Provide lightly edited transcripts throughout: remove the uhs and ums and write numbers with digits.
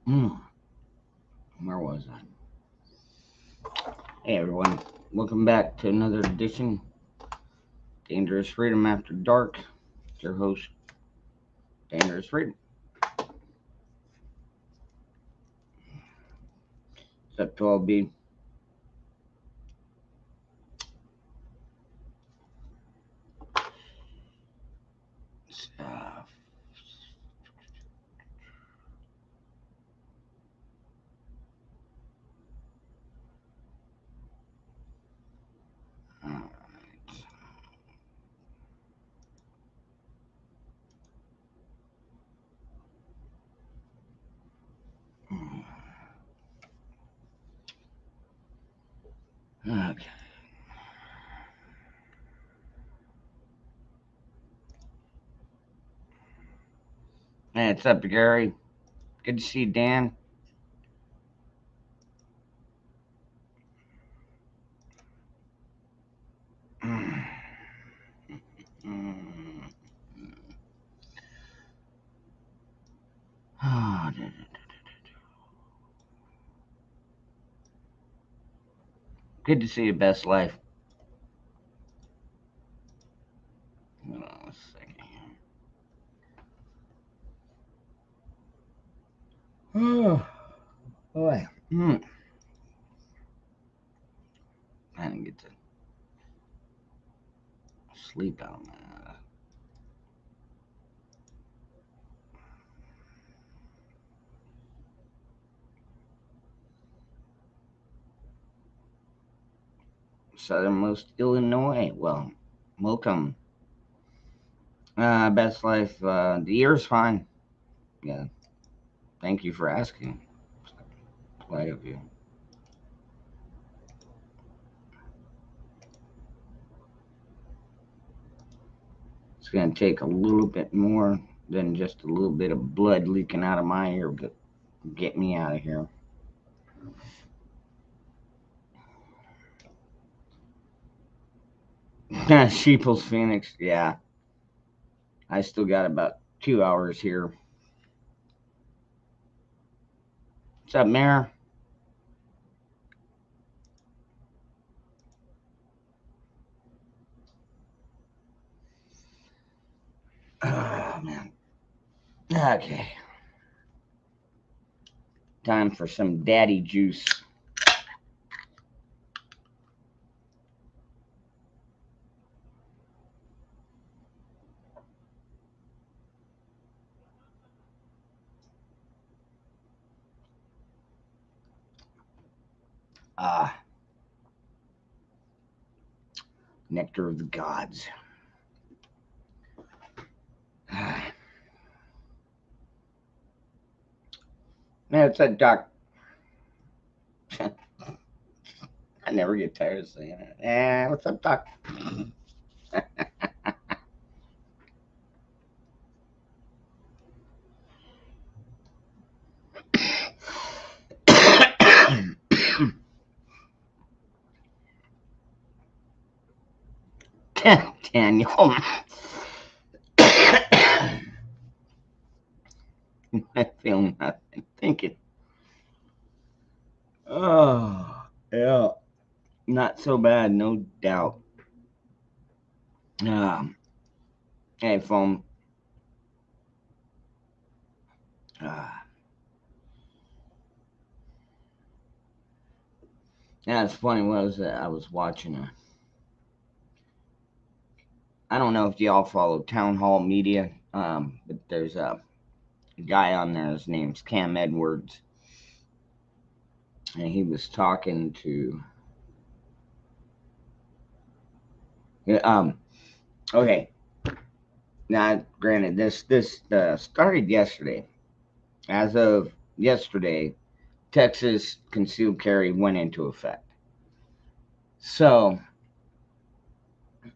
Hmm, where was I? Hey everyone, welcome back to another edition Dangerous Freedom After Dark. It's your host, Dangerous Freedom. What's up, 12B? Uh, Alright. Okay. Hey, what's up, Gary? Good to see you, Dan. Good to see you, Best Life. Hold on a second here. Oh, boy. I didn't get to sleep out, man. Southernmost Illinois. Well, welcome. Best life. The year's fine. Yeah. Thank you for asking. Polite of you. It's gonna take a little bit more than just a little bit of blood leaking out of my ear to get me out of here. Sheeple's Phoenix. Yeah. I still got about 2 hours here. What's up, Mayor? Oh man. Okay. Time for some daddy juice. Ah, nectar of the gods. Man, it's that doc. I never get tired of saying it. What's up, doc? Daniel. I feel nothing. Thinking. Oh, yeah. Not so bad, no doubt. Um, hey, phone. Uh, yeah, it's funny. What was that? I was watching a. I don't know if y'all follow Town Hall Media, but there's a guy on there. His name's Cam Edwards, and he was talking to. Yeah, okay. Now, granted, this started yesterday. As of yesterday, Texas concealed carry went into effect. So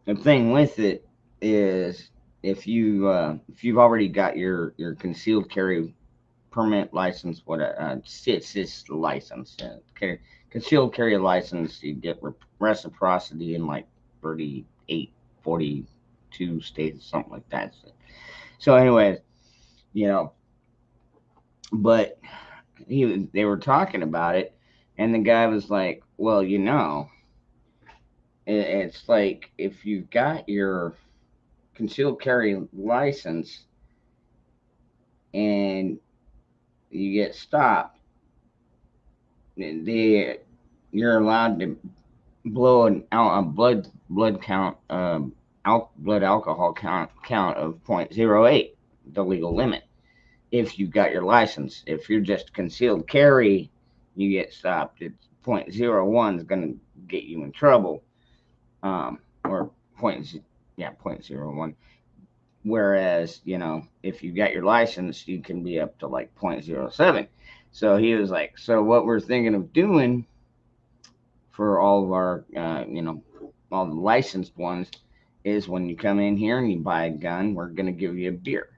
the thing with it is, if you've already got your concealed carry permit license, what CIS license, concealed carry license, you get reciprocity in like 38, 42 states, something like that. So anyways, you know, but they were talking about it, and the guy was like, well, it's like if you've got your concealed carry license and you get stopped, you're allowed to blow a blood count, blood alcohol count of 0.08, the legal limit. If you got your license, if you're just concealed carry, you get stopped. It's 0.01 is going to get you in trouble, or yeah, 0.01. Whereas, if you got your license, you can be up to like 0.07. So he was like, so what we're thinking of doing for all of our, all the licensed ones is when you come in here and you buy a gun, we're going to give you a beer.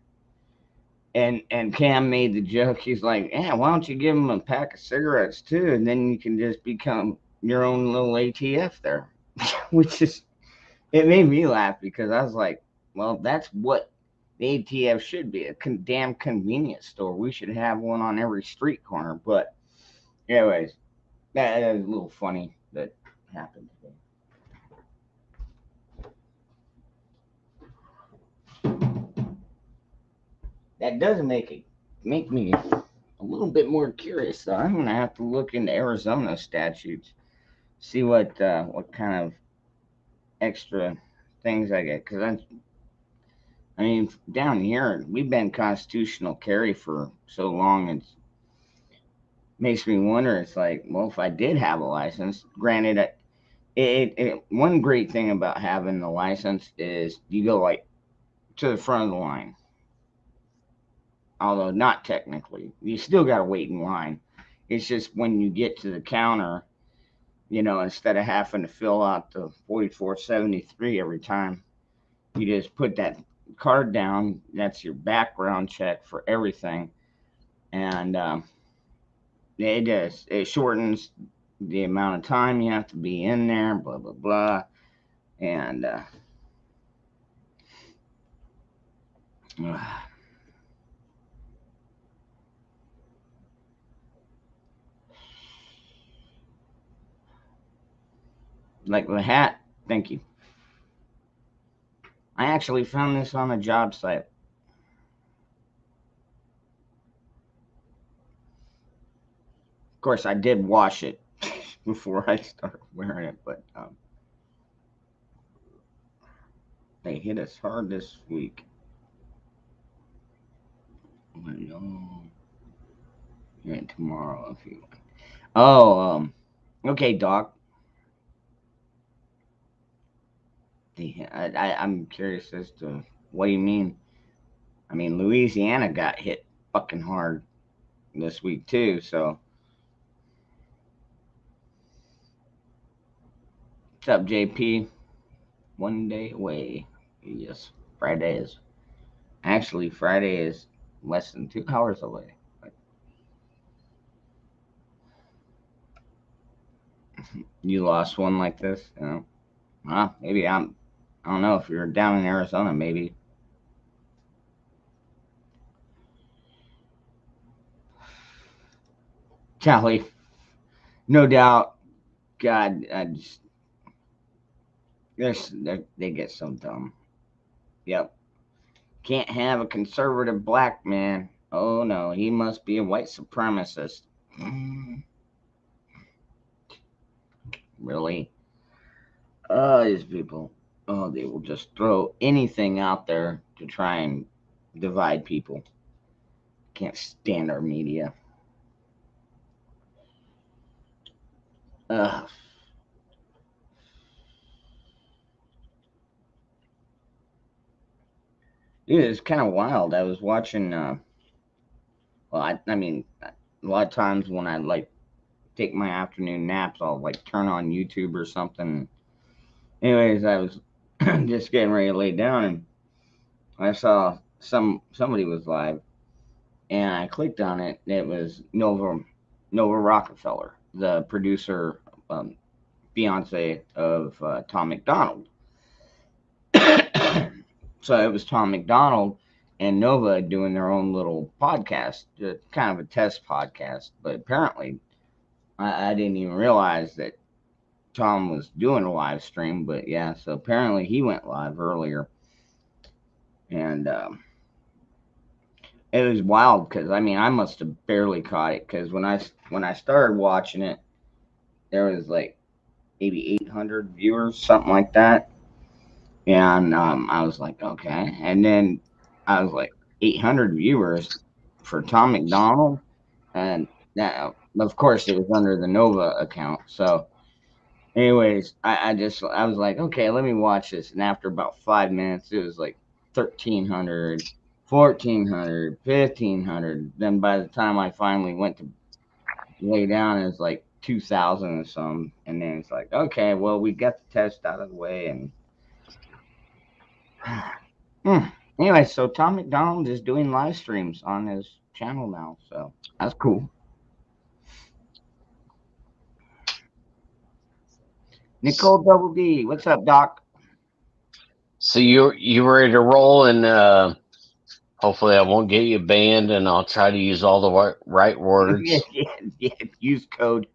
And Cam made the joke. He's like, yeah, why don't you give him a pack of cigarettes too, and then you can just become your own little ATF there. Which is, it made me laugh because I was like, well, that's what the ATF should be, a damn convenience store. We should have one on every street corner. But anyways, that was a little funny that happened today. That does make me a little bit more curious, though. I'm gonna have to look into Arizona statutes, see what kind of extra things I get. Because I mean, down here we've been constitutional carry for so long, it makes me wonder. It's like, well, if I did have a license, granted, one great thing about having the license is you go like to the front of the line. Although not technically, you still got to wait in line. It's just when you get to the counter, instead of having to fill out the 4473 every time, you just put that card down. That's your background check for everything, and it shortens the amount of time you have to be in there. Blah blah blah, and like the hat. Thank you. I actually found this on a job site. Of course, I did wash it before I started wearing it, but they hit us hard this week. I know. And tomorrow, if you. Oh, okay, Doc. I'm curious as to what do you mean. I mean, Louisiana got hit fucking hard this week too. So, what's up, JP? One day away. Yes, Friday is. Actually, Friday is less than 2 hours away. You lost one like this, maybe I don't know if you're down in Arizona, maybe. Golly, no doubt. God, they get so dumb. Yep. Can't have a conservative black man. Oh no, he must be a white supremacist. Really? These people. Oh, they will just throw anything out there to try and divide people. Can't stand our media. Ugh. Dude, it's kind of wild. I was watching. Well, I mean, a lot of times when I like take my afternoon naps, I'll like turn on YouTube or something. Anyways, I was just getting ready to lay down, and I saw somebody was live, and I clicked on it. It was Nova Rockefeller, the producer, fiance of Tom McDonald. So it was Tom McDonald, and Nova doing their own little podcast, kind of a test podcast. But apparently, I didn't even realize that Tom was doing a live stream. But yeah, so apparently he went live earlier, and it was wild because I mean I must have barely caught it because when I started watching it, there was like maybe 800 viewers, something like that, and I was like, okay, and then I was like 800 viewers for Tom McDonald, and that of course it was under the Nova account. So, anyways, I was like, okay, let me watch this, and after about 5 minutes, it was like 1,300, 1,400, 1,500. Then by the time I finally went to lay down, it was like 2,000 or something, and then it's like, okay, well, we got the test out of the way, and anyway, so Tom McDonald is doing live streams on his channel now, so that's cool. Nicole Double D, what's up, Doc? So you ready to roll, and hopefully I won't get you banned, and I'll try to use all the right Yeah, words. yeah, use code.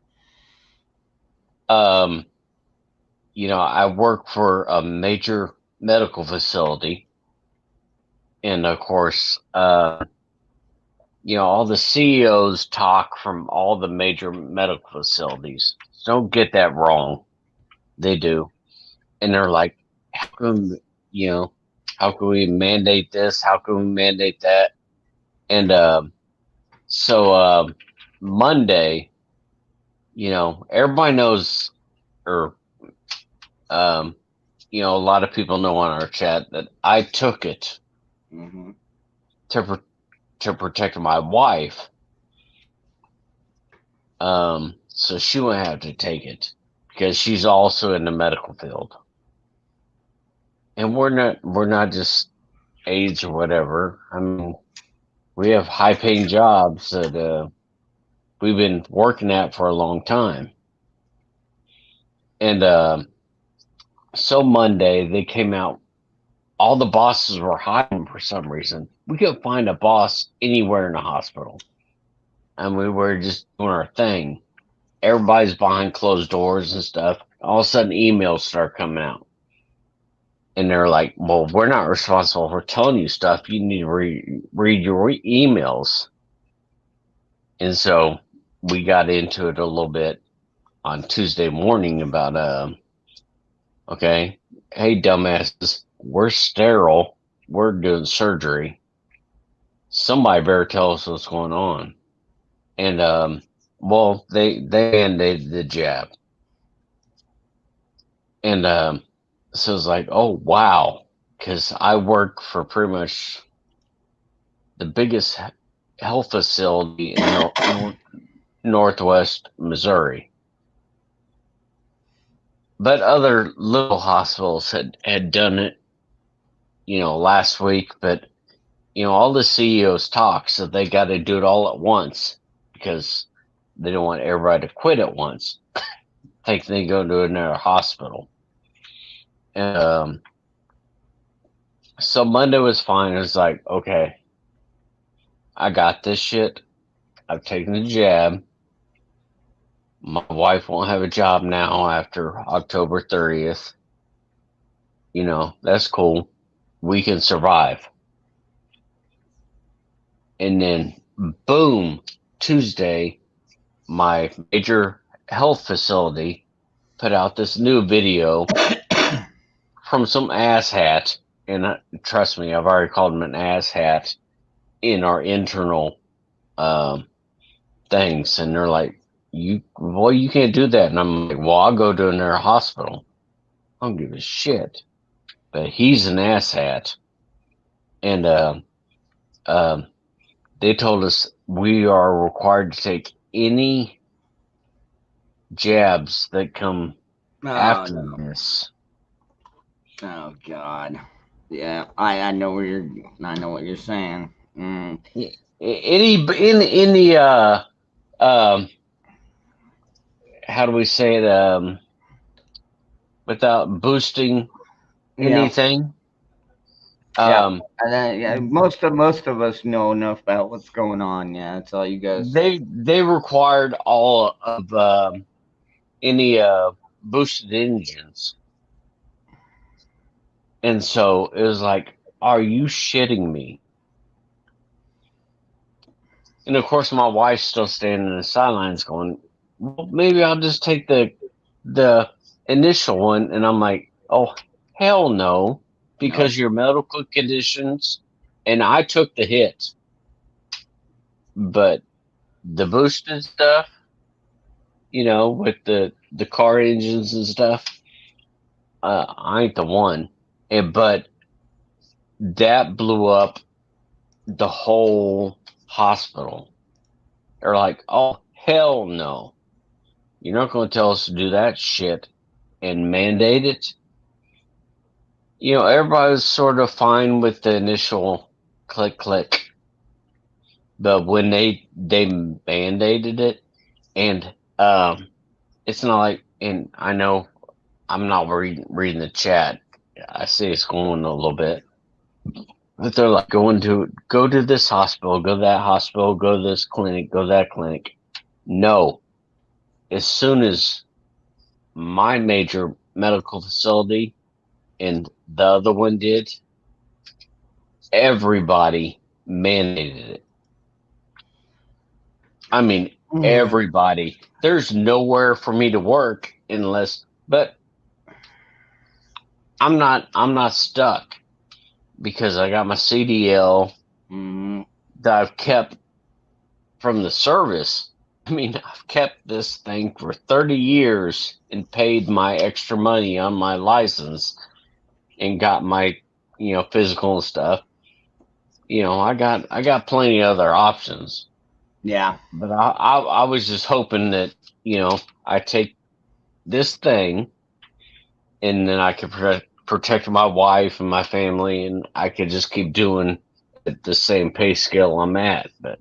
Um, I work for a major medical facility, and of course, all the CEOs talk from all the major medical facilities. So don't get that wrong. They do, and they're like, how come, you know, how can we mandate this? How can we mandate that? And so Monday, everybody knows, or um, a lot of people know on our chat that I took it Mm-hmm. to to protect my wife, so she wouldn't have to take it because she's also in the medical field, and we're not just aides or whatever. I mean, we have high paying jobs that we've been working at for a long time, and so Monday they came out. All the bosses were hiding for some reason. We couldn't find a boss anywhere in the hospital, and we were just doing our thing. Everybody's behind closed doors and stuff. All of a sudden, emails start coming out, and they're like, "Well, we're not responsible for telling you stuff. You need to read your emails." And so we got into it a little bit on Tuesday morning about, okay, hey, dumbasses, we're sterile. We're doing surgery. Somebody better tell us what's going on. And well, they mandated the jab, and so it's like, oh wow, because I work for pretty much the biggest health facility in Northwest Missouri, but other little hospitals had done it, last week. But all the CEOs talk, so they got to do it all at once because they don't want everybody to quit at once. Think they go to another hospital. And so Monday was fine. It was like, okay, I got this shit. I've taken the jab. My wife won't have a job now after October 30th. That's cool. We can survive. And then, boom, Tuesday, my major health facility put out this new video from some asshat. And trust me, I've already called him an asshat in our internal things. And they're like, you can't do that. And I'm like, well, I'll go to another hospital. I don't give a shit. But he's an asshat. And they told us we are required to take any jabs that come after no. this. Oh God. Yeah, I know what you're saying. Any in the um how do we say it, without boosting Yeah. anything? Yeah, Um, and then yeah, most of us know enough about what's going on. Yeah, that's all you guys. they required all of any boosted engines, and so it was like, are you shitting me? And of course, my wife's still standing in the sidelines, going, "Well, maybe I'll just take the initial one." And I'm like, "Oh, hell no!" No. Because your medical conditions, and I took the hit, but the boosted stuff, with the car engines and stuff, I ain't the one. But that blew up the whole hospital. They're like, "Oh, hell no. You're not going to tell us to do that shit and mandate it." Everybody was sort of fine with the initial click click, but when they mandated it, and it's not like, and I know I'm not reading the chat. I see it's going a little bit, but they're like, go to this hospital, go to that hospital, go to this clinic, go to that clinic. No, as soon as my major medical facility and the other one did, everybody mandated it. I mean, Mm. everybody. There's nowhere for me to work but I'm not stuck because I got my CDL Mm. that I've kept from the service. I mean, I've kept this thing for 30 years and paid my extra money on my license and got my, physical and stuff. I got plenty of other options, Yeah. but I was just hoping that, I take this thing and then I could protect my wife and my family, and I could just keep doing at the same pay scale I'm at. But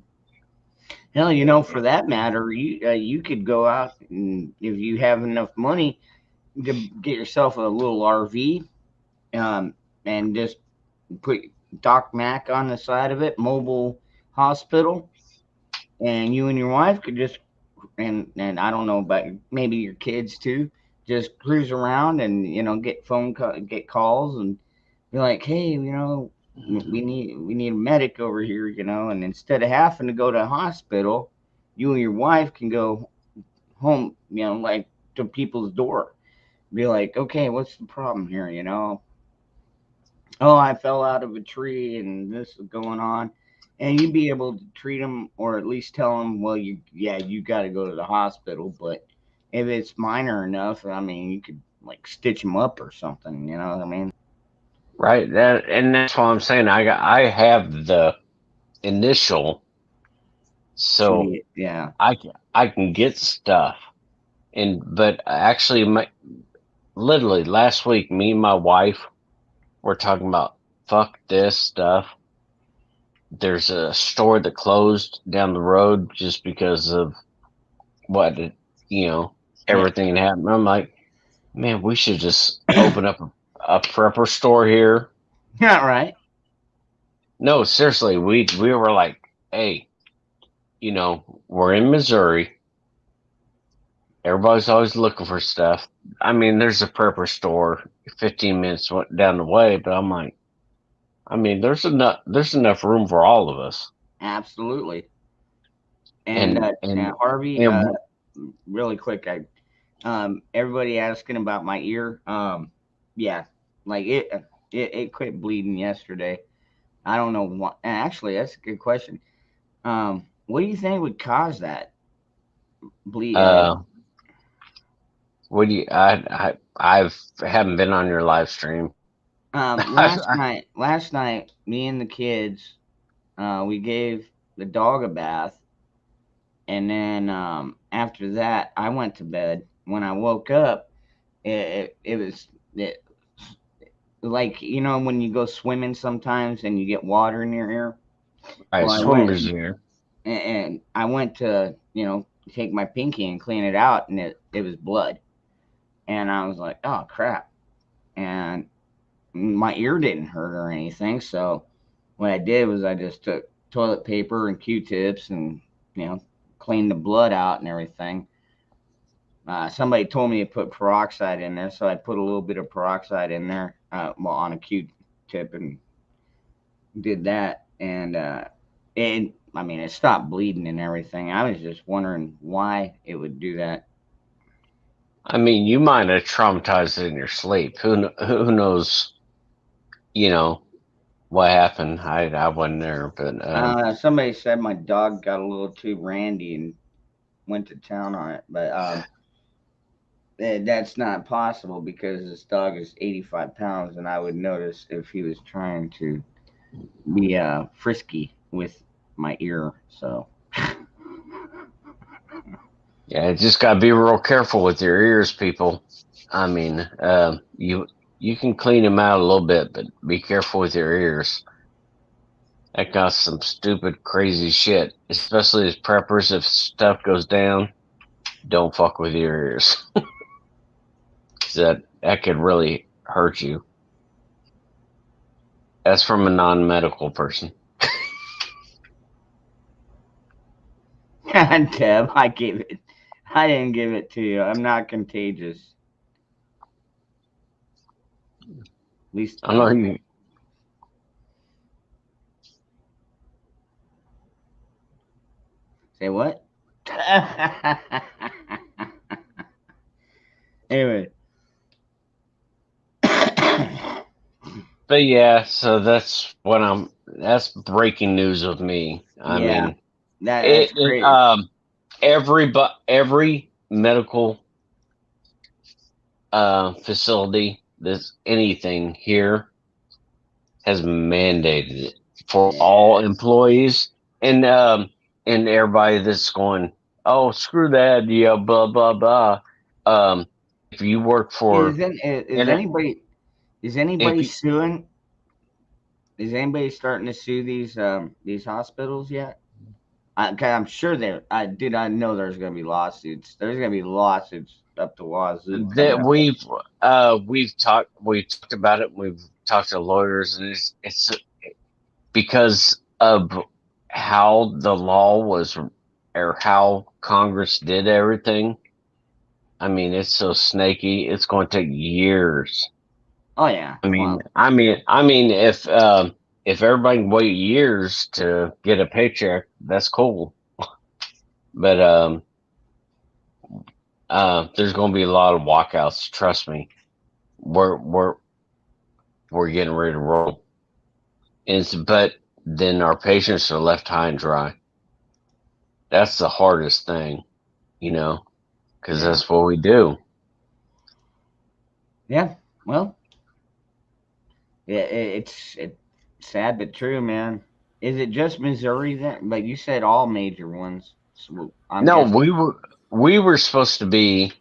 Hell, for that matter, you could go out and if you have enough money to get yourself a little RV, um, and just put Doc Mac on the side of it, mobile hospital, and you and your wife could just and I don't know about maybe your kids too, just cruise around and get calls and be like, hey, we need a medic over here, and instead of having to go to a hospital, you and your wife can go home, like to people's door, be like, okay, what's the problem here, oh, I fell out of a tree and this is going on. And you'd be able to treat them or at least tell them, well, you got to go to the hospital. But if it's minor enough, I mean, you could like stitch them up or something, you know what I mean? right, that's what I'm saying. I have the initial, so See, yeah. I can get stuff. But actually, literally last week, me and my wife were talking about fuck this stuff. There's a store that closed down the road just because of what you know Yeah. everything that happened. I'm like, man, we should just open up a prepper store here. Yeah, right. No, seriously, we were like, hey, we're in Missouri. Everybody's always looking for stuff. I mean, there's a prepper store 15 minutes down the way, but I'm like, I mean, there's enough room for all of us. Absolutely. And And and Harvey, and really quick, everybody asking about my ear. Yeah, like it quit bleeding yesterday. I don't know what. Actually, that's a good question. What do you think would cause that bleed? uh, what do you? I've haven't been on your live stream. Last night, me and the kids, we gave the dog a bath, and then after that, I went to bed. When I woke up, it was like when you go swimming sometimes and you get water in your ear. Right, Well, I went swimmer's here. and I went to take my pinky and clean it out, and it was blood, and I was like, oh crap, and my ear didn't hurt or anything. So what I did was I just took toilet paper and Q-tips and cleaned the blood out and everything. Somebody told me to put peroxide in there, so I put a little bit of peroxide in there, on a Q-tip, and did that. And it stopped bleeding and everything. I was just wondering why it would do that. I mean, you might have traumatized it in your sleep. Who knows? What happened. I wasn't there, but Somebody said my dog got a little too randy and went to town on it, but that's not possible because this dog is 85 pounds, and I would notice if he was trying to be frisky with my ear. So yeah, just gotta be real careful with your ears, people. I mean, you can clean them out a little bit, but be careful with your ears. That got some stupid, crazy shit. Especially as preppers, if stuff goes down, don't fuck with your ears. 'Cause that could really hurt you. That's from a non-medical person. Deb, I didn't give it to you. I'm not contagious. At least I know you. Say what? Anyway. But yeah, so that's breaking news with me. I mean, that's great. every medical facility that's anything here has mandated it for all employees and everybody that's going, oh, screw that, blah blah blah. If you work for is anybody suing? Is anybody starting to sue these hospitals yet? I'm sure there. I know there's going to be lawsuits. There's going to be lawsuits up the wazoo. that we've talked about it. We've talked to lawyers, and it's because of how the law was or how Congress did everything. I mean, it's so snaky. It's going to take years. Oh yeah. I mean, if everybody can wait years to get a paycheck, that's cool. But there's going to be a lot of walkouts. Trust me. We're getting ready to roll. But then our patients are left high and dry. That's the hardest thing, because that's what we do. Yeah. Well, yeah, it's sad but true, man. Is it just Missouri then? But you said all major ones. So we were supposed to be.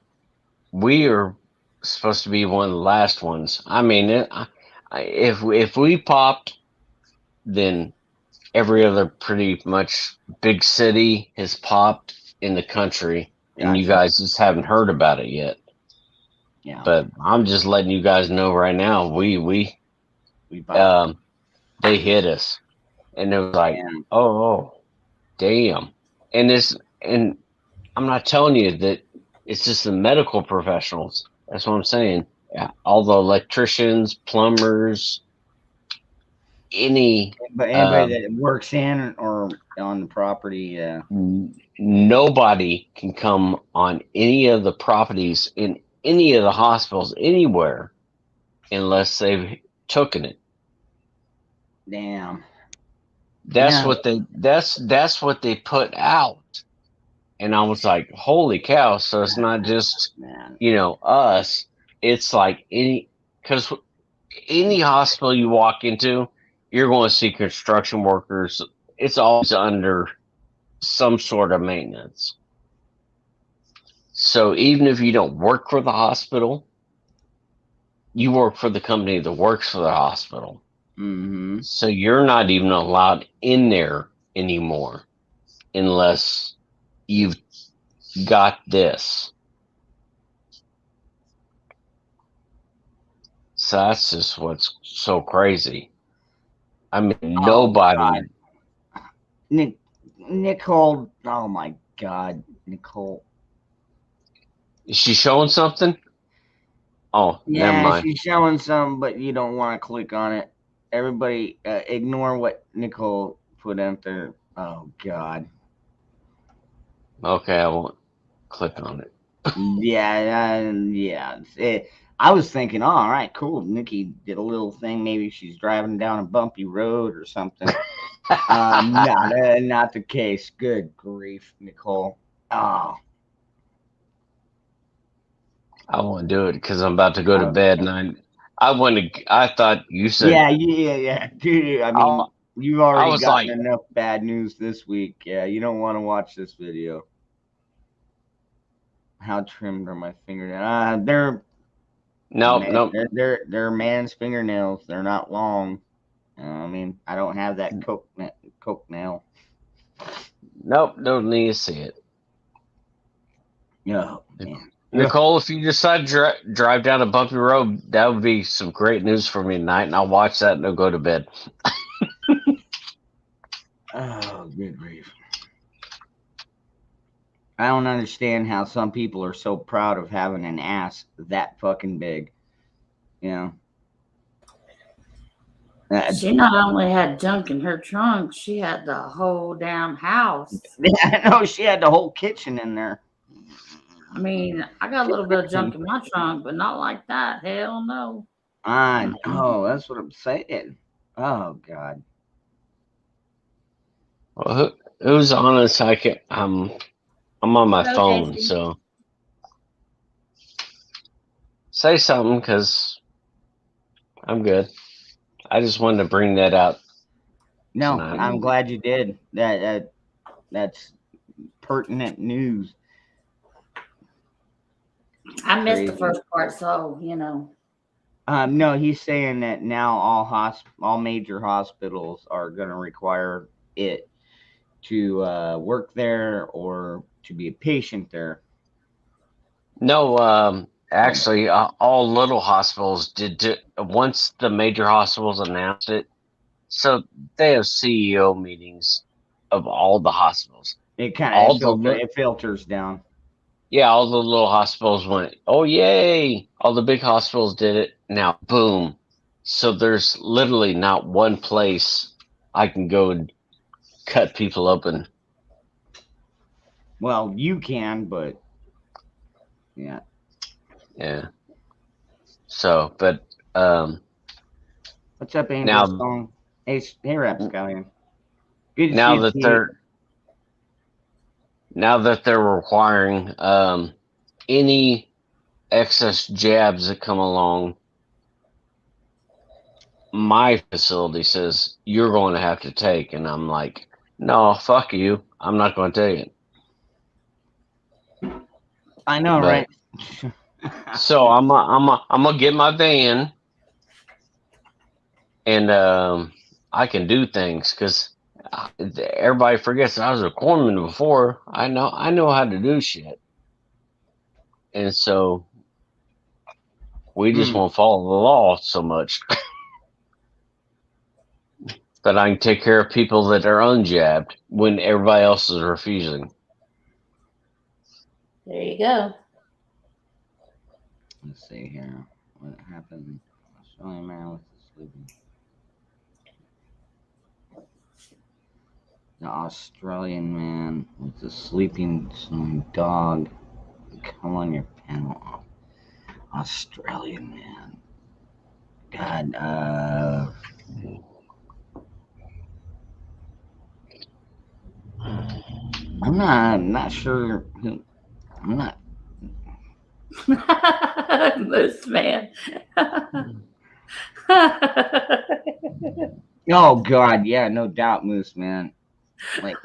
We are supposed to be one of the last ones. I mean, if we popped, then every other pretty much big city has popped in the country, and you guys just haven't heard about it yet. Yeah. But I'm just letting you guys know right now. We they hit us, and it was like, oh, damn. And I'm not telling you that it's just the medical professionals. That's what I'm saying. Yeah, all the electricians, plumbers, anybody that works in or on the property. Nobody can come on any of the properties in any of the hospitals anywhere unless they've taken it. Damn. That's what they put out. And I was like, holy cow. So it's not just, us. It's like because any hospital you walk into, you're going to see construction workers. It's always under some sort of maintenance. So even if you don't work for the hospital, you work for the company that works for the hospital. Mm-hmm. So you're not even allowed in there anymore unless you've got this. that's just what's so crazy. I mean, Oh nobody. God, Nicole. Oh my God, Nicole. Is she showing something? Oh, never Yeah, mind. she's showing some, but you don't want to click on it. Everybody, ignore what Nicole put out there. Oh God. Okay, I won't click on it. Yeah. I was thinking, oh, all right, cool. Nikki did a little thing. Maybe she's driving down a bumpy road or something. Not the case. Good grief, Nicole. Oh, I won't do it because I'm about to go to I, bed, and I want to. I thought you said. yeah, dude. I I, mean, you've I already was gotten like, enough bad news this week. Yeah, you don't want to watch this video. How trimmed are my fingernails? nope, nope, They're man's fingernails. They're not long. I mean, I don't have that coke nail. nope. Don't need to see it. Oh man. Ugh. Nicole, if you decide to drive down a bumpy road, that would be some great news for me tonight, and I'll watch that and I'll go to bed. Oh, good grief. I don't understand how some people are so proud of having an ass that fucking big. You know? She not only had junk in her trunk, she had the whole damn house. I know she had the whole kitchen in there. I mean, I got a little bit of junk in my trunk, but not like that. Hell no. I know, that's what I'm saying. Oh God. Well, who's on a second? I'm on my Hello, phone, Casey. so say something because I'm good. I just wanted to bring that out. No, Tonight. I'm glad you did. That's pertinent news. I missed the Crazy. first part, so you know. No, he's saying that now all major hospitals are going to require it to work there or to be a patient there. No, actually, all little hospitals did once the major hospitals announced it. So they have CEO meetings of all the hospitals. It kind All of the filters down. Yeah, all the little hospitals went, oh yay! All the big hospitals did it. Now, boom. So there's literally not one place I can go and cut people open. Well, you can, but yeah. Yeah. So, but What's up, Angel now Stone? Hey, Rapscallion. Good to now see that you. they're requiring any excess jabs that come along, my facility says you're going to have to take, and I'm like, no, fuck you, I'm not going to take it. I know, But, right? so I'm gonna get my van, and I can do things because everybody forgets I was a corpsman before. I know how to do shit, and so we just won't follow the law so much. That I can take care of people that are unjabbed when everybody else is refusing. There you go. Let's see here. What happened? Australian man with the sleeping. The Australian man with the sleeping dog. Come on your panel off. Australian man. God, I'm not sure. I'm not. Moose man. Oh God, yeah, no doubt, Moose man. Like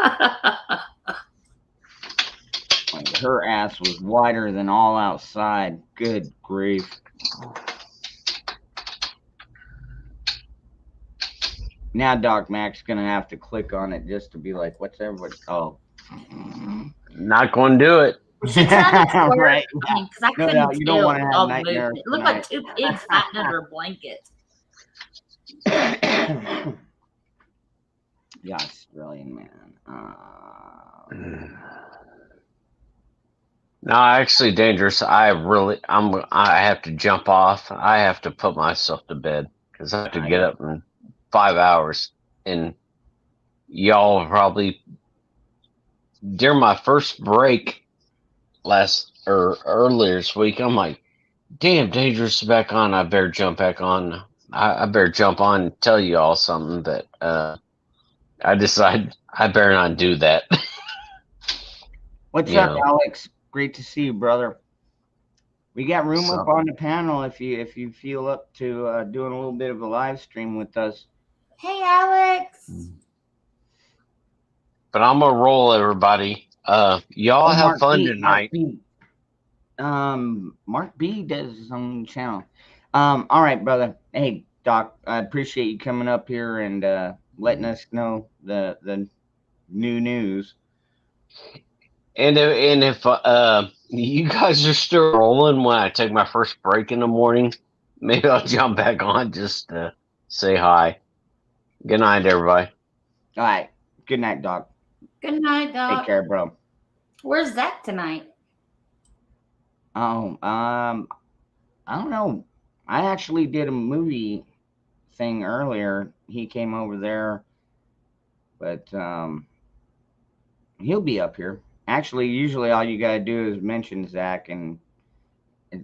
her ass was wider than all outside. Good grief. Now Doc Mac's gonna have to click on it just to be like, what's everybody? Oh, Not going to do it. She tried to twerk. Right. I mean, because I No couldn't doubt. You don't tell want to with have all the nightmares movement. It looked like two pigs fighting under a blanket. tonight. Yeah, Australian man. No, actually, Dangerous. I have to jump off. I have to put myself to bed because I have to get up in 5 hours. And y'all probably during my first break earlier this week, I'm like, damn, Dangerous is back on. I better jump back on. I better jump on and tell you all something that I decided I better not do that. What's You up, know. Alex? Great to see you, brother. We got room up So- on the panel if you feel up to doing a little bit of a live stream with us. Hey, Alex. But I'm gonna roll, everybody. Y'all have Mark fun B, tonight. Mark B does his own channel. All right, brother. Hey, Doc, I appreciate you coming up here and letting us know the new news. And if you guys are still rolling when I take my first break in the morning, maybe I'll jump back on just to say hi. Good night, everybody. All right. Good night, Doc. Good night, Doc. Take care, bro. Where's Zach tonight? Oh, I don't know. I actually did a movie thing earlier. He came over there, but he'll be up here. Actually, usually all you gotta do is mention Zach, and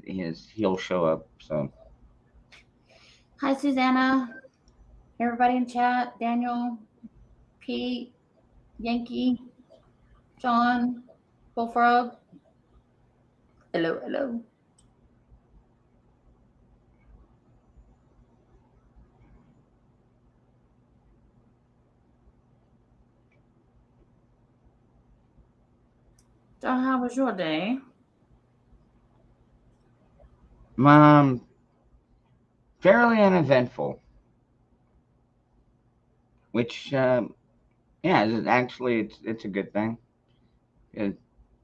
he'll show up. So Hi, Susanna. Everybody in chat. Daniel, Pete, Yankee, John, Bullfrog. Hello, hello. John, how was your day? Fairly uneventful. Which yeah, actually it's a good thing.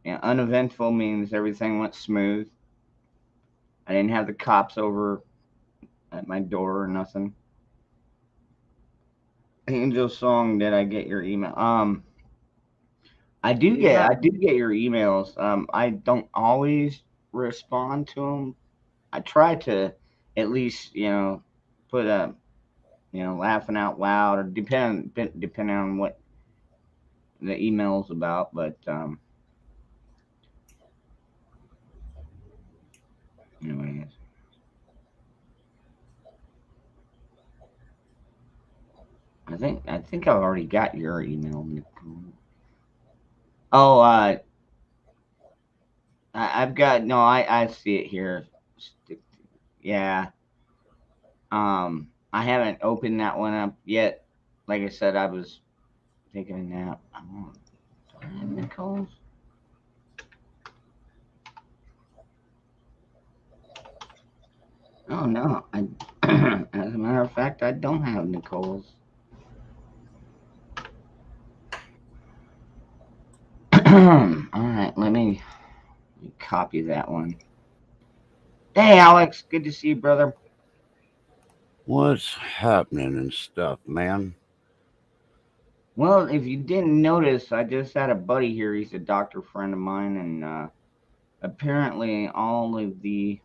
Uneventful means everything went smooth. I didn't have the cops over at my door or nothing. Angel Song, did I get your email? I do get your emails. I don't always respond to them. I try to at least put a laughing out loud, or depending on what the email's about. But anyways. I think I've already got your email, Nicole. Oh, I've got no. I see it here. Yeah. I haven't opened that one up yet. Like I said, I was taking a nap. Do I have Nicole's? Oh no. As a matter of fact, I don't have Nicole's. All right, let me copy that one. Hey, Alex, good to see you, brother. What's happening and stuff, man? Well, if you didn't notice, I just had a buddy here. He's a doctor friend of mine, and apparently all of the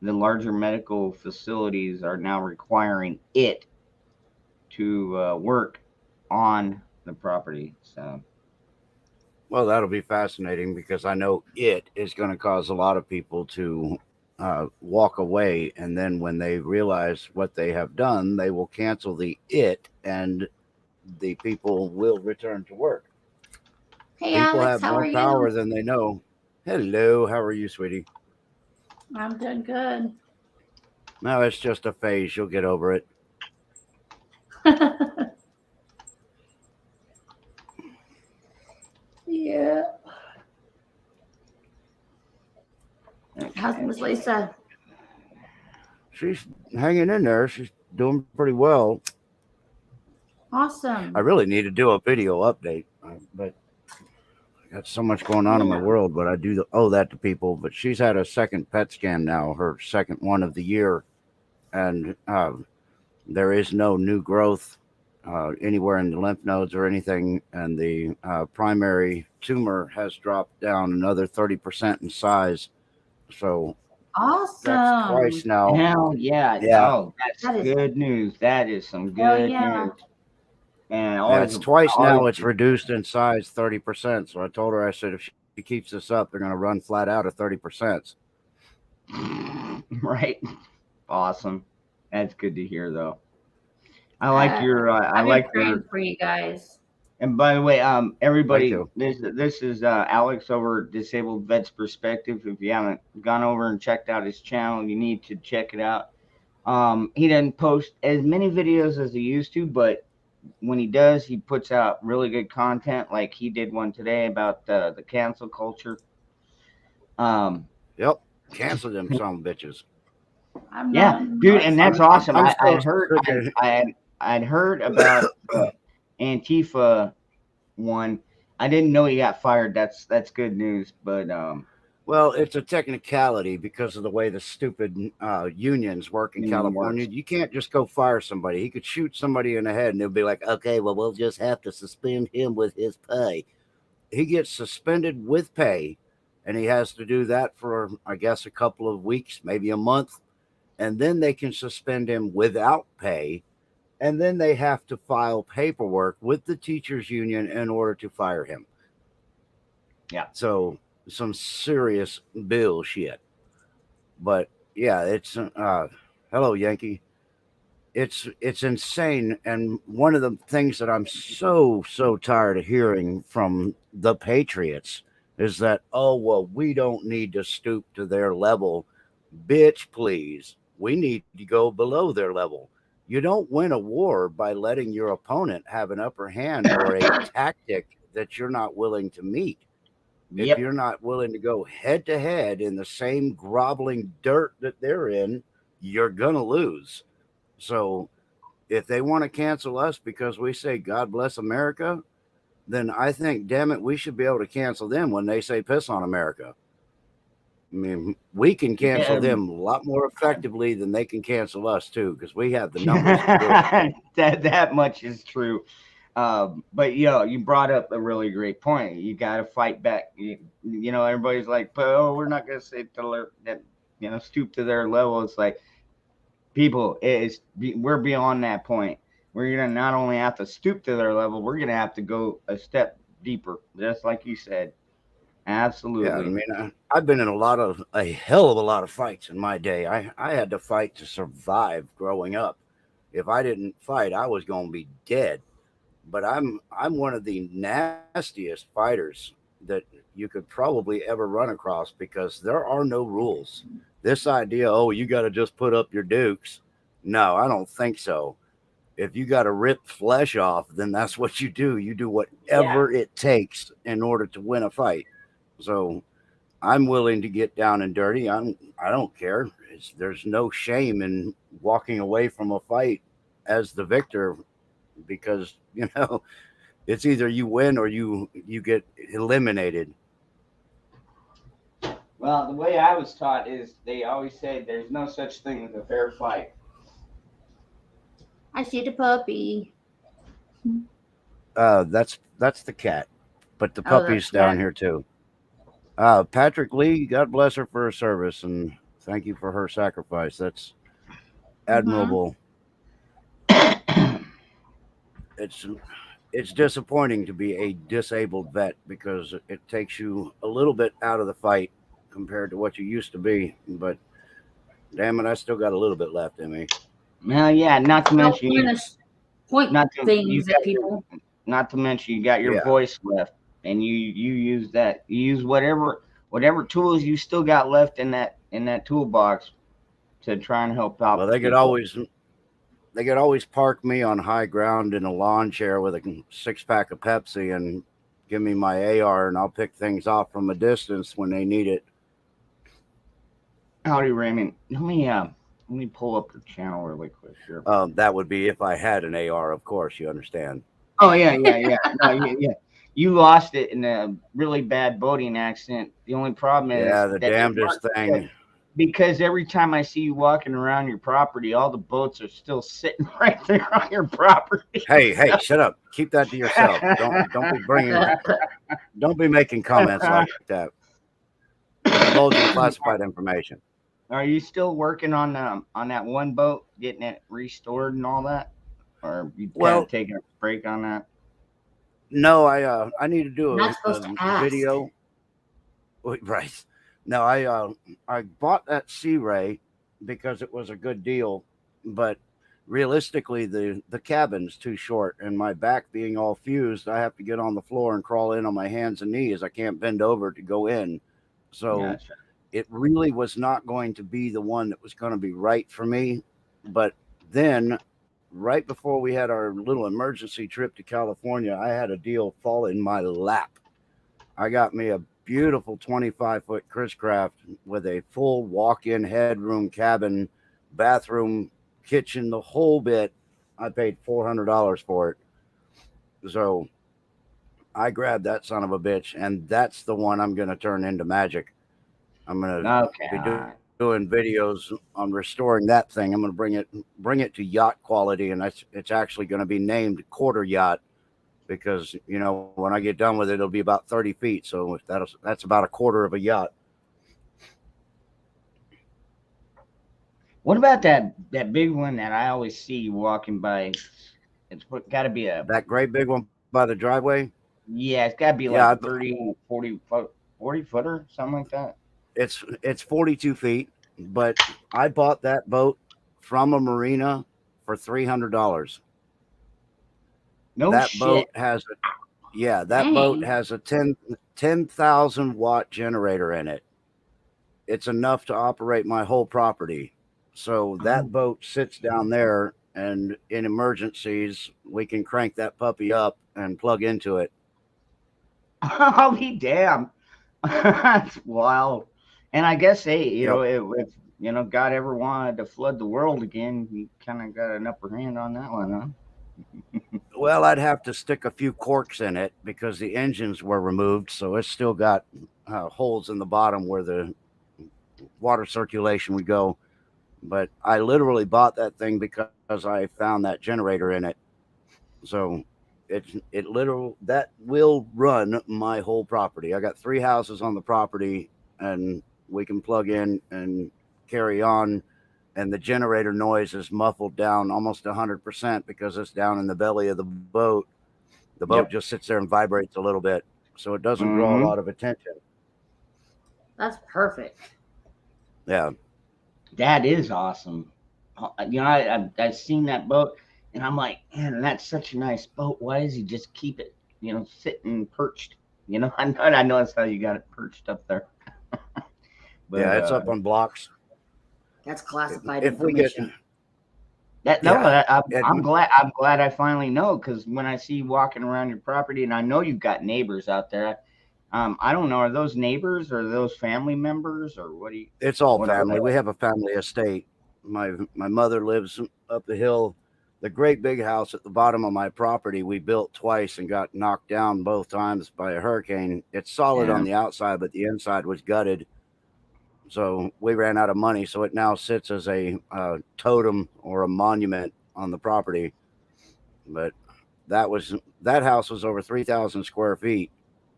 larger medical facilities are now requiring it to work on the property. So, Well, that'll be fascinating because I know it is going to cause a lot of people to walk away, and then when they realize what they have done, they will cancel the it, and the people will return to work. Hey, People Alex, have how more are power you? than they know. Hello, how are you, sweetie? I'm doing good. No, it's just a phase. You'll get over it. Yeah. How's Miss Lisa? She's hanging in there. She's doing pretty well. Awesome. I really need to do a video update, but got so much going on in my world, but I do owe that to people. But she's had a second PET scan now, her second one of the year, and there is no new growth anywhere in the lymph nodes or anything, and the primary tumor has dropped down another 30% in size. So that's twice Awesome. now. Hell yeah. Yeah. Oh, that's That is- good news. That is some Hell good yeah. news. And Yeah, always, it's twice now. always- It's reduced in size 30%. So I told her, I said, if she keeps this up, they're going to run flat out at 30%. right. Awesome. That's good to hear, though. I like your. I I've been like praying your. for you guys. And by the way, everybody, you. this is Alex over Disabled Vets Perspective. If you haven't gone over and checked out his channel, you need to check it out. He doesn't post as many videos as he used to, but when he does, he puts out really good content. Like he did one today about the cancel culture. Yep. Cancel them some bitches. I'm Yeah, not, dude, and that's awesome. I'm I'd so heard, sick of- I'd heard about Antifa one. I didn't know he got fired. That's good news. But Well, it's a technicality because of the way the stupid unions work in Union California. works. You can't just go fire somebody. He could shoot somebody in the head and they'll be like, okay, well, we'll just have to suspend him with his pay. He gets suspended with pay, and he has to do that for, I guess, a couple of weeks, maybe a month. And then they can suspend him without pay. And then they have to file paperwork with the teachers union in order to fire him. Yeah. So some serious bullshit. But yeah, it's hello Yankee. It's insane. And one of the things that I'm so tired of hearing from the Patriots is that, oh well, we don't need to stoop to their level. Bitch, please. We need to go below their level. You don't win a war by letting your opponent have an upper hand or a tactic that you're not willing to meet. yep. If you're not willing to go head to head in the same groveling dirt that they're in, you're going to lose. So if they want to cancel us because we say God bless America, then I think, damn it, we should be able to cancel them when they say piss on America. I mean, we can cancel Yeah. them a lot more effectively than they can cancel us too, because we have the numbers to do it. that much is true. But you brought up a really great point. You got to fight back. You know, everybody's like, "Oh, we're not going to say that stoop to their level." It's like, people, we're beyond that point. We're gonna not only have to stoop to their level, we're gonna have to go a step deeper, just like you said. Absolutely. Yeah, I mean, I've been in a hell of a lot of fights in my day. I had to fight to survive growing up. If I didn't fight, I was going to be dead. But I'm one of the nastiest fighters that you could probably ever run across, because there are no rules. This idea, oh, you got to just put up your dukes. No, I don't think so. If you got to rip flesh off, then that's what you do. You do whatever it takes in order to win a fight. So I'm willing to get down and dirty. I don't care. There's no shame in walking away from a fight as the victor, because it's either you win or you get eliminated. Well, the way I was taught is they always say there's no such thing as a fair fight. I see the puppy. That's the cat, but the Oh, puppy's that's down cat. here too. Patrick Lee, God bless her for her service, and thank you for her sacrifice. That's admirable. It's disappointing to be a disabled vet, because it takes you a little bit out of the fight compared to what you used to be. But damn it, I still got a little bit left in me. Well, yeah, not to mention Point not to things at people. not to mention you got your Yeah. voice left, and you use that. You use whatever tools you still got left in that toolbox to try and help out. Well, they could always park me on high ground in a lawn chair with a 6-pack of Pepsi and give me my AR, and I'll pick things off from a distance when they need it. Howdy, Raymond. Let me pull up the channel really quick here. That would be if I had an AR, of course, you understand. Oh yeah. No, You lost it in a really bad boating accident. The only problem is Yeah, the that they damnedest weren't thing. good, because every time I see you walking around your property, all the boats are still sitting right there on your property. Hey, shut up. Keep that to yourself. Don't be making comments like that. Divulging classified information. Are you still working on that one boat, getting it restored and all that, or you kind Well, of taking a break on that? no, I need to do You're not supposed to ask. video. Wait, right. No, I bought that Sea Ray because it was a good deal, but realistically the cabin's too short, and my back being all fused, I have to get on the floor and crawl in on my hands and knees. I can't bend over to go in. So Gotcha. it really was not going to be the one that was going to be right for me. But then right before we had our little emergency trip to California, I had a deal fall in my lap. I got me a beautiful 25-foot Chris Craft with a full walk-in headroom, cabin, bathroom, kitchen, the whole bit. I paid $400 for it. So I grabbed that son of a bitch, and that's the one I'm going to turn into magic. I'm going to Okay. be all right. doing videos on restoring that thing. I'm going to bring it to yacht quality, and it's actually going to be named Quarter Yacht, because when I get done with it, it'll be about 30 feet. So that's about a quarter of a yacht. What about that big one that I always see you walking by? It's got to be That great big one by the driveway. yeah, it's got to be like 30, 40 footer, something like that. It's 42 feet, but I bought that boat from a marina for $300. No That shit. boat has boat has a 10,000 watt generator in it. It's enough to operate my whole property. So that boat sits down there, and in emergencies, we can crank that puppy up and plug into it. I'll be damned. That's wild. And I guess, hey, if God ever wanted to flood the world again, he kind of got an upper hand on that one, huh? Well, I'd have to stick a few corks in it because the engines were removed, so it's still got holes in the bottom where the water circulation would go. But I literally bought that thing because I found that generator in it. So that will run my whole property. I got 3 houses on the property, and we can plug in and carry on. And the generator noise is muffled down almost 100% because it's down in the belly of the boat. The boat just sits there and vibrates a little bit, so it doesn't draw a lot of attention. That's perfect. Yeah. That is awesome. I've seen that boat, and I'm like, man, that's such a nice boat. Why does he just keep it, sitting perched? I know that's how you got it perched up there. But, yeah, it's up on blocks. That's classified information. I'm glad I finally know, because when I see you walking around your property, and I know you've got neighbors out there. I don't know. Are those neighbors or are those family members, or what do you? It's all family. We have a family estate. My mother lives up the hill. The great big house at the bottom of my property, we built twice and got knocked down both times by a hurricane. It's solid on the outside, but the inside was gutted. So we ran out of money. So it now sits as a totem or a monument on the property. But that house was over 3,000 square feet.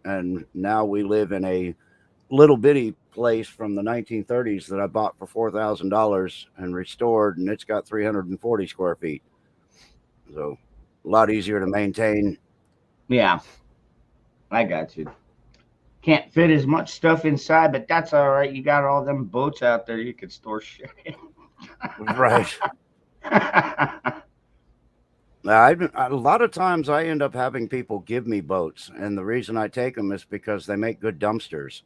And now we live in a little bitty place from the 1930s that I bought for $4,000 and restored, and it's got 340 square feet. So a lot easier to maintain. Yeah, I got you. Can't fit as much stuff inside, but that's all right. You got all them boats out there you could store shit in. Right. A lot of times I end up having people give me boats, and the reason I take them is because they make good dumpsters.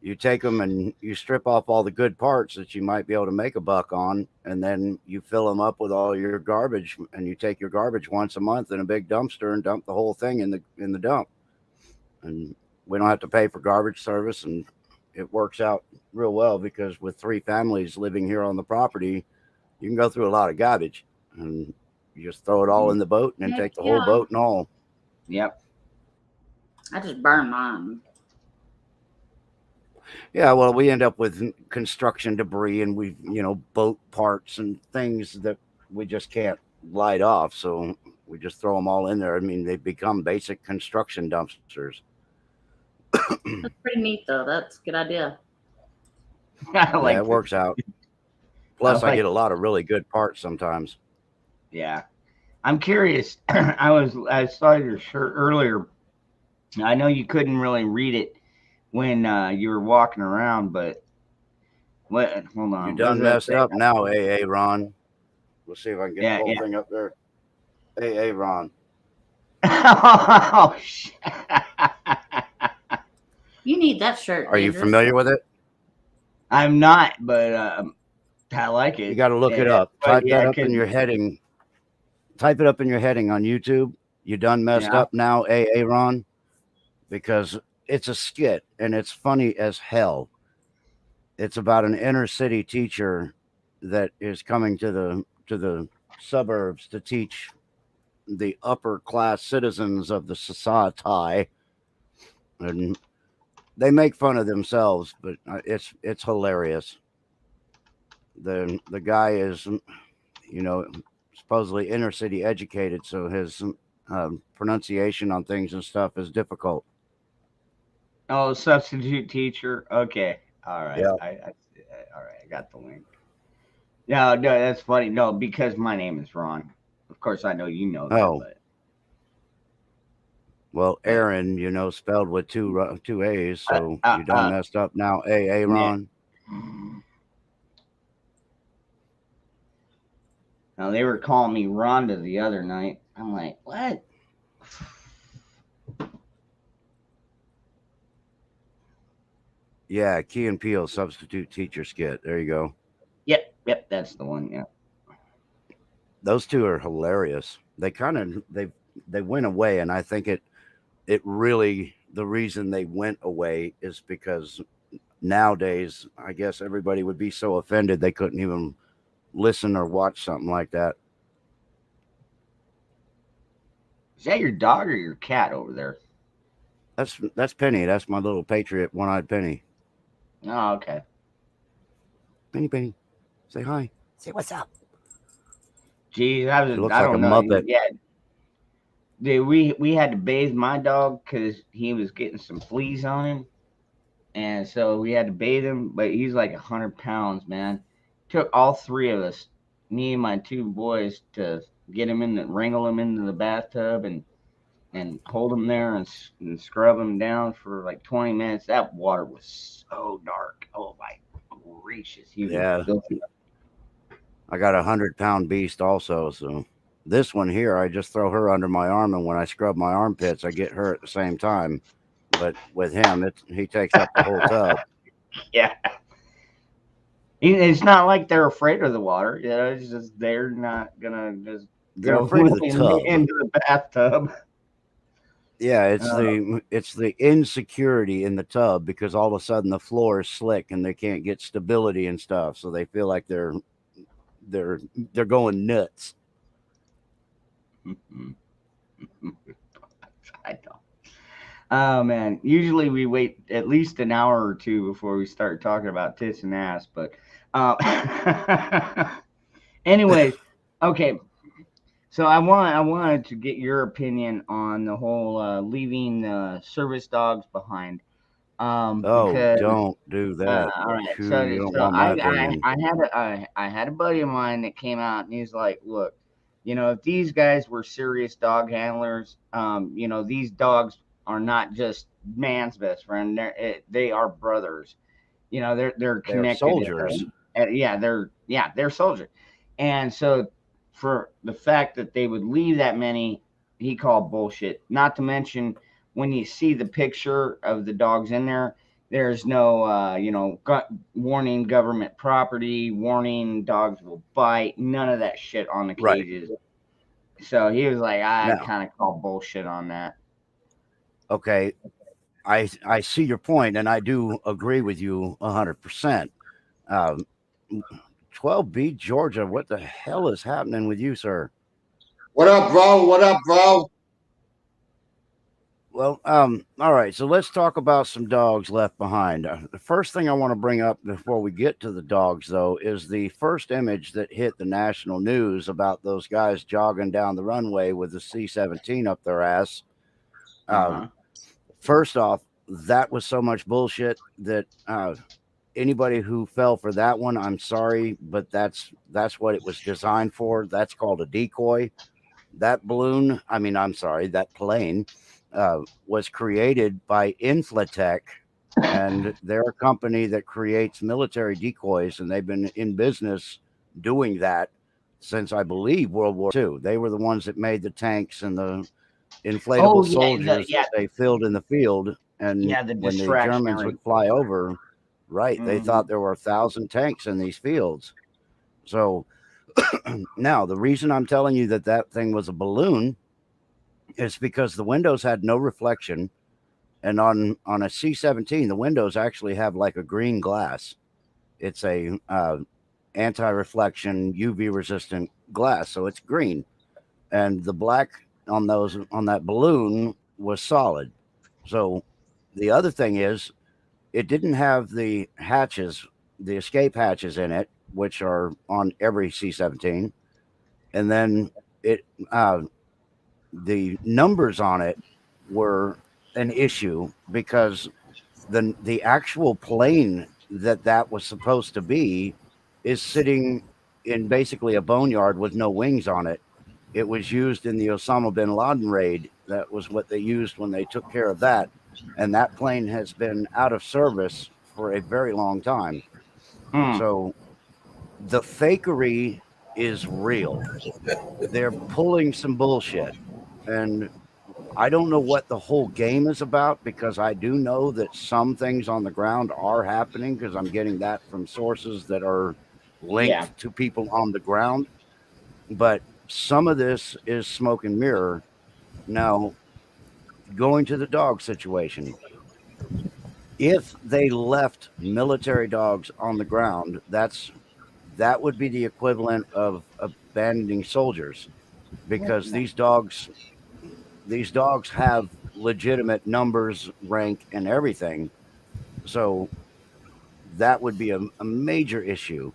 You take them and you strip off all the good parts that you might be able to make a buck on, and then you fill them up with all your garbage, and you take your garbage once a month in a big dumpster and dump the whole thing in the dump. And we don't have to pay for garbage service, and it works out real well because with 3 families living here on the property, you can go through a lot of garbage, and you just throw it all in the boat and then take the whole boat and all. Yep. I just burn mine. Yeah, well, we end up with construction debris and boat parts and things that we just can't light off. So we just throw them all in there. I mean, they become basic construction dumpsters. That's pretty neat, though. That's a good idea. I Yeah, like it works out. Plus, I like- get a lot of really good parts sometimes. Yeah. I'm curious. I saw your shirt earlier. I know you couldn't really read it when you were walking around, but what? Hold on. You what done does that messed say? up now, AA Ron. We'll see if I can get Yeah, the whole yeah. thing up there. AA Ron. Oh shit! You need that shirt. Are you Andrew. familiar with it? I'm not, but I like it. You got to look it Yeah, up. but Type yeah, that up in 'cause- your heading. Type it up in your heading on YouTube. You done messed Yeah. up now, AA Ron, because it's a skit and it's funny as hell. It's about an inner city teacher that is coming to the suburbs to teach the upper class citizens of the society, and they make fun of themselves, but it's hilarious. The guy is, supposedly inner city educated, so his pronunciation on things and stuff is difficult. Oh, substitute teacher. Okay. All right. Yeah. All right. I got the link. No, that's funny. No, because my name is Ron. Of course, I know you know that. Oh. But Well, Aaron, spelled with two A's, so you done messed up now, AA Ron. now they were calling me Rhonda the other night. I'm like, what? Yeah, Key and Peele substitute teacher skit. There you go. Yep, that's the one. Yeah. Those two are hilarious. They they went away, and I think it really, the reason they went away is because nowadays I guess everybody would be so offended they couldn't even listen or watch something like that. Is that your dog or your cat over there? That's Penny. That's my little patriot, one-eyed Penny. Oh, okay. Penny, say hi. Say what's up. Geez, It I looks don't like a know. Muppet. Yeah. Dude, we had to bathe my dog because he was getting some fleas on him, and so we had to bathe him. But he's like 100 pounds, man. Took all three of us, me and my two boys, to get him wrangle him into the bathtub and hold him there and scrub him down for like 20 minutes. That water was so dark. Oh my gracious! He was Yeah. filthy. I got 100-pound beast also, so this one here, I just throw her under my arm, and when I scrub my armpits, I get her at the same time. But with him, he takes up the whole tub. Yeah. It's not like they're afraid of the water. It's just they're not gonna just They're go afraid of the tub. into the bathtub. Yeah, it's the insecurity in the tub because all of a sudden the floor is slick and they can't get stability and stuff, so they feel like they're going nuts. I don't. Oh man! Usually we wait at least an hour or two before we start talking about tits and ass. But, anyways, okay. So I wanted to get your opinion on the whole leaving service dogs behind. Because, Don't do that. all right. Phew, So, you don't want my opinion. I had a buddy of mine that came out and he's like, look, if these guys were serious dog handlers, these dogs are not just man's best friend. They are brothers. They're They're connected. soldiers. They're soldiers. And so for the fact that they would leave that many, he called bullshit. Not to mention, when you see the picture of the dogs in there, there's no, warning government property, warning dogs will bite, none of that shit on the Right. cages. So he was like, I No. kind of call bullshit on that. Okay, I see your point, and I do agree with you 100%. 12B Georgia, what the hell is happening with you, sir? What up, bro? What up, bro? Well, all right. So let's talk about some dogs left behind. The first thing I want to bring up before we get to the dogs, though, is the first image that hit the national news about those guys jogging down the runway with the C-17 up their ass. Uh-huh. First off, that was so much bullshit that anybody who fell for that one, I'm sorry, but that's what it was designed for. That's called a decoy. That balloon, I'm sorry, that plane was created by Inflatech, and they're a company that creates military decoys, and they've been in business doing that since, I believe, World War II. They were the ones that made the tanks and the inflatable soldiers that they filled in the field. And the when the Germans would fly over, right, they thought there were 1,000 tanks in these fields. So now the reason I'm telling you that thing was a balloon is because the windows had no reflection, and on a C-17 the windows actually have like a green glass. It's a anti-reflection, UV resistant glass, so it's green, and the black on that balloon was solid. So the other thing is, it didn't have the hatches, the escape hatches in it, which are on every C-17, and then it the numbers on it were an issue because the actual plane that was supposed to be is sitting in basically a boneyard with no wings on it. It was used in the Osama bin Laden raid. That was what they used when they took care of that, and that plane has been out of service for a very long time. So the fakery is real. They're pulling some bullshit, and I don't know what the whole game is about, because I do know that some things on the ground are happening, because I'm getting that from sources that are linked to people on the ground. But some of this is smoke and mirror. Now, going to the dog situation, if they left military dogs on the ground, that would be the equivalent of abandoning soldiers, because these dogs have legitimate numbers, rank, and everything. So that would be a major issue.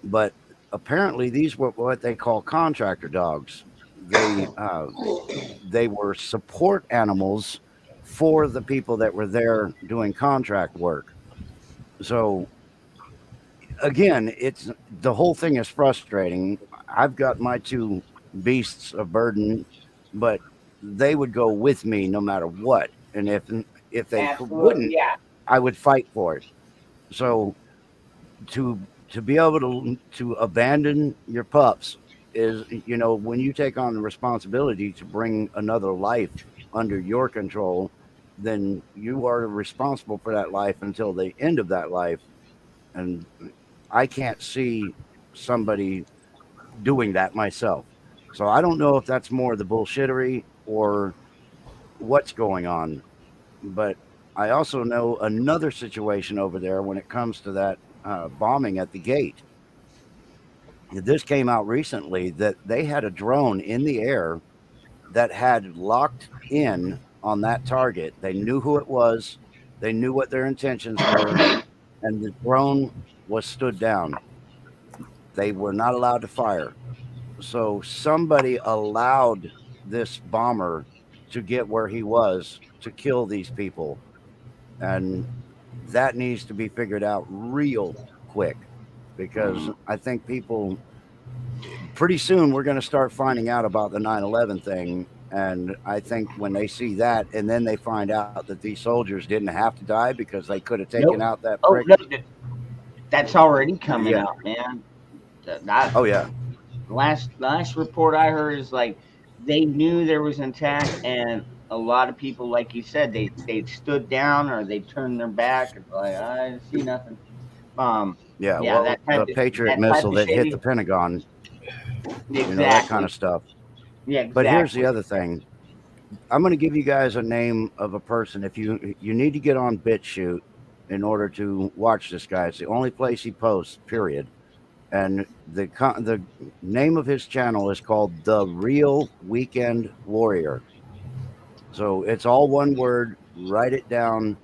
But apparently these were what they call contractor dogs. They were support animals for the people that were there doing contract work. So again, the whole thing is frustrating. I've got my two beasts of burden, but they would go with me no matter what. And if they wouldn't, I would fight for it. So to be able to abandon your pups is, when you take on the responsibility to bring another life under your control, then you are responsible for that life until the end of that life. And I can't see somebody doing that myself. So I don't know if that's more the bullshittery or what's going on. But I also know another situation over there when it comes to that bombing at the gate. This came out recently that they had a drone in the air that had locked in on that target. They knew who it was. They knew what their intentions were. And the drone was stood down. They were not allowed to fire. So somebody allowed this bomber to get where he was to kill these people. And that needs to be figured out real quick, because I think people, pretty soon we're going to start finding out about the 9/11 thing. And I think when they see that, and then they find out that these soldiers didn't have to die because they could have taken out that prick. That's already coming out, man. Last report I heard is like they knew there was an attack, and a lot of people, like you said, they stood down or they turned their back. Like, I didn't see nothing. The Patriot missile that hit the Pentagon, that kind of stuff. Yeah, exactly. But here's the other thing. I'm going to give you guys a name of a person. If you need to get on BitChute in order to watch this guy. It's the only place he posts, period. And the name of his channel is called The Real Weekend Warrior. So it's all one word. Write it down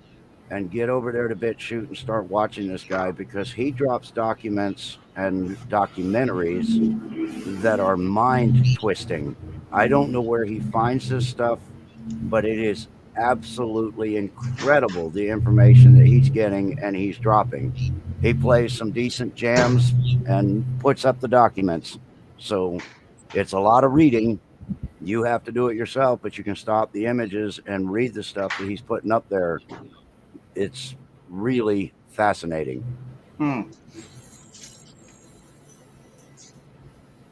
and get over there to BitChute and start watching this guy, because he drops documents and documentaries that are mind twisting. I don't know where he finds this stuff, but it is absolutely incredible, the information that he's getting and he's dropping. He plays some decent jams and puts up the documents. So it's a lot of reading. You have to do it yourself, but you can stop the images and read the stuff that he's putting up there. It's really fascinating.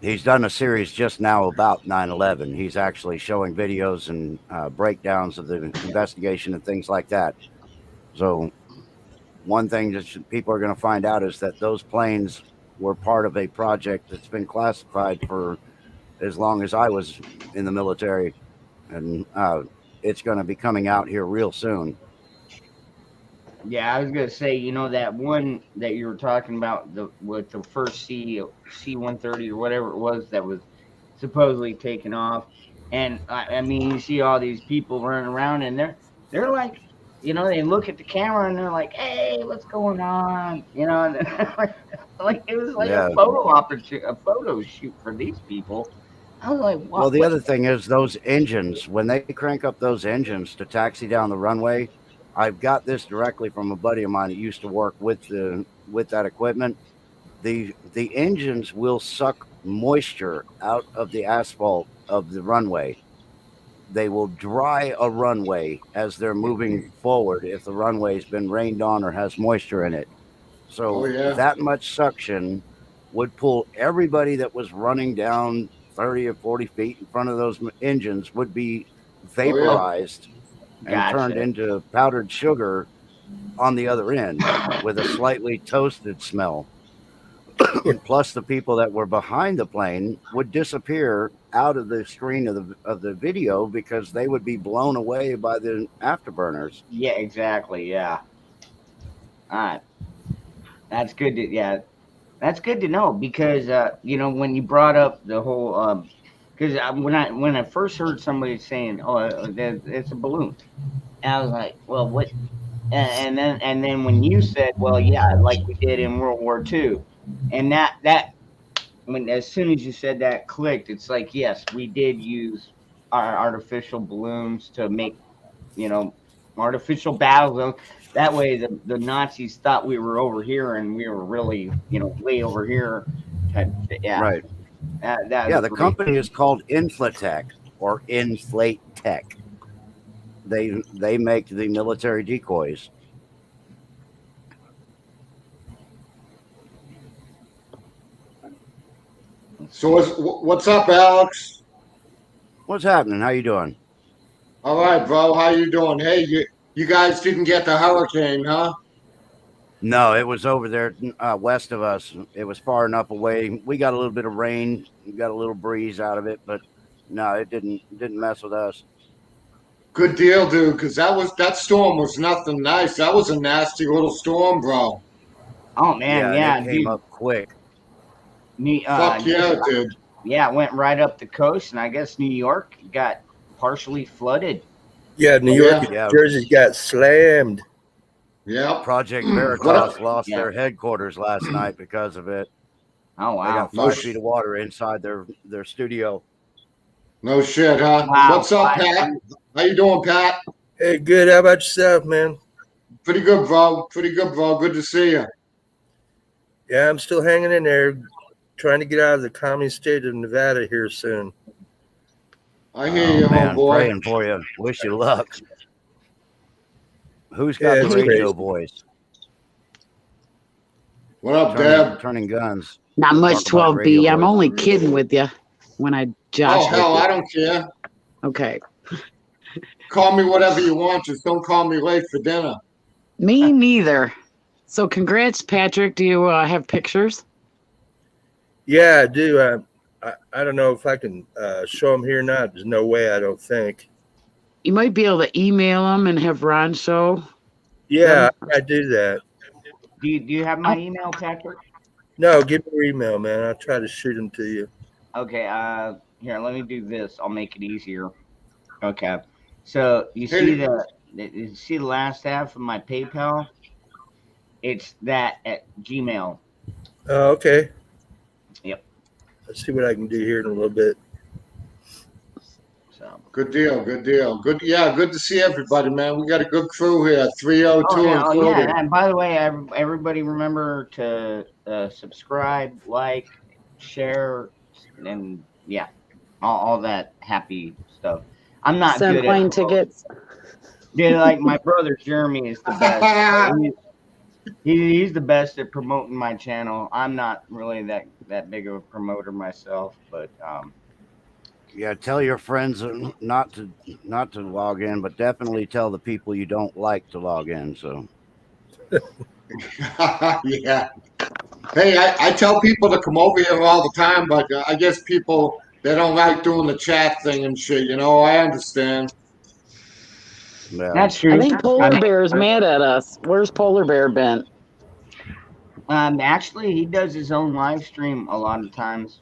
He's done a series just now about 9/11. He's actually showing videos and breakdowns of the investigation and things like that. So one thing that people are going to find out is that those planes were part of a project that's been classified for as long as I was in the military. And it's going to be coming out here real soon. Yeah, I was gonna say, you know, that one that you were talking about, with the first C-130 or whatever it was that was supposedly taken off, and I mean, you see all these people running around, and they're like, you know, they look at the camera and they're like, "Hey, what's going on?" You know, and like it was like Yeah. a photo shoot for these people. I was like, Well, the other thing is those engines, when they crank up those engines to taxi down the runway, I've got this directly from a buddy of mine that used to work with that equipment. The engines will suck moisture out of the asphalt of the runway. They will dry a runway as they're moving forward if the runway's been rained on or has moisture in it. So that much suction would pull everybody that was running down 30 or 40 feet in front of those engines would be vaporized and turned into powdered sugar on the other end with a slightly toasted smell. Plus, the people that were behind the plane would disappear out of the screen of the video because they would be blown away by the afterburners. Yeah, exactly. Yeah. All right. That's good that's good to know, because you know, when you brought up the whole because when I first heard somebody saying, "Oh, it's a balloon," and I was like, "Well, what?" And then when you said, "Well, yeah, like we did in World War II," and that when as soon as you said that clicked, it's like, yes, we did use our artificial balloons to make, you know, artificial battles. That way, the Nazis thought we were over here, and we were really, you know, way over here. Yeah, right. The company is called Inflatech or Inflate Tech. They make the military decoys. So what's up, Alex? What's happening? How you doing? All right, bro. How you doing? Hey, you guys didn't get the hurricane, huh? No, it was over there west of us. It was far enough away. We got a little bit of rain, we got a little breeze out of it, but no, it didn't mess with us. Good deal, dude. Because that storm was nothing nice. That was a nasty little storm, bro. Oh man, yeah, it came up quick. Fuck yeah, dude. Yeah, it went right up the coast, and I guess New York got partially flooded. Yeah, New York and Jersey got slammed. Yeah. Project Veritas lost their headquarters last night because of it. Oh wow! They got 5 feet of water inside their studio. No shit, huh? Wow. What's up, Pat? How you doing, Pat? Hey, good. How about yourself, man? Pretty good, bro. Pretty good, bro. Good to see you. Yeah, I'm still hanging in there, trying to get out of the communist state of Nevada here soon. I hear you, man, homeboy. Praying for you. Wish you luck. Who's got the radio voice? What up, Deb? Turning guns. Not much, 12B. I'm only kidding with you when I josh. Oh, hell, I don't care. Okay. Call me whatever you want. Just don't call me late for dinner. Me neither. So congrats, Patrick. Do you have pictures? Yeah, I do. I don't know if I can show them here or not. There's no way, I don't think. You might be able to email them and have Ron show. Yeah, I do that. Do you have my email, Patrick? No, give me your email, man. I'll try to shoot them to you. Okay. Here, let me do this. I'll make it easier. Okay. So you see you see the last half of my PayPal? It's that at Gmail. Oh, okay. Yep. Let's see what I can do here in a little bit. So Good deal. Good deal. Good. Yeah. Good to see everybody, man. We got a good crew here. 302 yeah, included. and by the way, everybody remember to subscribe, like, share, and yeah, all that happy stuff. I'm not Send good plane at tickets. Yeah, like my brother Jeremy is the best. He's the best at promoting my channel. I'm not really that big of a promoter myself, but Yeah, tell your friends not to log in, but definitely tell the people you don't like to log in. So Yeah. Hey, I tell people to come over here all the time, but I guess people they don't like doing the chat thing and shit. You know, I understand. yeah. that's I true. think Polar Bear is mad at us. Where's Polar Bear been? Actually, he does his own live stream a lot of times.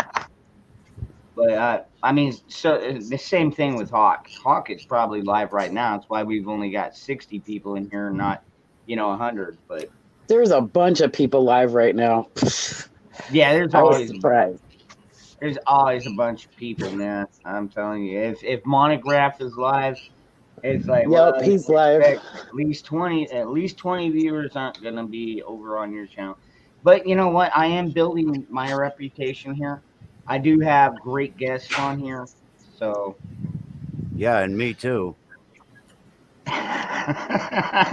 But I mean, so the same thing with Hawk. Hawk is probably live right now. That's why we've only got 60 people in here, not 100. But There's a bunch of people live right now. yeah, there's I was always surprised. a bunch of people, man. I'm telling you, if Monograph is live, it's like Yep, he's live. at least 20 viewers aren't gonna be over on your channel. But you know what? I am building my reputation here. I do have great guests on here, so Yeah, and me too. Yeah,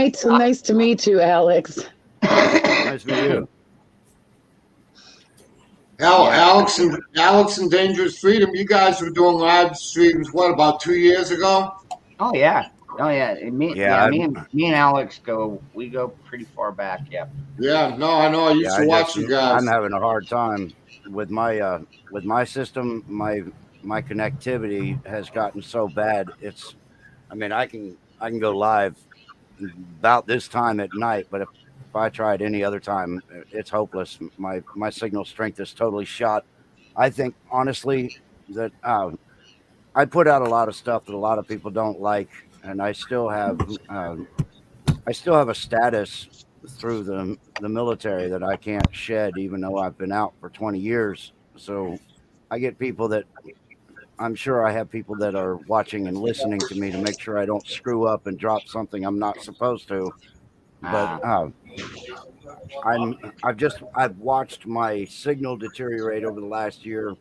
it's nice to meet you, Alex. Nice to meet you. Alex and Dangerous Freedom, you guys were doing live streams, what, about 2 years ago? Oh yeah. Me Yeah, and Alex we go pretty far back. Yeah. Yeah, no, I know. I used to watch you guys. I'm having a hard time with my system. My connectivity has gotten so bad. I mean, I can go live about this time at night, but if I tried any other time, it's hopeless. My signal strength is totally shot. I think honestly that I put out a lot of stuff that a lot of people don't like, and I still have a status through the military that I can't shed, even though I've been out for 20 years. So I get people that I'm sure I have people that are watching and listening to me to make sure I don't screw up and drop something I'm not supposed to. But I've watched my signal deteriorate over the last year.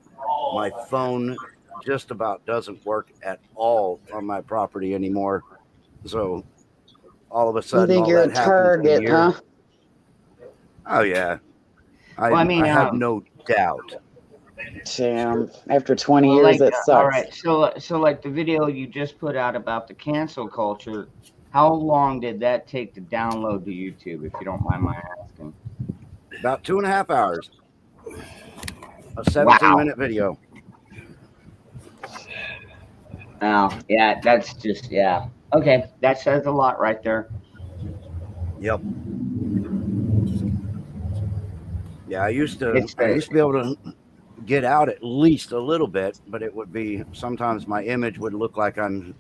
My phone just about doesn't work at all on my property anymore. So all of a You sudden, think all you're a that happened in a target, year. huh? Oh yeah, I have no doubt. Damn. After 20 Well, years, that all sucks. right. So like the video you just put out about the cancel culture, how long did that take to download to YouTube, if you don't mind my asking? About 2.5 hours. A 17-minute video. Oh, yeah, that's just Okay, that says a lot right there. Yep. Yeah, I used to It's be able to get out at least a little bit, but it would be sometimes my image would look like I'm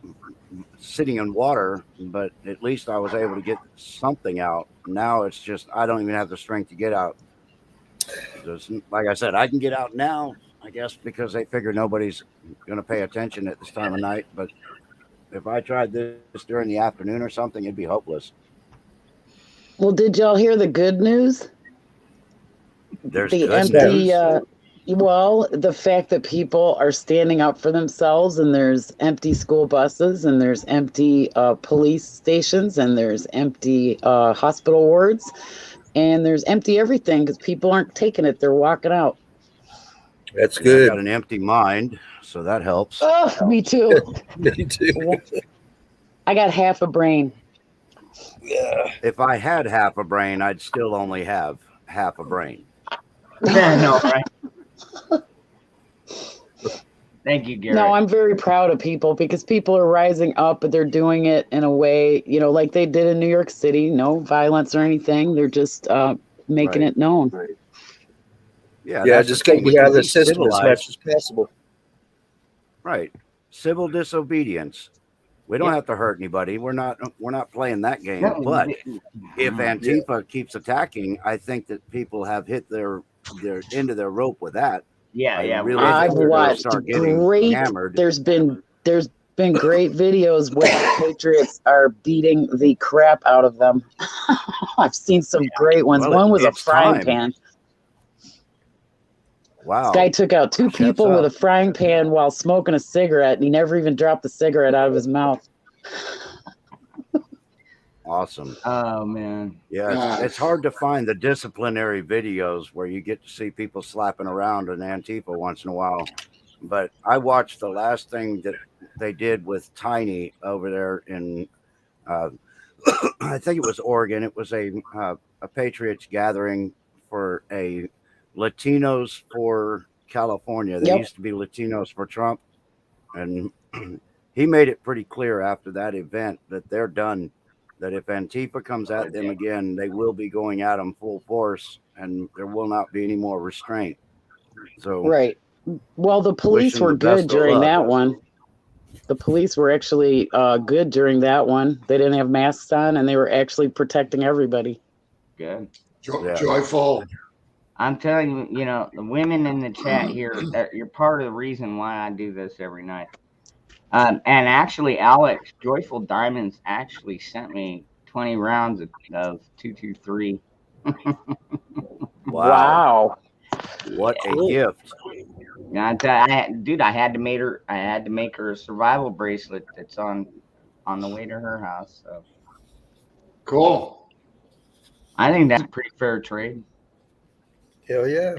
sitting in water, but at least I was able to get something out. Now it's just I don't even have the strength to get out. Just, like I said, I can get out now, I guess, because they figure nobody's going to pay attention at this time of night. But if I tried this during the afternoon or something, it'd be hopeless. Well, did y'all hear the good news? There's The good empty, news. well, the fact that people are standing up for themselves, and there's empty school buses, and there's empty police stations, and there's empty hospital wards, and there's empty everything because people aren't taking it. They're walking out. That's I good. got an empty mind, so that helps. Oh, me too. Me too. I got half a brain. Yeah. If I had half a brain, I'd still only have half a brain. No, right? Thank you, Gary. No, I'm very proud of people because people are rising up, but they're doing it in a way, like they did in New York City. No violence or anything. They're just making Right. it known. Yeah, Yeah, that's just the thing. getting We out can of the be system as civilized. much as possible. Right. Civil disobedience. We don't Yeah. have to hurt anybody. We're not playing that game. No, But you- if Antifa keeps attacking, I think that people have hit their end of their rope with that. yeah, yeah. really I've think they're gonna watched start getting great. hammered. There's been great videos where the Patriots are beating the crap out of them. I've seen some great ones. Well, One was a it's frying time. pan. Wow. This guy took out two Shuts people with up. a frying pan while smoking a cigarette, and he never even dropped the cigarette out of his mouth. Awesome. Oh man. Yeah, it's hard to find the disciplinary videos where you get to see people slapping around an Antifa once in a while. But I watched the last thing that they did with Tiny over there in, I think it was Oregon. It was a Patriots gathering for a Latinos for California. They Yep. used to be Latinos for Trump. And he made it pretty clear after that event that they're done. That if Antifa comes at them again, they will be going at them full force, and there will not be any more restraint. So, Right. Well, the police Wish 'em were the best good of during luck. that one. The police were actually good during that one. They didn't have masks on, and they were actually protecting everybody. Good. Yeah. Joyful. I'm telling you, you know, the women in the chat here, you're part of the reason why I do this every night. And actually, Alex, Joyful Diamonds actually sent me 20 rounds of 223. Wow. what a gift! Yeah, I had to make her a survival bracelet that's on the way to her house. So Cool. I think that's a pretty fair trade. Hell yeah.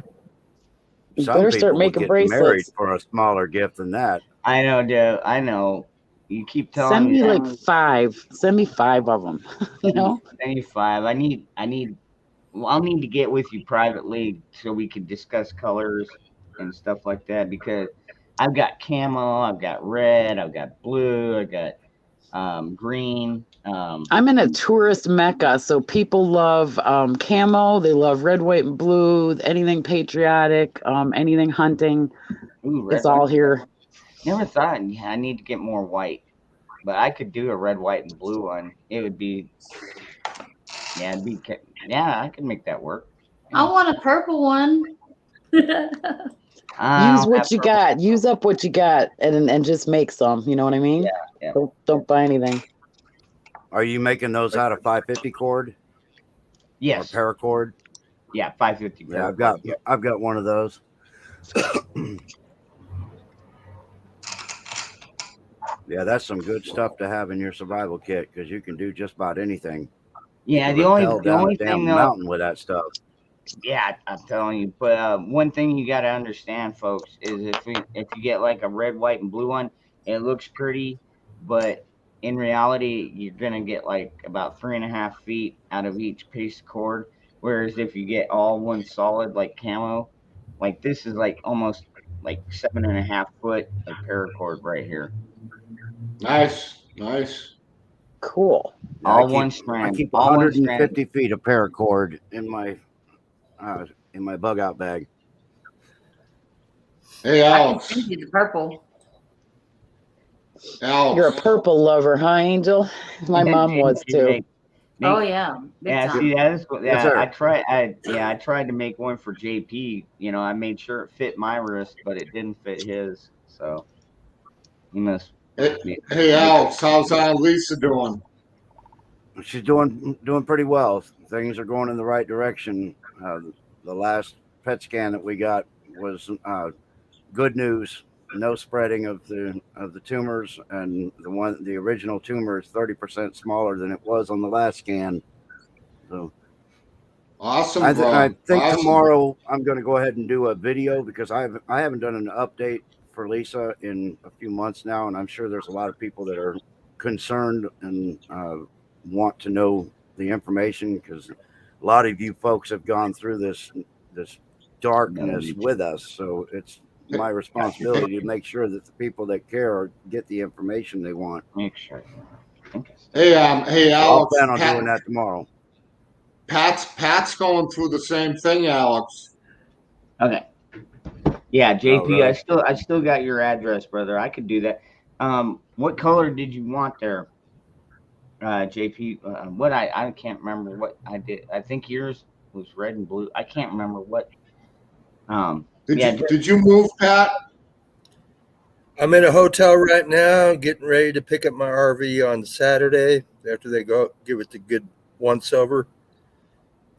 You Some better people start would making get married bracelets. for a smaller gift than that. I know, Dev. I know. You keep telling Send me me like 5. Send me 5 of them. You know? 95. I'll need to get with you privately so we can discuss colors and stuff like that, because I've got camo, I've got red, I've got blue, I've got green. I'm in a tourist mecca, so people love camo. They love red, white, and blue. Anything patriotic, anything hunting. Ooh, red, It's all white. here. Never thought I need to get more white, but I could do a red, white, and blue one. It would be, yeah, I could make that work. I want a purple one. Use what you got. Use up what you got, and just make some. You know what I mean? Yeah. Don't buy anything. Are you making those out of 550 cord Yes. or paracord? Yeah, 550. Yeah, I've got one of those. Yeah, that's some good stuff to have in your survival kit because you can do just about anything. Yeah, You the can only rappel down a thing damn though. mountain with that stuff. Yeah, I'm telling you. But one thing you got to understand, folks, is if you get like a red, white, and blue one, it looks pretty, but in reality, you're gonna get like about 3.5 feet out of each piece of cord. Whereas if you get all one solid like camo, like this is like almost like 7.5 foot of paracord right here. Nice. Cool. Yeah, All I one keep strand. 150 feet of paracord in my bug out bag. Hey, I can Alex. send you the purple. Alex. You're a purple lover, huh, Angel? My mom was too. Oh yeah. Big Yeah, time. see, that is Yes, sir. I tried to make one for JP. You know, I made sure it fit my wrist, but it didn't fit his. So he must. Hey, Alex. How's Lisa doing? She's doing pretty well. Things are going in the right direction. The last PET scan that we got was good news. No spreading of the tumors, and the original tumor is 30% smaller than it was on the last scan. So Awesome, I bro. think Awesome. tomorrow I'm going to go ahead and do a video because I haven't done an update for Lisa in a few months now, and I'm sure there's a lot of people that are concerned and want to know the information because a lot of you folks have gone through this darkness with us. So it's my responsibility to make sure that the people that care get the information they want. Make sure. Hey, I'll Alex. plan on doing that tomorrow. Pat's going through the same thing, Alex. Okay. Yeah, JP, Oh, really? I still got your address, brother. I could do that. What color did you want there, JP? What I can't remember what I did. I think yours was red and blue. I can't remember what. Did you move, Pat? I'm in a hotel right now, getting ready to pick up my RV on Saturday after they go give it the good once over.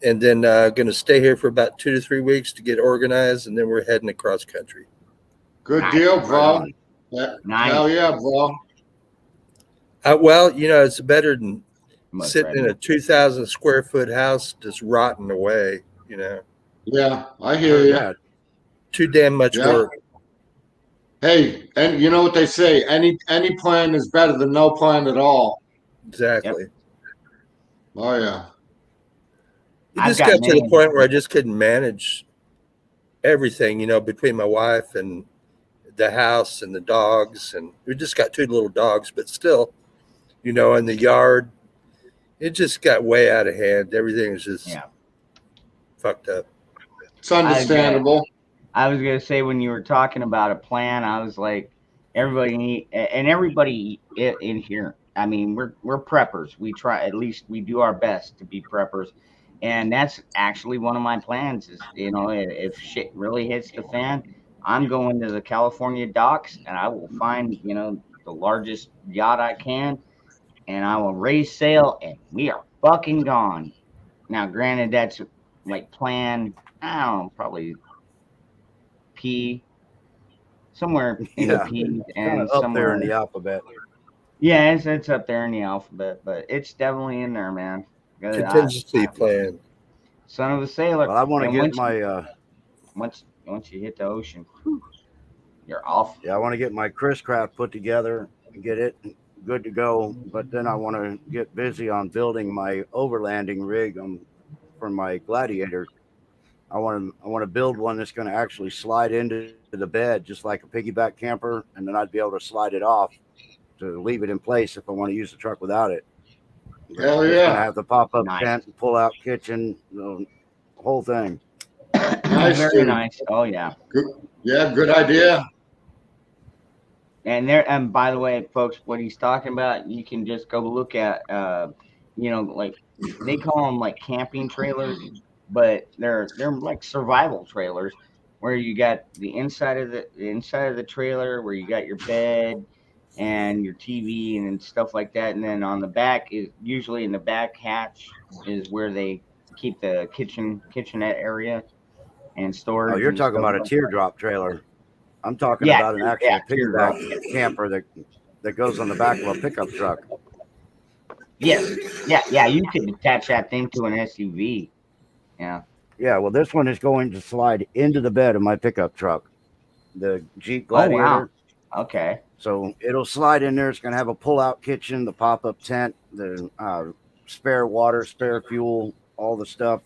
And then going to stay here for about 2 to 3 weeks to get organized, and then we're heading across country. Good Nice. deal, Right bro. on. Yeah. Nice. Hell yeah, bro. Well, it's better than Much sitting in red. a 2,000 square foot house just rotting away. Yeah, I hear Heard you. that. Too damn much Yeah. work. Hey, and you know what they say? Any plan is better than no plan at all. Exactly. Oh yeah. It I've just got got to the many- point where I just couldn't manage everything, between my wife and the house and the dogs. And we just got 2 little dogs, but still, in the yard, it just got way out of hand. Everything was just Yeah. fucked up. It's understandable. I was gonna say when you were talking about a plan, I was like, everybody in here. I mean, we're preppers. We try, at least we do our best to be preppers, and that's actually one of my plans. Is if shit really hits the fan, I'm going to the California docks, and I will find the largest yacht I can, and I will raise sail, and we are fucking gone. Now, granted, that's like plan. I don't know, probably P, somewhere in the Yeah. P Kind and of up somewhere there in the alphabet. yeah, it's up there in the alphabet, but it's definitely in there, man. Contingency plan. Son of a sailor. Well, I want to And get once my once you hit the ocean, whew, you're off. I want to get my Chris Craft put together, get it good to go. But then I want to get busy on building my overlanding rig for my Gladiator. I want to build one that's going to actually slide into the bed just like a piggyback camper, and then I'd be able to slide it off to leave it in place if I want to use the truck without it. Hell It's yeah. going to have the pop-up Nice. tent, pull-out kitchen, the whole thing. Nice, Very dude. nice. Oh yeah. Yeah, good idea. And by the way, folks, what he's talking about, you can just go look at like they call them like camping trailers, but they're like survival trailers where you got the inside of the trailer where you got your bed and your TV and stuff like that, and then on the back is usually in the back hatch is where they keep the kitchenette area and storage. Oh, you're and talking stuff about a like that. teardrop trailer. I'm talking Yeah, about an actual yeah, teardrop. piggyback camper that goes on the back of a pickup truck. Yes, yeah. You could attach that thing to an SUV. Yeah. Yeah, well, this one is going to slide into the bed of my pickup truck, the Jeep Oh, Gladiator. wow. Okay. So it'll slide in there. It's going to have a pull-out kitchen, the pop-up tent, the spare water, spare fuel, all the stuff.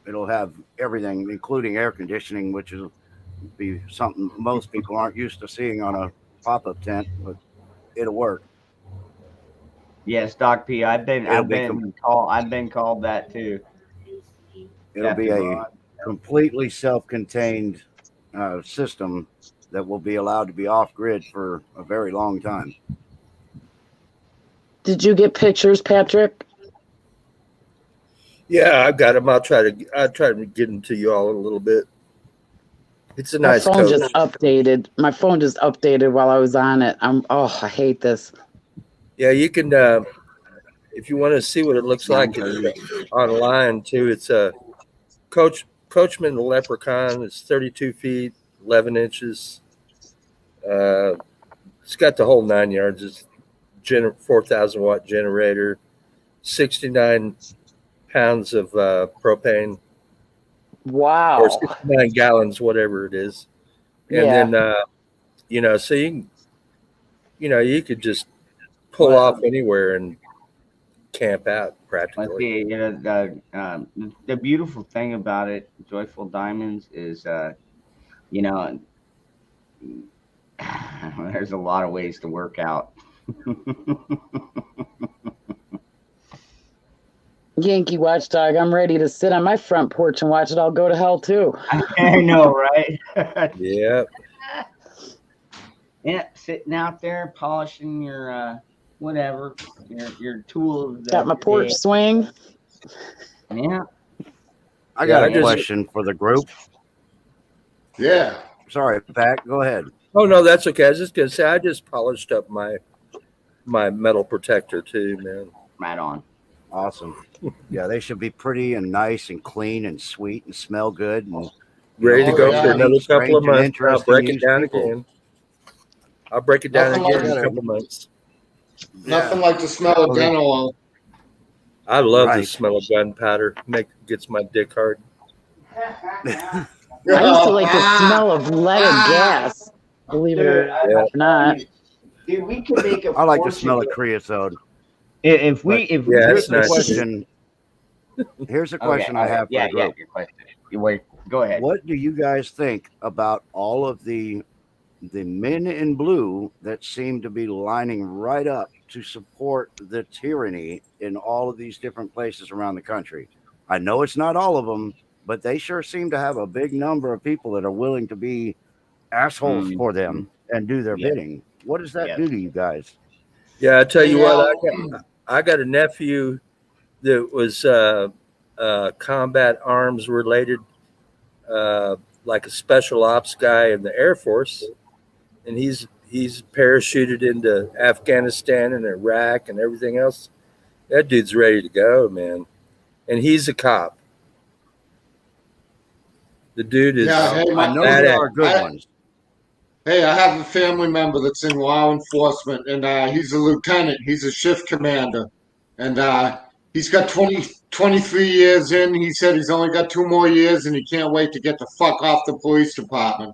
It'll have everything, including air conditioning, which will be something most people aren't used to seeing on a pop-up tent, but it'll work. Yes, Doc P. I've been It'll be called that too. It'll be Captain a Ron. completely self-contained system that will be allowed to be off-grid for a very long time. Did you get pictures, Patrick? Yeah, I've got them. I'll try to get them to you all in a little bit. It's a nice My phone coach. just updated. My phone just updated while I was on it. I hate this. Yeah, you can if you want to see what it looks like online too. It's a Coachman the Leprechaun. It's 32 feet, 11 inches. It's got the whole 9 yards. It's 4,000 watt generator, 69 pounds of propane, Wow. or 69 gallons, whatever it is. And Yeah. then, so you can, you could just pull off anywhere and camp out Let's practically. see. The beautiful thing about it, Joyful Diamonds, is there's a lot of ways to work out. Yankee Watchdog, I'm ready to sit on my front porch and watch it all go to hell too. I know, right? Yeah. Yeah. sitting out there polishing your whatever, your tool of the Got my porch day. swing. Yeah. I got I a just- question for the group. Yeah. Sorry, Pat. Go ahead. Oh no, that's okay. I was just gonna say I just polished up my metal protector too, man. Right on. Awesome. Yeah, they should be pretty and nice and clean and sweet and smell good. And Ready to Oh, go yeah. for another couple of Strange and months. I'll interesting break it used down people. again. I'll break it down Nothing again like in a that. couple of months. Nothing like the smell of dental oil. I love the Right. smell of gunpowder. Gets my dick hard. I used to like the smell of leaded gas. Believe it or not. Dude, we could make a I like the fortune. smell of creosote. If Yeah, Here's it's the nice. question. Here's a question I have for yeah, the group. your question. You wait. Go ahead. What do you guys think about all of the men in blue that seem to be lining right up to support the tyranny in all of these different places around the country? I know it's not all of them, but they sure seem to have a big number of people that are willing to be assholes for them and do their Yeah. bidding. What does that Yeah. do to you guys? Yeah, I tell you Yeah. what, I got a nephew that was combat arms related, like a special ops guy in the Air Force, and he's parachuted into Afghanistan and Iraq and everything else. That dude's ready to go, man, and he's a cop. The dude is. Yeah, hey, I know badass. there are good I- ones. Hey, I have a family member that's in law enforcement, and he's a lieutenant. He's a shift commander, and he's got 23 years in. He said he's only got 2 more years, and he can't wait to get the fuck off the police department.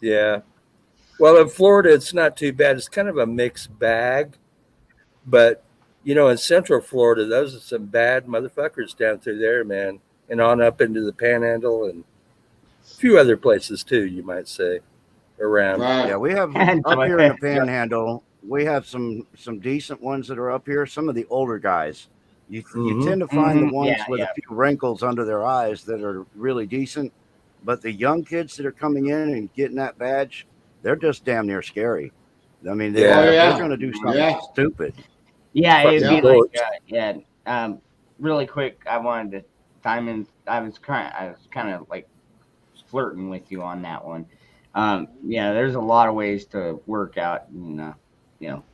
Yeah. Well, in Florida, it's not too bad. It's kind of a mixed bag. But, in Central Florida, those are some bad motherfuckers down through there, man. And on up into the Panhandle and a few other places, too, you might say, around. Right. Yeah, we have up here in the Panhandle. We have some decent ones that are up here. Some of the older guys, you tend to find the ones with a few wrinkles under their eyes that are really decent. But the young kids that are coming in and getting that badge, they're just damn near scary. I mean, they're going to do something stupid. Yeah, it'd be Yeah. like really quick. I wanted to time in. I was kind of like flirting with you on that one. Yeah, there's a lot of ways to work out, and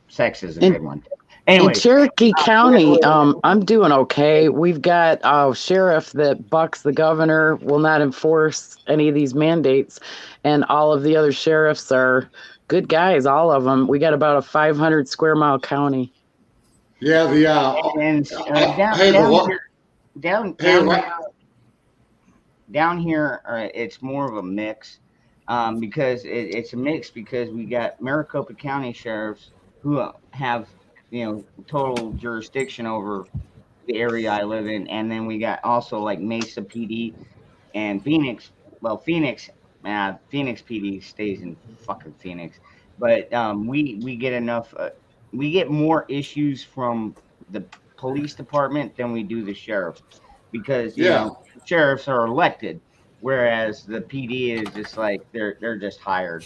sex is a good one. Anyway, In Cherokee County, I'm doing okay. We've got a sheriff that bucks the governor, will not enforce any of these mandates, and all of the other sheriffs are good guys, all of them. We got about a 500 square mile county. Yeah, and down here, it's more of a mix, because it's a mix because we got Maricopa County sheriffs who have total jurisdiction over the area I live in, and then we got also like Mesa PD and Phoenix. Well, Phoenix PD stays in fucking Phoenix, but we get enough. We get more issues from the police department than we do the sheriff, because sheriffs are elected, whereas the PD is just like they're just hired.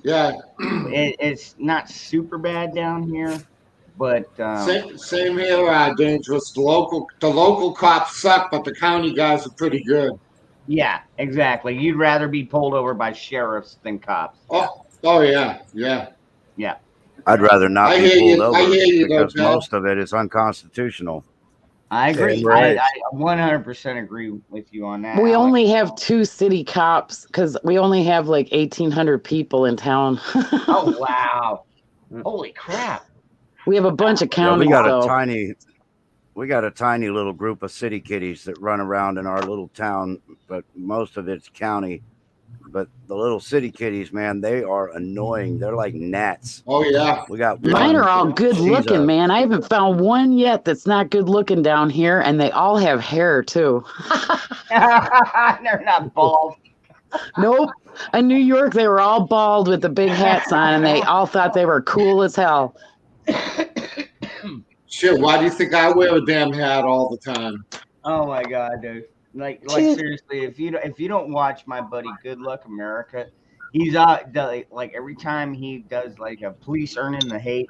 It's not super bad down here, but same here, Dangerous. The local cops suck, but the county guys are pretty good. Yeah, exactly. You'd rather be pulled over by sheriffs than cops. Oh yeah. I'd rather not I be hear you. pulled I over hear you, though, because Ted. most of it is unconstitutional. I agree. Damn right. I 100% agree with you on that. We Alex. only have 2 city cops because we only have like 1,800 people in town. Oh wow! Holy crap! We have a bunch of Yeah, counties. we got a tiny little group of city kitties that run around in our little town, but most of it's county. But the little city kitties, man, they are annoying. They're like gnats. Oh yeah. We got Mine are all good She's looking, man. I haven't found one yet that's not good looking down here, and they all have hair too. They're not bald. Nope. In New York, they were all bald with the big hats on, and they all thought they were cool as hell. Shit, why do you think I wear a damn hat all the time? Oh my god, dude! Like seriously, if you don't watch my buddy Good Luck America, he's like every time he does like a police earning the hate,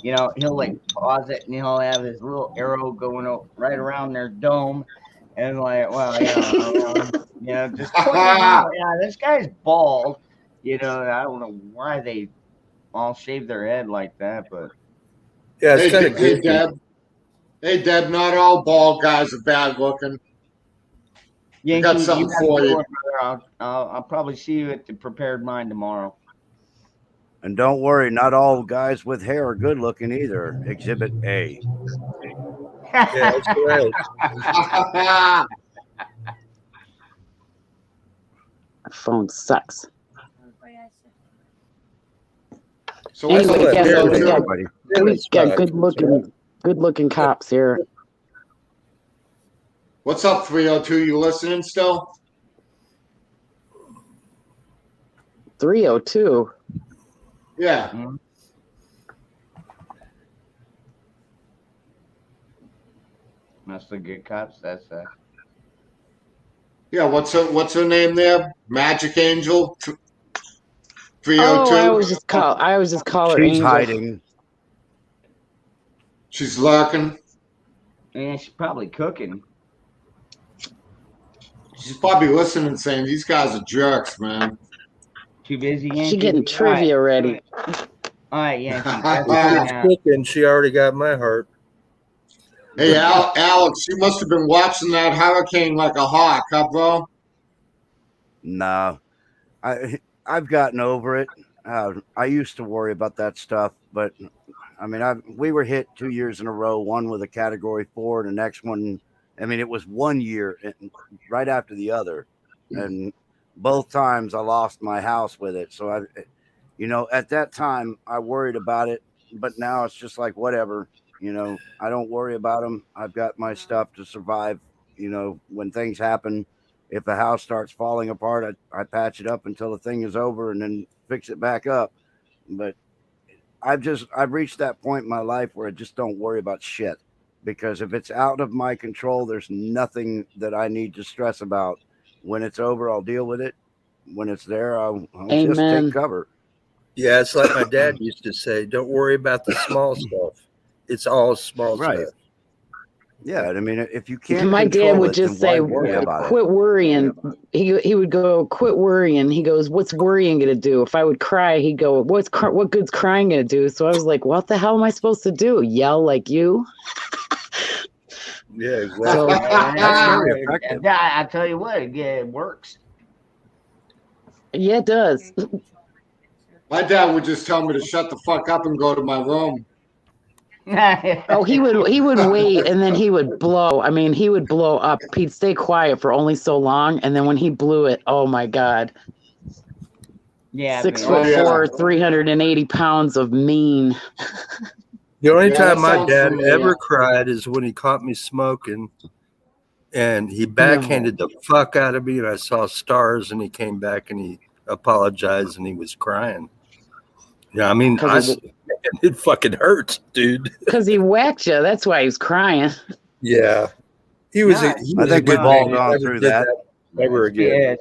he'll like pause it and he'll have his little arrow going right around their dome, and like, well, just point it out. Yeah, this guy's bald. I don't know why they all shave their head like that, but Yeah, it's kind of Hey, good. Deb. Hey, Deb, not all bald guys are bad looking. yeah, got something for you. I'll probably see you at the Prepared Mind tomorrow. And don't worry, not all guys with hair are good looking either. Exhibit A. Yeah, that's right. My phone sucks. So what's Anyway, up, yeah, so we 302? got, Everybody. we got good looking cops here. What's up, 302? You listening still? 302. Yeah. That's the good cops. That's Yeah, what's her name there? Magic Angel 302. Oh, I always just call her She's Angel. hiding. She's lurking. yeah, she's probably cooking. She's probably listening, saying these guys are jerks, man. Too busy. She Yankee? getting trivia ready. All right, Yankee. If That's she's cooking, she already got my heart. Hey, Alex, you must have been watching that hurricane like a hawk, huh, bro? No, I've gotten over it. I used to worry about that stuff, but I mean, we were hit 2 years in a row. One with a Category 4, and the next one. I mean, it was 1 year right after the other, and both times I lost my house with it. So at that time I worried about it, but now it's just like whatever. I don't worry about them. I've got my stuff to survive. When things happen, if a house starts falling apart, I patch it up until the thing is over and then fix it back up. But I've reached that point in my life where I just don't worry about shit, because if it's out of my control, there's nothing that I need to stress about. When it's over, I'll deal with it. When it's there, I'll just take cover. Yeah, it's like my dad used to say, don't worry about the small stuff. It's all small stuff. Yeah, I mean, if you can't, My dad would just say, about quit worrying. He would go, quit worrying. He goes, what's worrying going to do? If I would cry, he'd go, what good's crying going to do? So I was like, what the hell am I supposed to do? Yell like you? Yeah, exactly. So, That's very effective. I tell you what, it works. yeah, it does. My dad would just tell me to shut the fuck up and go to my room. Oh, he would wait, and then he would blow. I mean, he would blow up. He'd stay quiet for only so long, and then when he blew it, oh my God. Yeah, 6'4", 380 pounds of mean. The only Yeah, time that my sounds dad familiar. ever cried is when he caught me smoking, and he backhanded the fuck out of me, and I saw stars, and he came back and he apologized, and he was crying. Yeah, I mean, it fucking hurts, dude. Because he whacked you. That's why he was crying. Yeah. He was Yeah. I think we've all gone through that. Never again.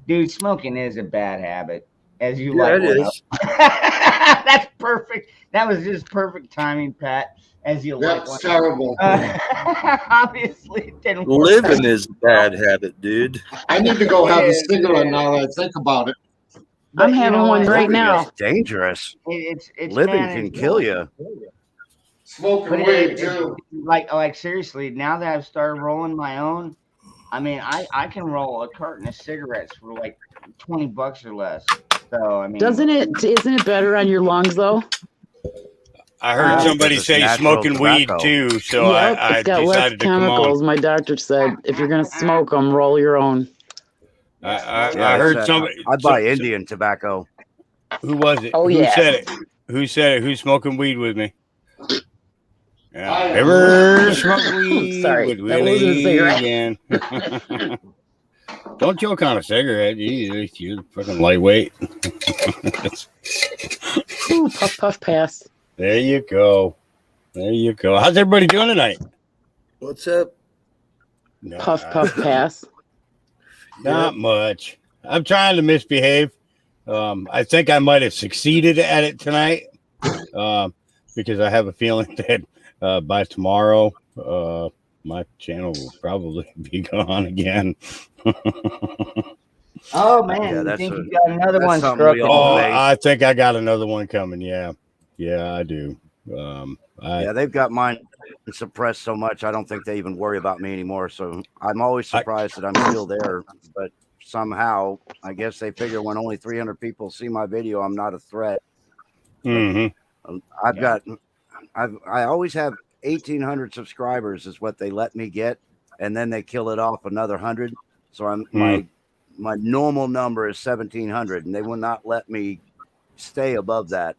Yeah, smoking is a bad habit. As you Yeah, like it one is. up. That's perfect. That was just perfect timing, Pat. As you like That's one terrible. obviously, it didn't work. Living is a bad habit, dude. I need to go have a cigarette now that I think about it. But I'm you having know one what? right Living now. is dangerous. It's Living can manageable. kill you. Smoking But weed too. like seriously, now that I've started rolling my own, I mean, I can roll a carton of cigarettes for like $20 or less. So I mean, Isn't it better on your lungs though? I heard somebody It's say natural smoking weed tobacco. too, so Yep, I it's got less decided to come on. chemicals. My doctor said if you're gonna smoke them, roll your own. I heard somebody. I buy Indian tobacco. Who was it? Oh, Who yeah. said it? Who said it? Who's smoking weed with me? Yeah. I- Ever smoke weed Sorry, with that wasn't a Willie cigarette. again? Don't choke on a cigarette. You're fucking lightweight. Ooh, puff puff pass. There you go. There you go. How's everybody doing tonight? What's up? No, Puff puff pass. Not much. I'm trying to misbehave. I think I might have succeeded at it tonight, because I have a feeling that by tomorrow, my channel will probably be gone again. Oh man, Yeah, you that's think a- you got another that's one something struck? we all Oh, face. I think I got another one coming. Yeah, I do. Yeah, they've got mine suppressed so much. I don't think they even worry about me anymore. So I'm always surprised that I'm still there. But somehow, I guess they figure when only 300 people see my video, I'm not a threat. Mhm. I always have 1,800 subscribers is what they let me get, and then they kill it off another 100. So my normal number is 1,700, and they will not let me stay above that.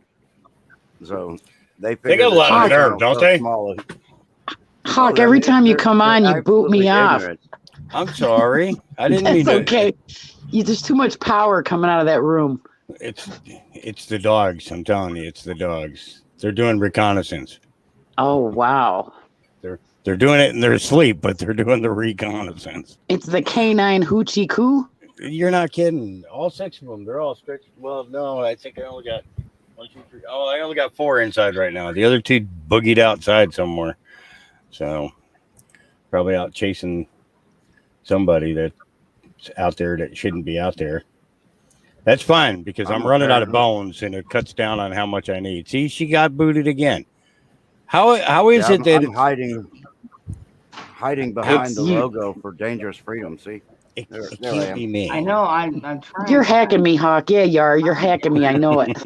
So they They figure got a lot of the nerve, channel's don't so they? small. Hawk, I every mean, time you they're- come they're on, you boot me absolutely off. ignorant. I'm sorry. I didn't mean That's to. okay. There's too much power coming out of that room. It's the dogs. I'm telling you, it's the dogs. They're doing reconnaissance. Oh, wow. They're doing it in their sleep, but they're doing the reconnaissance. It's the canine hoochie coo. You're not kidding. All 6 of them. They're all stretched. Well, no, I think I only got 1, 2, 3. Oh, I only got 4 inside right now. The other 2 boogied outside somewhere. So probably out chasing somebody that's out there that shouldn't be out there. That's fine because I'm running out of bones and it cuts down on how much I need. See, she got booted again. How is it that I'm hiding behind the you. logo for Dangerous Freedom? See, it there I can't am. be me? I know. I'm trying. You're hacking me, Hawk. Yeah, you are. You're hacking me. I know it.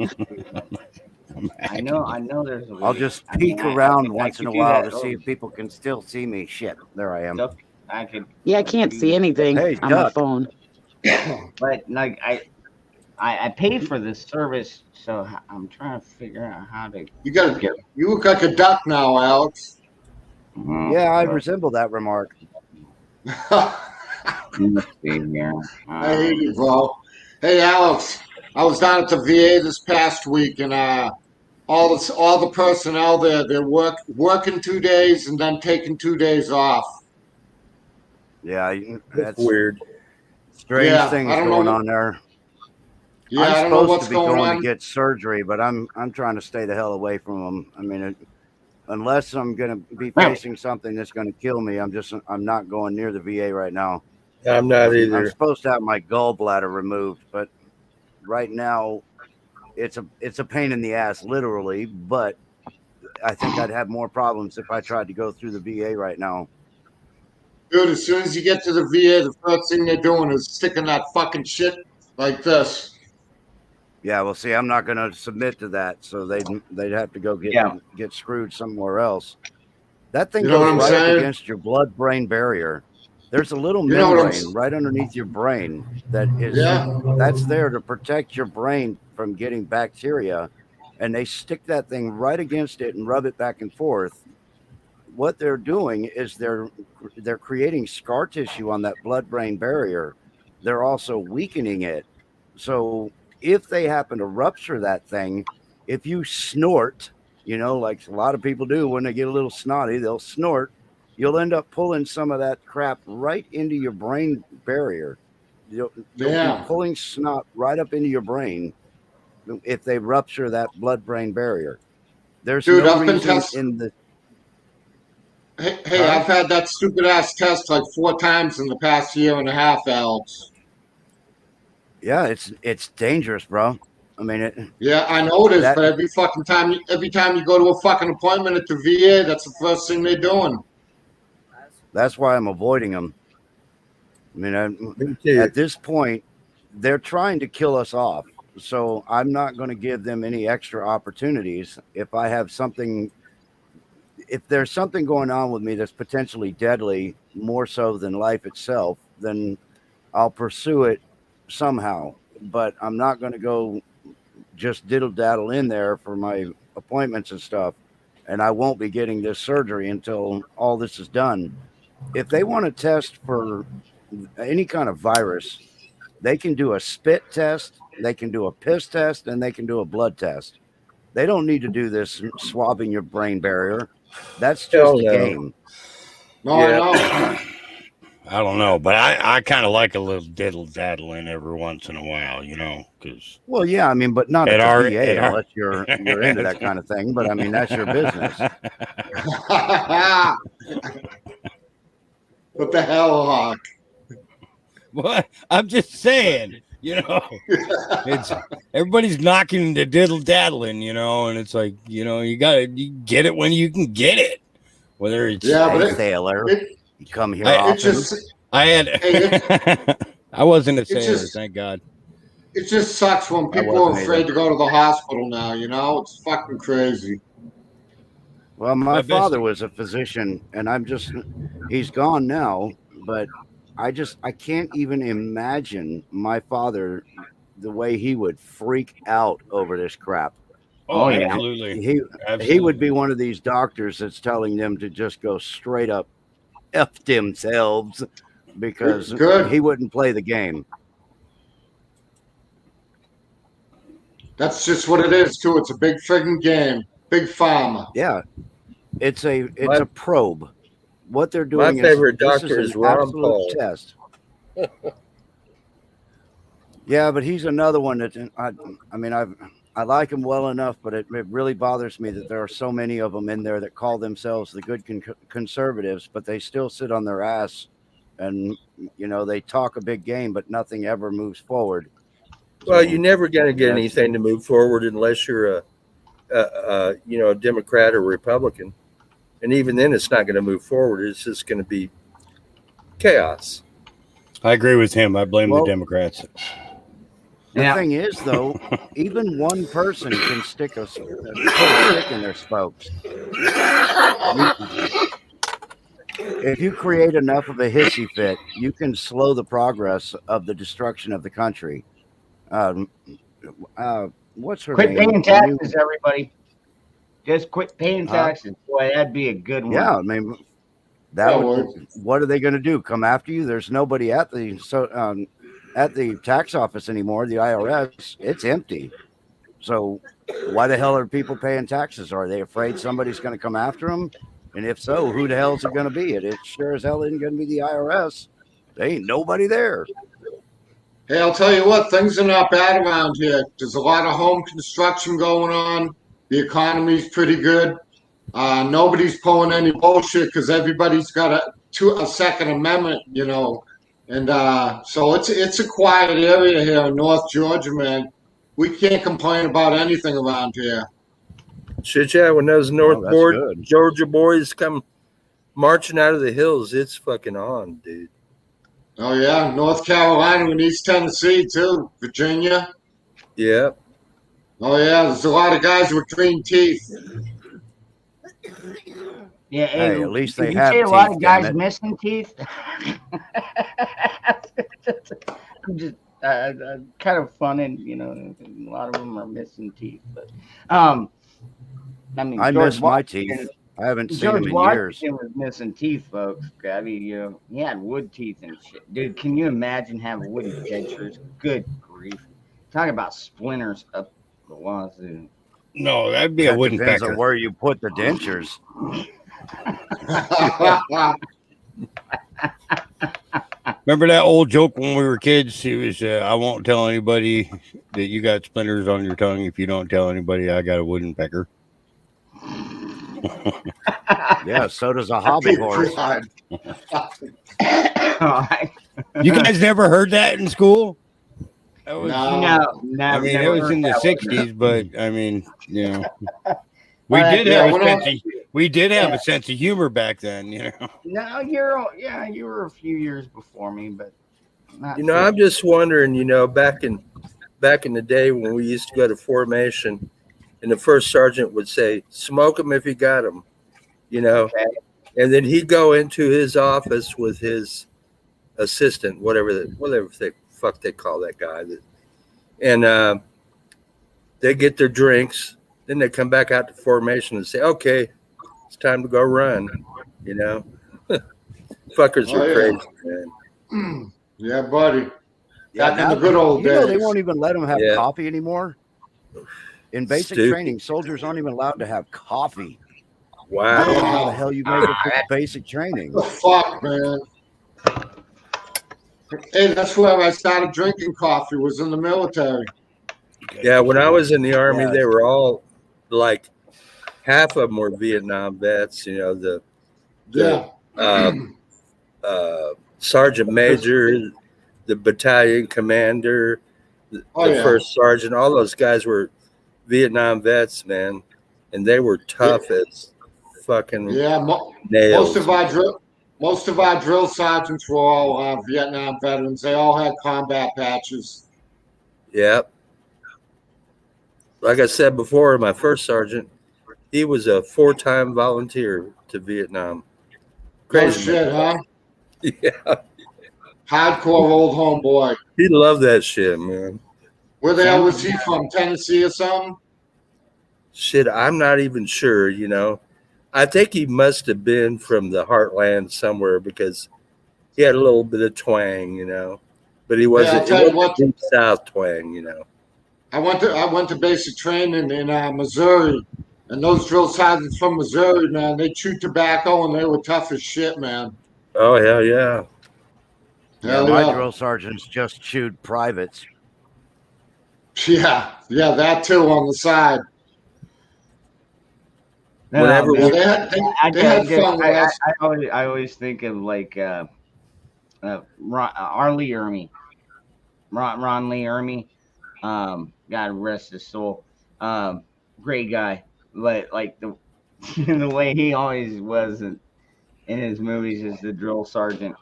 I know. There's. I'll just peek around once in a while to see if people can still see me. Shit, there I am. I could. Yeah, I can't see anything Hey, on my Duck. phone. But like I paid for this service, so I'm trying to figure out how to. You look like a duck now, Alex. Yeah, I resemble that remark. Let's see here. I hate you, bro. Hey, Alex, I was down at the VA this past week, and all the personnel there, they're working 2 days and then taking 2 days off. Yeah, That's weird. strange Yeah, things I don't going know. on there. Yeah, I'm I don't know supposed what's to be going going on. to get surgery, but I'm trying to stay the hell away from them. I mean, unless I'm going to be facing something that's going to kill me, I'm not going near the VA right now. I'm not I'm either. supposed to have my gallbladder removed, but right now it's a pain in the ass, literally. But I think I'd have more problems if I tried to go through the VA right now. Dude, as soon as you get to the VA, the first thing they're doing is sticking that fucking shit like this. Yeah, well, see, I'm not going to submit to that, so they'd have to go get screwed somewhere else. That thing You know what goes I'm right up saying? against your blood-brain barrier. There's a little You know what I'm membrane right underneath your brain that's there to protect your brain from getting bacteria, and they stick that thing right against it and rub it back and forth. What they're doing is they're creating scar tissue on that blood-brain barrier. They're also weakening it. So if they happen to rupture that thing, if you snort, like a lot of people do when they get a little snotty, they'll snort. You'll end up pulling some of that crap right into your brain barrier. You'll be pulling snot right up into your brain if they rupture that blood-brain barrier. There's Dude, no I've been reason tested. in the. Hey, I've had that stupid ass test like 4 times in the past year and a half, Alex. Yeah, it's dangerous, bro. I mean, Yeah, I know it is, but every time you go to a fucking appointment at the VA, that's the first thing they're doing. That's why I'm avoiding them. I mean, at this point, they're trying to kill us off. So I'm not going to give them any extra opportunities. If there's something going on with me that's potentially deadly, more so than life itself, then I'll pursue it somehow. But I'm not going to go just diddle daddle in there for my appointments and stuff. And I won't be getting this surgery until all this is done. If they want to test for any kind of virus, they can do a spit test, they can do a piss test, and they can do a blood test. They don't need to do this swabbing your brain barrier. That's just a game. No, I know. I don't know, but I kind of like a little diddle daddling every once in a while, you know, because Well, yeah, I mean, but not At at our- the VA at our- unless you're into that kind of thing. But I mean, that's your business. What the hell, Hawk? What? I'm just saying, you know, it's everybody's knocking the diddle daddling, you know, and it's like, you know, you get it when you can get it, whether it's Yeah, but Hey, it- sailor, it- you come here I- It often. just I had. Hey, I wasn't a it's sailor, just- thank God. it just sucks when I people are wasn't afraid either. to go to the hospital now. You know, it's fucking crazy. Well, My my best- father was a physician, and he's gone now, but I can't even imagine my father, the way he would freak out over this crap. Oh, yeah. absolutely. He Absolutely. would be one of these doctors that's telling them to just go straight up F themselves because Good. he wouldn't play the game. That's just what it is too. It's a big friggin' game. Big pharma. Yeah. It's a My- probe. What they're My doing favorite this doctor an is Ron absolute Paul. test. Yeah, but he's another one that I mean I like him well enough, but it really bothers me that there are so many of them in there that call themselves the good conservatives, but they still sit on their ass and you know they talk a big game, but nothing ever moves forward. Well, So, you're never going to get that's- anything to move forward unless you're a Democrat or Republican, and even then, it's not going to move forward. It's just going to be chaos. I agree with him. I blame Well- the Democrats. The Yeah. thing is, though, even one person can put a stick in their spokes. If you create enough of a hissy fit, you can slow the progress of the destruction of the country. What's her Quit name? paying The new- taxes, everybody. Just quit paying Huh? taxes. Boy, that'd be a good one. Yeah, I mean, that That would. What are they going to do? Come after you? There's nobody at the tax office anymore. The IRS, it's empty. So, why the hell are people paying taxes? Are they afraid somebody's going to come after them? And if so, who the hell is it going to be? It sure as hell isn't going to be the IRS. There ain't nobody there. Hey, I'll tell you what, things are not bad around here. There's a lot of home construction going on. The economy's pretty good. Nobody's pulling any bullshit because everybody's got a Second Amendment, you know. And so it's a quiet area here in North Georgia, man. We can't complain about anything around here. Shit, yeah. When those North that's Board good. Georgia boys come marching out of the hills, it's fucking on, dude. Oh yeah, North Carolina and East Tennessee too, Virginia. Yeah. Oh yeah, there's a lot of guys with green teeth. Yeah, Hey, at least did they you have say a lot teeth, of guys damn it. missing teeth. I'm just kind of fun, and you know, a lot of them are missing teeth. But I mean, I George miss my Washington- teeth. I haven't seen George them in years. Washington was missing teeth, folks. I mean, you know, he had wood teeth and shit. Dude, can you imagine having wooden dentures? Good grief! Talk about splinters up the wazoo. No, that'd be a That wooden depends pecker. on where you put the dentures. Remember that old joke when we were kids? It was, I won't tell anybody that you got splinters on your tongue if you don't tell anybody I got a wooden pecker. Yeah, so does a hobby horse. God. You guys never heard that in school? That was, No. No, I mean, it never was heard in the that one. '60s, but I mean, you know, we Well, did yeah, have a when I- sense of, we did have a sense of humor back then, you know. No, you were a few years before me, but not You know, I'm 50. just wondering, you know, back in the day when we used to go to formation and the first sergeant would say, "Smoke them if you got them," you know, Okay. and then he'd go into his office with his assistant, whatever the fuck they call that guy, and they get their drinks, then they come back out to formation and say, "Okay, it's time to go run," you know. Fuckers Oh, are yeah. crazy, man. Yeah, buddy. Yeah, Back in the good old you know, they days. won't even let them have Yeah. coffee anymore. In basic Stupid. training, soldiers aren't even allowed to have coffee. I Wow. don't know how the hell you make it through basic training. What the fuck, man? Hey, that's where I started drinking coffee. Was in the military. Yeah, when I was in the Army, Yeah. they were all like half of them were Vietnam vets. You know, the Yeah. sergeant major, the battalion commander, the, Oh, the yeah. first sergeant, all those guys were Vietnam vets, man, and they were tough as fucking Yeah. nails. Most of our drill sergeants were all Vietnam veterans. They all had combat patches. Yep. Like I said before, my first sergeant, he was a 4-time volunteer to Vietnam. No Crazy shit, huh? man. Yeah, Hardcore old homeboy. he loved that shit, man. Where the hell was he from? Tennessee or something? Shit, I'm not even sure, you know. I think he must have been from the heartland somewhere because he had a little bit of twang, you know. But he I'll wasn't, tell it you wasn't what. deep south twang, you know. I went to basic training in Missouri, and those drill sergeants from Missouri, man, they chewed tobacco and they were tough as shit, man. Oh hell yeah. Yeah, Hell my yeah. drill sergeants just chewed privates. Yeah, that too on the side. Whenever Yeah, we, they had fun with us. I always think of like Ron Lee Ermey, Ron Lee Ermey. God rest his soul. Great guy, but like the the way he always was in his movies as the drill sergeant.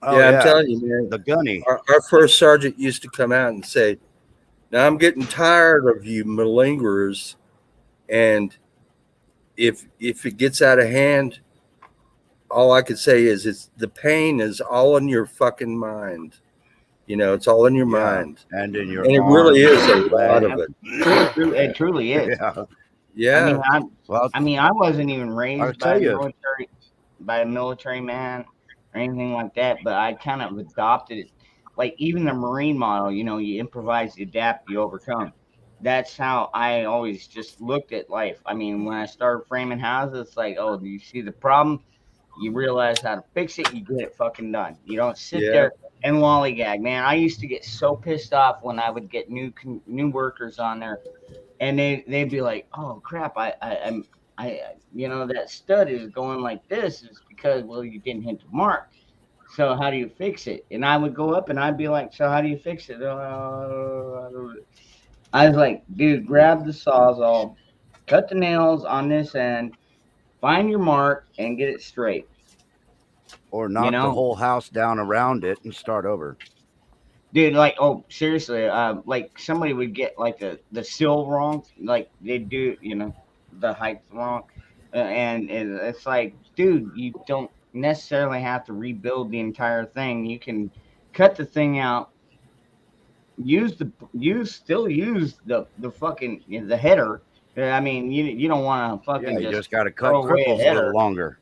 Oh yeah, yeah, I'm telling you, man. the gunny. Our first sergeant used to come out and say, "Now I'm getting tired of you malingerers, and if it gets out of hand, all I could say is it's the pain is all in your fucking mind. You know, it's all in your mind, and in your and it really arms is a and lot leg. of it. It truly is. Yeah. Yeah, I mean, I wasn't even I'll raised tell you. by a military man or anything like that, but I kind of adopted it. Like even the Marine model, you know, you improvise, you adapt, you overcome. That's how I always just looked at life. I mean, when I started framing houses, it's like, oh, do you see the problem? You realize how to fix it. You get it fucking done. You don't sit Yeah. there and lollygag, man. I used to get so pissed off when I would get new workers on there, and they'd be like, "Oh crap, you know, that stud is going like this is because well you didn't hit the mark. So how do you fix it?" And I would go up and I'd be like, "So how do you fix it?" I was like, "Dude, grab the sawzall, cut the nails on this end, find your mark, and get it straight." Or knock the whole house down around it and start over. Dude, like, oh, seriously, like somebody would get like the sill wrong, like they do, you know, the height wrong, and it's like, dude, you don't necessarily have to rebuild the entire thing. You can cut the thing out, still use the fucking the header. I mean, you don't want to fucking You just just got to cut throw away cripples a header. little longer.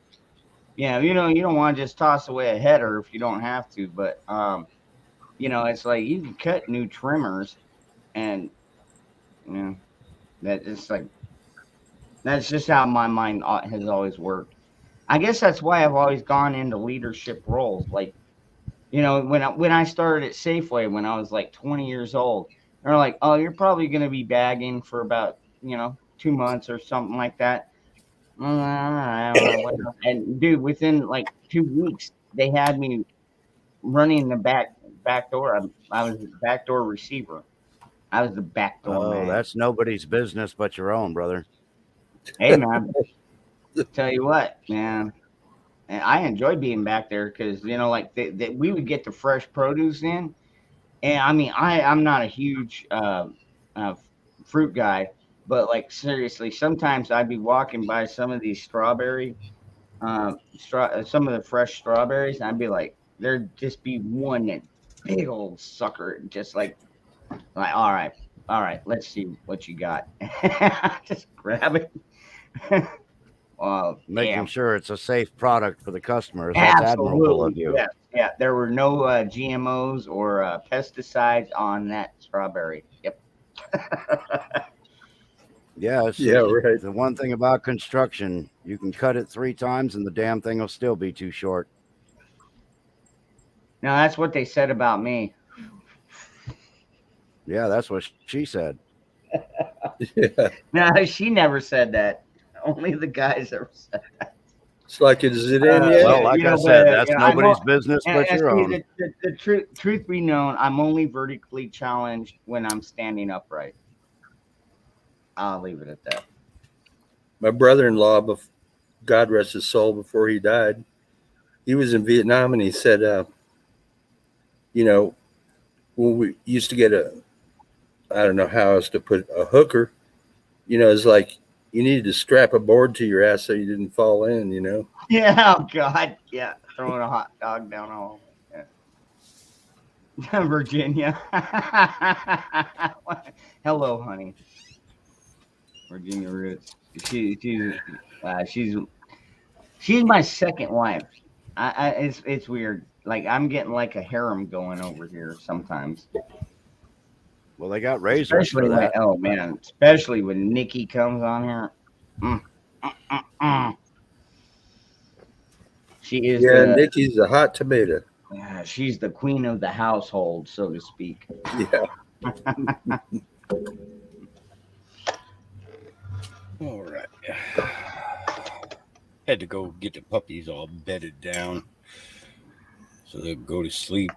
Yeah, you know, you don't want to just toss away a header if you don't have to, but you know, it's like you can cut new trimmers, and you know, that's just how my mind has always worked. I guess that's why I've always gone into leadership roles. Like, you know, when I started at Safeway when I was like 20 years old, they're like, "Oh, you're probably going to be bagging for about 2 months or something like that." And dude, within like 2 weeks, they had me running the back door. I was the backdoor receiver. I was the backdoor man. That's nobody's business but your own, brother. Hey man, tell you what, man, and I enjoyed being back there because like we would get the fresh produce in, and I mean I'm not a huge fruit guy, but like seriously, sometimes I'd be walking by some of these some of the fresh strawberries, and I'd be like, there'd just be one that big old sucker, just like all right, let's see what you got. Just grab it. Making sure it's a safe product for the customers. Absolutely. That's admirable of you. Yeah. There were no GMOs or pesticides on that strawberry. Yep. Yes. Yeah, right. The one thing about construction, you can cut it 3 times and the damn thing will still be too short. No, that's what they said about me. Yeah, that's what she said. Yeah. No, she never said that. Only the guys ever said. It's like, is it in yet? Well, like you I know, said, but, that's you know, I nobody's know- business but your see, own. the truth be known, I'm only vertically challenged when I'm standing upright. I'll leave it at that. My brother-in-law, God rest his soul, before he died, he was in Vietnam, and he said, you know, when we used to get I don't know how else to put a hooker, you know, it's like you needed to strap a board to your ass so you didn't fall in, you know. Yeah, oh God, yeah, throwing a hot dog down a hole. Yeah. Virginia. Hello, honey. Virginia Roots. She's my second wife. It's weird. Like I'm getting like a harem going over here sometimes. Well, they got razors Especially for when, that. oh man, especially when Nikki comes on here. She is Nikki's a hot tomato. she's the queen of the household, so to speak. Yeah. All right. Had to go get the puppies all bedded down so they'll go to sleep.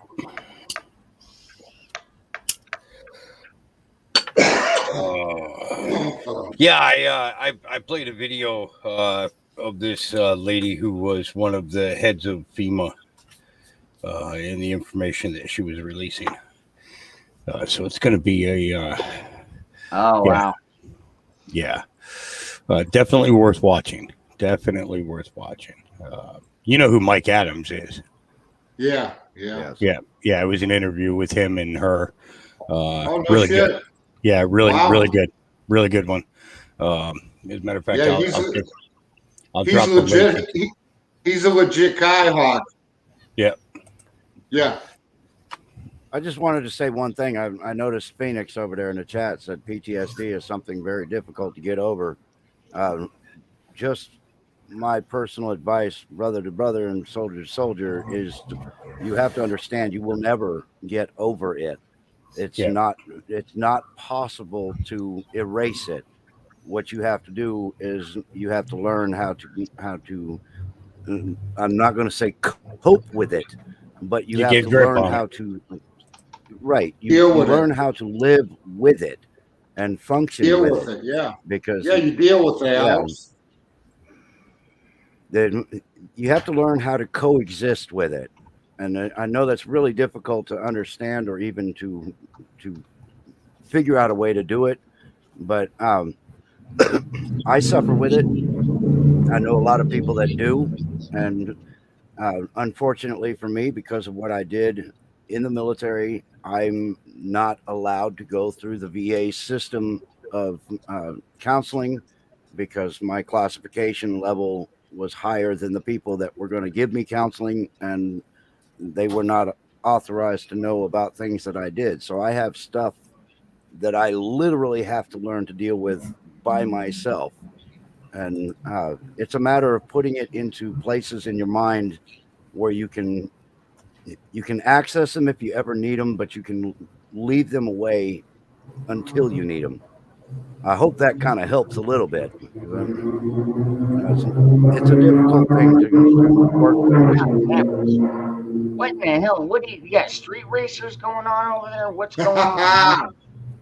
Yeah, I played a video of this lady who was one of the heads of FEMA and the information that she was releasing. So it's going to be a Wow. yeah, definitely worth watching. Definitely worth watching. You know who Mike Adams is? Yeah. Yes. Yeah. It was an interview with him and her. Oh, no really shit. good. Yeah, really, Wow. really good one. As a matter of fact, Yeah, I'll he's drop the link. legit. He's a legit guy, Hawk. Yeah. Yeah. I just wanted to say one thing. I noticed Phoenix over there in the chat said PTSD is something very difficult to get over. Just my personal advice, brother to brother and soldier to soldier, is you have to understand you will never get over it. It's not possible to erase it. What you have to do is you have to learn how to I'm not going to say cope with it, but you have get to grip learn on how it. to you Deal with learn it. how to live with it and function Deal with with it. Yeah. because Yeah, you deal with it, Yeah. Alex. then you have to learn how to coexist with it. And I know that's really difficult to understand or even to figure out a way to do it. But I suffer with it. I know a lot of people that do. And unfortunately for me, because of what I did in the military, I'm not allowed to go through the VA system of counseling because my classification level was higher than the people that were going to give me counseling, and they were not authorized to know about things that I did. So I have stuff that I literally have to learn to deal with by myself. And it's a matter of putting it into places in your mind where you can access them if you ever need them, but you can leave them away until you need them. I hope that kind of helps a little bit. It's a difficult thing to work with. What in the hell? What do you got? Street racers going on over there? What's going on?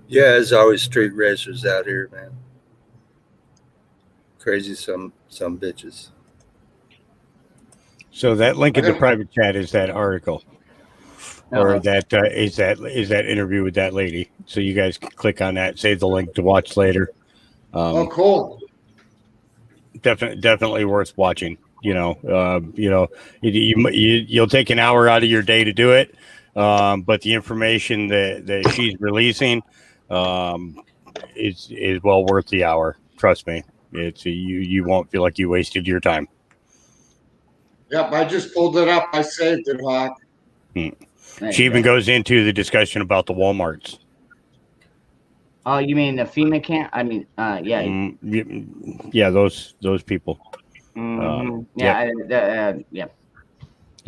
Yeah, there's always street racers out here, man. Crazy some bitches. So that link in the private chat is that article, or that is that interview with that lady. So you guys can click on that, save the link to watch later. Oh, cool. Definitely worth watching. You'll take an hour out of your day to do it, but the information that she's releasing is well worth the hour. Trust me, it's you won't feel like you wasted your time. Yep, I just pulled it up. I saved it, Hawk. She even goes into the discussion about the Walmarts. Oh, you mean the FEMA camp? I mean, yeah. Yeah, those people. Mhm. Yeah. Yeah.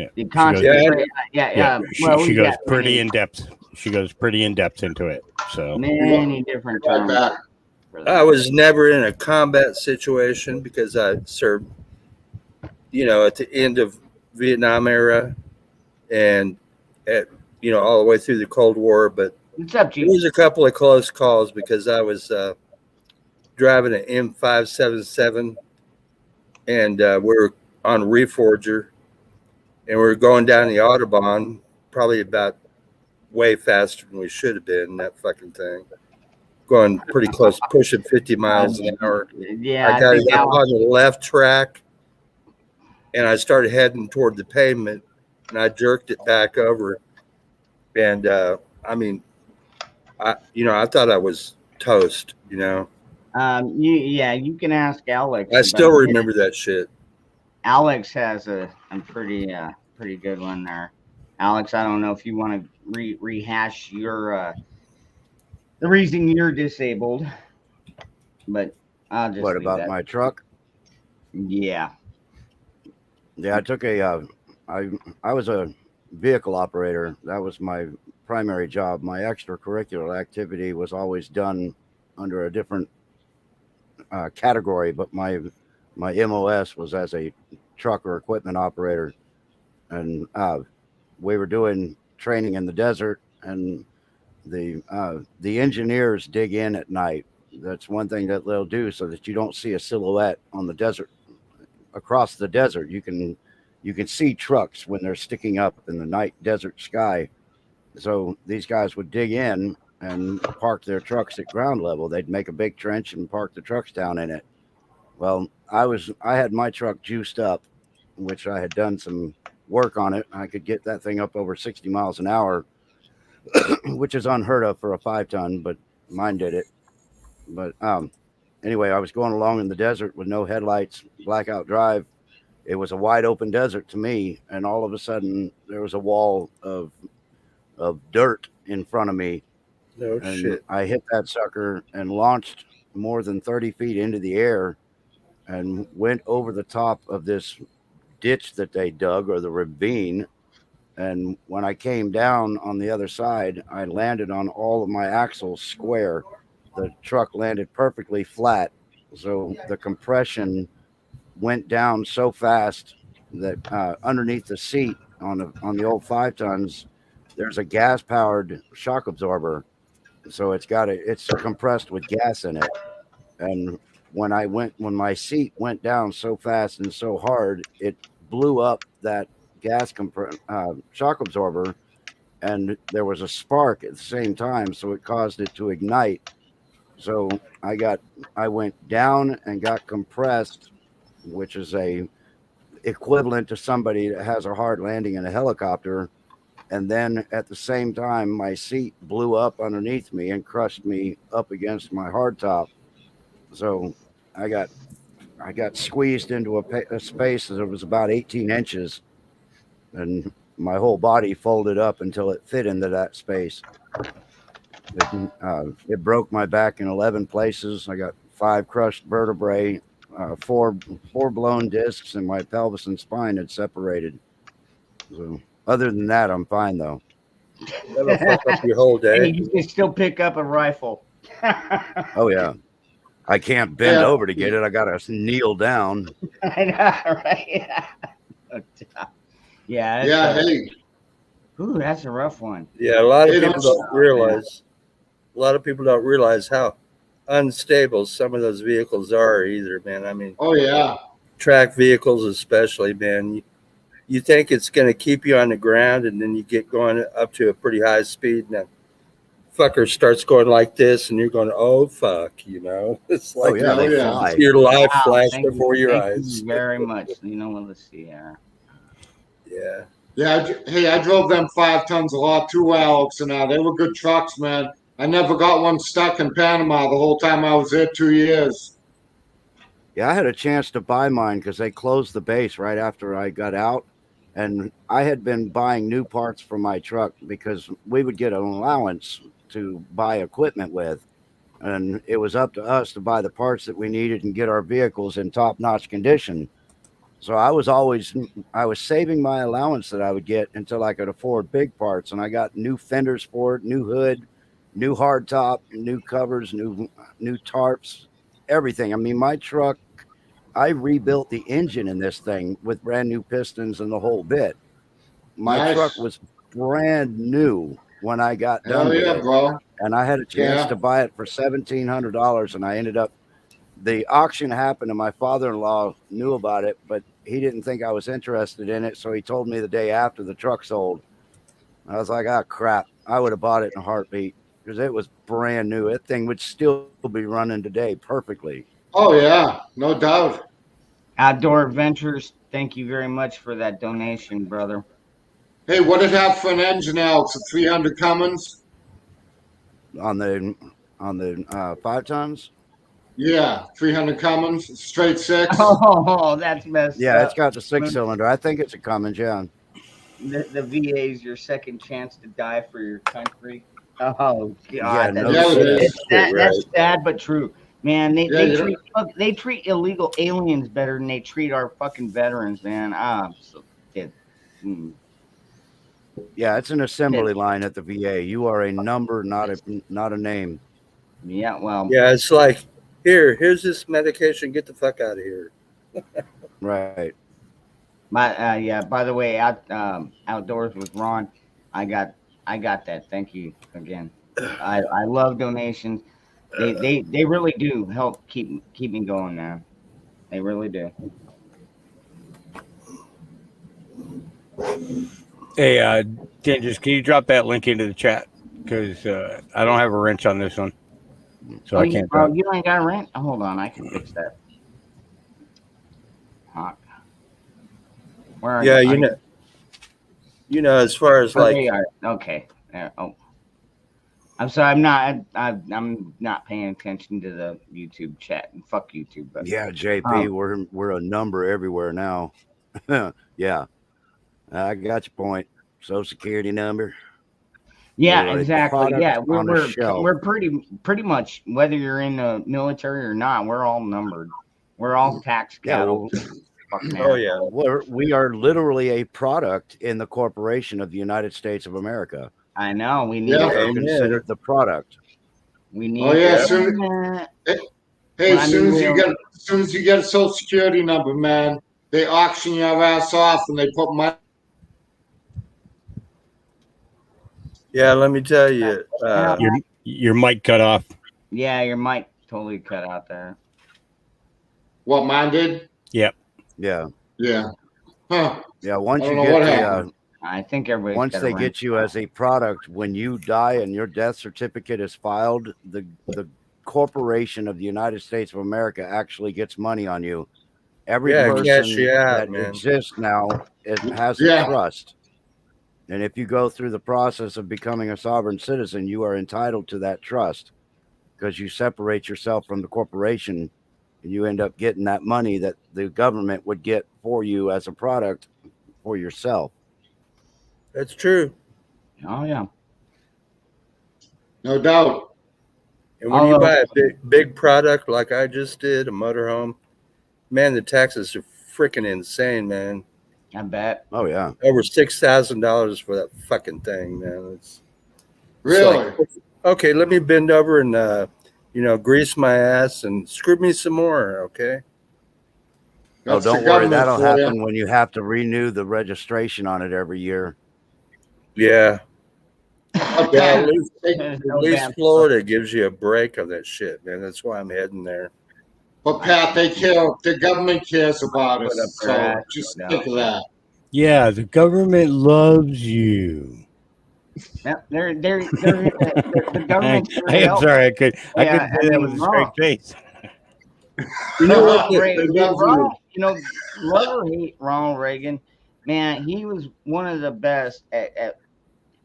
Yeah. You She goes, concentrate. yeah. Yeah. Well, She we goes got pretty in depth. She goes pretty in depth into it. So many different Right terms back. for I that. was never in a combat situation because I served, at the end of Vietnam era and at, all the way through the Cold War. But What's up, there Chief? was a couple of close calls because I was driving an M577 and we were on Reforger and we were going down the Autobahn, probably about way faster than we should have been. That fucking thing going pretty close, pushing 50 miles an hour. Yeah, I I got think it up Alex, on the left track and I started heading toward the pavement and I jerked it back over. And I mean, I thought I was toast, you can ask Alex. I still about it. remember that shit. Alex has a pretty good one there. Alex, I don't know if you want to rehash your the reason you're disabled, but I'll just What leave about that. my truck? Yeah. Yeah, I took I was a vehicle operator. That was my primary job. My extracurricular activity was always done under a different category, but my MOS was as a truck or equipment operator, and we were doing training in the desert, and the engineers dig in at night. That's one thing that they'll do so that you don't see a silhouette on the desert. Across the desert, you can see trucks when they're sticking up in the night desert sky. So these guys would dig in and park their trucks at ground level. They'd make a big trench and park the trucks down in it. Well, I had my truck juiced up, which I had done some work on it. I could get that thing up over 60 miles an hour, which is unheard of for a 5-ton, but mine did it. But anyway, I was going along in the desert with no headlights, blackout drive. It was a wide open desert to me, and all of a sudden there was a wall of dirt in front of me. No And shit. I hit that sucker and launched more than 30 feet into the air and went over the top of this ditch that they dug, or the ravine. And when I came down on the other side, I landed on all of my axles square. The truck landed perfectly flat. So the compression went down so fast that underneath the seat on the old 5-tons, there's a gas powered shock absorber. So it's compressed with gas in it. And when my seat went down so fast and so hard, it blew up that shock absorber, and there was a spark at the same time, so it caused it to ignite. So I went down and got compressed, which is a equivalent to somebody that has a hard landing in a helicopter. And then at the same time, my seat blew up underneath me and crushed me up against my hardtop. So I got squeezed into a space that was about 18 inches, and my whole body folded up until it fit into that space. It broke my back in 11 places. I got 5 crushed vertebrae, 4 blown discs, and my pelvis and spine had separated. So other than that, I'm fine though. That'll fuck up your whole Hey, day. you can still pick up a rifle. Oh yeah. I can't bend Yeah. over to get it. I gotta kneel down. I know, right? Yeah. Yeah, hey, Ooh, that's a rough one. Yeah, a lot of Hey, people that's- don't realize. A lot of people don't realize how unstable some of those vehicles are either, man. I mean, oh yeah, track vehicles especially, man. You think it's going to keep you on the ground, and then you get going up to a pretty high speed, and that fucker starts going like this, and you're going, "Oh fuck," It's Oh like yeah, they yeah. fly. your life Wow, flashed thank you- before your thank eyes. you very much. Let's see here. Yeah. yeah. Hey, I drove them 5-tons a lot too, Alex, and they were good trucks, man. I never got one stuck in Panama the whole time I was there 2 years. Yeah, I had a chance to buy mine because they closed the base right after I got out. And I had been buying new parts for my truck because we would get an allowance to buy equipment with. And it was up to us to buy the parts that we needed and get our vehicles in top-notch condition. So I was saving my allowance that I would get until I could afford big parts, and I got new fenders for it, new hood, new hard top, new covers, new tarps, everything. I mean, my truck, I rebuilt the engine in this thing with brand new pistons and the whole bit. My Nice. truck was brand new when I got done Hell with yeah, it, bro. and I had a chance Yeah. to buy it for $1,700, and I ended up. The auction happened, and my father-in-law knew about it, but he didn't think I was interested in it, so he told me the day after the truck sold. I was like, "Ah, crap! I would have bought it in a heartbeat because it was brand new. That thing would still be running today perfectly." Oh yeah, no doubt. Outdoor Adventures, thank you very much for that donation, brother. Hey, what did it have for an engine now? It's a 300 Cummins. On the 5 tons. Yeah, 300 Cummins, straight six. Oh, that's messed Yeah, up. it's got the 6-cylinder. I think it's a Cummins. Yeah. The VA is your second chance to die for your country. Oh God, Yeah, no Yeah, it is. that's sad but true, man. Yeah, They treat illegal aliens better than they treat our fucking veterans, man. Yeah, it's an assembly line at the VA. You are a number, not a name. Yeah, well, Yeah, it's like, here's this medication. Get the fuck out of here. Right. yeah. By the way, outdoors with Ron, I got that. Thank you again. I love donations. They really do help keep me going, man. They really do. Hey, Dangerous, can you drop that link into the chat? Because I don't have a wrench on this one, so I can't. You ain't got rent? Oh, hold on, I can fix that. Hawk. Where are Yeah, you? you know, as far as Oh, like, there you are. Okay. Oh, I'm sorry. I'm not paying attention to the YouTube chat. Fuck YouTube. But Yeah, JP, we're a number everywhere now. Yeah, I got your point. Social Security number. yeah, We're a exactly. product Yeah, on a shelf. we're pretty much, whether you're in the military or not, we're all numbered. We're all tax Yeah, cattle. well, Fucking oh yeah, we are literally a product in the corporation of the United States of America. I know. We need. Yeah. We're Amen. considered the product. We need. Oh yeah, that. Hey, Well, I as soon mean, as you get a social security number, man, they auction your ass off and they put money. yeah. Let me tell you, Your mic cut off. Yeah, your mic totally cut out there. What mine did? Yep. Yeah. Yeah. Huh. Yeah. Once I you don't know what get happened. I think everybody. once they get you as a product, when you die and your death certificate is filed, the corporation of the United States of America actually gets money on you. Every Yeah, person cash you out, that man. exists now has Yeah. a trust. And if you go through the process of becoming a sovereign citizen, you are entitled to that trust because you separate yourself from the corporation and you end up getting that money that the government would get for you as a product for yourself. that's true. Oh yeah. No doubt. And when you Although- buy a big product like I just did, a motorhome, man, the taxes are freaking insane, man. I bet. Oh, yeah. Over $6,000 for that fucking thing, man. It's Really? like, okay, let me bend over and grease my ass and screw me some more, okay? That's Oh, the don't worry. government That'll for you. happen when you have to renew the registration on it every year. Yeah. Okay. Yeah, at least, There's no at least damn- Florida gives you a break of that shit, man. That's why I'm heading there. But Pat, the government cares about us. Put up So their ass, just no think of that. Yeah, the government loves you. Yeah, the government. I am sorry, I couldn't Yeah, say that with a straight wrong. face. You know what? Love or hate Ronald Reagan, man, he was one of the best at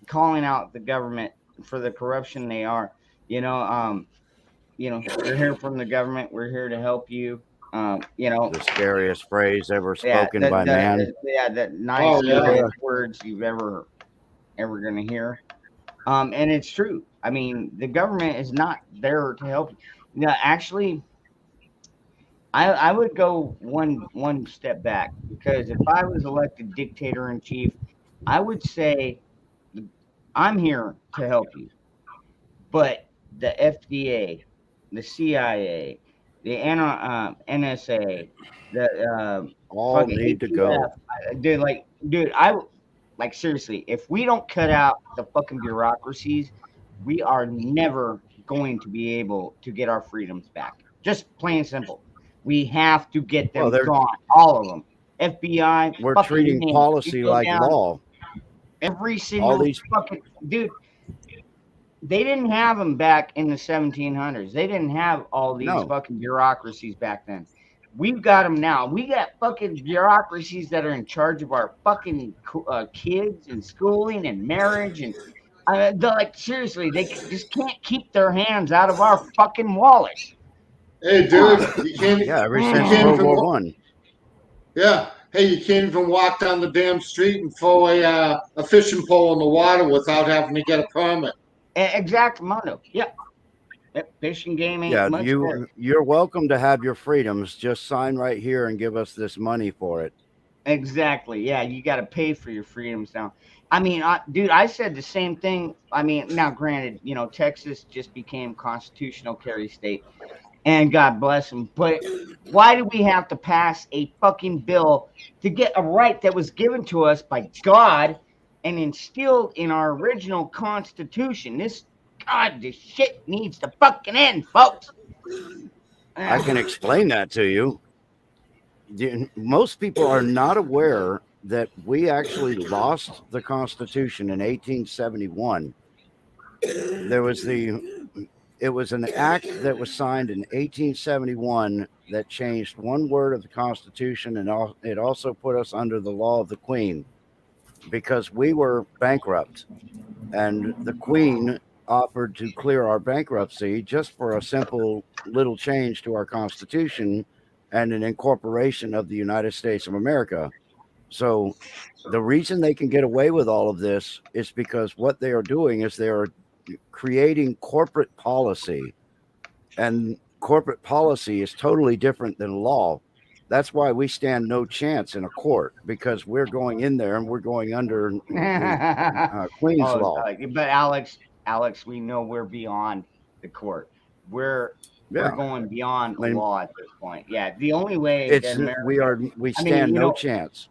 calling out the government for the corruption they are. We're here from the government. We're here to help you. The scariest phrase ever Yeah, spoken by man. the nice Oh, yeah. words you've ever gonna hear. And it's true. I mean, the government is not there to help you. Actually, I would go one step back, because if I was elected dictator in chief, I would say I'm here to help you, but the FDA, the CIA, the NSA, the All fucking need to go. ATF, dude, like seriously, if we don't cut out the fucking bureaucracies, we are never going to be able to get our freedoms back. Just plain and simple. We have to get Well, them gone, all of them. FBI, we're fucking treating name it. policy You go like down law. every All single these fucking dude. They didn't have them back in the 1700s. They didn't have all these no. fucking bureaucracies back then. We've got them now. We got fucking bureaucracies that are in charge of our fucking kids and schooling and marriage and like seriously, they just can't keep their hands out of our fucking wallets. Hey, dude, you can't. Yeah, ever You since can't World even. War One. Yeah. Hey, you can't even walk down the damn street and throw a fishing pole in the water without having to get a permit. Exactamundo. Yeah. Fishing game ain't Yeah, much better. you're welcome to have your freedoms. Just sign right here and give us this money for it. Exactly. Yeah, you got to pay for your freedoms now. I mean, dude, I said the same thing. I mean, now granted, Texas just became constitutional carry state, and God bless them. But why do we have to pass a fucking bill to get a right that was given to us by God and instilled in our original Constitution? This shit needs to fucking end, folks. I can explain that to you. Most people are not aware that we actually lost the Constitution in 1871. It was an act that was signed in 1871 that changed one word of the Constitution, and it also put us under the law of the Queen, because we were bankrupt, and the Queen offered to clear our bankruptcy just for a simple little change to our Constitution and an incorporation of the United States of America. So the reason they can get away with all of this is because what they are doing is they are creating corporate policy, and corporate policy is totally different than law. That's why we stand no chance in a court, because we're going in there and we're going under Queen's law. But Alex, we know we're beyond the court. We're going beyond law at this point. Yeah, the only way we stand no chance.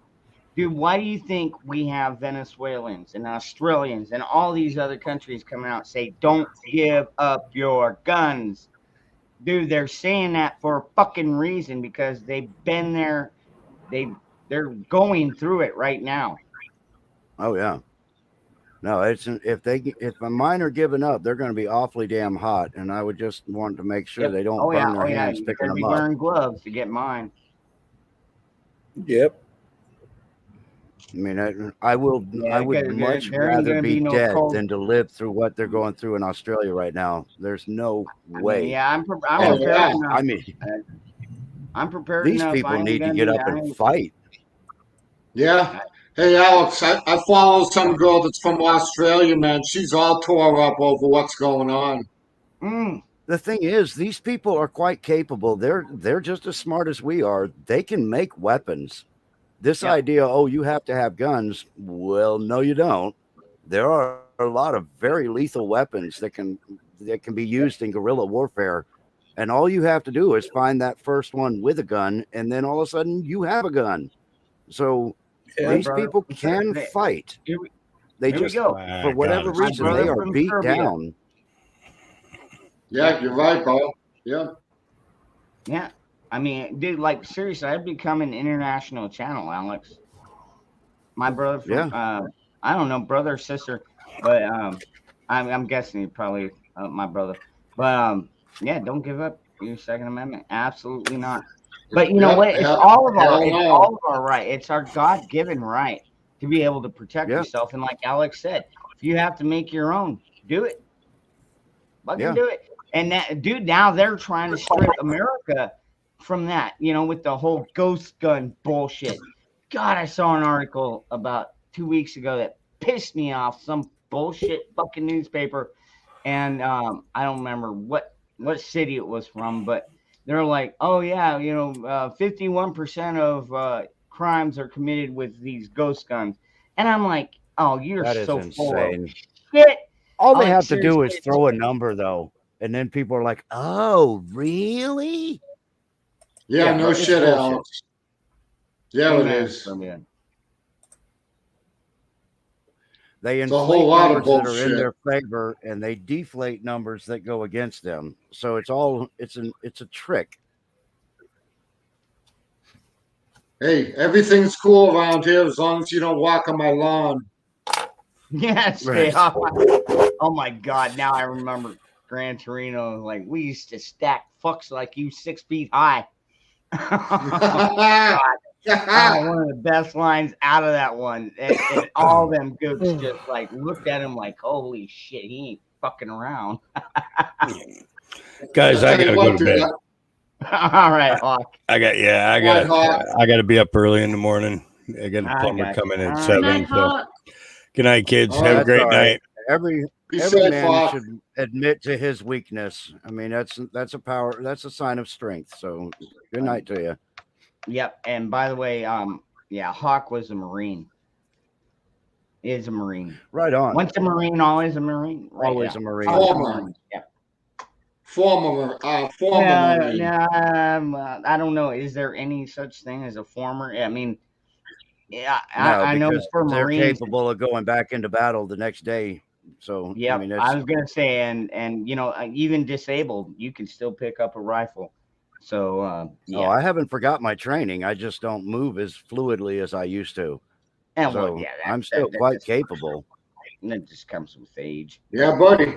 Dude, why do you think we have Venezuelans and Australians and all these other countries coming out and say, don't give up your guns? Dude, they're saying that for a fucking reason, because they've been there. They're going through it right now. Oh yeah. No, if a mine are giving up, they're going to be awfully damn hot, and I would just want to make sure they don't burn their hands picking them up. Wearing gloves to get mine. Yep. I mean, I would much rather be dead than to live through what they're going through in Australia right now. There's no way. I'm prepared enough. I mean, I'm prepared these enough. people need to get up and fight. Yeah. Hey, Alex, I follow some girl that's from Australia, man. She's all tore up over what's going on. The thing is, these people are quite capable. They're just as smart as we are. They can make weapons. This idea, you have to have guns. Well, no, you don't. There are a lot of very lethal weapons that can be used in guerrilla warfare. And all you have to do is find that first one with a gun, and then all of a sudden you have a gun. So these people can fight. They just, for whatever reason, they are beat down. Yeah, you're right, bro. Yeah. Yeah. I mean, dude, like seriously, I'd become an international channel, Alex. My brother from, I don't know, brother or sister, but I'm guessing probably my brother. But yeah, don't give up your Second Amendment. Absolutely not. But you know what? It's all of our right. It's our God-given right to be able to protect yourself. And like Alex said, if you have to make your own, do it. Fucking do it. And that, dude, now they're trying to strip America from that, with the whole ghost gun bullshit. God, I saw an article about 2 weeks ago that pissed me off. Some bullshit fucking newspaper, and I don't remember what city it was from, but they're like, oh yeah, 51% of crimes are committed with these ghost guns, and I'm like, oh, you're That is so full of insane. shit. All they Like have to do is seriously, throw a number, though, and then people are like, "Oh, really?" Yeah, yeah, no it's shit, bullshit. Alex. Yeah, it Amen, is. Fabian. They It's a inflate whole lot of numbers that are in bullshit. their favor, and they deflate numbers that go against them. So it's a trick. Hey, everything's cool around here as long as you don't walk on my lawn. Yes, Right. they are. Oh my God! Now I remember Gran Torino. Like we used to stack fucks like you 6 feet high. God. One of the best lines out of that one. And all them gooks just like looked at him like, holy shit, he ain't fucking around. Guys, I gotta go to bed. All right, Hawk. I got to be up early in the morning. I got a plumber coming at All right. 7. Night, So Hawk. good night, kids. All Have a right. great All right. night. Every Be every safe, man Hawk. should admit to his weakness. I mean, that's a sign of strength. So good night to you. Yep. And by the way, Hawk was a Marine. Is a Marine. Right on. Once a Marine, always a Marine. Right, Always yeah. a Marine. Former. Yeah. Former Marine. I don't know. Is there any such thing as a former? I mean, yeah, No, I know because for they're Marines. capable of going back into battle the next day. So Yeah, I mean, I was gonna say, and even disabled, you can still pick up a rifle. So yeah, oh, I haven't forgot my training. I just don't move as fluidly as I used to. and So well, yeah, I'm still quite capable. That just comes with age. Yeah, buddy.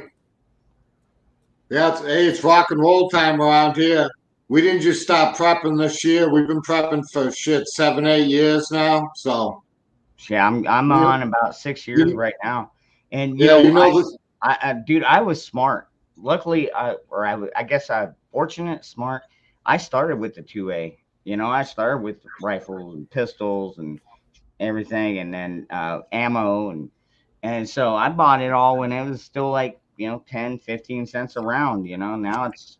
Yeah, it's rock and roll time around here. We didn't just stop prepping this year. We've been prepping for shit 7, 8 years now. So Yeah, I'm You- on about 6 years you- right now, and yeah, this. dude, I was smart. Luckily, I guess I'm fortunate, smart. I started with the 2A. I started with rifles and pistols and everything, and then ammo, and so I bought it all when it was still like 10, 15 cents a round. Now it's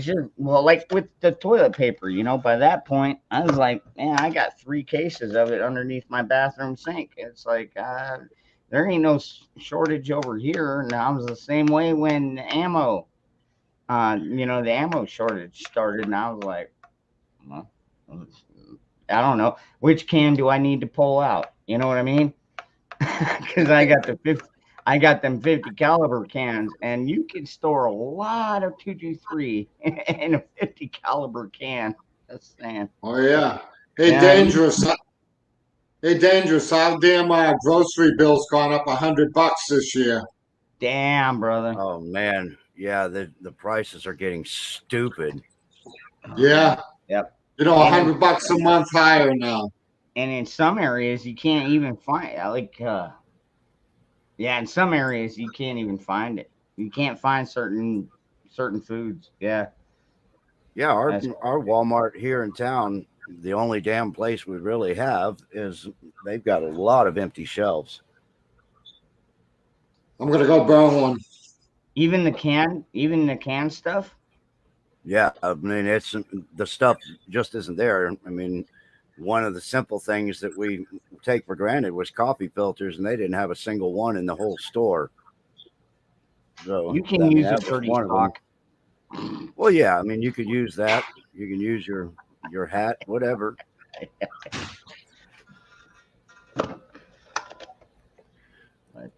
just like with the toilet paper. By that point, I was like, man, I got 3 cases of it underneath my bathroom sink. It's like there ain't no shortage over here. And I was the same way when ammo, the ammo shortage started, and I was like, well, I don't know which can do I need to pull out. You know what I mean? Because I got them 50 caliber cans, and you can store a lot of 223 in a 50 caliber can. Just saying. Oh yeah. Hey, Yeah. dangerous. Hey, dangerous. Our damn grocery bill's gone up $100 this year. Damn, brother. Oh man, yeah, the prices are getting stupid. Yeah. Yep. $100 a month higher now. And in some areas, you can't even find in some areas you can't even find it. You can't find certain foods. Yeah. Yeah, our That's- Walmart here in town, the only damn place we really have is they've got a lot of empty shelves. I'm gonna go burn one. Even the canned stuff. Yeah, I mean it's the stuff just isn't there. I mean, one of the simple things that we take for granted was coffee filters, and they didn't have a single one in the whole store. So You I can mean, use a that was 30 one of them. stock. Well, yeah, I mean you could use that. You can use your hat, whatever. But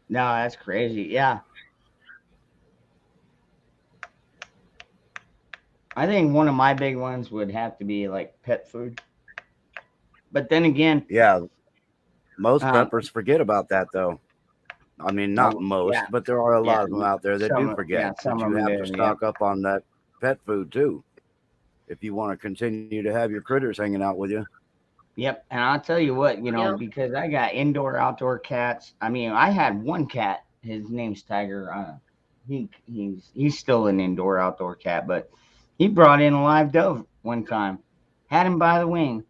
no, that's crazy. Yeah. I think one of my big ones would have to be like pet food. But then again, Yeah, most Um, preppers forget about that, though. I mean, not most, yeah. but there are a lot Yeah, of them out there that some do of- forget yeah, some that of you them have do, to stock up on that pet food too, if you want to continue to have your critters hanging out with you. Yep. And I'll tell you what, Yep. because I got indoor, outdoor cats. I mean, I had one cat. His name's Tiger. He's still an indoor, outdoor cat, but he brought in a live dove one time, had him by the wing,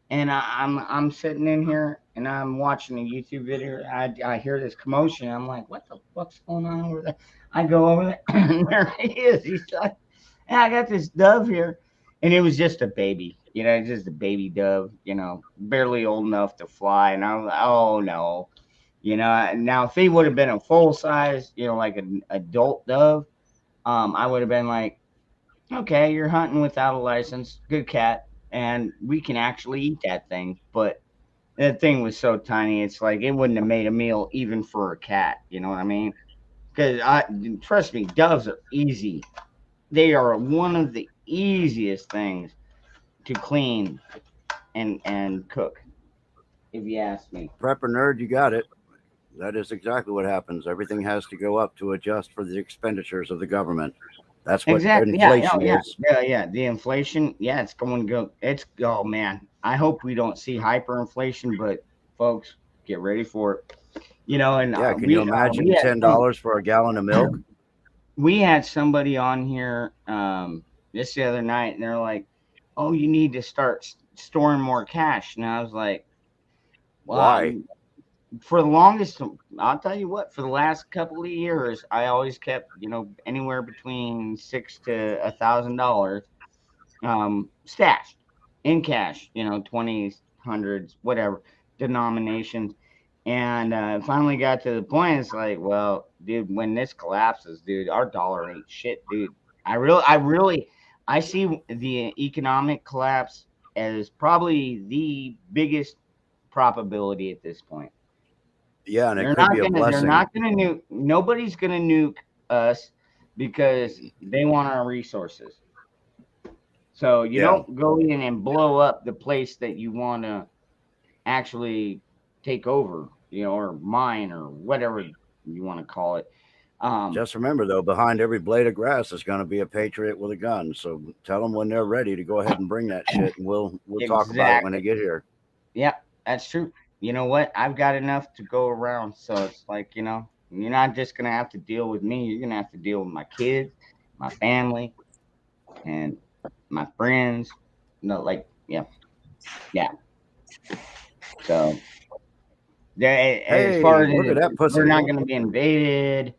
and I'm sitting in here and I'm watching a YouTube video. I hear this commotion. I'm like, what the fuck's going on over there? I go over there, and there he is. He's like, yeah, I got this dove here. And it was just a baby, just a baby dove, barely old enough to fly. And I was like, oh no. Now if he would have been a full size, like an adult dove, I would have been like, okay, you're hunting without a license, good cat, and we can actually eat that thing. But that thing was so tiny, it's like it wouldn't have made a meal even for a cat. You know what I mean? Because trust me, doves are easy. They are one of the easiest things to clean and cook, if you ask me. Prepper nerd, you got it. That is exactly what happens. Everything has to go up to adjust for the expenditures of the government. That's what Exactly. inflation is. Yeah. The inflation, it's going to go. Oh man. I hope we don't see hyperinflation, but folks, get ready for it. And Can you imagine $10 for a gallon of milk? We had somebody on here this the other night, and they're like, "Oh, you need to start storing more cash." And I was like, well, Why? For the longest, I'll tell you what, for the last couple of years, I always kept, anywhere between $600 to $1,000 stashed in cash, 20s, hundreds, whatever denominations. And finally got to the point. It's like, well, dude, when this collapses, dude, our dollar ain't shit, dude. I see the economic collapse as probably the biggest probability at this point. Yeah, and it could be a blessing. They're not going to nuke. Nobody's going to nuke us because they want our resources. So you don't go in and blow up the place that you want to actually take over, or mine, or whatever you want to call it. Just remember, though, behind every blade of grass is going to be a patriot with a gun. So tell them when they're ready to go ahead and bring that shit, and we'll talk about it when they get here. Yeah, that's true. You know what? I've got enough to go around. So it's like, you're not just going to have to deal with me. You're going to have to deal with my kids, my family, and my friends. Yeah. So, as far as we're not going to be invaded.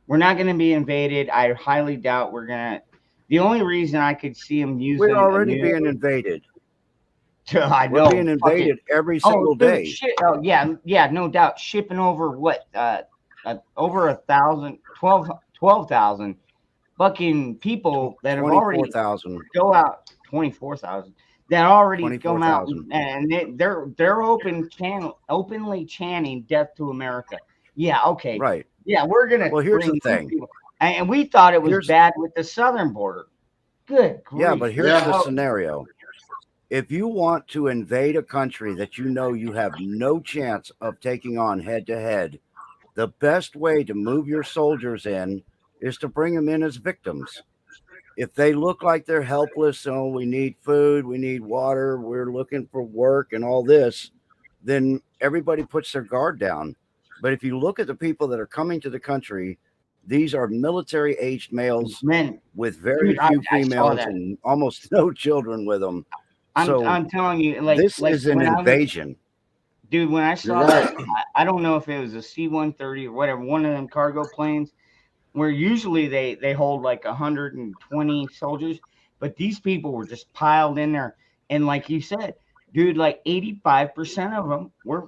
We're not going to be invaded. I highly doubt we're going to. The only reason I could see them using. We're already being invaded. We're being invaded every single day. No doubt. Shipping over what? Over 1,000, 12,000 fucking people that have already 24,000 go out. 24,000 that already come out, and they're openly chanting "Death to America." Yeah, okay, right. Yeah, we're gonna. Well, here's the thing, and we thought it was bad with the southern border. Good grief. Yeah, but here's the scenario. If you want to invade a country that you have no chance of taking on head to head, the best way to move your soldiers in is to bring them in as victims. If they look like they're helpless, we need food, we need water, we're looking for work and all this, then everybody puts their guard down. But if you look at the people that are coming to the country, these are military-aged males with very few females and almost no children with them. I'm telling you, this is an invasion. Dude, when I saw that, I don't know if it was a C-130 or whatever, one of them cargo planes, where usually they hold like 120 soldiers, but these people were just piled in there. And like you said, dude, like 85% of them were,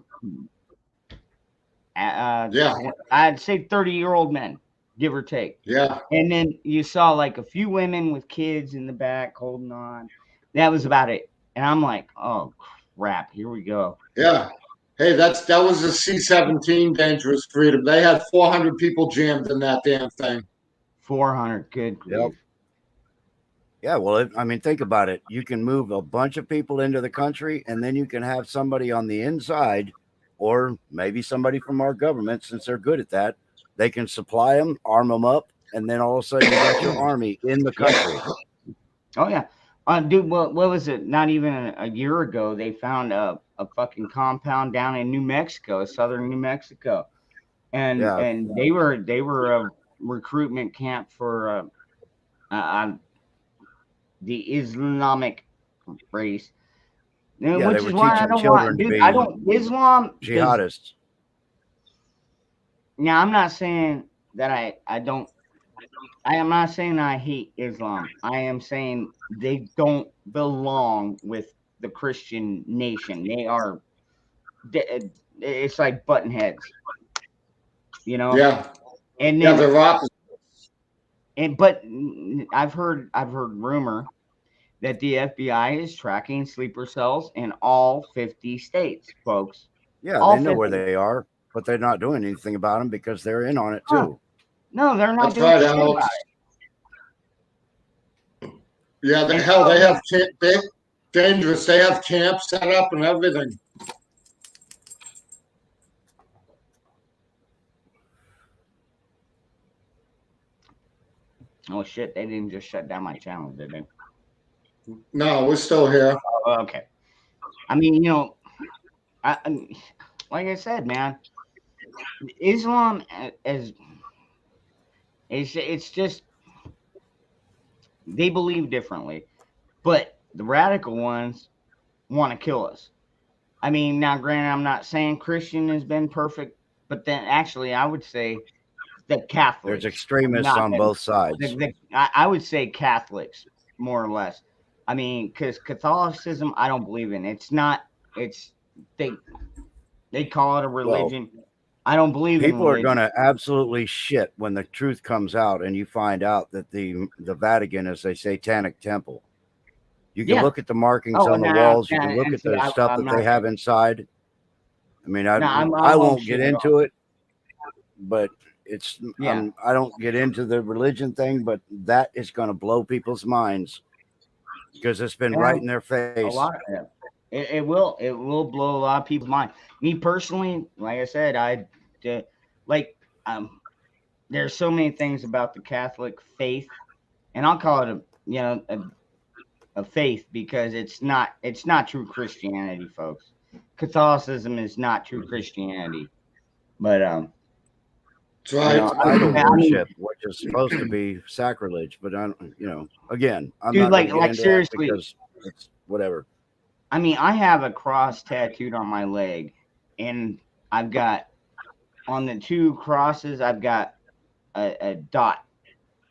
I'd say 30-year-old men, give or take. Yeah. And then you saw like a few women with kids in the back holding on. That was about it. And I'm like, oh crap, here we go. Yeah. Hey, that was a C-17 Dangerous Freedom. They had 400 people jammed in that damn thing. 400, good grief. Yep. Yeah, well, think about it. You can move a bunch of people into the country, and then you can have somebody on the inside, or maybe somebody from our government, since they're good at that. They can supply them, arm them up, and then all of a sudden you got your army in the country. Oh, yeah. Dude, what was it? Not even a year ago, they found a fucking compound down in New Mexico, southern New Mexico, and they were a recruitment camp for the Islamic race. Which is why I don't want, dude. I don't Islam jihadists. Now, I'm not saying that I don't I am not saying I hate Islam. I am saying they don't belong with the Christian nation. They are. It's like button heads, you know. Yeah, And yeah, then, they're opposite. but I've heard rumor that the FBI is tracking sleeper cells in all 50 states, folks. Yeah, All they know where 50. they are, but they're not doing anything about them because they're in on it Huh. too. No, they're not That's doing right, shit about Alex. it. Yeah, And hell, they have they dangerous. They have camps set up and everything. Oh shit, they didn't just shut down my channel, did they? No, we're still here. Oh, okay. I mean, you know, like I said, man, Islam as it's just they believe differently, but the radical ones want to kill us. I mean, now granted, I'm not saying Christian has been perfect, but then actually, I would say the Catholics. There's extremists not on been- both sides. I would say Catholics more or less. I mean, because Catholicism, I don't believe in. It's not. It's they call it a religion. I don't believe in People are religion. going to absolutely shit when the truth comes out and you find out that the Vatican is a satanic temple. You can Yeah. look at the markings Oh, on the no, walls. You no, can look and at see, the stuff I'm that they not- have inside. I mean, I I won't shit get at into it, but it's Yeah. I don't get into the religion thing, but that is going to blow people's minds because it's been Yeah. right in their A face. lot of it. It will blow a lot of people's mind. Me personally, like I said, there's so many things about the Catholic faith, and I'll call it a faith because it's not true Christianity, folks. Catholicism is not true Christianity, but That's right. Idol I mean- worship, which is supposed to be sacrilege, but again, I'm Dude, not like- gonna get like, into that seriously. because it's whatever. I mean, I have a cross tattooed on my leg, and I've got on the two crosses, I've got a dot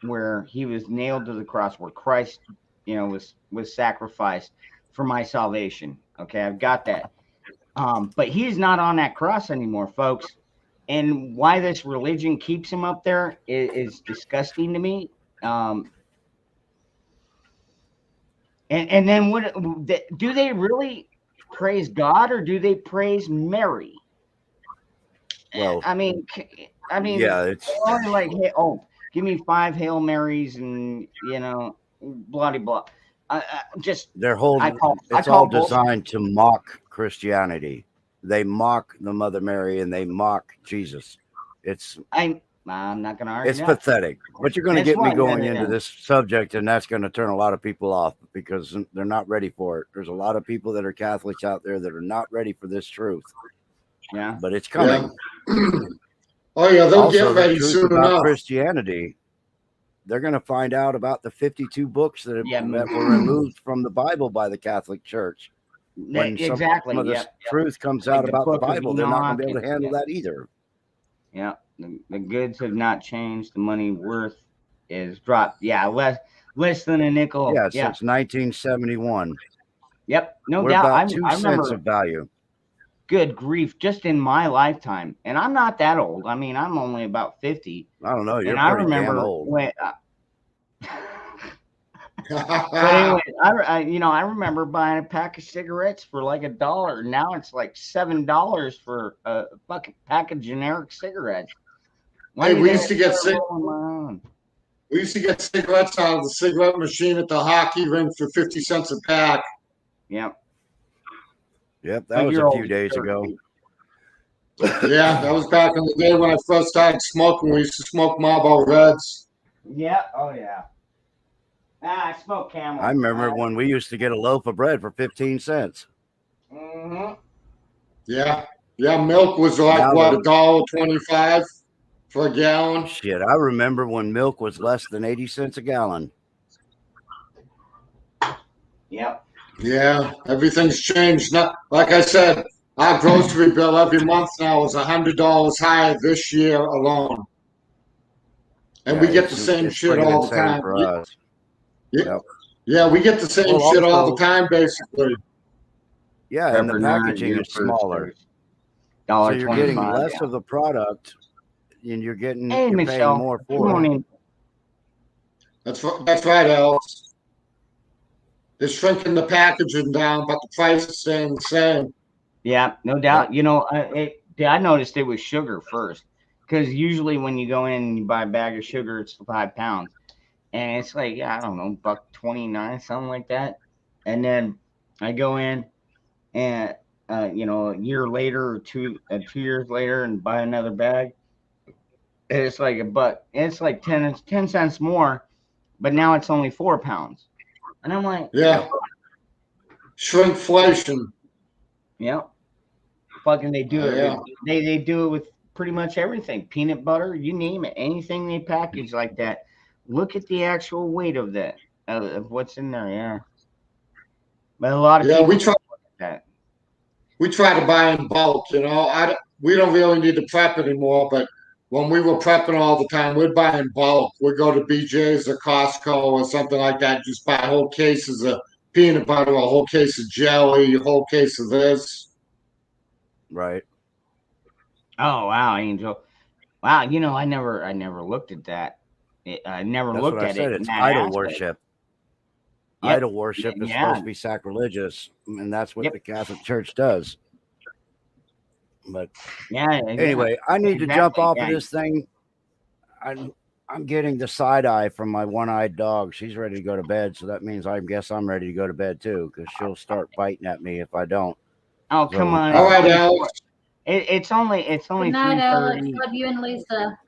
where he was nailed to the cross, where Christ, was sacrificed for my salvation. Okay, I've got that. But he's not on that cross anymore, folks. And why this religion keeps him up there is disgusting to me. And then what do they really praise God or do they praise Mary? Well, I mean, yeah, it's they're only like, hey, give me 5 Hail Marys and blah blah. Just their whole I call it's all bullshit. designed to mock Christianity. They mock the Mother Mary and they mock Jesus. I'm not gonna argue. It's that. pathetic. But you're going to That's get me what- going yeah. into this subject, and that's going to turn a lot of people off because they're not ready for it. There's a lot of people that are Catholics out there that are not ready for this truth, Yeah. but it's coming. Oh yeah, they'll Also, get the ready truth soon about enough. Christianity, they're going to find out about the 52 books that Yeah. were removed from the Bible by the Catholic Church. When Exactly. some of this Yep. truth comes Like out the about the Book of Bible, they're not going to be Enoch able to handle that either. Yeah, the goods have not changed. The money worth is dropped. Yeah, less than a nickel. Yeah, Yeah. since 1971. Yep. No We're doubt. about 2 I cents remember. of value. Good grief! Just in my lifetime, and I'm not that old. I mean, I'm only about 50. I don't know. You're And I pretty remember damn old. when. But anyway, I remember buying a pack of cigarettes for like $1. Now it's like $7 for a fucking pack of generic cigarettes. Hey, do we they used to get start rolling my own? We used to get cigarettes out of the cigarette machine at the hockey rink for 50 cents a pack. Yep. Yep, But that was you're a few old, days sir. ago. Yeah, that was back in the day when I first started smoking. We used to smoke Marlboro Reds. Yeah. Oh yeah. I smoke Camel. I remember when we used to get a loaf of bread for 15 cents. Mm-hmm. Yeah, yeah. Milk was like Now what, the- $1.25 for a gallon. Shit, I remember when milk was less than 80 cents a gallon. Yep. Yeah, everything's changed. Not like I said, our grocery bill every month now is $100 higher this year alone. and Yeah, we get the it's same shit pretty all the insane time. for us. Yeah, Yep. yeah, we get the same Well, shit all also- the time, basically. Yeah, and the Pepper nut, packaging your is smaller, so $1.25. you're getting less yeah. of the product, and you're getting Hey, you're Michelle. paying more Good for it. morning. That's right, Alex. They're shrinking the packaging down, but the price is staying the same. Yeah, no doubt. You know, I noticed it was sugar first, because usually when you go in and you buy a bag of sugar, it's 5 pounds, and it's like, yeah, I don't know, $1.29, something like that. And then I go in and you know, a year later or 2 years later and buy another bag, and it's like $1. It's like 10 cents more, but now it's only 4 pounds, and I'm like, Yeah. Shrinkflation. yeah, fucking they do it. Yeah. They do it with pretty much everything. Peanut butter, you name it. Anything they package like that. Look at the actual weight of that, of what's in there. Yeah, but a lot of Yeah, people we try. look at that. We try to buy in bulk. You know, we don't really need to prep anymore. But when we were prepping all the time, we'd buy in bulk. We'd go to BJ's or Costco or something like that. Just buy whole cases of peanut butter, a whole case of jelly, a whole case of this. Right. Oh wow, Angel. Wow, you know, I never looked at that. I never That's looked what I at said. it. in It's that idol aspect. worship. Yep. Idol worship is Yeah. supposed to be sacrilegious, and that's what Yep. the Catholic Church does. But Yeah. anyway, I need to jump Exactly, off yeah. of this thing. I'm getting the side eye from my one-eyed dog. She's ready to go to bed, so that means I guess I'm ready to go to bed too, because she'll start biting at me if I don't. Oh So, come on. All right, Alex. It's only Good night, Alex. 3:30. Love you and Lisa.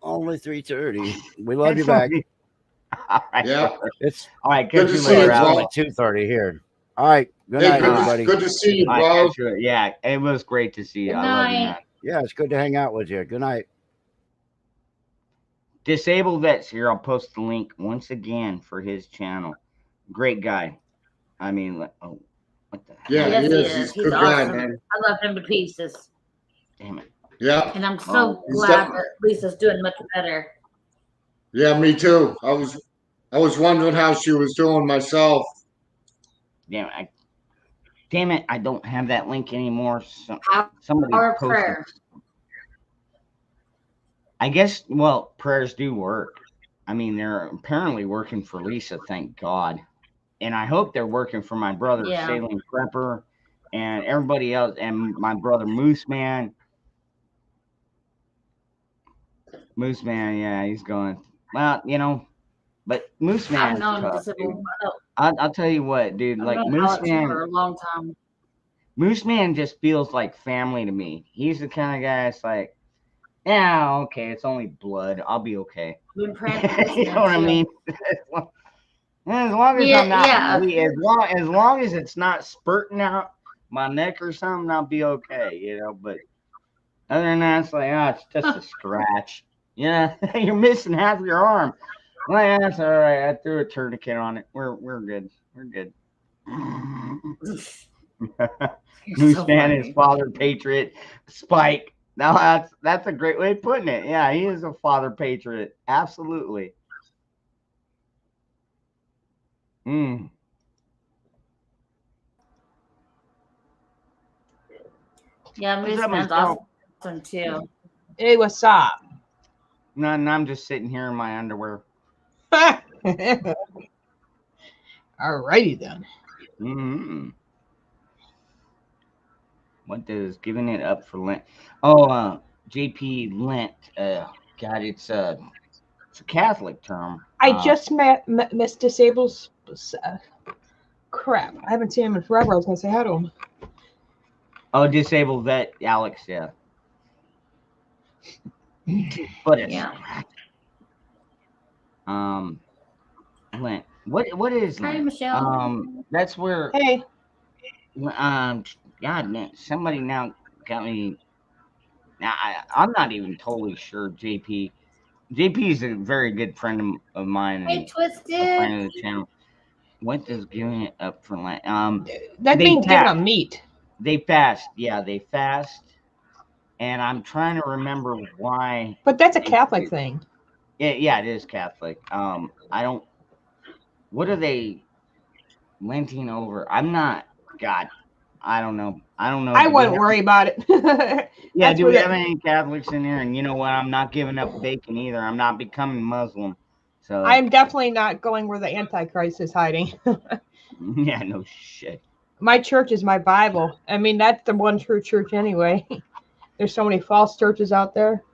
Only 3:30. We love you It's back. only- All right, Yeah. brother. It's All right. Good Catch to you see later, you, it's bro. Alex. only 2:30 here. All right. Good Hey, night, everybody. good to see you, All right, bro. catch you. Yeah, it was great to see you. Good I love you, night. man. Yeah, it's good to hang out with you. Good night. Disabled Vets here. I'll post the link once again for his channel. Great guy. I mean, oh, what the hell? Yeah, Yes, he he is. is. He's a He's good guy, awesome. man. I love him to pieces. Damn it. Yeah. And I'm so Well, he's glad def- that Lisa's doing much better. Yeah, me too. I was wondering how she was doing myself. Damn it. I don't have that link anymore. Power Somebody of posted. prayer. I guess, well, prayers do work. I mean, they're apparently working for Lisa, thank God. And I hope they're working for my brother, Yeah. Saline Prepper, and everybody else, and my brother, Moose Man. Moose Man, yeah, he's going. Well, you know, but Moose I've Man's known tough, dude. Disabled. I'll tell you what, dude. I've Like known Moose Alex Man, for a long time. Moose Man just feels like family to me. He's the kind of guy that's like, yeah, okay, it's only blood. I'll be okay. I've been praying for this You know man, what I too. mean? As long as Yeah, I'm not, yeah. as long as it's not spurting out my neck or something, I'll be okay. You know, but other than that, it's like, oh, it's just a scratch. Yeah, you're missing half your arm. Well, yeah, that's all right. I threw a tourniquet on it. We're good. We're good. You're Moose so Man funny. is father patriot. Spike. Now that's a great way of putting it. Yeah, he is a father patriot. Absolutely. Mm. Yeah, What's Moose up, Man's Michelle? awesome too. Hey, what's up? None. I'm just sitting here in my underwear. Alrighty then. Mm-hmm. What does giving it up for Lent? Oh, JP Lent. God, it's a Catholic term. I just met Miss Disable's. Crap, I haven't seen him in forever. I was gonna say hi to him. Oh, disabled vet, Alex. Yeah. But it's Yeah. Lent. What is Hi, Lent? Michelle. That's where Hey, God, man, somebody now got me. Now I'm not even totally sure. JP is a very good friend of mine Hey, and a Twisted. friend of the channel. What does giving it up for Lent? that They means giving fast. up meat. They fast. Yeah, they fast. And I'm trying to remember why. But that's a Catholic thing. Yeah, it is Catholic. I don't. What are they lenting over? I'm not. God, I don't know. I don't know. I Do we wouldn't have? worry about it. Yeah, That's do where we have the any Catholics in here? And you know what? I'm not giving up bacon either. I'm not becoming Muslim. So I am definitely not going where the Antichrist is hiding. yeah, no shit. My church is my Bible. I mean, that's the one true church anyway. There's so many false churches out there.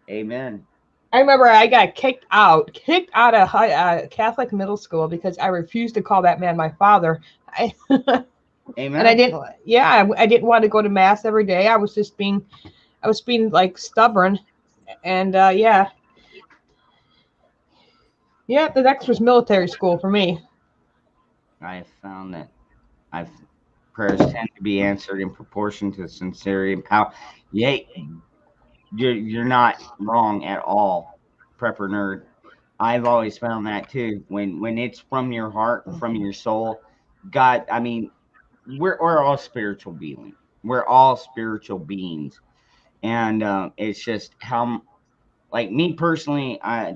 Amen. I remember I got kicked out of Catholic middle school because I refused to call that man my father. Amen. And I didn't. Yeah, I didn't want to go to mass every day. I was being like stubborn, and yeah, the next was military school for me. I have found that prayers tend to be answered in proportion to sincerity and power. Yeah, you're not wrong at all, prepper nerd. I've always found that too. When it's from your heart, from your soul, God. I mean, we're all spiritual beings. We're all spiritual beings, and it's just how, like me personally, I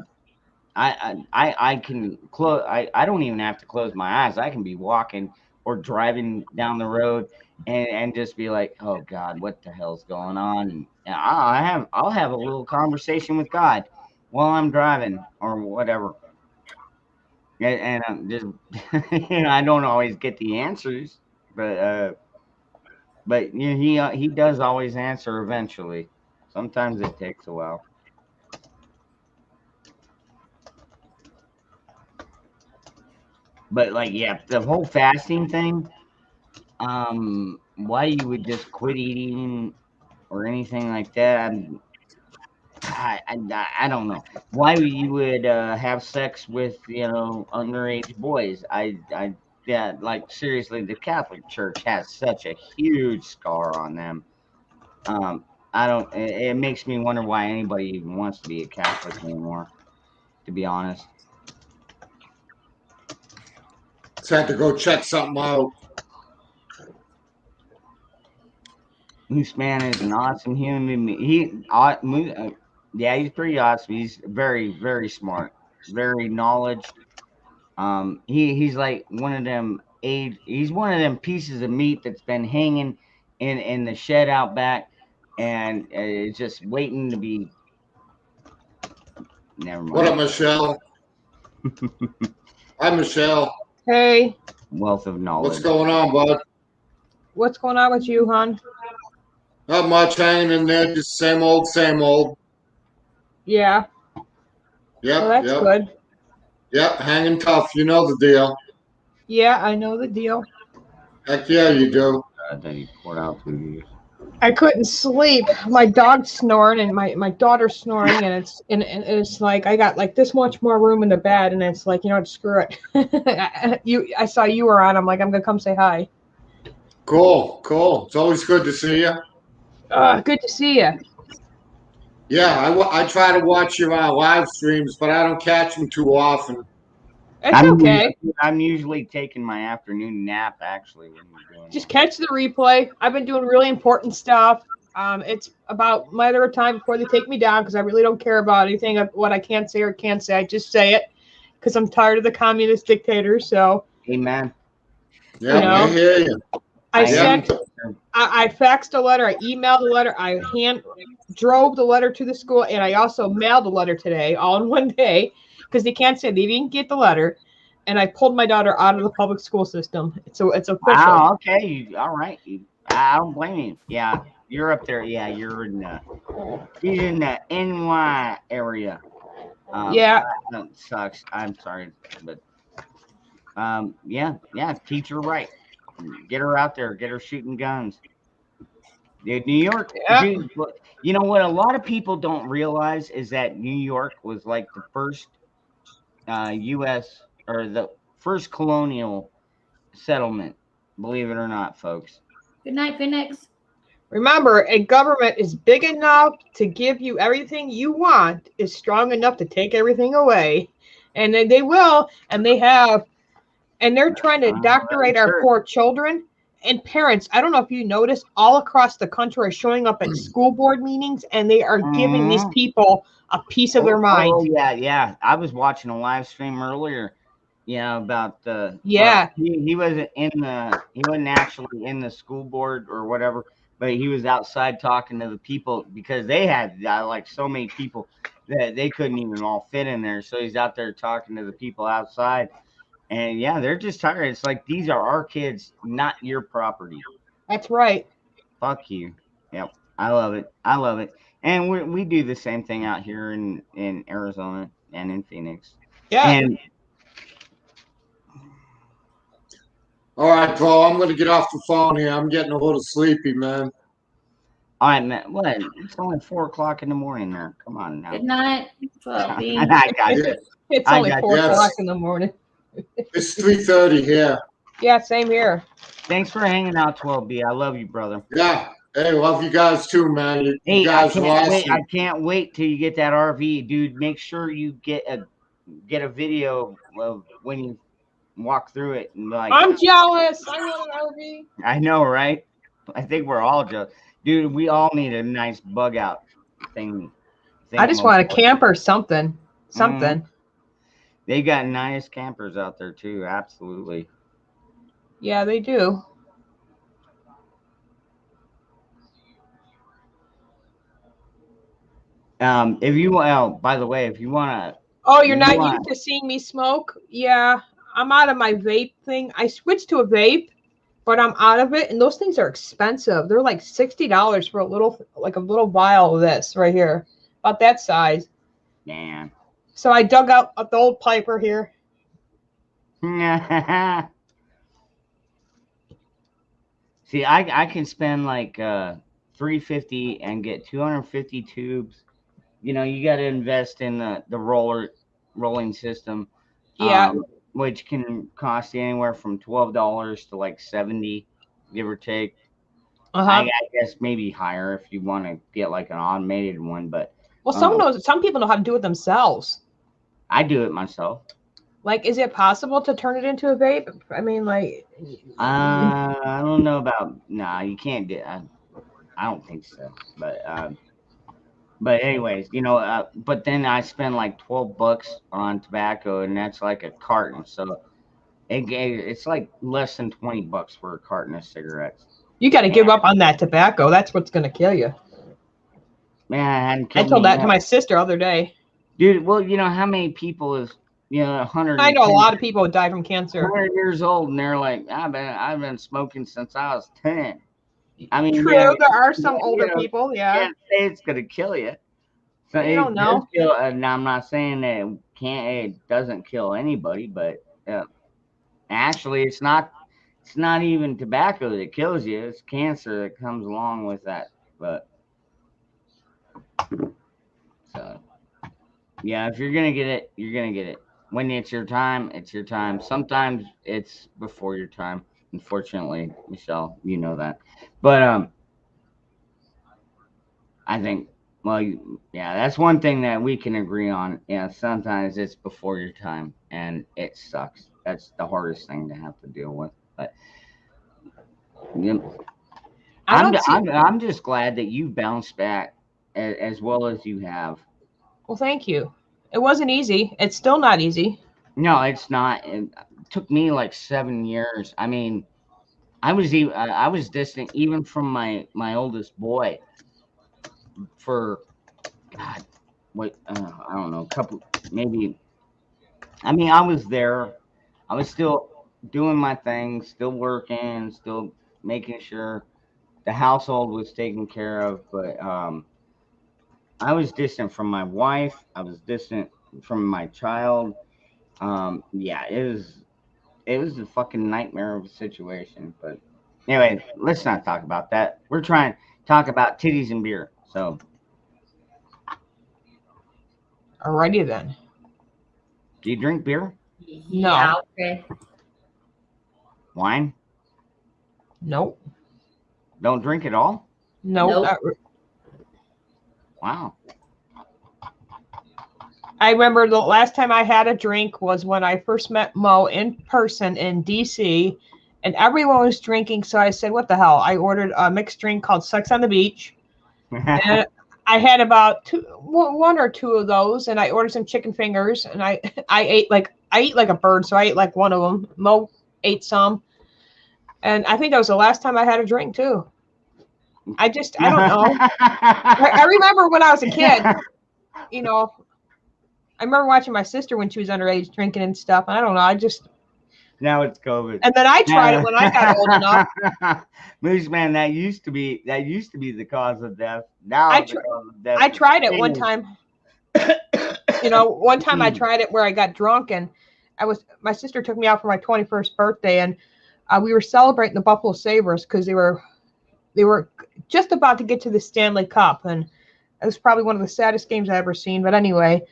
can close. I don't even have to close my eyes. I can be walking or driving down the road and just be like, oh God, what the hell's going on? And I'll have a little conversation with God while I'm driving or whatever. And I'm just I don't always get the answers, but you know, he does always answer eventually. Sometimes it takes a while. But like, yeah, the whole fasting thing, why you would just quit eating or anything like that, I don't know. Why you would have sex with, you know, underage boys. Yeah, like seriously, the Catholic Church has such a huge scar on them. I don't. It makes me wonder why anybody even wants to be a Catholic anymore. To be honest. Just had to go check something out. Moose Man is an awesome human being. Yeah, he's pretty awesome. He's very, very smart, very knowledge. He's like one of them age. He's one of them pieces of meat that's been hanging in the shed out back, and it's just waiting to be. Never mind. What up, Michelle? Hi, Michelle. Hey, Wealth of knowledge. What's going on, bud? what's going on with you, hon? Not much, hanging in there, just same old, same old. Yeah, Yep, well, that's yep, good. yep, hanging tough. You know the deal. Yeah, I know the deal. Heck yeah, you do. That he poured out to you. I couldn't sleep. My dog's snoring and my daughter's snoring, and it's like I got like this much more room in the bed, and it's like, you know, screw it. I saw you were on. I'm like, I'm gonna come say hi. Cool, cool. It's always good to see you. Good to see you. Yeah, I try to watch your live streams, but I don't catch them too often. It's okay. I'm usually taking my afternoon nap actually when you're doing Just catch the replay. I've been doing really important stuff. It's about matter of time before they take me down because I really don't care about anything of what I can't say or can't say. I just say it because I'm tired of the communist dictators. So, Amen. Yeah, You know, I hear you. I Yeah. sent, I faxed a letter, I emailed a letter, I hand drove the letter to the school, and I also mailed a letter today, all in one day, because they can't say they didn't get the letter. And I pulled my daughter out of the public school system. So it's official. Wow, okay. All right. I don't blame you. Yeah, you're up there. Yeah, you're in the NY area. Yeah. That sucks. I'm sorry, but yeah, teach her right. Get her out there. Get her shooting guns. New York, Yeah. dude, you know what? A lot of people don't realize is that New York was like the first U.S. or the first colonial settlement. Believe it or not, folks. Good night, Phoenix. Remember, a government is big enough to give you everything you want, is strong enough to take everything away. And then they will, and they have, and they're trying to indoctrinate our poor children. and parents, I don't know if you noticed, all across the country are showing up at school board meetings, and they are giving these people a piece of their mind. Oh, yeah. I was watching a live stream earlier. Yeah, about the Yeah. Well, he wasn't he wasn't actually in the school board or whatever, but he was outside talking to the people because they had like so many people that they couldn't even all fit in there. So he's out there talking to the people outside, and yeah, they're just tired. It's like these are our kids, not your property. That's right. Fuck you. Yep, I love it. And we do the same thing out here in Arizona and in Phoenix. Yeah. And All right, bro. I'm gonna get off the phone here. I'm getting a little sleepy, man. all right, man. What? It's only 4:00 in the morning there. Come on now. Good night, 12B. I got you. Yeah, It's I only got 4 yes. o'clock in the morning. it's 3:30 here. Yeah, same here. Thanks for hanging out, 12B. I love you, brother. Yeah. Hey, love you guys too, man. You Hey, guys are awesome. I can't wait till you get that RV, dude. Make sure you get a video of when you walk through it and like. I'm jealous. I want an RV. I know, right? I think we're all just, dude. We all need a nice bug out thing. I just want a camper, something. Something. They got nice campers out there too. Absolutely. Yeah, they do. If you well, by the way, if you want to. Oh, you're not Why? used to seeing me smoke? Yeah, I'm out of my vape thing. I switched to a vape, but I'm out of it. And those things are expensive. They're like $60 for a little vial of this right here, about that size. Man. So I dug out the old Piper here. See, I can spend like $350 and get 250 tubes. You know, you got to invest in the rolling system. Yeah. Which can cost you anywhere from $12 to like $70, give or take. I guess maybe higher if you want to get like an automated one, but Well, some people know how to do it themselves. I do it myself. Like, is it possible to turn it into a vape? I mean, like, I don't know about. Nah, you can't do. I don't think so. But anyways, you know. But then I spend like $12 on tobacco, and that's like a carton. So it's like less than $20 for a carton of cigarettes. you got to give up on that tobacco. That's what's going to kill you. Man, I told that to my sister the other day. dude. Well, you know how many people is 100. I know a lot of people who die from cancer. 100 years old, and they're like, I've been smoking since I was 10. I mean, True, yeah, there are some older you know, people. You Yeah, can't say it's gonna kill you. So You don't does know. kill, and I'm not saying that it doesn't kill anybody, but actually, it's not even tobacco that kills you. It's cancer that comes along with that. But so yeah, if you're gonna get it, you're gonna get it. When it's your time, it's your time. Sometimes it's before your time. Unfortunately, Michelle, you know that. But I think, well, yeah, that's one thing that we can agree on. Yeah, sometimes it's before your time, and it sucks. That's the hardest thing to have to deal with. But I'm just glad that you bounced back as well as you have. Well, thank you. It wasn't easy. It's still not easy. No, it's not. It took me like 7 years. I mean, I was distant even from my oldest boy for God, I don't know, a couple, maybe. I mean, I was there. I was still doing my thing, still working, still making sure the household was taken care of. But I was distant from my wife. I was distant from my child. Yeah, it was a fucking nightmare of a situation. But anyway, let's not talk about that. We're trying to talk about titties and beer. So Alrighty then. do you drink beer? No. Yeah, okay. Wine? Nope. Don't drink at all? Nope. Nope. Wow. I remember the last time I had a drink was when I first met Mo in person in DC, and everyone was drinking. So I said, what the hell? I ordered a mixed drink called Sex on the Beach. And I had about one or two of those, and I ordered some chicken fingers, and I eat like a bird, so I ate like one of them. Mo ate some, and I think that was the last time I had a drink too. I don't know. I remember when I was a kid, you know, I remember watching my sister when she was underage drinking and stuff. And I don't know. Now it's COVID. And then I tried it when I got old enough. Moose man, that used to be the cause of death. Now I the cause of death I is tried it one change. time. One time I tried it where I got drunk, and my sister took me out for my 21st birthday, and we were celebrating the Buffalo Sabres because they were just about to get to the Stanley Cup, and it was probably one of the saddest games I ever seen. But anyway,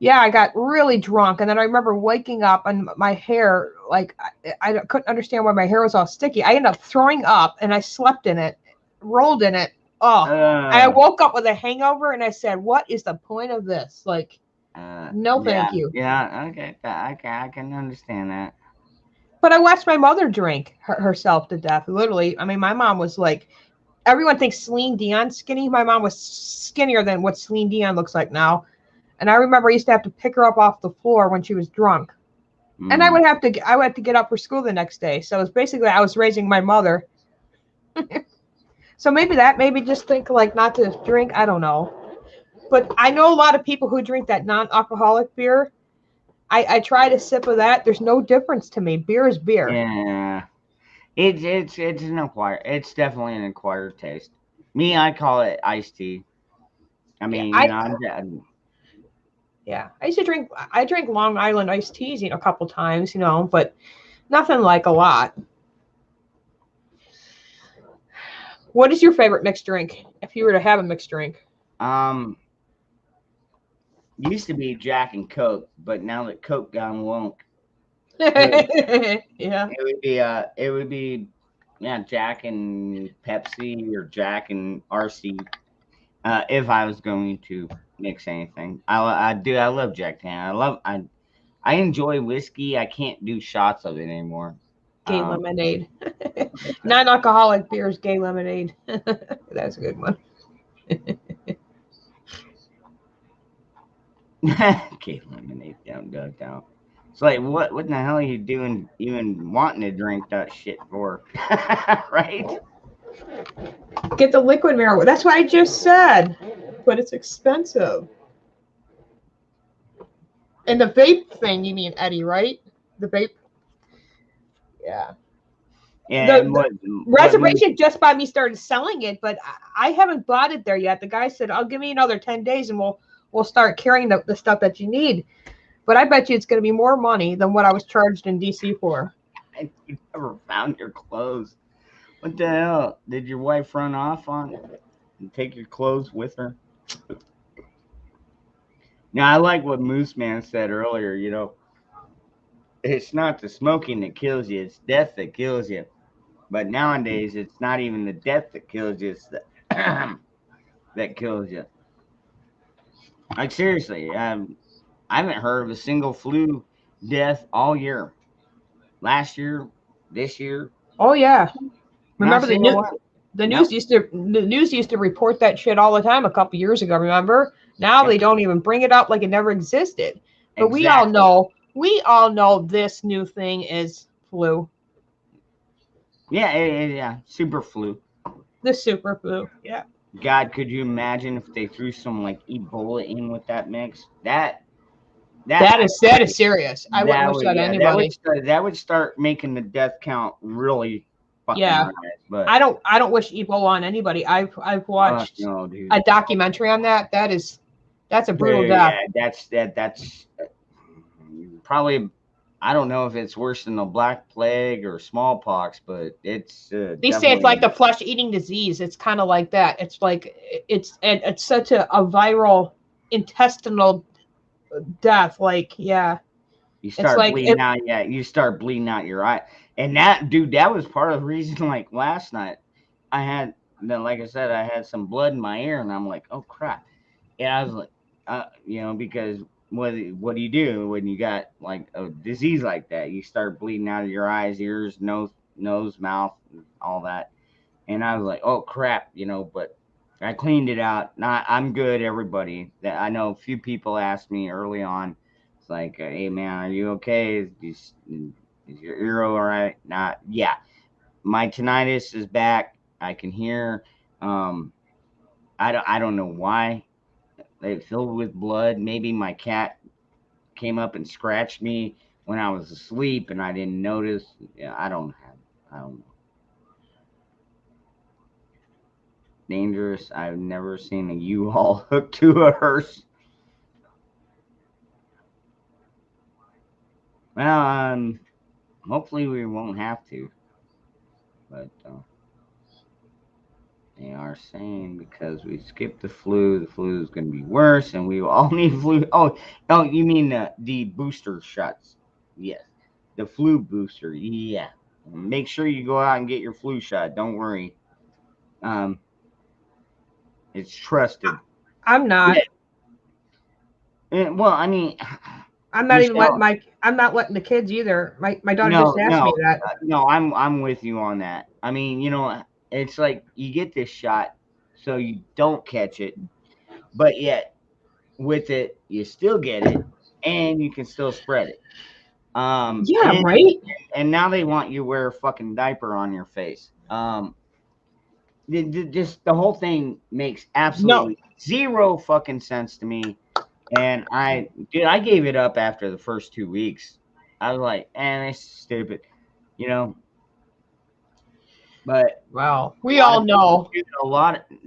yeah, I got really drunk, and then I remember waking up and my hair, like I couldn't understand why my hair was all sticky. I ended up throwing up, and I slept in it, rolled in it. Oh, I woke up with a hangover, and I said, "What is the point of this?" Like, no, thank you. Yeah, okay, I can understand that. But I watched my mother drink herself to death. Literally, I mean, my mom was like, everyone thinks Celine Dion's skinny. My mom was skinnier than what Celine Dion looks like now. And I remember I used to have to pick her up off the floor when she was drunk. And I would have to get up for school the next day. So it was basically, I was raising my mother. So maybe just think like not to drink. I don't know. But I know a lot of people who drink that non-alcoholic beer. I tried a sip of that. There's no difference to me. Beer is beer. Yeah. It's an acquired. It's definitely an acquired taste. Me, I call it iced tea. I mean, Yeah, I used to drink. I drank Long Island iced teas, a couple times, but nothing like a lot. What is your favorite mixed drink? If you were to have a mixed drink, used to be Jack and Coke, but now that Coke gone wonk, yeah, it would be Jack and Pepsi or Jack and RC. If I was going to mix anything, I love Jack Daniels. I enjoy whiskey. I can't do shots of it anymore. Gay lemonade. Non-alcoholic beers, gay lemonade. That's a good one. Gay lemonade, down. It's like, what in the hell are you doing even wanting to drink that shit for? Right? Get the liquid marijuana. That's what I just said. But it's expensive. And the vape thing, you mean, Eddie, right? The vape? Yeah. Yeah. Reservation just by me started selling it, but I haven't bought it there yet. The guy said, "I'll give me another 10 days and we'll start carrying the stuff that you need." But I bet you it's going to be more money than what I was charged in DC for. You never found your clothes. What the hell? Did your wife run off on it and take your clothes with her? Now, I like what Moose Man said earlier, it's not the smoking that kills you, it's death that kills you. But nowadays, it's not even the death that kills you, it's the that kills you. Like, seriously, I haven't heard of a single flu death all year. Last year, this year. Oh, yeah. Remember the news Nope. used to report that shit all the time a couple years ago, remember? Now they don't even bring it up like it never existed. But Exactly. we all know this new thing is flu. Yeah, super flu. The super flu. Yeah. God, could you imagine if they threw some like Ebola in with that mix? That is serious. I wouldn't wish that on anybody. That would start making the death count really fucking high, but I don't wish Ebola on anybody. I've watched a documentary on that. That's a brutal death. Yeah, that's probably, I don't know if it's worse than the Black Plague or smallpox, but it's they say it's like the flesh-eating disease. It's kind of like that. It's like it's such a viral intestinal death. Like, yeah, you start bleeding out. Yeah, you start bleeding out your eye. And that was part of the reason. Like last night, like I said, I had some blood in my ear, and I'm like, oh crap. And I was like, because what do you do when you got like a disease like that? You start bleeding out of your eyes, ears, nose, mouth, all that. And I was like, oh crap, but I cleaned it out. I'm good, everybody. That I know a few people asked me early on. It's like, hey man, are you okay? Is your ear all right? Not, yeah. My tinnitus is back. I can hear. I don't know why. They filled with blood. Maybe my cat came up and scratched me when I was asleep and I didn't notice. Yeah, I don't know. Dangerous. I've never seen a U-Haul hooked to a hearse. Well, hopefully we won't have to. But they are saying because we skipped the flu is going to be worse, and we will all need flu. Oh, you mean the booster shots? Yes, the flu booster. Yeah, make sure you go out and get your flu shot. Don't worry. It's trusted. I'm not. Yeah. Well, I mean, I'm not even letting I'm not letting the kids either. My daughter just asked me that. No, I'm with you on that. I mean, it's like you get this shot so you don't catch it, but yet with it you still get it and you can still spread it. Yeah, right. And now they want you to wear a fucking diaper on your face. Just the whole thing makes absolutely zero fucking sense to me. And I gave it up after the first 2 weeks. I was like, it's stupid, But well, we all know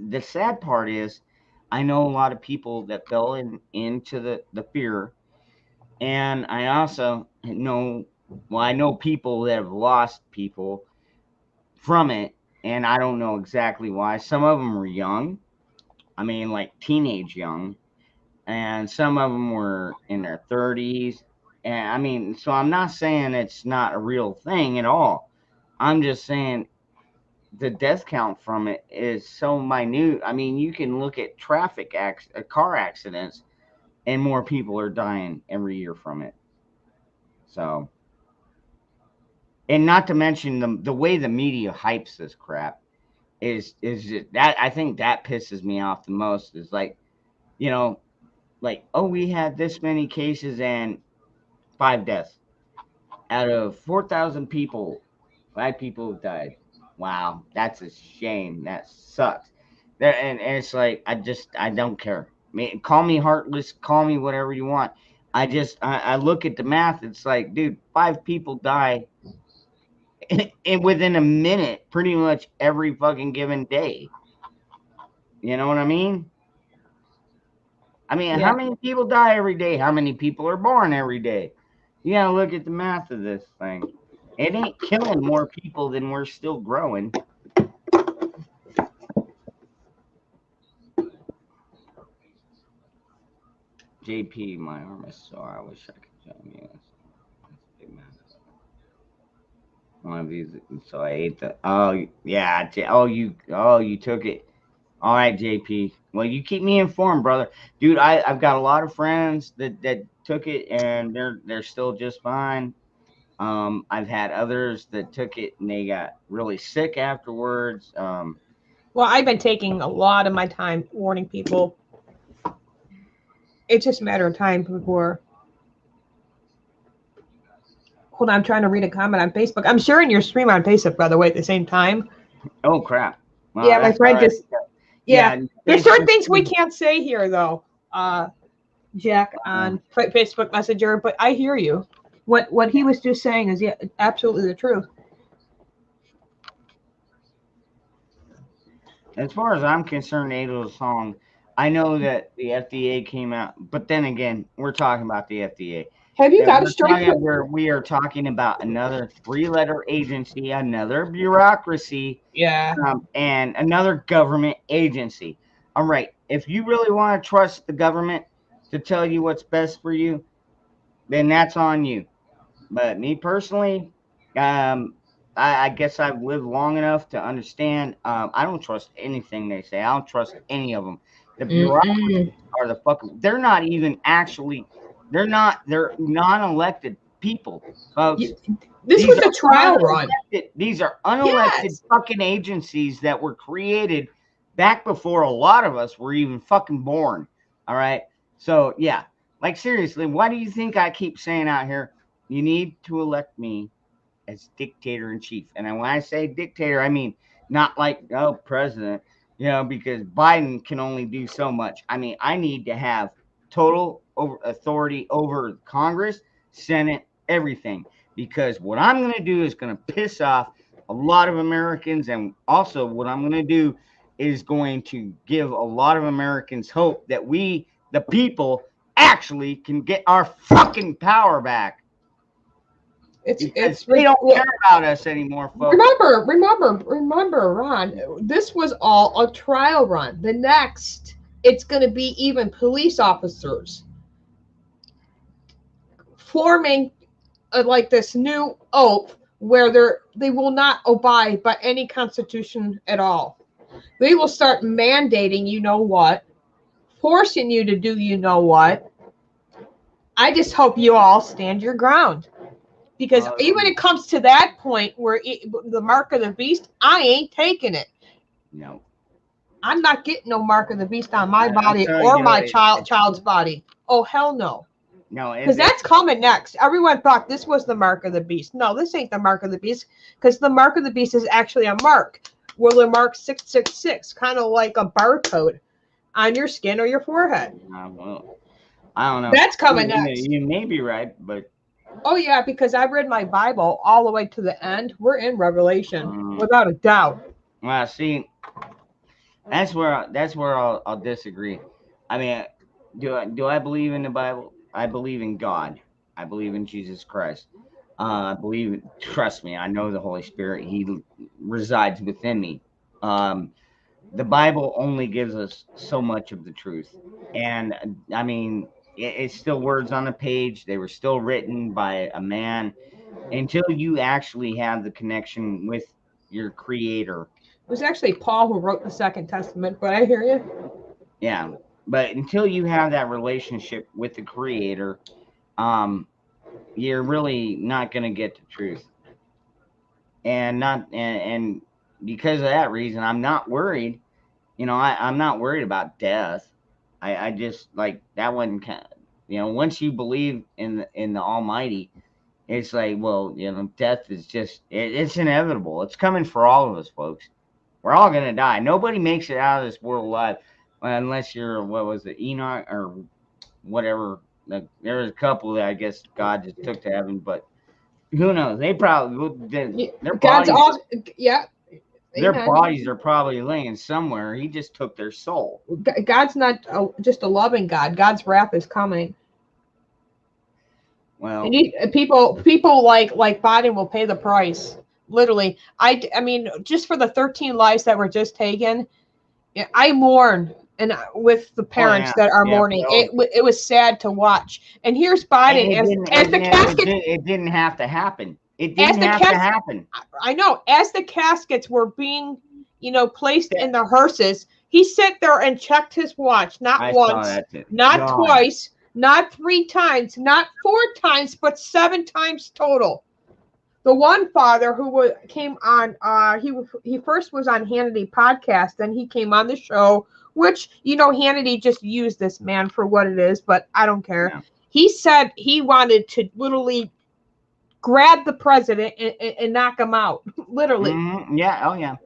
the sad part is I know a lot of people that fell into the fear. And I also know people that have lost people from it. And I don't know exactly why. Some of them were young. I mean, like teenage young. And some of them were in their 30s. And I mean, so I'm not saying it's not a real thing at all. I'm just saying the death count from it is so minute. I mean, you can look at car accidents, and more people are dying every year from it. So, and not to mention the way the media hypes this crap is that I think that pisses me off the most. Is like, like, oh, we had this many cases and 5 deaths out of 4,000 people. 5 people died. Wow, that's a shame. That sucks. And it's like I don't care. I mean, call me heartless, call me whatever you want. I look at the math. It's like, dude, 5 people die, and within a minute, pretty much every fucking given day. You know what I mean? I mean, How many people die every day? How many people are born every day? You gotta look at the math of this thing. It ain't killing more people than we're still growing. JP, my arm is sore. I wish I could join you. One of these, so I ate the. Oh yeah. You took it. All right, JP. Well, you keep me informed, brother. Dude, I've got a lot of friends that took it and they're still just fine. I've had others that took it and they got really sick afterwards. Well, I've been taking a lot of my time warning people. It's just a matter of time before. Hold on, I'm trying to read a comment on Facebook. I'm sharing your stream on Facebook, by the way, at the same time. Oh crap! Well, yeah, my friend just. Yeah, there's certain things we can't say here, though, Jack, on Facebook Messenger. But I hear you. What he was just saying is absolutely the truth. As far as I'm concerned, Adel's song, I know that the FDA came out, but then again, we're talking about the FDA. Have you got straight? Where we are talking about another 3-letter agency, another bureaucracy, and another government agency. All right, if you really want to trust the government to tell you what's best for you, then that's on you. But me personally, I guess I've lived long enough to understand. I don't trust anything they say. I don't trust any of them. The bureaucracy are the fucking. They're not even actually They're non-elected people, folks. This was a trial run. These are unelected fucking agencies that were created back before a lot of us were even fucking born. All right. So yeah, like seriously, why do you think I keep saying out here, you need to elect me as dictator in chief? And when I say dictator, I mean not like president, because Biden can only do so much. I mean, I need to have total authority over Congress, Senate, everything. Because what I'm going to do is going to piss off a lot of Americans. And also what I'm going to do is going to give a lot of Americans hope that we, the people, actually can get our fucking power back. It's they don't care about us anymore, folks. Remember, Ron, this was all a trial run. The next, it's going to be even police officers forming like this new oath where they will not abide by any constitution at all. They will start mandating what, forcing you to do what. I just hope you all stand your ground. Because even when it comes to that point where the mark of the beast, I ain't taking it. No. I'm not getting no mark of the beast on my body or my child's body. Oh, hell no. No, because that's coming next. Everyone thought this was the mark of the beast. No, this ain't the mark of the beast, because the mark of the beast is actually a mark. Well, the mark 666, kind of like a barcode on your skin or your forehead. Well, I don't know. That's coming next. You may be right, but oh yeah, because I read my Bible all the way to the end. We're in Revelation, without a doubt. Well, see, that's where I'll disagree. I mean, do I believe in the Bible? I believe in God. I believe in Jesus Christ. I believe, trust me, I know the Holy Spirit. He resides within me. The Bible only gives us so much of the truth. And I mean, it's still words on a page. They were still written by a man. Until you actually have the connection with your creator. It was actually Paul who wrote the Second Testament, but I hear you. Yeah. But until you have that relationship with the creator, you're really not going to get the truth. And because of that reason, I'm not worried. I'm not worried about death. I just like that one. Once you believe in the Almighty, it's like, well, death is just it's inevitable. It's coming for all of us, folks. We're all going to die. Nobody makes it out of this world alive. Unless you're, what was it, Enoch or whatever. There was a couple that I guess God just took to heaven, but who knows? They probably, their bodies are probably laying somewhere. He just took their soul. God's not just a loving God. God's wrath is coming. Well, and people like Biden will pay the price. Literally, I mean, just for the 13 lives that were just taken, I mourn. And with the parents that are mourning, it was sad to watch. And here's Biden as the casket. It didn't have to happen. It didn't have to happen. I know. As the caskets were being, placed in the hearses, he sat there and checked his watch. Not once, not twice, not 3 times, not 4 times, but 7 times total. The one father who came on, he first was on Hannity podcast, then he came on the show. Which, Hannity just used this man for what it is, but I don't care. Yeah. He said he wanted to literally grab the president and knock him out. Literally. Mm-hmm. Yeah. Oh, yeah.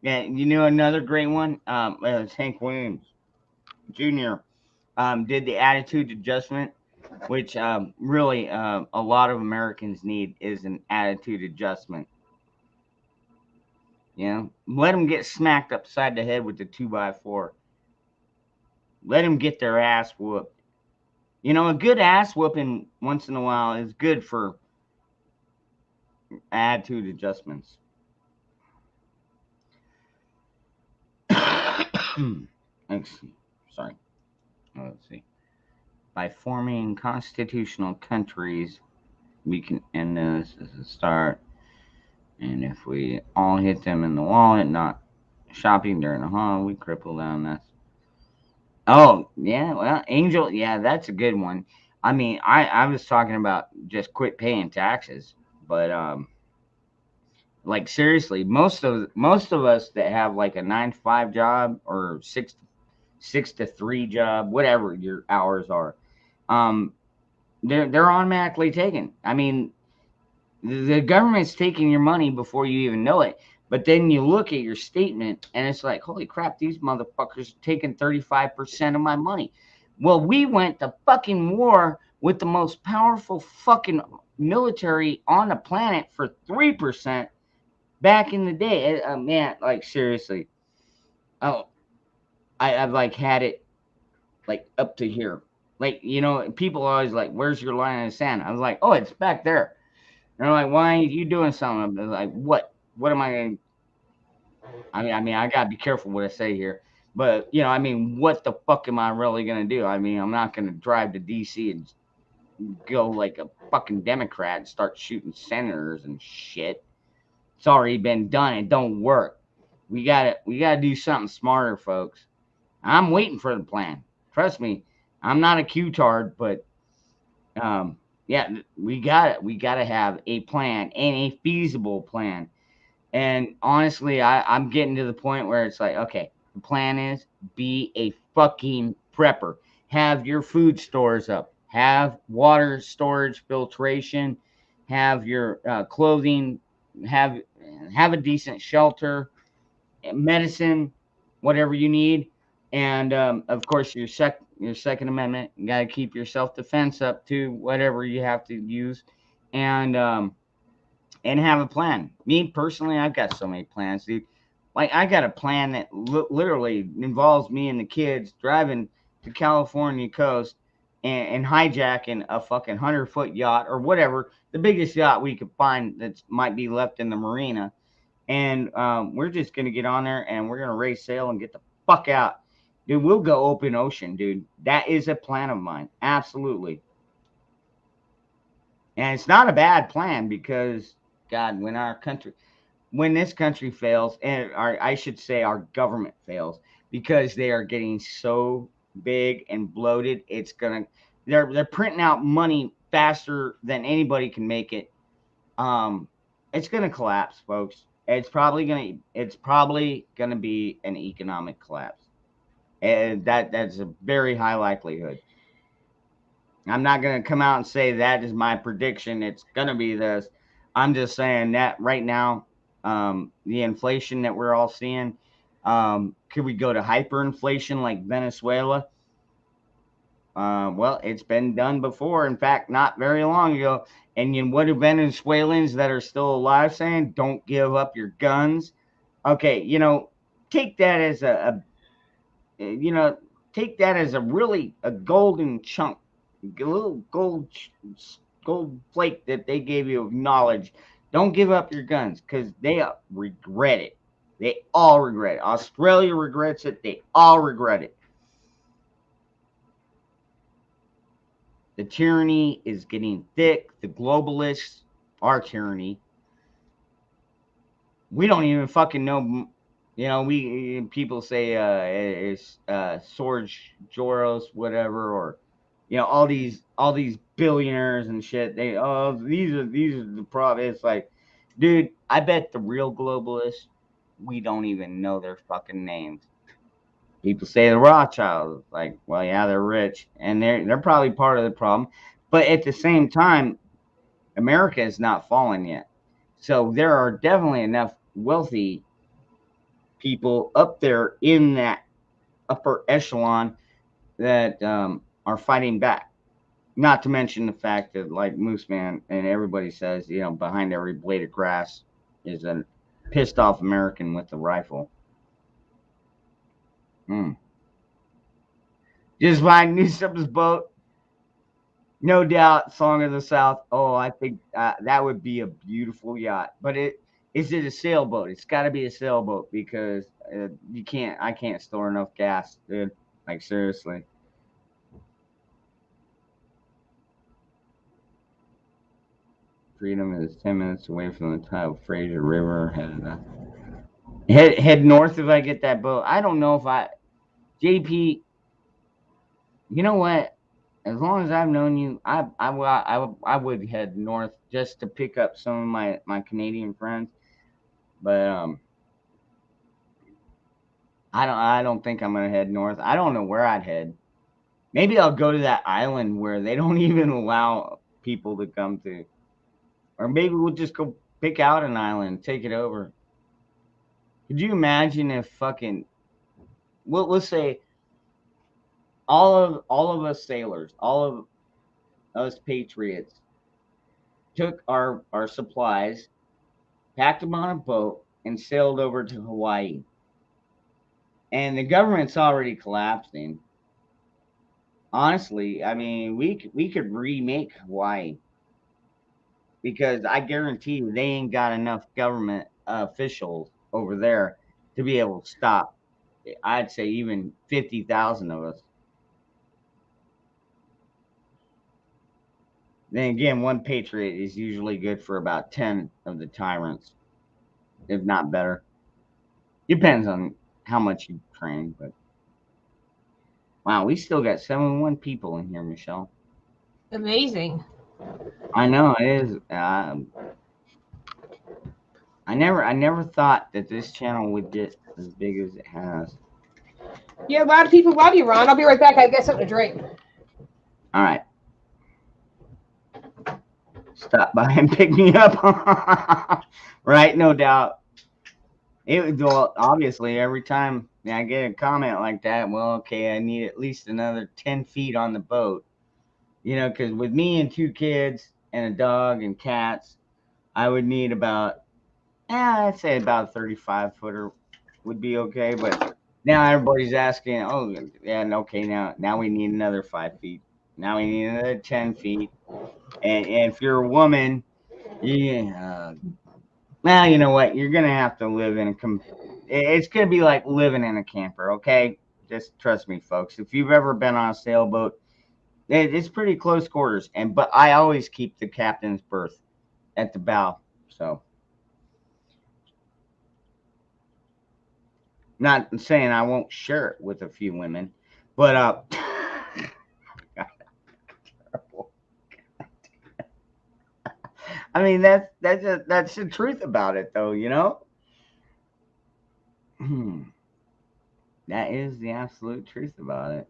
Yeah. Another great one, Hank Williams Jr. Did the attitude adjustment, which really a lot of Americans need is an attitude adjustment. Let them get smacked upside the head with the 2x4. Let them get their ass whooped. A good ass whooping once in a while is good for attitude adjustments. Sorry. Let's see. By forming constitutional countries, we can end this as a start. And if we all hit them in the wallet, not shopping during the hall, we cripple down. Oh, yeah. Well, Angel, yeah, that's a good one. I mean, I was talking about just quit paying taxes, but like seriously, most of us that have like a 9 to 5 job or six to three job, whatever your hours are, um, they're automatically taken. I mean, the government's taking your money before you even know it. But then you look at your statement and it's like, holy crap, these motherfuckers are taking 35% of my money. Well, we went to fucking war with the most powerful fucking military on the planet for 3% back in the day. Man, like seriously. Oh, I've like had it like up to here. Like, people are always like, where's your line in the sand? I was like, oh, it's back there. And they're like, why ain't you doing something? I'm like, what? What am I going to? I mean, I gotta be careful what I say here. But I mean, what the fuck am I really gonna do? I mean, I'm not gonna drive to DC and go like a fucking Democrat and start shooting senators and shit. It's already been done. It don't work. We gotta do something smarter, folks. I'm waiting for the plan. Trust me, I'm not a Q-tard, but yeah, we gotta have a plan and a feasible plan. And honestly, I'm getting to the point where it's like, okay, the plan is be a fucking prepper. Have your food stores up. Have water storage filtration. Have your clothing. Have have a decent shelter, medicine, whatever you need, and of course your Second Amendment. You got to keep your self defense up to whatever you have to use, and have a plan. Me personally, I've got so many plans, dude. Like I got a plan that literally involves me and the kids driving to California coast and hijacking a fucking 100-foot yacht or whatever, the biggest yacht we could find that might be left in the marina. And we're just gonna get on there and we're gonna raise sail and get the fuck out, dude. We'll go open ocean, dude. That is a plan of mine, absolutely. And it's not a bad plan because God, when this country fails, and I should say our government fails, because they are getting so big and bloated, they're printing out money faster than anybody can make it. Um, it's gonna collapse, folks. It's probably gonna be an economic collapse, and that's a very high likelihood. I'm not going to come out and say that is my prediction. It's going to be this. I'm just saying that right now, the inflation that we're all seeing, could we go to hyperinflation like Venezuela? Well, it's been done before. In fact, not very long ago. And what do Venezuelans that are still alive saying? Don't give up your guns. Okay, take that as you know, take that as a golden chunk, a little gold flake that they gave you of knowledge. Don't give up your guns because they regret it. They all regret it. Australia regrets it. They all regret it. The tyranny is getting thick. The globalists are tyranny. We don't even fucking know. We people say it's George Soros, whatever, or all these billionaires and shit. These are the problem. It's like, dude, I bet the real globalists, we don't even know their fucking names. People say the Rothschilds, like, well, yeah, they're rich, and they're probably part of the problem, but at the same time, America is not fallen yet, so there are definitely enough wealthy people up there in that upper echelon that are fighting back. Not to mention the fact that, like Moose Man and everybody says, behind every blade of grass is a pissed off American with a rifle. Just buying Newsom's boat. No doubt, Song of the South. Oh, I think that would be a beautiful yacht. But is it a sailboat? It's got to be a sailboat because I can't store enough gas, dude. Like, seriously. Freedom is 10 minutes away from the Tile Fraser River. Head north if I get that boat. I don't know if JP, You know what? As long as I've known you, I would head north just to pick up some of my Canadian friends. But I don't think I'm gonna head north. I don't know where I'd head. Maybe I'll go to that island where they don't even allow people to come to, or maybe we'll just go pick out an island, take it over. Could you imagine if fucking we'll say all of us sailors, all of us patriots took our supplies, packed them on a boat, and sailed over to Hawaii. And the government's already collapsing. Honestly, I mean, we could remake Hawaii because I guarantee you they ain't got enough government officials over there to be able to stop. I'd say even 50,000 of us. Then again, one patriot is usually good for about 10 of the tyrants, if not better. Depends on how much you train, but wow, we still got 71 people in here, Michelle. Amazing. I know it is. I never thought that this channel would get as big as it has. Yeah, a lot of people love you, Ron. I'll be right back. I got something to drink. All right. Stop by and pick me up. Right, no doubt. Well, obviously, every time I get a comment like that, well, okay, I need at least another 10 feet on the boat. You know, because with me and 2 kids and a dog and cats, I would need about, I'd say about a 35 footer would be okay. But now everybody's asking, oh, yeah, okay, now we need another 5 feet. Now we need another 10 feet. And if you're a woman, yeah, well, you know what? You're gonna have to live in it's gonna be like living in a camper, okay? Just trust me, folks. If you've ever been on a sailboat, it's pretty close quarters. But I always keep the captain's berth at the bow. So, not saying I won't share it with a few women, but I mean that's the truth about it, though. You know. That is the absolute truth about it.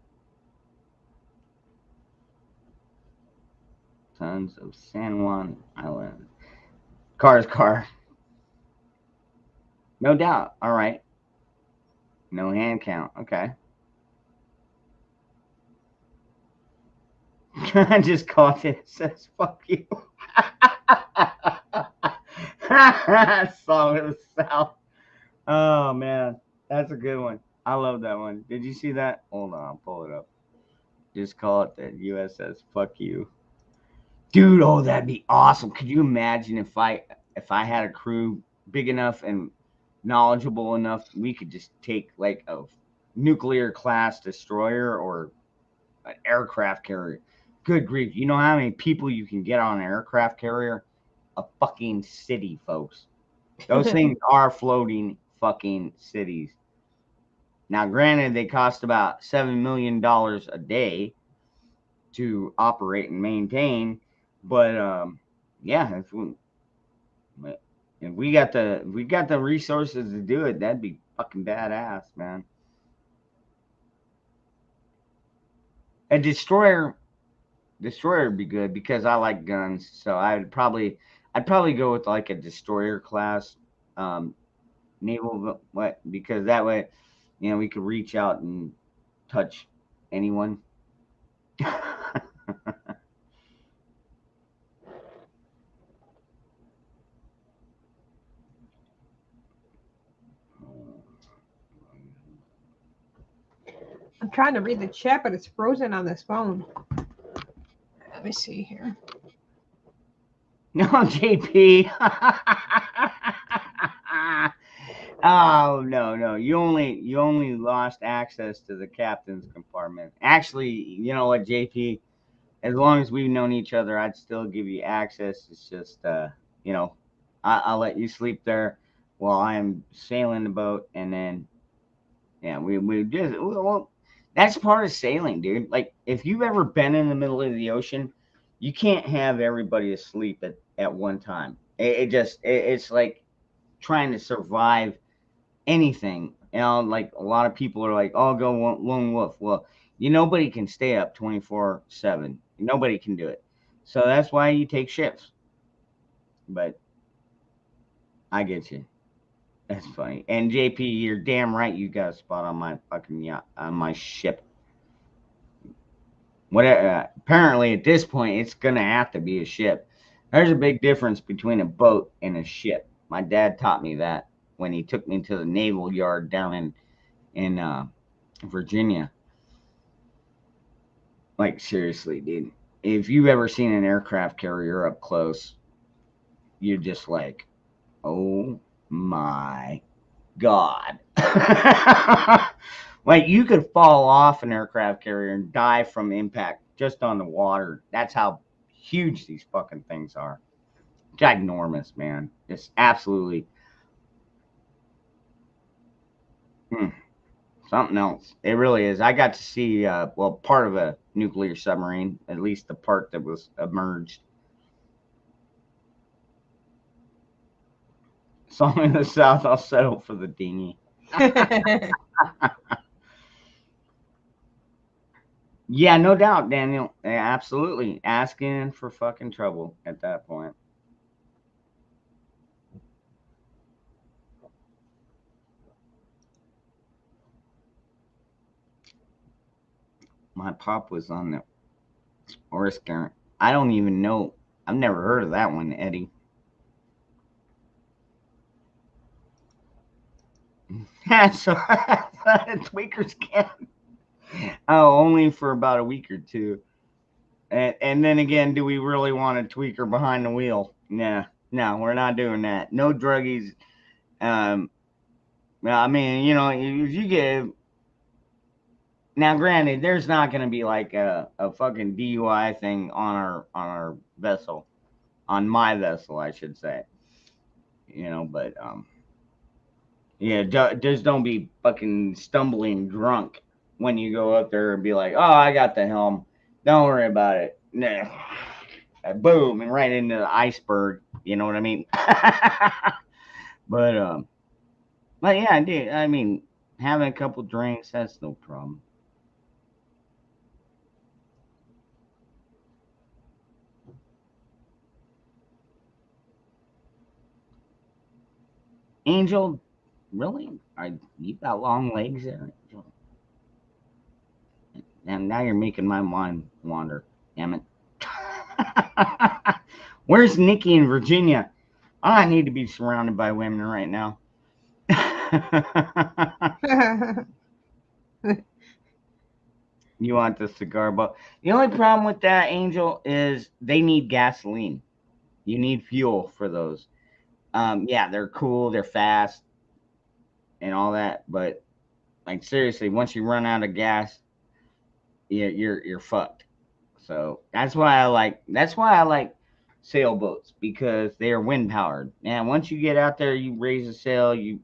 Tons of San Juan Island. Car. No doubt. All right. No hand count. Okay. I just caught it. It says fuck you. Song of the South. Oh man. That's a good one. I love that one. Did you see that? Hold on, I'll pull it up. Just call it the USS fuck you. Dude, oh, that'd be awesome. Could you imagine if I had a crew big enough and knowledgeable enough, we could just take like a nuclear class destroyer or an aircraft carrier. Good grief. You know how many people you can get on an aircraft carrier? A fucking city, folks. Those things are floating fucking cities. Now, granted, they cost about $7 million a day to operate and maintain, but yeah, if we got the resources to do it, that'd be fucking badass, man. A destroyer would be good because I like guns, so I'd probably go with like a destroyer class naval, because that way, you know, we could reach out and touch anyone. I'm trying to read the chat, but it's frozen on this phone. Let me see here. No, JP. Oh no. You only lost access to the captain's compartment. Actually, you know what, JP? As long as we've known each other, I'd still give you access. It's just you know, I'll let you sleep there while I'm sailing the boat, and then yeah, we just well, That's part of sailing, dude. Like, if you've ever been in the middle of the ocean, you can't have everybody asleep at one time. It's like trying to survive anything. Like a lot of people are like, "Oh, go lone wolf." Well, nobody can stay up 24/7. Nobody can do it. So that's why you take shifts. But I get you. That's funny. And JP, you're damn right. You got a spot on my fucking yacht, on my ship. Apparently, at this point, it's gonna have to be a ship. There's a big difference between a boat and a ship. My dad taught me that when he took me to the naval yard down in Virginia. Like, seriously, dude. If you've ever seen an aircraft carrier up close, you're just like, oh my God. Like, you could fall off an aircraft carrier and die from impact just on the water. That's how huge these fucking things are. Ginormous, man. It's absolutely something else. It really is. I got to see, part of a nuclear submarine, at least the part that was emerged. So in the South, I'll settle for the dinghy. Yeah, no doubt, Daniel. Absolutely. Asking for fucking trouble at that point. My pop was on the Oriskar. I don't even know. I've never heard of that one, Eddie. So tweakers can. Oh, only for about a week or two. And then again, do we really want a tweaker behind the wheel? Nah, no, we're not doing that. No druggies. I mean, if you get. Now, granted, there's not going to be like a fucking DUI thing on our vessel, on my vessel, I should say. But yeah, just don't be fucking stumbling drunk when you go up there and be like, "Oh, I got the helm. Don't worry about it." Nah. Boom, and right into the iceberg. You know what I mean? But yeah, dude. I mean, having a couple drinks, that's no problem. Angel, really? You got long legs there, Angel? And now you're making my mind wander. Damn it. Where's Nikki in Virginia? I need to be surrounded by women right now. You want the cigar boat? The only problem with that, Angel, is they need gasoline. You need fuel for those. Yeah, they're cool, they're fast, and all that, but like seriously, once you run out of gas, you're fucked. So that's why I like sailboats, because they are wind powered. And once you get out there, you raise the sail, you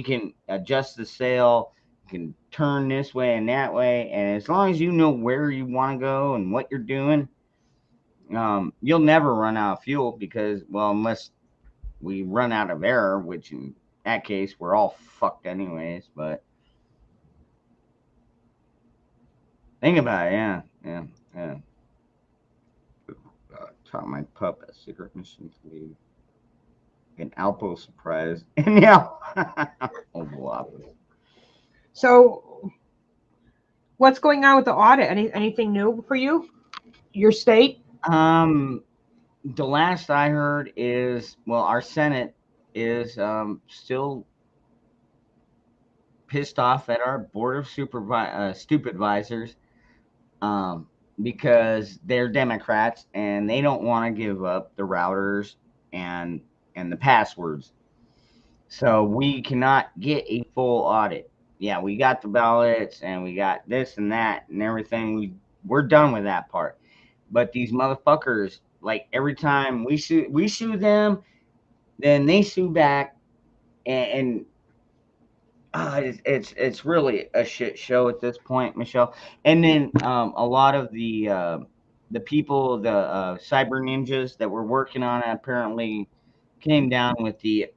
can adjust the sail, you can turn this way and that way, and as long as you know where you want to go and what you're doing, you'll never run out of fuel, because, well, unless we run out of air, which in that case we're all fucked anyways. But think about it, yeah. Taught my pup a secret mission to leave an Alpo surprise. And yeah, So, what's going on with the audit? Anything new for you? Your state? The last I heard is, well, our Senate is still pissed off at our board of supervisors because they're Democrats and they don't want to give up the routers and the passwords. So we cannot get a full audit. Yeah, we got the ballots and we got this and that and everything. We're done with that part. But these motherfuckers, like, every time we sue them, then they sue back, and it's really a shit show at this point, Michelle. And then a lot of the people, the cyber ninjas that were working on it, apparently came down with the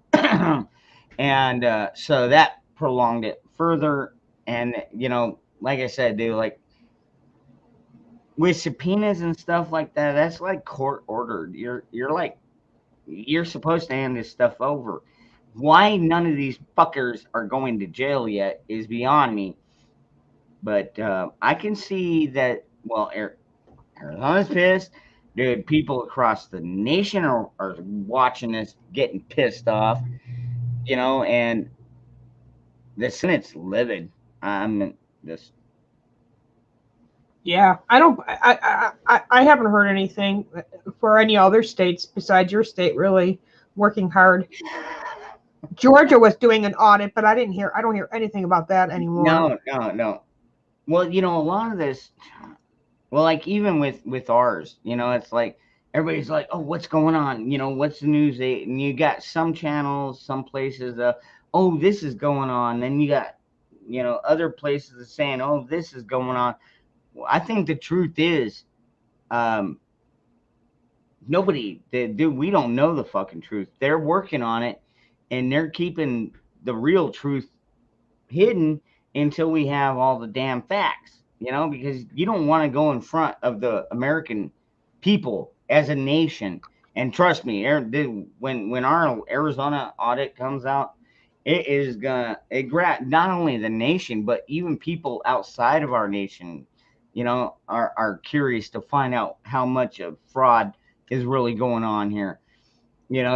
and so that prolonged it further. And like I said, dude, like with subpoenas and stuff like that, that's like court ordered. You're like you're supposed to hand this stuff over. Why none of these fuckers are going to jail yet is beyond me. But I can see that. Well, Arizona's pissed, dude. People across the nation are watching this, getting pissed off. And the Senate's livid. I'm just Yeah, I haven't heard anything for any other states besides your state really working hard. Georgia was doing an audit, but I don't hear anything about that anymore. no. Well, a lot of this. Well, like even with ours, it's like everybody's like, "Oh, what's going on? What's the news?" And you got some channels, some places, "Oh, this is going on." Then you got, other places saying, "Oh, this is going on." Well, I think the truth is, dude, we don't know the fucking truth. They're working on it, and they're keeping the real truth hidden until we have all the damn facts, because you don't want to go in front of the American people as a nation. And trust me, when our Arizona audit comes out, it is gonna grab not only the nation, but even people outside of our nation, are curious to find out how much of fraud is really going on here,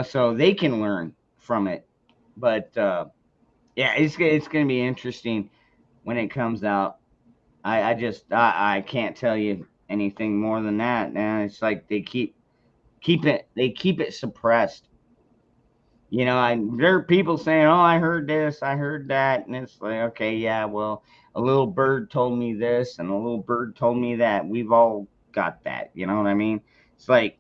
so they can learn from it. But yeah, it's going to be interesting when it comes out. I can't tell you anything more than that, man. It's like they keep it suppressed. There are people saying, "Oh, I heard this, I heard that," and it's like, okay, yeah, well, a little bird told me this, and a little bird told me that. We've all got that. You know what I mean? It's like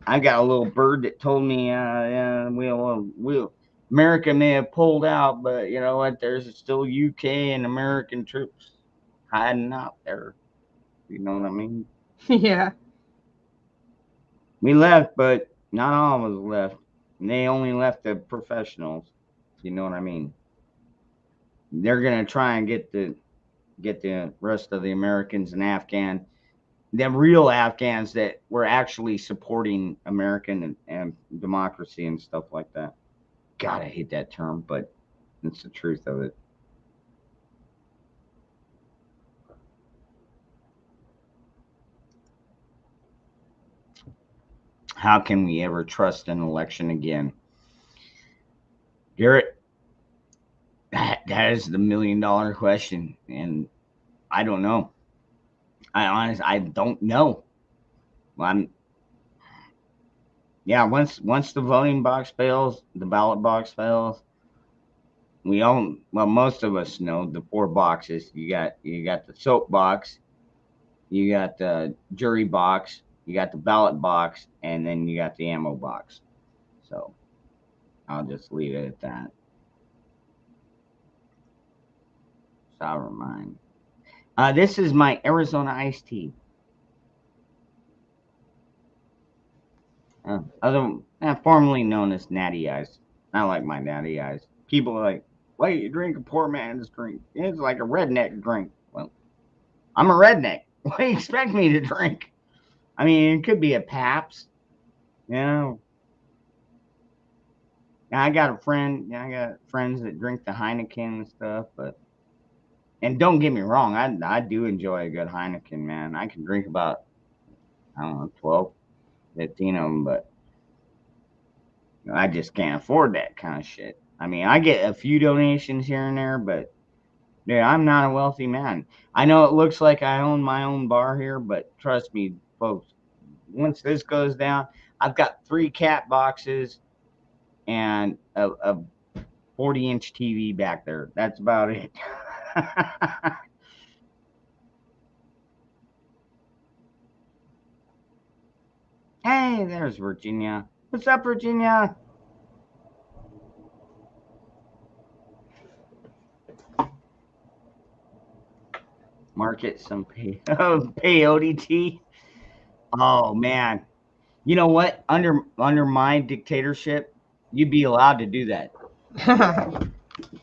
I got a little bird that told me, yeah, we'll America may have pulled out, but you know what? There's still UK and American troops hiding out there. You know what I mean? Yeah. We left, but not all of us left. And they only left the professionals. You know what I mean? They're gonna try and get the rest of the Americans and the real Afghans that were actually supporting American and democracy and stuff like that. God, I hate that term, but it's the truth of it. How can we ever trust an election again? Garrett, that is the $1 million question, and I don't know. I don't know. Once the voting box fails, the ballot box fails, most of us know the 4 boxes. You got the soap box, you got the jury box, you got the ballot box, and then you got the ammo box. So I'll just leave it at that. Sovereign mind. This is my Arizona iced tea. Formerly known as Natty Ice. I like my Natty Ice. People are like, "Why you drink a poor man's drink? It's like a redneck drink." Well, I'm a redneck. What do you expect me to drink? I mean, it could be a Pabst. I got friends that drink the Heineken and stuff, and don't get me wrong, I do enjoy a good Heineken, man. I can drink about, I don't know, 12, 15 of them, but I just can't afford that kind of shit. I mean, I get a few donations here and there, but dude, I'm not a wealthy man. I know it looks like I own my own bar here, but trust me, folks, once this goes down, I've got 3 cat boxes and a 40-inch TV back there. That's about it. Hey, there's Virginia. What's up, Virginia? market some peyote. Oh man, you know what? Under my dictatorship, you'd be allowed to do that.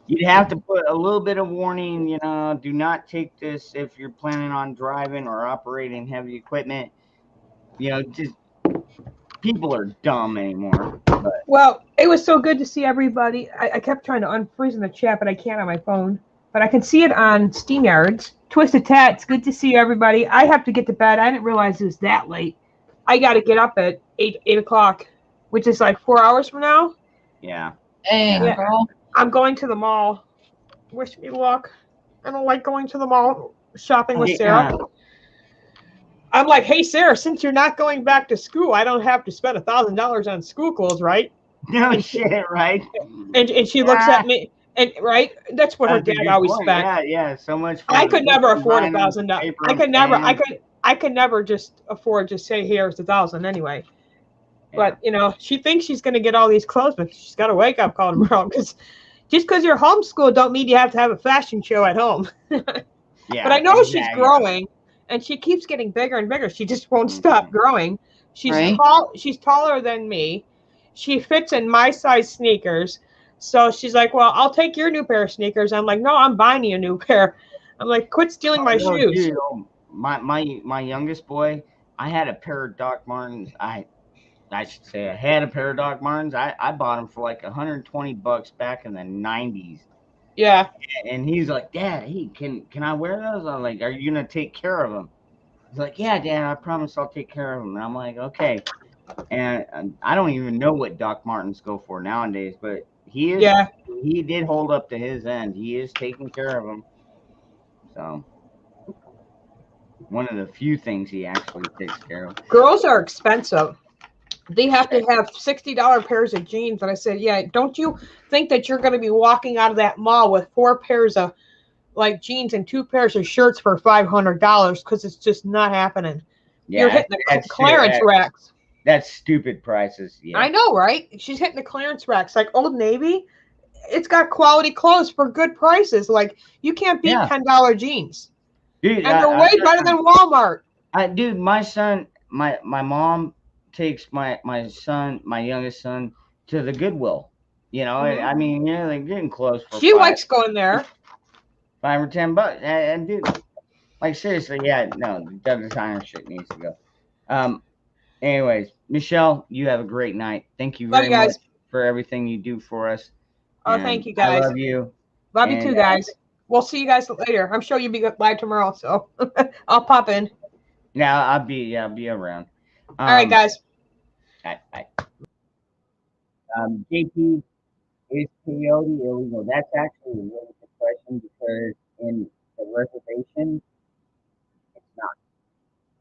You'd have to put a little bit of warning, do not take this if you're planning on driving or operating heavy equipment. Just people are dumb anymore. But Well, it was so good to see everybody. I kept trying to unfreeze in the chat, but I can't on my phone. But I can see it on SteamYards. Twisted Tats, good to see you, everybody. I have to get to bed. I didn't realize it was that late. I got to get up at 8 o'clock, which is like 4 hours from now. yeah. Dang, Yeah. girl. I'm going to the mall. Wish me luck. I don't like going to the mall shopping with Sarah. I'm like, hey, Sarah, since you're not going back to school, I don't have to spend $1,000 on school clothes, right? No shit, right? And she looks at me, and right, that's what her That's a dad good always point. spent. Yeah, so much. I could never afford designer, $1,000. paper, I could never. pen. I could never just afford to say here's $1,000 anyway. But she thinks she's going to get all these clothes, but she's got a wake up call tomorrow because just because you're homeschooled don't mean you have to have a fashion show at home. Yeah, but I know she's exactly. growing, and she keeps getting bigger and bigger. She just won't stop growing. She's Right. tall. She's taller than me. She fits in my size sneakers. So she's like, well, I'll take your new pair of sneakers. I'm like, no, I'm buying you a new pair. I'm like, quit stealing my No, shoes. dude, my youngest boy, I had a pair of Doc Martens. I should say I had a pair of Doc Martens. I bought them for like $120 back in the 90s. Yeah. And he's like, Dad, hey, can I wear those? I'm like, are you gonna take care of them? He's like, yeah, Dad, I promise I'll take care of them. And I'm like, okay. And I don't even know what Doc Martens go for nowadays, but he is. Yeah. He did hold up to his end. He is taking care of them. So one of the few things he actually takes care of. Girls are expensive. They have to have $60 pairs of jeans. And I said, yeah, don't you think that you're going to be walking out of that mall with 4 pairs of like jeans and 2 pairs of shirts for $500? Because it's just not happening. Yeah, You're hitting the clearance racks. That's stupid prices. Yeah. I know, right? She's hitting the clearance racks. Like Old Navy, it's got quality clothes for good prices. Like you can't beat $10 jeans. Dude, And they're way better than Walmart. Dude, my son, my mom takes my youngest son to the Goodwill. I mean, they're getting close for She likes going there. $5 or $10. And dude, like seriously, no, the designer shit needs to go. Anyways, Michelle, you have a great night. Thank you very much for everything you do for us. Oh, thank you guys. I love you. Love you too, guys. We'll see you guys later. I'm sure you'll be live tomorrow, so I'll pop in. Yeah, I'll be around. All right, guys. Bye. JP, is peyote illegal? That's actually a really good question because in the reservation, it's not.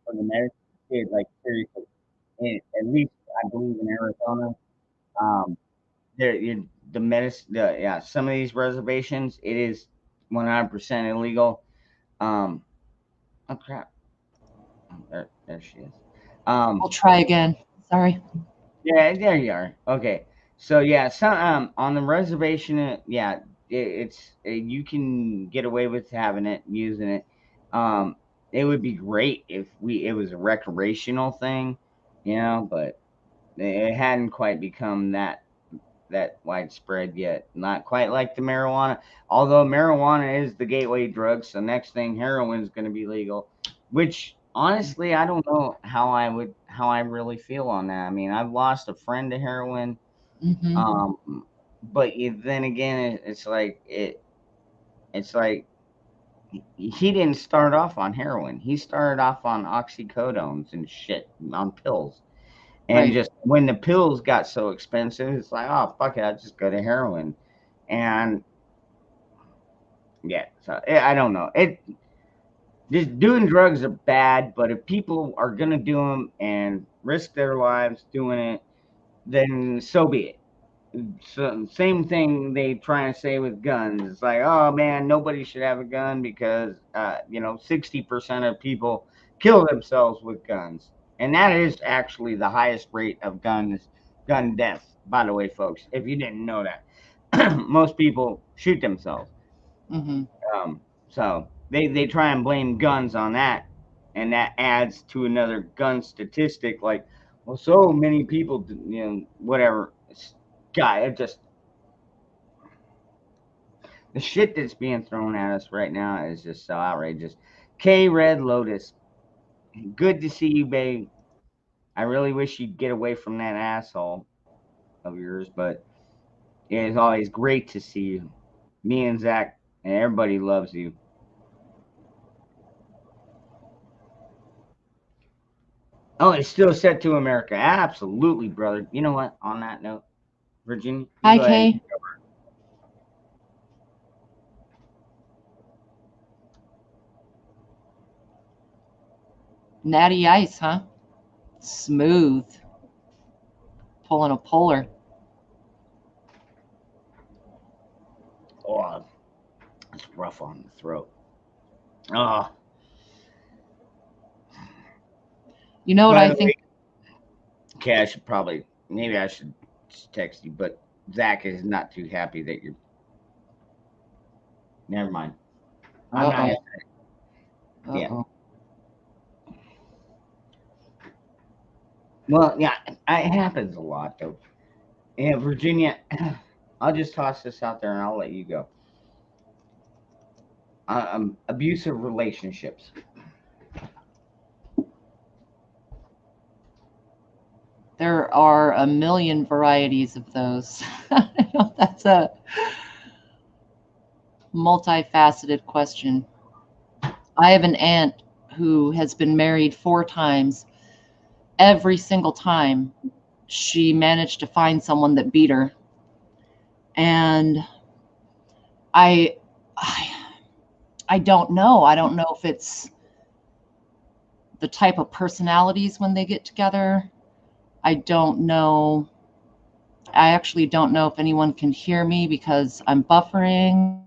For the medicine, like seriously, at least I believe in Arizona, some of these reservations, it is 100% illegal. Oh crap! Oh, there she is. I'll try again. Sorry. Yeah, there you are. Okay, so yeah, some on the reservation, it's you can get away with having it, using it. It would be great if it was a recreational thing, but it hadn't quite become that widespread yet. Not quite like the marijuana, although marijuana is the gateway drug. So next thing, heroin is going to be legal, which honestly, I don't know how I really feel on that. I mean, I've lost a friend to heroin, but then again, it's like he didn't start off on heroin. He started off on oxycodones and shit, on pills. And just when the pills got so expensive, it's like, oh, fuck it, I'll just go to heroin. And so I don't know. Just doing drugs are bad, but if people are going to do them and risk their lives doing it, then so be it. So same thing they try and say with guns. It's like, oh man, nobody should have a gun because 60% of people kill themselves with guns, and that is actually the highest rate of gun deaths. By the way, folks, if you didn't know that, most people shoot themselves. So they try and blame guns on that, and that adds to another gun statistic. Like, well, so many people, whatever. God, it just the shit that's being thrown at us right now is just so outrageous. K Red Lotus, good to see you, babe. I really wish you'd get away from that asshole of yours, but it's always great to see you. Me and Zach and everybody loves you. Oh, it's still set to America. Absolutely, brother. You know what? On that note, Virginia. Hi, Kay. Natty Ice, huh? Smooth. Pulling a polar. Oh, it's rough on the throat. Oh. You know what I think? Okay, maybe I should text you, but Zach is not too happy that you're. Never mind. I'm not. Yeah. Well, yeah, it happens a lot, though. Yeah, Virginia, I'll just toss this out there and I'll let you go. Abusive relationships. There are a million varieties of those. That's a multifaceted question. I have an aunt who has been married 4 times. Every single time she managed to find someone that beat her. And I don't know. I don't know if it's the type of personalities when they get together. I don't know. I actually don't know if anyone can hear me because I'm buffering.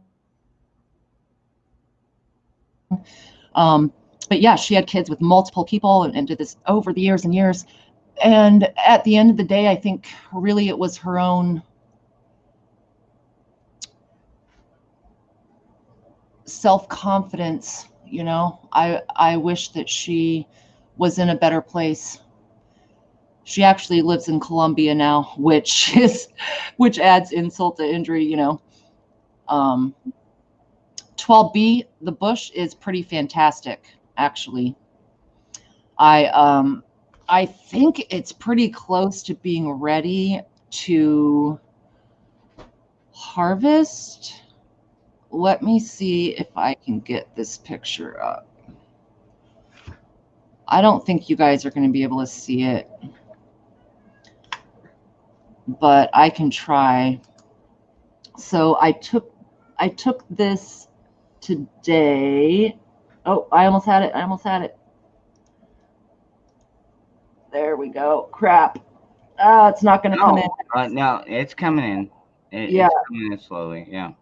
But yeah, she had kids with multiple people and did this over the years and years. And at the end of the day, I think really it was her own self-confidence. I wish that she was in a better place. She actually lives in Colombia now, which adds insult to injury, 12B, the bush is pretty fantastic, actually. I think it's pretty close to being ready to harvest. Let me see if I can get this picture up. I don't think you guys are going to be able to see it, but I can try. So I took this today. Oh, I almost had it. There we go. Crap. It's not going to come in. No, it's coming in. It's coming in slowly. Yeah.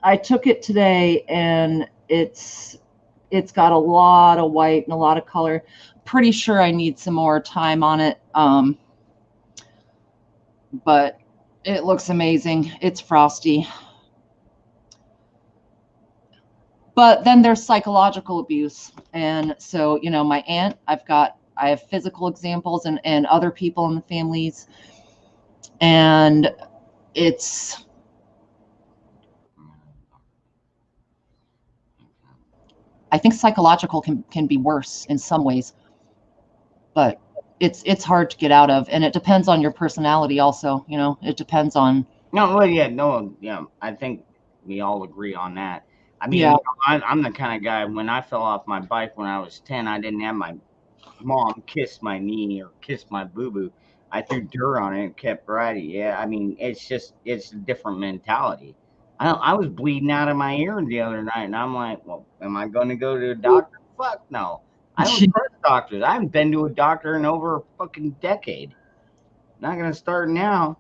I took it today, and it's got a lot of white and a lot of color. Pretty sure I need some more time on it. But it looks amazing. It's frosty. But then there's psychological abuse. And so, my aunt, I have physical examples and other people in the families. And I think psychological can be worse in some ways, but it's hard to get out of, and it depends on your personality also. It depends on. I think we all agree on that. I mean, I'm the kind of guy, when I fell off my bike when I was 10, I didn't have my mom kiss my knee or kiss my boo-boo. I threw dirt on it and kept riding. Yeah, I mean, it's a different mentality. I was bleeding out of my ear the other night, and I'm like, well, am I going to go to a doctor? Fuck no. I don't trust doctors. I haven't been to a doctor in over a fucking decade. Not going to start now.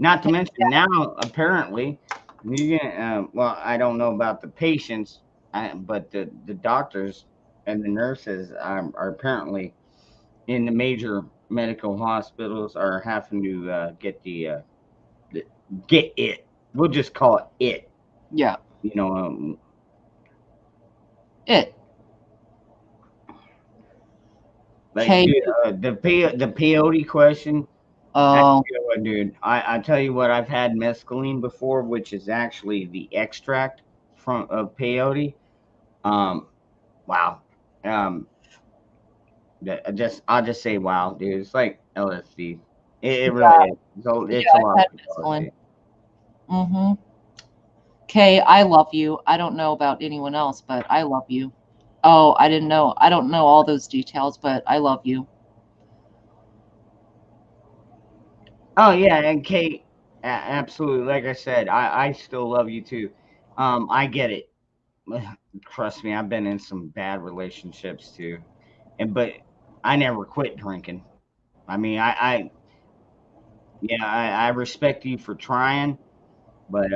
Not to mention now, apparently, you're gonna. Well, I don't know about the patients, but the doctors and the nurses are apparently in the major medical hospitals are having to get it. We'll just call it. Yeah. It. Like, Okay. dude, the peyote question. Oh, Dude, I tell you what, I've had mescaline before, which is actually the extract of peyote. Wow. Um, I'll just say wow, dude. It's like LSD. It really is. It's a I've lot had like mescaline. LSD. Mm-hmm. Kay, I love you. I don't know about anyone else, but I love you. Oh, I didn't know. I don't know all those details, but I love you. Oh yeah, and Kate, absolutely. Like I said, I still love you too. I get it. Trust me, I've been in some bad relationships too, but I never quit drinking. I mean, yeah, I respect you for trying, but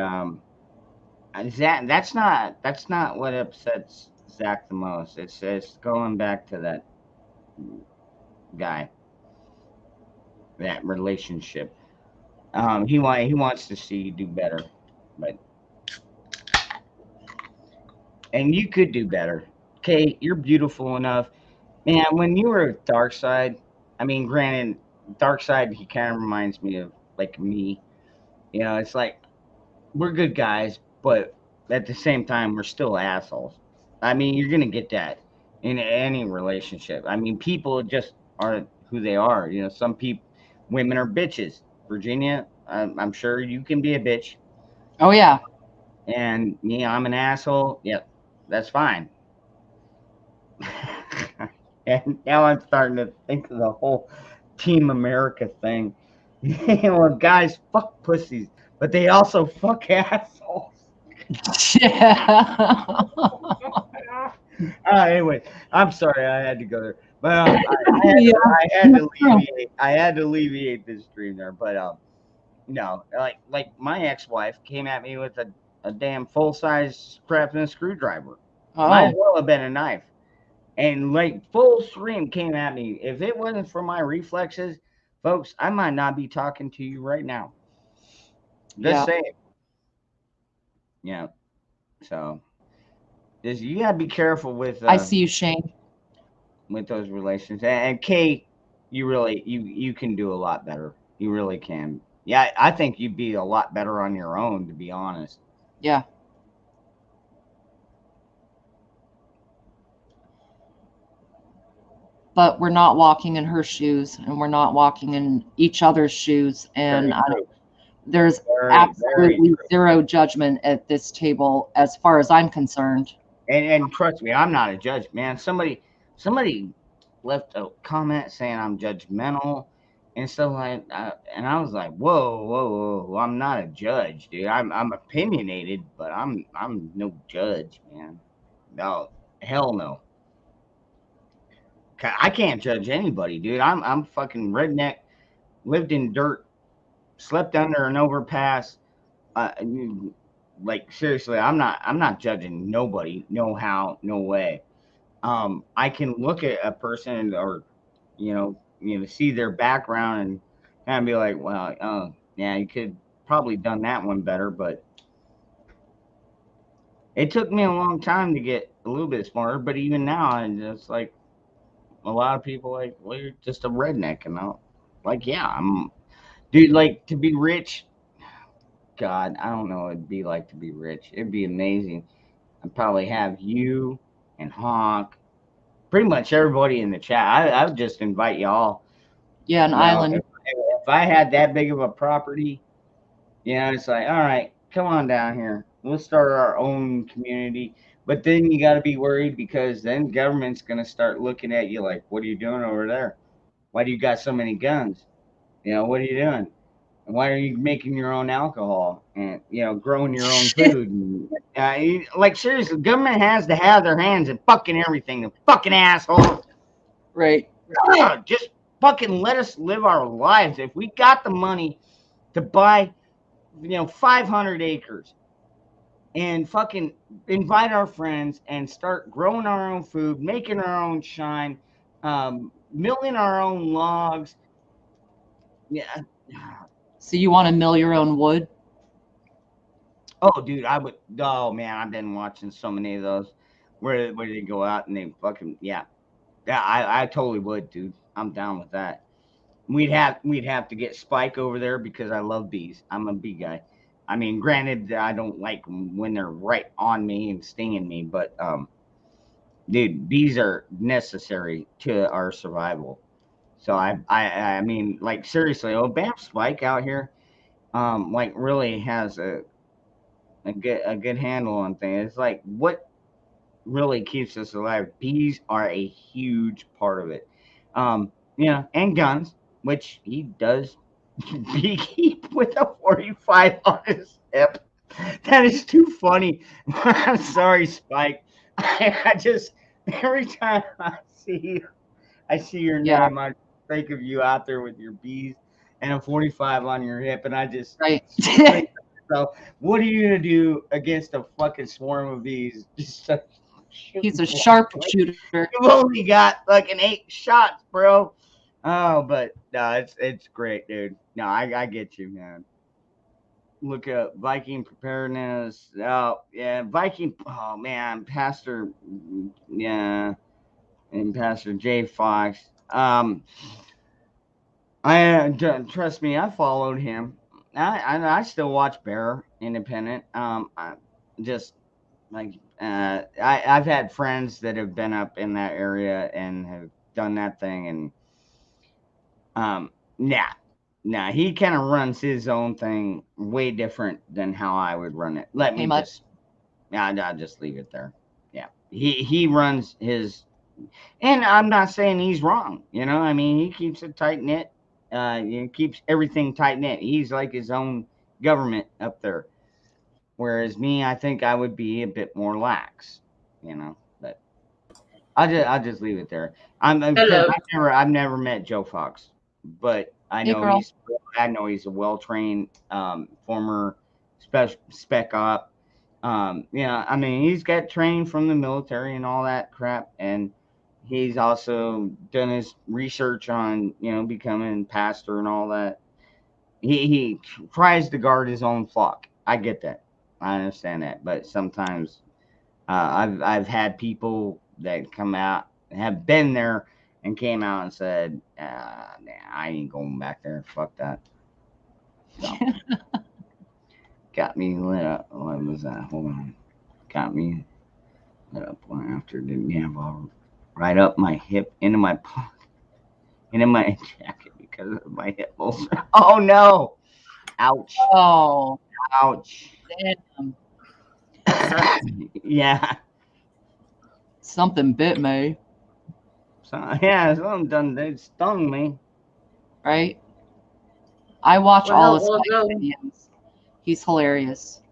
that's not what upsets Zach the most. It's going back to that guy, that relationship. He wants to see you do better, but and you could do better. Kate, you're beautiful enough. Man, when you were dark side, I mean, granted, dark side, he kind of reminds me of like me. You know, it's like we're good guys, but at the same time, we're still assholes. I mean, you're gonna get that in any relationship. I mean, people just are who they are. You know, some people, women are bitches. Virginia, I'm sure you can be a bitch, Oh yeah. and me, I'm an asshole. Yep, that's fine. And now I'm starting to think of the whole Team America thing. Well, guys fuck pussies, but they also fuck assholes. Yeah. Anyway, I'm sorry I had to go there, but Yeah. I had to alleviate this dream there. But no, like my ex-wife came at me with a damn full-size craftsman screwdriver. Might as Oh, well have been a knife. And like full stream came at me. If it wasn't for my reflexes, folks, I might not be talking to you right now. Just yeah. saying. Yeah. So you gotta be careful I see you, Shane. with those relations. And Kate, you can do a lot better. You really can. Yeah, I think you'd be a lot better on your own, to be honest. Yeah. But we're not walking in her shoes, and we're not walking in each other's shoes, and there's Very absolutely true. zero judgment at this table as far as I'm concerned. And trust me, I'm not a judge, man. Somebody left a comment saying I'm judgmental and stuff like that, and I was like, whoa, I'm not a judge, dude. I'm opinionated, but I'm no judge, man. No, hell no. I can't judge anybody, dude. I'm fucking redneck, lived in dirt, slept under an overpass. Like seriously, I'm not judging nobody. No how, no way. I can look at a person or see their background and kind of be like, well, yeah, you could probably done that one better, but it took me a long time to get a little bit smarter. But even now, I'm just like a lot of people like, well, you're just a redneck, and I'm like, yeah, I'm, dude. Like to be rich, God, I don't know what it'd be like to be rich. It'd be amazing. I'd probably have you and Honk, pretty much everybody in the chat. I would just invite y'all. Yeah, an island. If I had that big of a property, it's like, all right, come on down here. We'll start our own community. But then you got to be worried because then government's going to start looking at you like, what are you doing over there? Why do you got so many guns? What are you doing? And why are you making your own alcohol and, growing your own food? And, like, seriously, government has to have their hands in fucking everything. The fucking assholes. Right. Just fucking let us live our lives. If we got the money to buy 500 acres and fucking invite our friends and start growing our own food, making our own shine, milling our own logs. Yeah. So you want to mill your own wood? Oh, dude, I would. Oh man, I've been watching so many of those. where they go out and they fucking yeah. I totally would, dude. I'm down with that. We'd have to get Spike over there because I love bees. I'm a bee guy. I mean, granted, I don't like 'em when they're right on me and stinging me, but dude, bees are necessary to our survival. So I mean, like seriously, oh, Bam Spike out here, like really has a good handle on things. It's like what really keeps us alive. Bees are a huge part of it. Yeah, and guns, which he does beekeep with a 45 on his hip. That is too funny. I'm sorry, Spike. I just every time I see your Yeah. name, I think of you out there with your bees and a 45 on your hip, and I just Right. think to myself, what are you gonna do against a fucking swarm of bees? Just He's a sharpshooter. You've only got fucking 8 shots, bro. Oh, but no, it's great, dude. No, I get you, man. Look up Viking preparedness. Oh, yeah, Viking. Oh man, Pastor. Yeah, and Pastor Jay Fox. Trust me, I followed him. I still watch Bear Independent. I just like I've had friends that have been up in that area and have done that thing, and nah, he kind of runs his own thing way different than how I would run it. Let me Pretty much. just, yeah, I'll just leave it there. Yeah, he runs his, and I'm not saying he's wrong. You know, I mean, he keeps it tight knit. He keeps everything tight knit. He's like his own government up there. Whereas me, I think I would be a bit more lax. You know, but I'll just leave it there. Hello. I've never met Joe Fox, but I Hey, know girl. he's a well trained former spec op. Yeah, I mean he's got trained from the military and all that crap, and he's also done his research on becoming pastor and all that. He tries to guard his own flock. I get that. I understand that, but sometimes I've had people that come out have been there and came out and said, nah, I ain't going back there. Fuck that. So, got me lit up. What was that? Hold on. Got me lit up one after. Didn't have all right up my hip into my pocket, into my jacket because of my hip ulcer. Oh no! Ouch! Oh, Ouch! damn. Yeah. Something bit me, So yeah, something done. They stung me. right? I watch Well, all his well, fight well. videos. He's hilarious.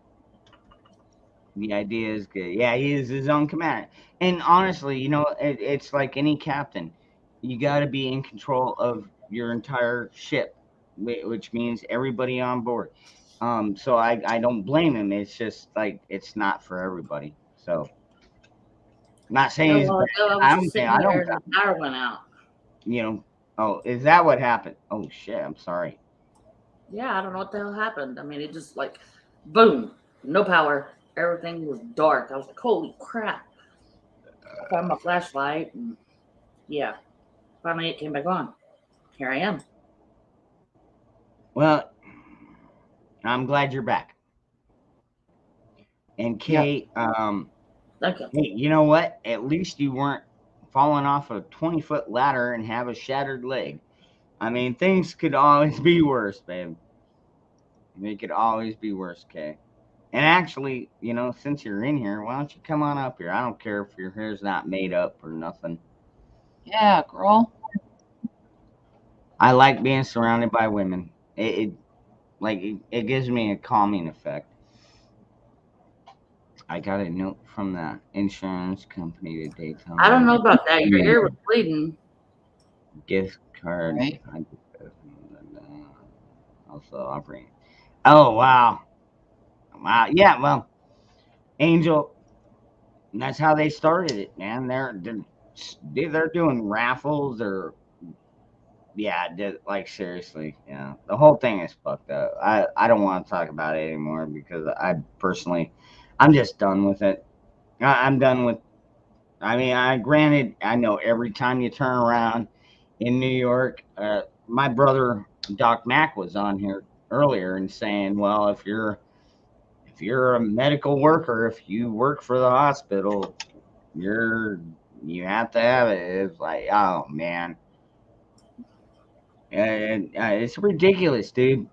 The idea is good. Yeah, he is his own commander. And honestly, it's like any captain. You got to be in control of your entire ship, which means everybody on board. So I don't blame him. It's just like it's not for everybody. So, not saying No, he's well, bad. no, I I was don't just think sitting I there don't. and the power went out. Oh, is that what happened? Oh shit! I'm sorry. Yeah, I don't know what the hell happened. I mean, it just like, boom, no power. Everything was dark. I was like, holy crap. I found my flashlight and yeah, finally it came back on. Here I am. Well, I'm glad you're back. And Kate, Thank you. hey, you know what? At least you weren't falling off a 20-foot ladder and have a shattered leg. I mean, things could always be worse, babe. They could always be worse, Kay. And actually, since you're in here, why don't you come on up here? I don't care if your hair's not made up or nothing. Yeah, girl. I like being surrounded by women. It gives me a calming effect. I got a note from the insurance company today telling I don't know me about that. Your Yeah. ear was bleeding. gift card. Right. Also offering. Oh wow, wow. Yeah, well, Angel. That's how they started it, man. They're doing raffles or like seriously, the whole thing is fucked up. I don't want to talk about it anymore because I'm just done with it. I'm done with I mean, granted, I know every time you turn around in New York, my brother Doc Mack was on here earlier and saying, well, if you're a medical worker, if you work for the hospital, you have to have it. It's like, oh man, and it's ridiculous, dude.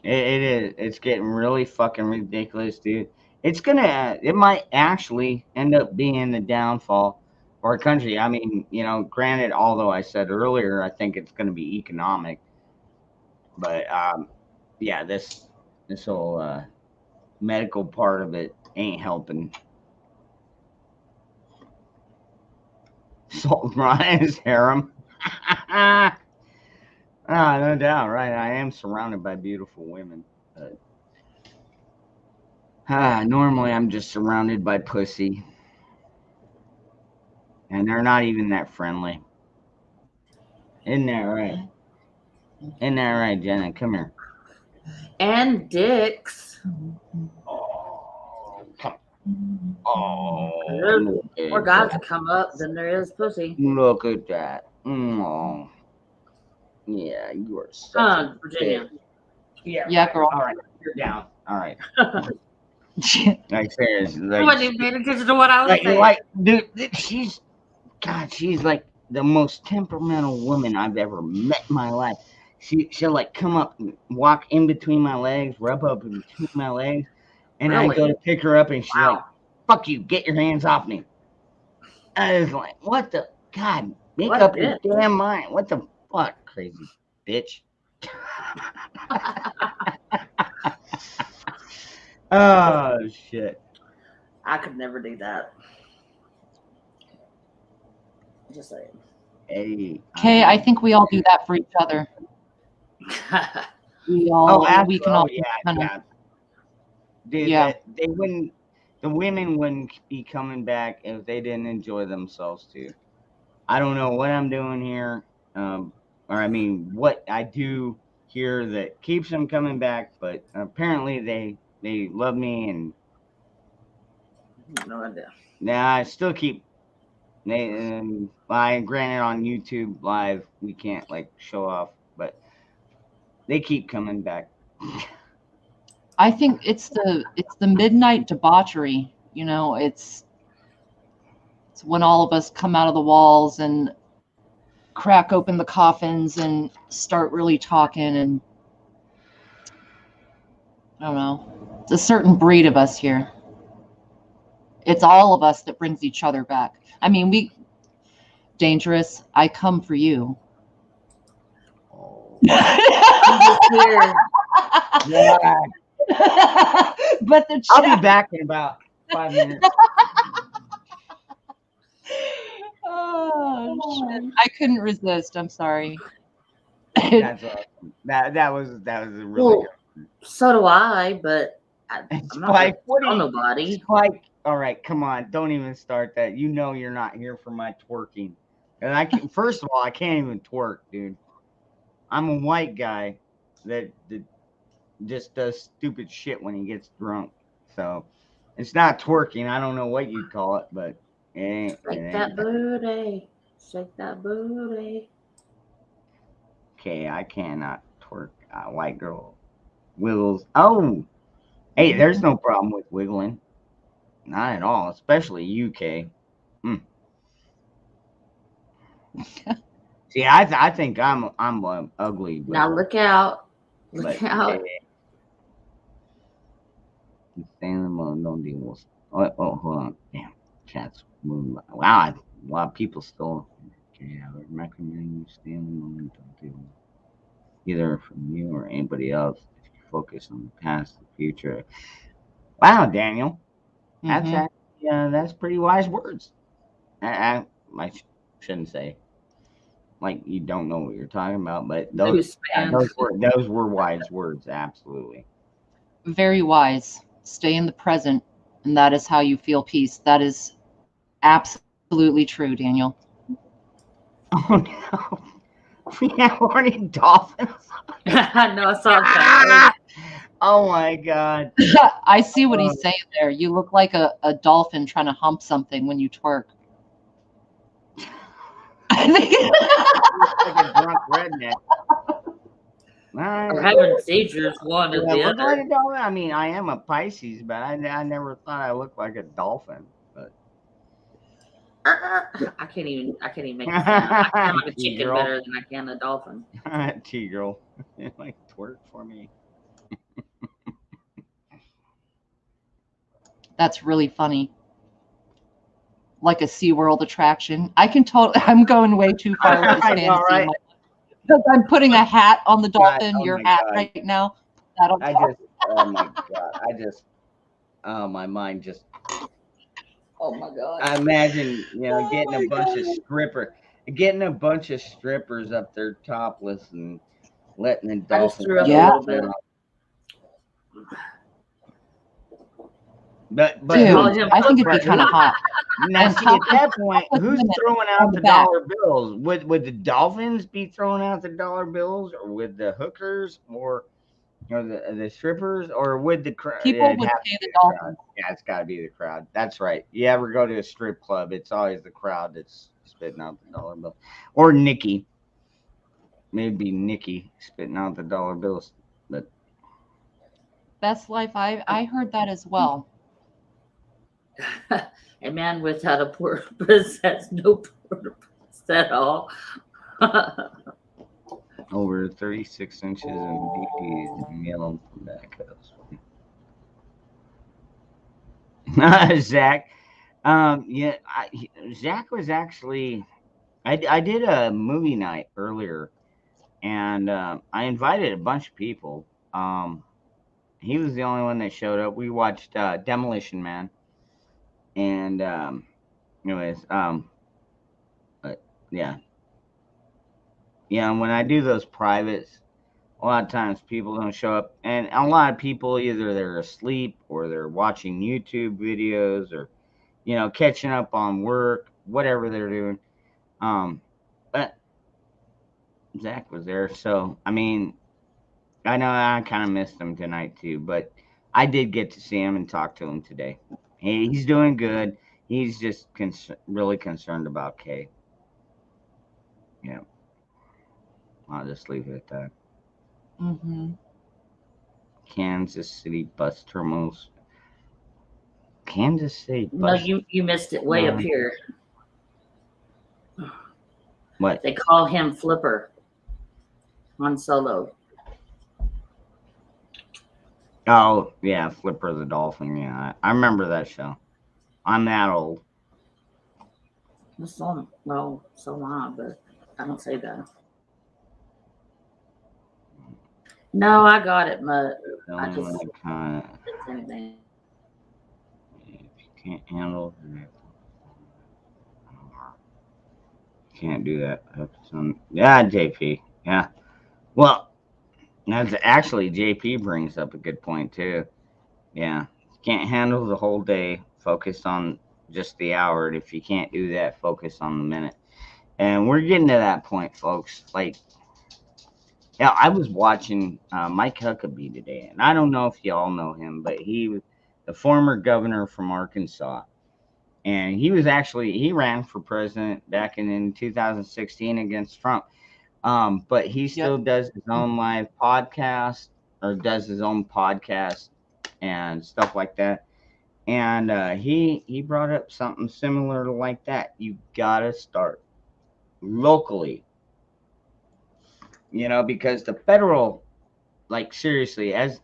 It is. It's getting really fucking ridiculous, dude. It might actually end up being the downfall of our country. I mean, granted, although I said earlier, I think it's going to be economic, but yeah, this whole medical part of it ain't helping. Salt Ryan's harem. No doubt, right? I am surrounded by beautiful women. But, normally, I'm just surrounded by pussy, and they're not even that friendly. Isn't that right? Isn't that right, Jenna? Come here. And dicks. Oh, There's more guys to come up than there is pussy. Look at that. Oh. Yeah, you are such a Virginia. Yeah, Yeah, girl. All right, you're down. All right. Like seriously, I wasn't even paying attention to what I was saying. like, dude, she's like the most temperamental woman I've ever met in my life. She'll like come up and walk in between my legs, rub up in between my legs, and I Really? go to pick her up, and she's Wow. like, "Fuck you, get your hands off me." I was like, "What the God? Make What a up your bitch. damn mind. What the fuck, crazy bitch." Oh shit. I could never do that. Just saying. Hey. Okay, I think we all do that for each other. We can all yeah, kind of, yeah. Dude, Yeah. they wouldn't. The women wouldn't be coming back if they didn't enjoy themselves too. I don't know what I'm doing here, or I mean, what I do here that keeps them coming back. But apparently, they love me, and No idea. now I still keep. I granted on YouTube Live we can't like show off, but they keep coming back. I think it's the midnight debauchery. It's when all of us come out of the walls and crack open the coffins and start really talking. And I don't know, it's a certain breed of us here. It's all of us that brings each other back. I mean, Dangerous, I come for you. Oh. Here. Yeah. But the I'll chat, be back in about 5 minutes. oh, shit. I couldn't resist. I'm sorry. That's awesome. That was a really Well, good. so do I, but I'm not Spike, what on nobody. Spike, all right, come on, don't even start that. You know you're not here for my twerking. And I can, first of all, I can't even twerk, dude. I'm a white guy that just does stupid shit when he gets drunk. So it's not twerking. I don't know what you'd call it, but it ain't. Shake that booty. Shake that booty. Okay, I cannot twerk. White girl wiggles. Oh, hey, there's no problem with wiggling. Not at all, especially UK. See, I think I'm ugly. But, Now look out. but Look out. Stand alone, don't deal with. Oh, hold on. Damn, chat's moving. Wow, a lot of people still. Okay, I would recommend you stand alone, don't deal with either from you or anybody else. If you focus on the past, the future. Wow, Daniel, that's Mhm. actually, that's pretty wise words. I shouldn't say like you don't know what you're talking about, but those were wise words, absolutely. Very wise. Stay in the present, and that is how you feel peace. That is absolutely true, Daniel. Oh no, we have horny dolphins. I know, I saw that. Oh my god. I see what he's saying there. You look like a dolphin trying to hump something when you twerk. I think. Like a drunk redneck. Or having seizures, one Do or I the look like other. a dolphin? I mean, I am a Pisces, but I never thought I looked like a dolphin. But I can't even make a sound. I can sound like a chicken T-girl. better than I can a dolphin. T-girl, like twerk for me. That's really funny. Like a SeaWorld attraction. I can totally. I'm going way too far with this I fantasy. know, right? Because I'm putting a hat on the dolphin. Oh Your my hat God. right now. That'll I just, oh my God, oh, my mind just. Oh my god. I imagine, Oh getting my a bunch of God. strippers up there topless and letting the I just dolphins. threw up Yeah. a little bit. But Dude, I think it'd be kind of hot. now And see, at that top point, with who's women throwing on out the the back. dollar bills? Would the dolphins be throwing out the dollar bills, or would the hookers, or the strippers, or would the crowd? People It'd would have to pay be the the crowd. dolphins. Yeah, it's got to be the crowd. That's right. You ever go to a strip club? It's always the crowd that's spitting out the dollar bill, or Nikki. Maybe Nikki spitting out the dollar bills, but Best life. I heard that as well. A man without a purpose has no purpose at all. over 36 inches of BPs male tobaccos. Zach, Zach was actually. I did a movie night earlier, and I invited a bunch of people. He was the only one that showed up. We watched Demolition Man, and anyways, but yeah. Yeah, and when I do those privates, a lot of times people don't show up, and a lot of people either they're asleep or they're watching YouTube videos or catching up on work, whatever they're doing. But Zach was there, so I mean, I know I kind of missed him tonight too, but I did get to see him and talk to him today. He's doing good. He's just really concerned about Kay. Yeah. I'll just leave it at that. Mm-hmm. Kansas City bus terminals. Kansas City No, bus. you missed it way up here. What? They call him Flipper on Solo. Oh, yeah, Flipper the Dolphin. Yeah, I remember that show. I'm that old. So am I, but I don't say that. No, I got it, but I just didn't say anything. If you can't handle it, can't do that. Yeah, JP. Yeah. Well, that's actually JP brings up a good point too. Yeah. Can't handle the whole day. Focus on just the hour. And if you can't do that, focus on the minute. And we're getting to that point, folks. Like, yeah, I was watching Mike Huckabee today, and I don't know if y'all know him, but he was the former governor from Arkansas. And he ran for president back in 2016 against Trump. But he still does his own live podcast or does his own podcast and stuff like that. And he brought up something similar to like that. You gotta start locally, because the federal, like seriously, as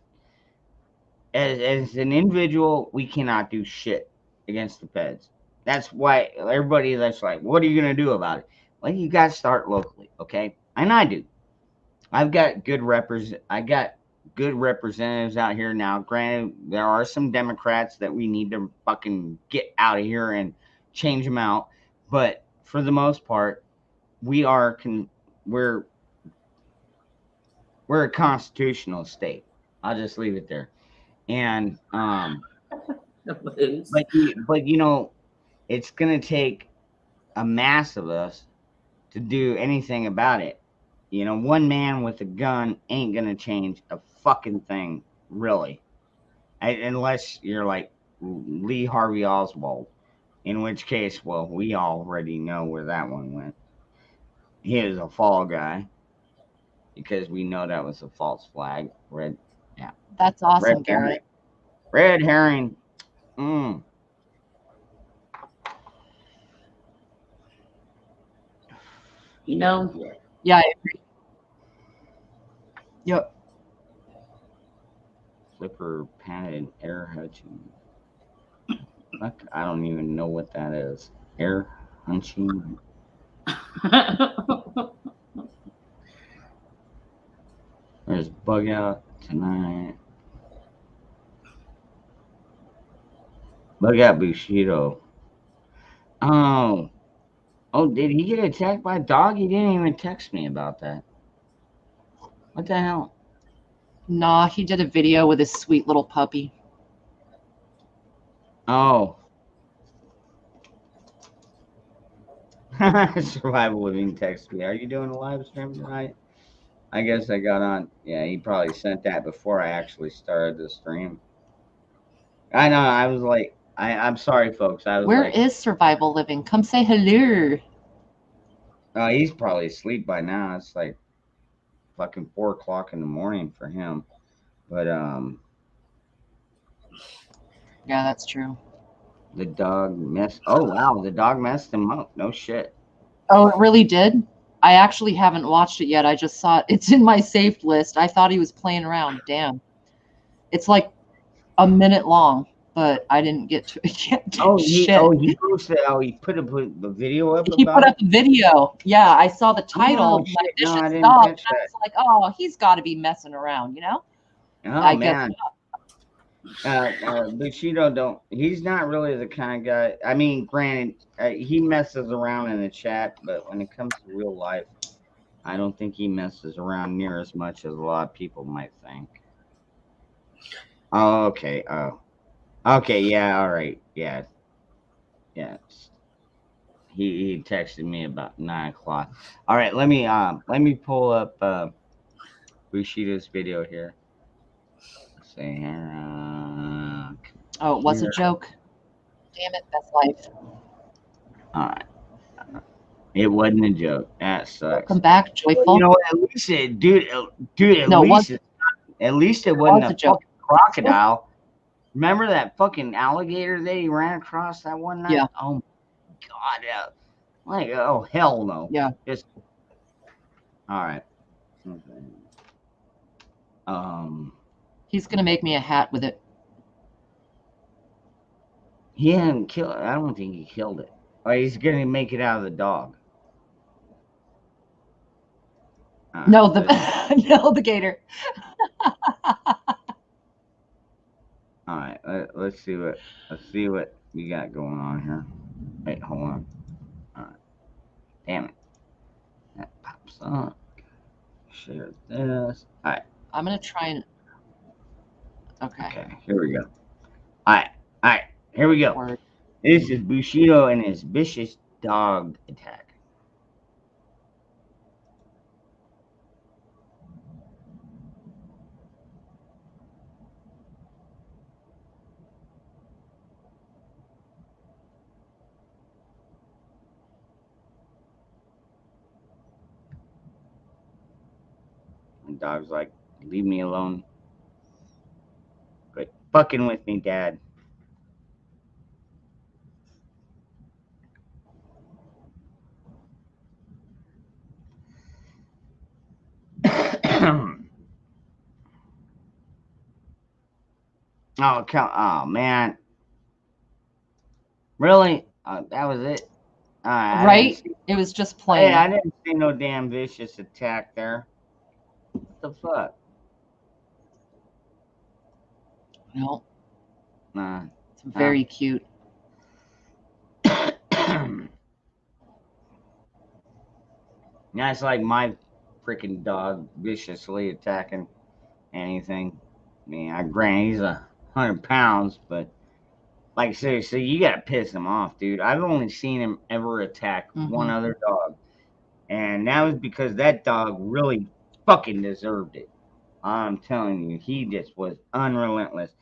an individual, we cannot do shit against the feds. That's why everybody that's like, what are you going to do about it? Well, you got to start locally, okay? And I do. I've got good representatives out here now. Granted, there are some Democrats that we need to fucking get out of here and change them out. But for the most part, we're a constitutional state. I'll just leave it there. And but it's going to take a mass of us to do anything about it. One man with a gun ain't going to change a fucking thing, really. Unless you're like Lee Harvey Oswald, in which case, well, we already know where that one went. he is a fall guy because we know that was a false flag. Red, That's red awesome, herring. Garrett. Red herring. Mm. You know, Yeah, I agree. Yep. Flipper padded air hunching. Fuck, I don't even know what that is. Air hunching. There's bug out tonight. Bug out Bushido. Oh. Oh, did he get attacked by a dog? He didn't even text me about that. What the hell? Nah, he did a video with his sweet little puppy. Oh. Survival Living text me. Are you doing a live stream tonight? I guess I got on. Yeah, he probably sent that before I actually started the stream. I know. I was like, I'm sorry, folks. I was Where like, is Survival Living? Come say hello. he's probably asleep by now. It's like fucking 4 o'clock in the morning for him. But Yeah, that's true. the dog messed. Oh wow, the dog messed him up. No shit. Oh, it really did? I actually haven't watched it yet. I just saw it. It's in my saved list. I thought he was playing around. Damn. It's like a minute long, but I didn't get to it. Oh, Shit. he posted. Oh, he put the video up. He about put it? up a video. Yeah, I saw the title. Oh, My shit. No, I vicious didn't dog. catch And I that. was like, oh, he's got to be messing around, you know? Oh I guess man. Bushido don't. He's not really the kind of guy. I mean, granted, he messes around in the chat, but when it comes to real life, I don't think he messes around near as much as a lot of people might think. Oh, okay. Oh, okay. Yeah. All right. Yeah. Yeah. He texted me about 9 o'clock. All right. Let me pull up Bushido's video here. Let's see here. Oh, it was a joke. Damn it, that's life. All right. It wasn't a joke. That sucks. Welcome back, Joyful. Well, you know what? At least it, dude. At least it wasn't a joke. fucking crocodile. Remember that fucking alligator that he ran across that one night? Yeah. Oh my god. Yeah. Like, oh hell no. Yeah. Just. All right. Okay. He's gonna make me a hat with it. He hadn't killed. I don't think he killed it. Or he's gonna make it out of the dog. No, the no, the gator. All right, let's see what we got going on here. Wait, hold on. All right, damn it, that pops up. Share this. All right. I'm gonna try and. Okay. Okay, here we go. All right, here we go. This is Bushido and his vicious dog attack. And dog's like, leave me alone. Quit fucking with me, Dad. Oh man. Really? That was it? Right? It was just plain. Hey, I didn't see no damn vicious attack there. What the fuck? No. Nah. It's very cute. Yeah, it's like my freaking dog viciously attacking anything. I mean, granted, he's 100 pounds, but like seriously, you gotta piss him off, dude. I've only seen him ever attack one other dog, and that was because that dog really fucking deserved it. I'm telling you, he just was unrelentless,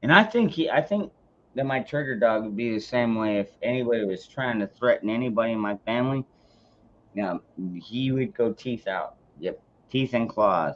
and I think that my trigger dog would be the same way if anybody was trying to threaten anybody in my family. Yeah, he would go teeth out. Yep, teeth and claws.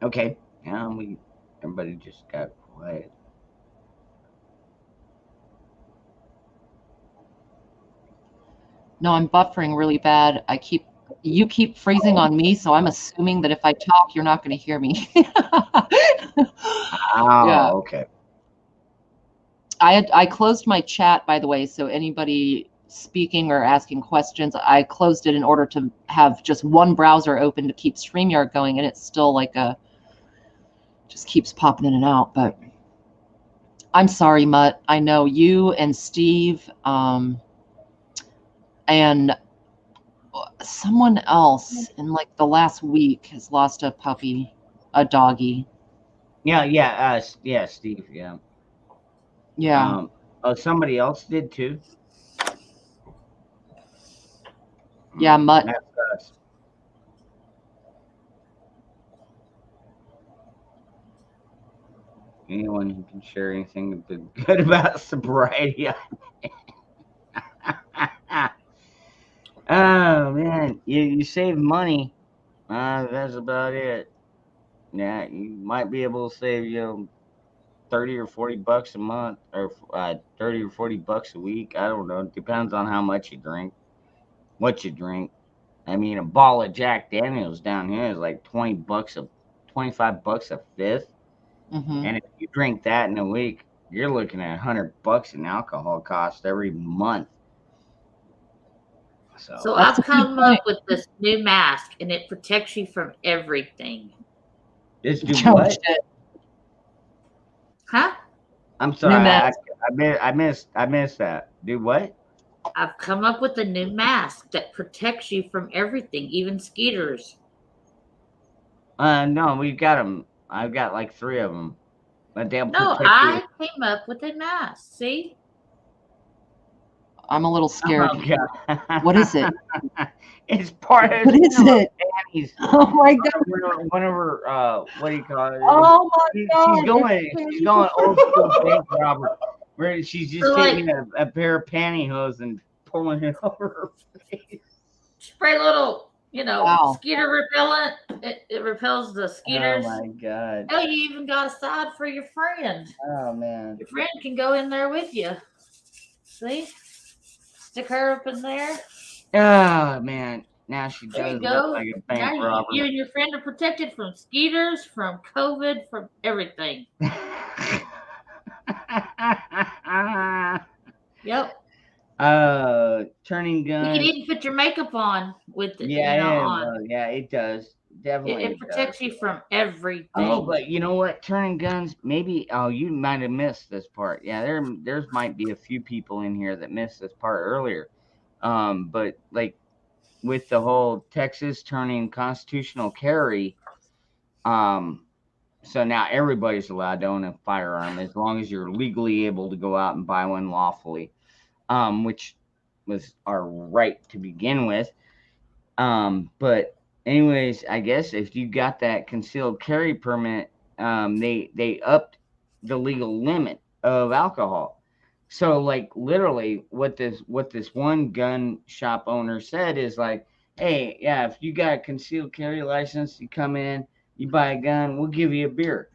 Okay, now everybody just got quiet. No, I'm buffering really bad. You keep freezing on me, so I'm assuming that if I talk, you're not going to hear me. Oh, Yeah. okay. I closed my chat, by the way, so anybody speaking or asking questions, I closed it in order to have just one browser open to keep StreamYard going, and it's still like just keeps popping in and out. But I'm sorry, Mutt. I know you and Steve and someone else in like the last week has lost a puppy, a doggy. Yeah, Steve, yeah. Yeah. Oh, somebody else did too? Yeah, Mutt. That's us. Anyone who can share anything good about sobriety. Oh man, you save money. That's about it. Yeah, you might be able to save 30 or 40 bucks a month, or 30 or 40 bucks a week. I don't know. It depends on how much you drink, what you drink. I mean, a bottle of Jack Daniels down here is like 25 bucks a fifth. Mm-hmm. And if you drink that in a week, you're looking at $100 in alcohol cost every month. So That's I've a good come point. up with this new mask, and it protects you from everything. Just do Oh, what? shit. Huh? I'm sorry, New mask. I missed that. Do what? I've come up with a new mask that protects you from everything, even skeeters. No, we've got them. I've got like 3 of them, but they'll No, protect you. I came up with a mask. See? I'm a little scared. Oh God! What is it? It's part of What is it? Panties. Oh my God. One of her, what do you call it? Oh my God. She's going old school bank robber, where she's just So, like- taking a pair of pantyhose and pulling it over her face. Spray a little, Wow. skeeter repellent. It repels the skeeters. Oh my God! Oh, you even got a side for your friend. Oh man! Your friend can go in there with you. See? Stick her up in there. Oh man! Now she There you does look go. like a Now bank robber. you and your friend are protected from skeeters, from COVID, from everything. Yep. Turning You guns. can even put your makeup on with it. Yeah, on. yeah, it does. Definitely. It protects you from everything. Oh, but you know what? Turning guns, maybe. Oh, you might have missed this part. Yeah, there's might be a few people in here that missed this part earlier. But like with the whole Texas turning constitutional carry, so now everybody's allowed to own a firearm as long as you're legally able to go out and buy one lawfully, which was our right to begin with. But anyways, I guess if you got that concealed carry permit, they upped the legal limit of alcohol. So like literally what this one gun shop owner said is like, hey, yeah, if you got a concealed carry license, you come in, you buy a gun, we'll give you a beer.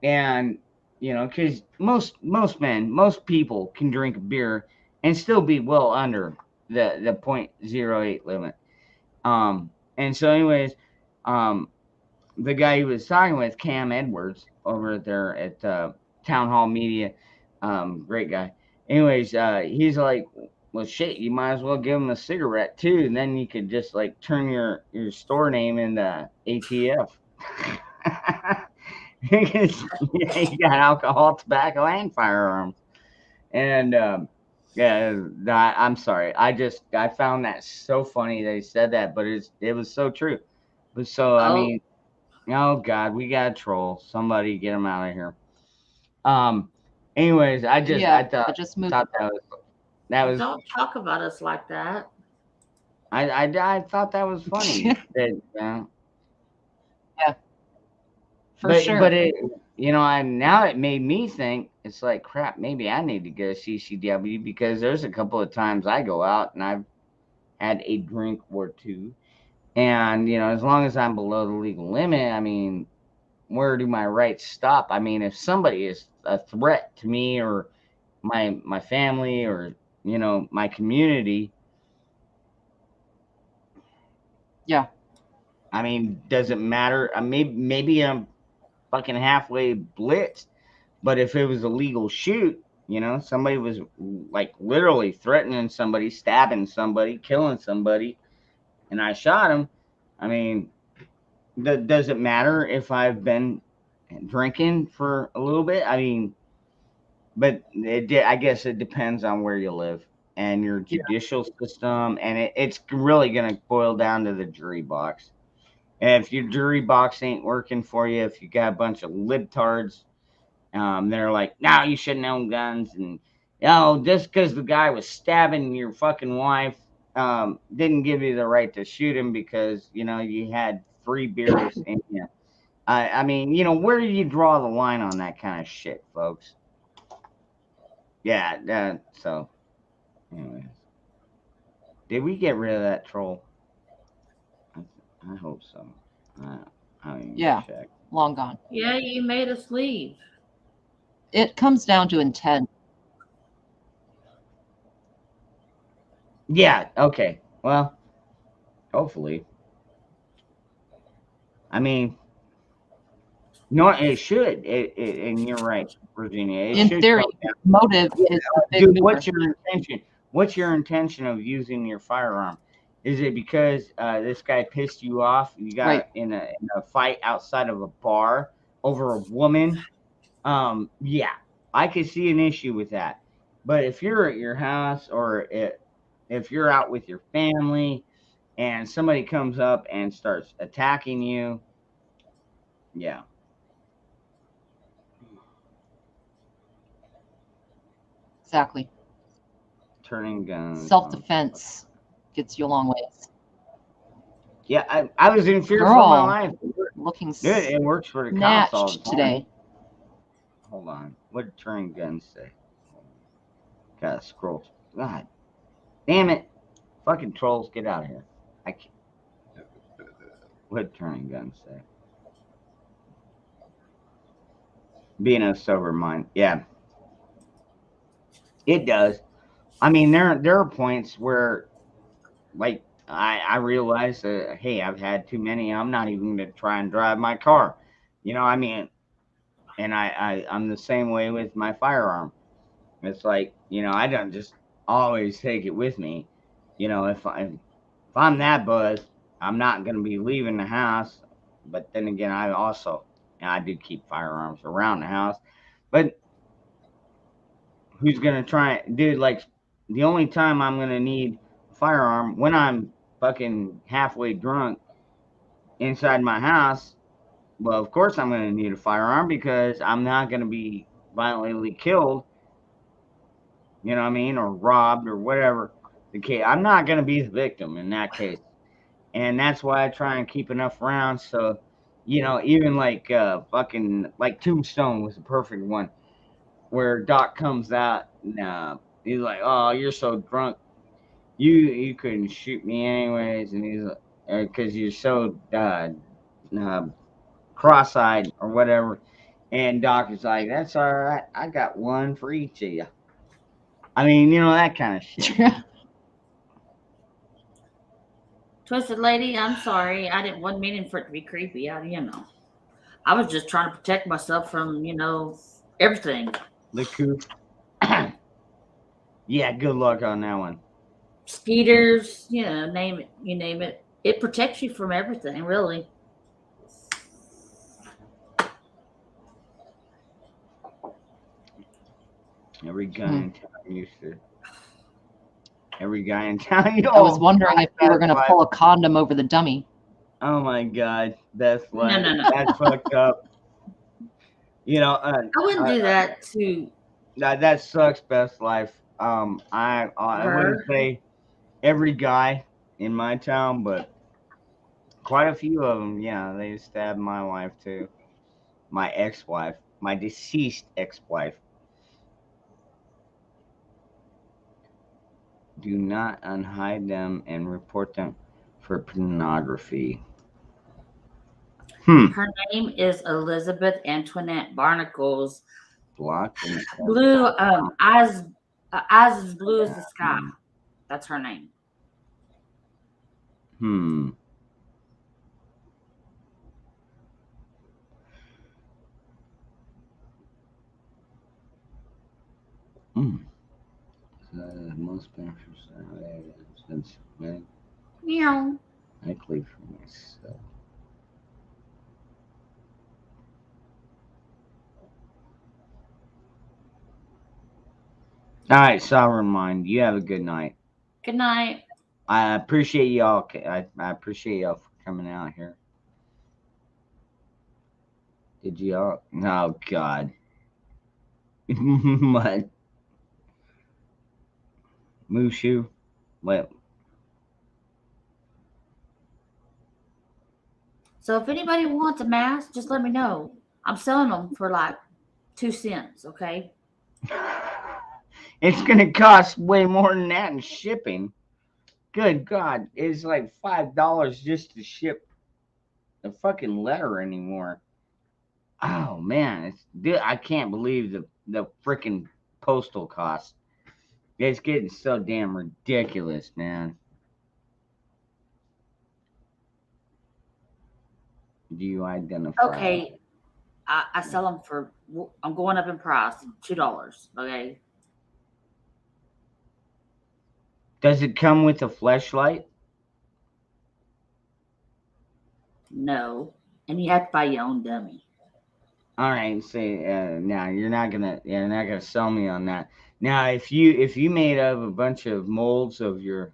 And because most people can drink a beer and still be well under the 0.08 limit. And so anyways, the guy he was talking with, Cam Edwards, over there at Town Hall Media, great guy. Anyways, he's like, well, shit, you might as well give him a cigarette too, and then you could just like turn your store name into ATF. You got alcohol, tobacco, and firearms. And yeah, I'm sorry. I found that so funny they said that, but it was so true. But so I mean, oh God, we got a troll. Somebody get him out of here. Anyways, I I just moved. thought that was Don't talk about us like that. I thought that was funny. that, For sure. But it, now it made me think. It's like crap. Maybe I need to go to CCW because there's a couple of times I go out and I've had a drink or two, and as long as I'm below the legal limit, I mean, where do my rights stop? I mean, if somebody is a threat to me or my family or my community, Yeah. I mean, does it matter? Maybe I'm fucking halfway blitzed, but if it was a legal shoot, somebody was like literally threatening somebody, stabbing somebody, killing somebody, and I shot him. I mean, does it matter if I've been drinking for a little bit? I mean, but I guess it depends on where you live and your judicial system, and it's really going to boil down to the jury box. And if your jury box ain't working for you, if you got a bunch of libtards, they're like, no, you shouldn't own guns, and just because the guy was stabbing your fucking wife, didn't give you the right to shoot him because you had 3 beers in you. I mean, where do you draw the line on that kind of shit, folks? Yeah. So, anyways, did we get rid of that troll? I hope so. I don't even check. Long gone. Yeah, you made us leave. It comes down to intent. Yeah. Okay. Well, hopefully. I mean, no, it should. And you're right, Virginia. In theory, motive is the big Dude, mover. what's your intention? What's your intention of using your firearm? Is it because this guy pissed you off? You got in a fight outside of a bar over a woman? Yeah, I could see an issue with that. But if you're at your house or if you're out with your family and somebody comes up and starts attacking you, yeah. Exactly. Turning guns. Self-defense gets you a long ways. Yeah, I was in fear for Girl, my life. looking Good, it works for the cops all the snatched time. today. Hold on. What did turning guns say? Gotta scroll. God damn it. Fucking trolls, get out of here. I can't. What did turning guns say? Being a sober mind. Yeah. It does. I mean, there are points where, like, I realize that, hey, I've had too many. I'm not even going to try and drive my car. I mean, and I'm the same way with my firearm. It's like, I don't just always take it with me. If I'm that buzzed, I'm not going to be leaving the house. But then again, I do keep firearms around the house. But who's going to try, dude, like, the only time I'm going to need a firearm when I'm fucking halfway drunk inside my house. Well, of course I'm going to need a firearm because I'm not going to be violently killed, you know what I mean, or robbed or whatever the case. I'm not going to be the victim in that case. And that's why I try and keep enough rounds. So, even like fucking, like Tombstone was a perfect one where Doc comes out and he's like, oh, you're so drunk. You couldn't shoot me anyways. And he's like, because you're so cross-eyed or whatever. And Doc is like, that's all right. I got one for each of you. I mean, that kind of shit. Twisted Lady, I'm sorry. I wasn't meaning for it to be creepy. I was just trying to protect myself from, everything. The coup. Yeah, good luck on that one. Skeeters, name it. You name it. It protects you from everything, really. Every guy in town used to. Every guy in town. I was wondering if you were going to pull a condom over the dummy. Oh my God, that's like No. that's fucked up. You know, I wouldn't do that to that sucks. Best life. I wouldn't her. say every guy in my town, but quite a few of them. Yeah, they stabbed my wife too. My ex-wife, my deceased ex-wife. Do not unhide them and report them for pornography. Her name is Elizabeth Antoinette Barnacles. Blocked and Blue, eyes as blue as the sky. That's her name. Most benefits since Meow. medically for myself. All right, Sovereign Mind. You have a good night. Good night. I appreciate y'all. I appreciate y'all for coming out here. Did y'all? Oh God. What? Mushu? What? So if anybody wants a mask, just let me know. I'm selling them for like 2 cents. Okay. It's gonna cost way more than that in shipping. Good God, it's like $5 just to ship the fucking letter anymore. Oh man, I can't believe the freaking postal cost. It's getting so damn ridiculous, man. Do you identify? Okay. I sell them for. I'm going up in price. $2. Okay. Does it come with a fleshlight? No, and you have to buy your own dummy. All right, say now you're not gonna sell me on that. Now, if you made up a bunch of molds of your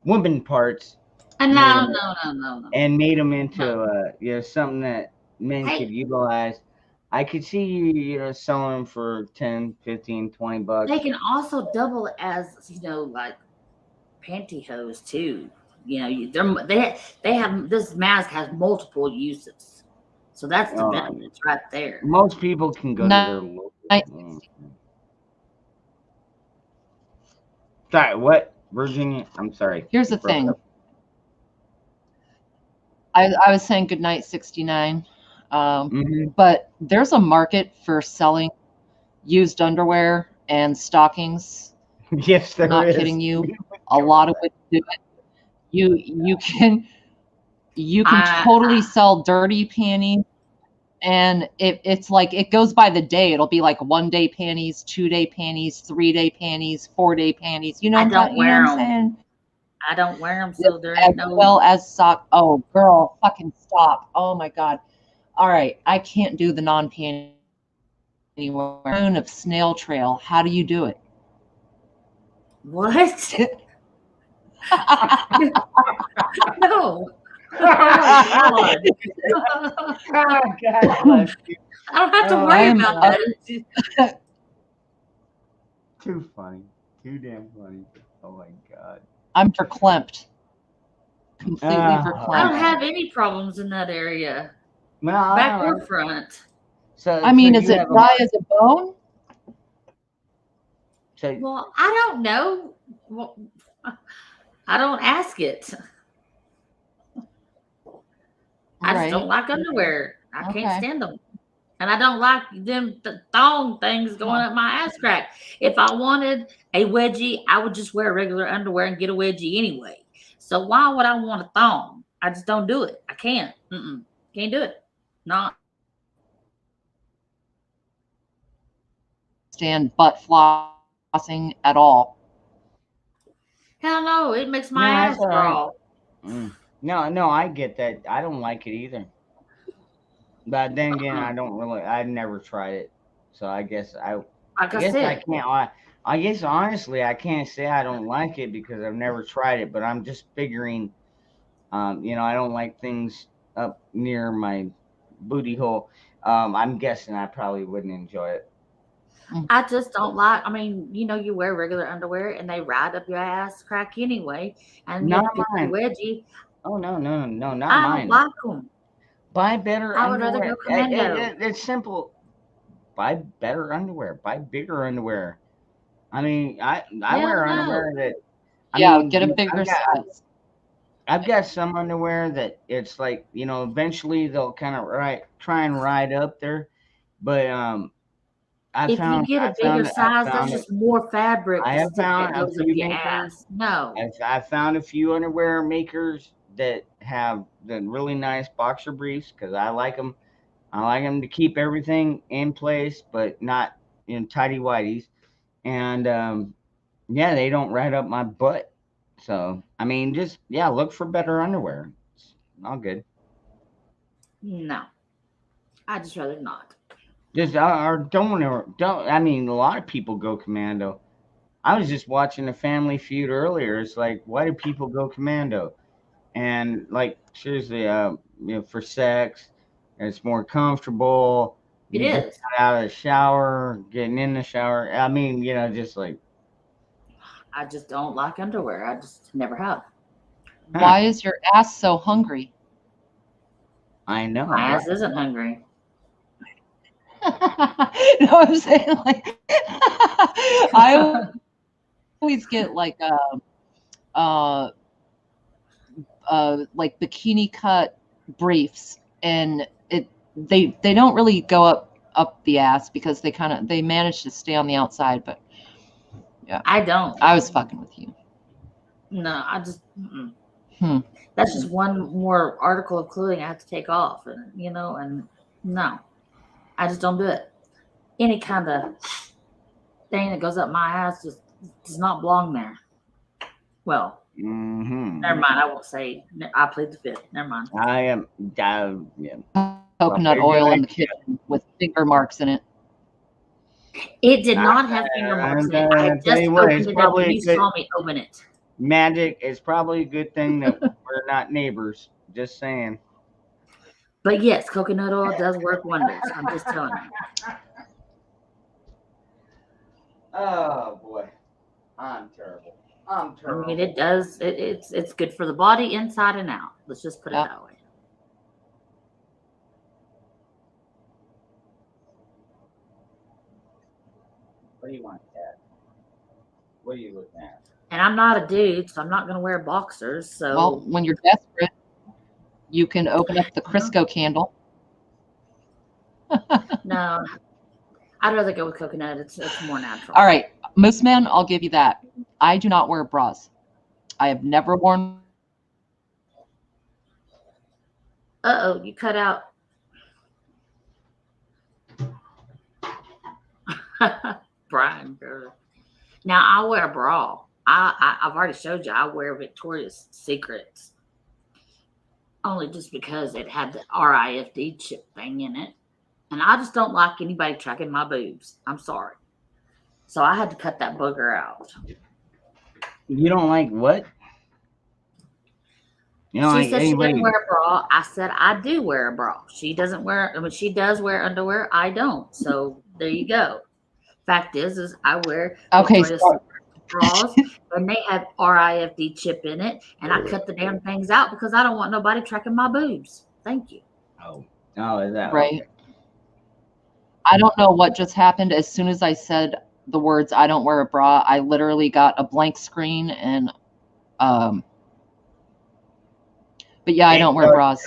woman parts, No. and made them into something that men Hey. could utilize, I could see you selling them for 10, 15, 20 bucks. They can also double as like pantyhose too. They have this mask has multiple uses, so that's the benefits right there. Most people can go to their local. Sorry, what? Virginia? I'm sorry. Here's the thing. I was saying goodnight 69, but there's a market for selling used underwear and stockings. Yes, there is. Not kidding you. A lot of women do it. You can totally sell dirty panties, and it's like it goes by the day. It'll be like 1 day panties, 2 day panties, 3 day panties, 4 day panties. I don't wear them. I don't wear them, so there ain't no. Well as sock. Oh, girl, fucking stop! Oh my God! All right, I can't do the non-panty wearing of snail trail. How do you do it? What? No. Oh my God. God bless you. I don't have to worry about that. Too funny. Too damn funny. Oh my God. I'm verklempt. Completely verklempt. I don't have any problems in that area. Well, back or front. So I mean, is it dry as a bone? Well, I don't know. Well, I don't ask it. I just don't like underwear. I can't stand them. And I don't like them thong things going up my ass crack. If I wanted a wedgie, I would just wear regular underwear and get a wedgie anyway. So why would I want a thong? I just don't do it. I can't. Can't do it. Not. Stand butt flossing at all. Hell no, it makes my ass crawl. No, I get that. I don't like it either. But then again, I've never tried it. So I guess I can't. I guess honestly, I can't say I don't like it because I've never tried it. But I'm just figuring, I don't like things up near my booty hole. I'm guessing I probably wouldn't enjoy it. I just don't like. I mean, you wear regular underwear and they ride up your ass crack anyway, and you Not have to be mine. wedgie. Oh no, not I don't mine. like them. Buy better I would rather underwear. go commando. It's simple. Buy better underwear. Buy bigger underwear. I mean, I Hell wear no. underwear that. I Yeah, mean, get a bigger size. I've got some underwear that it's like, eventually they'll kind of try and ride up there, but If you get a bigger size, there's just more fabric I have that found a goes up few your makers. ass. No. I found a few underwear makers that have the really nice boxer briefs because I like them. I like them to keep everything in place, but not in tighty whities. And yeah, they don't ride up my butt. So I mean, just look for better underwear. It's all good. No. I just rather not. Just or don't. I mean, a lot of people go commando. I was just watching a Family Feud earlier. It's like, why do people go commando? And like, seriously, for sex, it's more comfortable. It You just is. got out of the shower, getting in the shower. I mean, just like, I just don't like underwear. I just never have. Why is your ass so hungry? I know. My right? ass isn't hungry. No, I'm saying like I always get like like bikini cut briefs, and they don't really go up the ass because they manage to stay on the outside. But yeah, I don't. I was fucking with you. No, I just. That's just one more article of clothing I have to take off, and and no, I just don't do it. Any kind of thing that goes up my ass just does not belong there. Well, never mind. I won't say. I plead the fifth. Never mind. I am. Coconut oil in the kitchen with finger marks in it. It did not have finger marks in it. I had just opened it up and you saw me open it. Magic is probably a good thing that we're not neighbors. Just saying. But yes, coconut oil does work wonders. I'm just telling you. Oh boy, I'm terrible. I'm terrible. I mean, it does. It's good for the body inside and out. Let's just put it that way. What do you want, Dad? What are you looking at? And I'm not a dude, so I'm not going to wear boxers. So Well, when you're desperate, you can open up the Crisco candle. no, I'd rather go with coconut. It's more natural. All right, most men, I'll give you that. I do not wear bras. I have never worn. Uh-oh, you cut out. Brian, girl. Now I wear a bra. I've already showed you. I wear Victoria's Secrets. Only just because it had the RIFD chip thing in it. And I just don't like anybody tracking my boobs. I'm sorry. So I had to cut that booger out. You don't like what? You know, She said she didn't wear a bra. I said I do wear a bra. She doesn't wear. I mean, she does wear underwear. I don't. So there you go. Fact is I wear Victoria's bras, and they have RIFD chip in it, and I cut the damn things out because I don't want nobody tracking my boobs. Thank you. Oh, is that right? Okay. I don't know what just happened. As soon as I said the words "I don't wear a bra," I literally got a blank screen, and but yeah, I don't wear bras.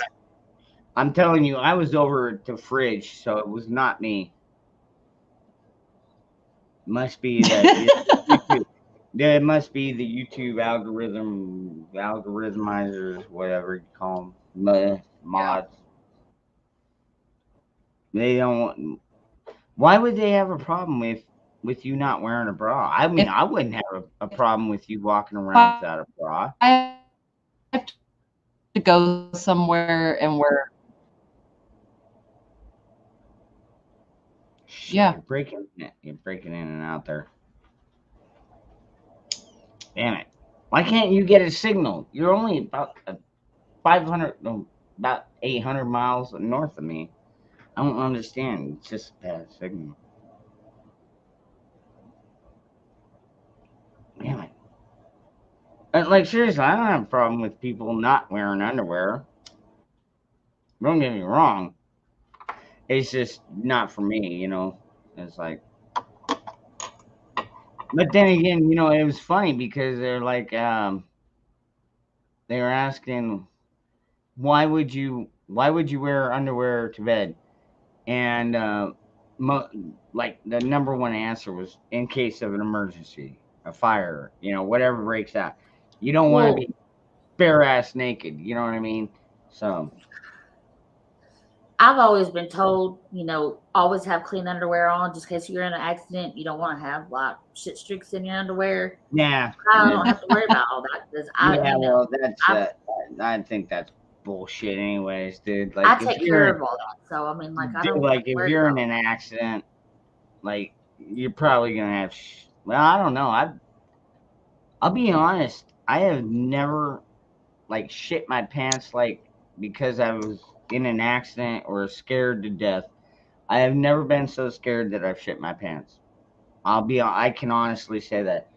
I'm telling you, I was over at the fridge, so it was not me. Must be that. It must be the YouTube algorithmizers, whatever you call them, mods. They don't want. Why would they have a problem with you not wearing a bra? I mean, I wouldn't have a problem with you walking around without a bra. I have to go somewhere and wear. Yeah. You're breaking in and out there. Damn it. Why can't you get a signal? You're only about 500, no, about 800 miles north of me. I don't understand. It's just a bad signal. Damn it. Like, seriously, I don't have a problem with people not wearing underwear. Don't get me wrong. It's just not for me, you know. It's like, but then again, you know, it was funny because they're like, they were asking, why would you wear underwear to bed? And like the number one answer was in case of an emergency, a fire, you know, whatever breaks out. You don't want Well, to be bare ass naked. You know what I mean? So I've always been told, you know, always have clean underwear on just in case you're in an accident. You don't want to have like shit streaks in your underwear. yeah, I yeah, don't have to worry about all that because yeah. you know, Well, that's I think that's bullshit, anyways, dude. Like I if take care you're of all that. So I mean, like I dude, don't have like to if worry you're in about an accident, like you're probably gonna have. Well, I don't know. I'll be honest. I have never like shit my pants like because I was in an accident or scared to death. I have never been so scared that I've shit my pants. I can honestly say that.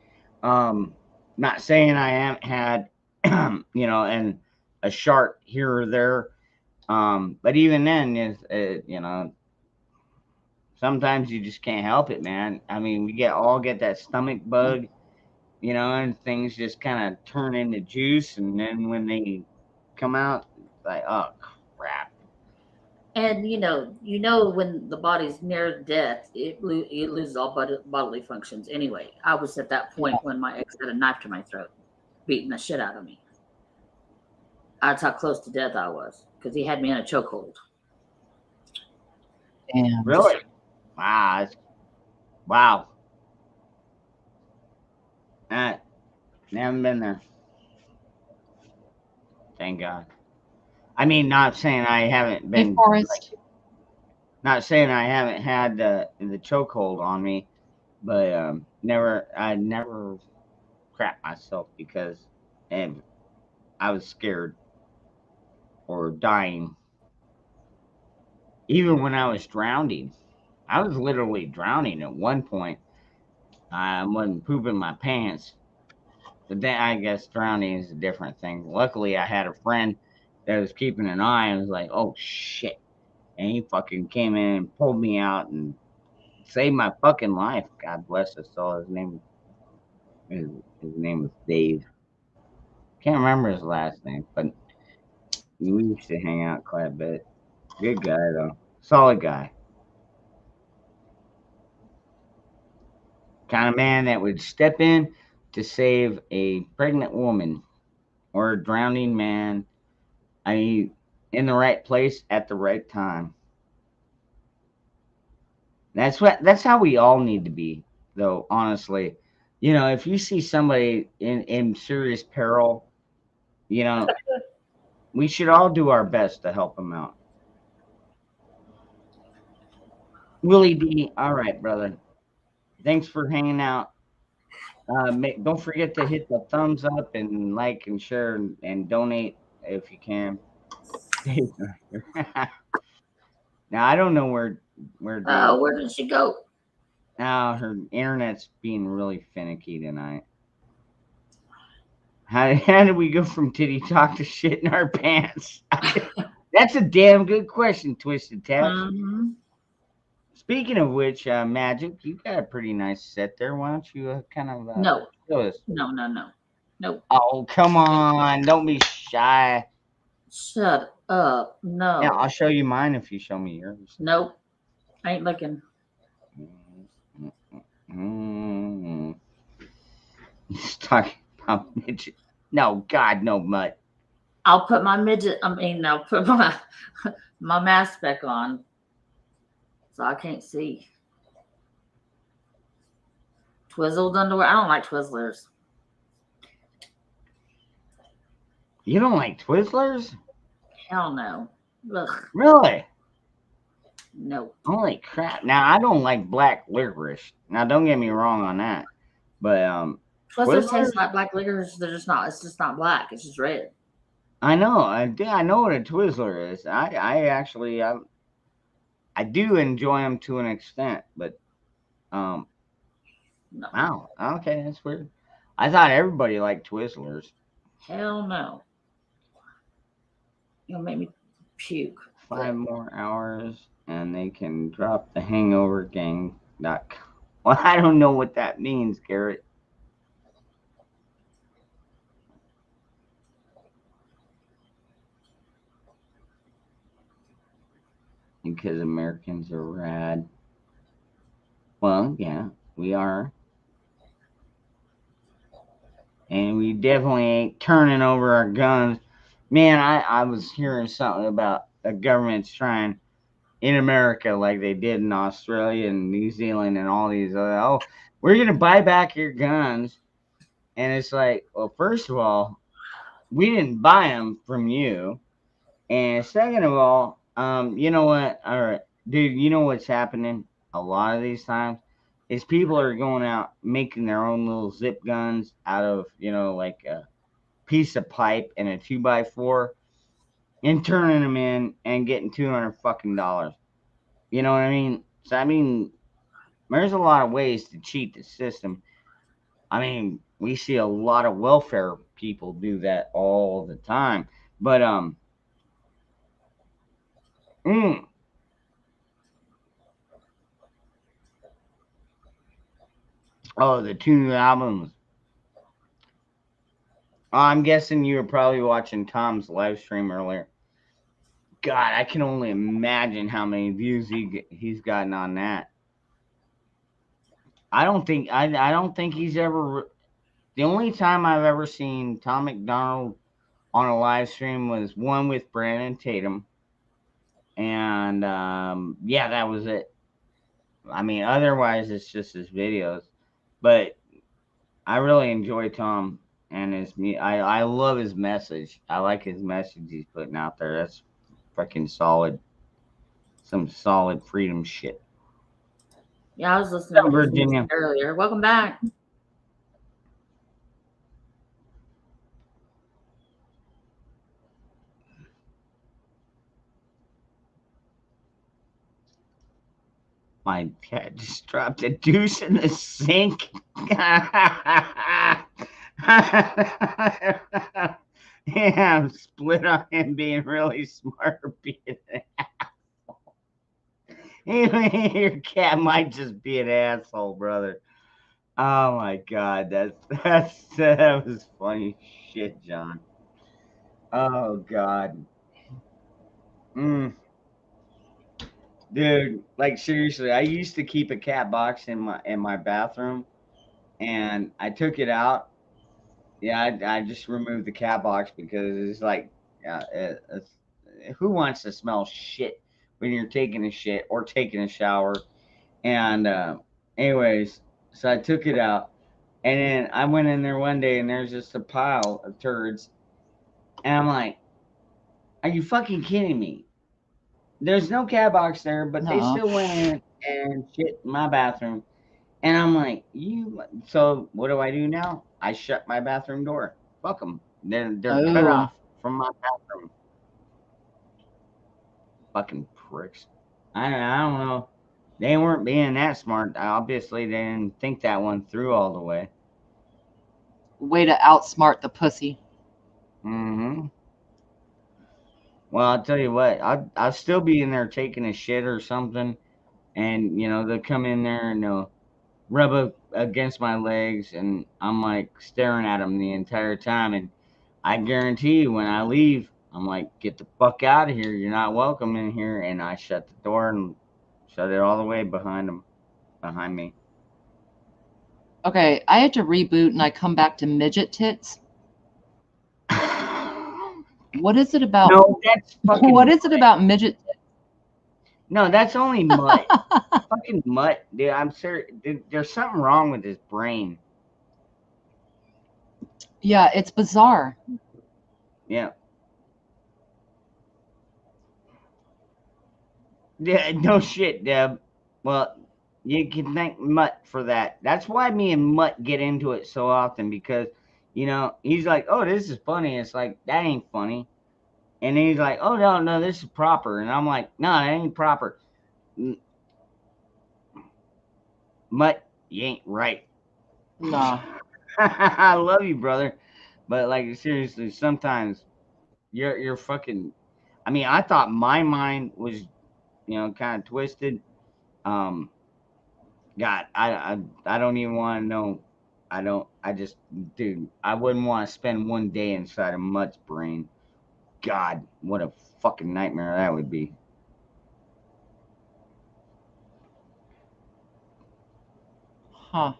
Not saying I haven't had, you know, and a shark here or there. But even then, is you know, sometimes you just can't help it, man. I mean, we all get that stomach bug, you know, and things just kind of turn into juice, and then when they come out, it's like, oh crap. and you know when the body's near death, it loses all bodily functions. Anyway, I was at that point when my ex had a knife to my throat, beating the shit out of me. That's how close to death I was because he had me in a chokehold. Damn. Really? Wow. Never been there. Thank God. I mean, not saying I haven't Hey, been, Forrest. not saying I haven't had the chokehold on me, but I never crap myself because I was scared or dying. Even when I was drowning, I was literally drowning at one point. I wasn't pooping my pants. But then I guess drowning is a different thing. Luckily, I had a friend that was keeping an eye and was like, "Oh shit!" And he fucking came in and pulled me out and saved my fucking life. God bless his soul. His name was Dave. Can't remember his last name, but we used to hang out quite a bit. Good guy though, solid guy. Kind of man that would step in to save a pregnant woman or a drowning man. I mean, in the right place at the right time. That's how we all need to be, though, honestly. You know, if you see somebody in serious peril, you know, we should all do our best to help them out. Willie D, all right, brother. Thanks for hanging out. Don't forget to hit the thumbs up and like and share and donate if you can. Now I don't know where Dave. Where did she go? Now her internet's being really finicky tonight. How did we go from titty talk to shit in our pants? That's a damn good question, Twisted Tab. Mm-hmm. Speaking of which, Magic, you got a pretty nice set there. Why don't you kind of No. show us? No. Oh, come on. Don't be shy. Shut up. No. Yeah, I'll show you mine if you show me yours. Nope. I ain't looking. He's talking about midget. No, God, no, Mutt. I'll put my I'll put my mask back on so I can't see. Twizzled underwear. I don't like Twizzlers. You don't like Twizzlers? Hell no. Ugh. Really? No. Holy crap. Now, I don't like black licorice. Now, don't get me wrong on that. But Twizzlers taste like black licorice. They're just not. It's just not black. It's just red. I know. I know what a Twizzler is. I I do enjoy them to an extent, but No. wow, okay, that's weird. I thought everybody liked Twizzlers. Hell no. You'll make me puke. 5 more hours, and they can drop the Hangover Gang. Well, I don't know what that means, Garrett. Because Americans are rad. Well, yeah, we are. And we definitely ain't turning over our guns. Man, I was hearing something about the government's trying in America like they did in Australia and New Zealand and all these other, oh, we're going to buy back your guns. And it's like, well, first of all, we didn't buy them from you. And second of all, you know what? All right, dude, you know what's happening a lot of these times is people are going out making their own little zip guns out of, like a piece of pipe and a 2x4 and turning them in and getting $200 fucking dollars. You know what I mean? So, I mean, there's a lot of ways to cheat the system. I mean, we see a lot of welfare people do that all the time. But, oh, the 2 new albums. I'm guessing you were probably watching Tom's live stream earlier. God, I can only imagine how many views he's gotten on that. I don't think he's ever. The only time I've ever seen Tom McDonald on a live stream was one with Brandon Tatum, and yeah, that was it. I mean, otherwise it's just his videos. But I really enjoy Tom and I love his message. I like his message he's putting out there. That's freaking solid. Some solid freedom shit. Yeah, I was listening to Virginia earlier. Welcome back. My cat just dropped a deuce in the sink. Yeah, I'm split on him being really smart or being an asshole. Your cat might just be an asshole, brother. Oh my god, that was funny shit, John. Oh god. Dude, like seriously, I used to keep a cat box in my bathroom, and I took it out. Yeah, I just removed the cat box because it's like, who wants to smell shit when you're taking a shit or taking a shower? And anyways, so I took it out, and then I went in there one day, and there's just a pile of turds, and I'm like, "Are you fucking kidding me?" There's no cat box there, but they No. still went in and shit in my bathroom. And I'm like, so what do I do now? I shut my bathroom door. Fuck them. They're cut Oh. off from my bathroom. Fucking pricks. I don't know. They weren't being that smart. Obviously, they didn't think that one through all the way. Way to outsmart the pussy. Mm-hmm. Well, I'll tell you what. I'll still be in there taking a shit or something, and they'll come in there and they'll rub up against my legs, and I'm like staring at them the entire time. And I guarantee you, when I leave, I'm like, "Get the fuck out of here! You're not welcome in here." And I shut the door and shut it all the way behind me. Okay, I had to reboot and I come back to midget tits. What is it about? No, that's fucking. What is it about midget tits? No, that's only Mutt. Fucking Mutt, dude. I'm serious. There's something wrong with his brain. Yeah, it's bizarre. Yeah. Yeah, no shit, Deb. Well, you can thank Mutt for that. That's why me and Mutt get into it so often, because, he's like, "Oh, this is funny." It's like, that ain't funny. And then he's like, "Oh, no, this is proper." And I'm like, "No, it ain't proper." Mutt, you ain't right. No. I love you, brother, but like seriously, sometimes you're fucking. I mean, I thought my mind was, kind of twisted. Um, God, I don't even want to know. I don't. I just, dude, I wouldn't want to spend one day inside of Mutt's brain. God, what a fucking nightmare that would be. Huh.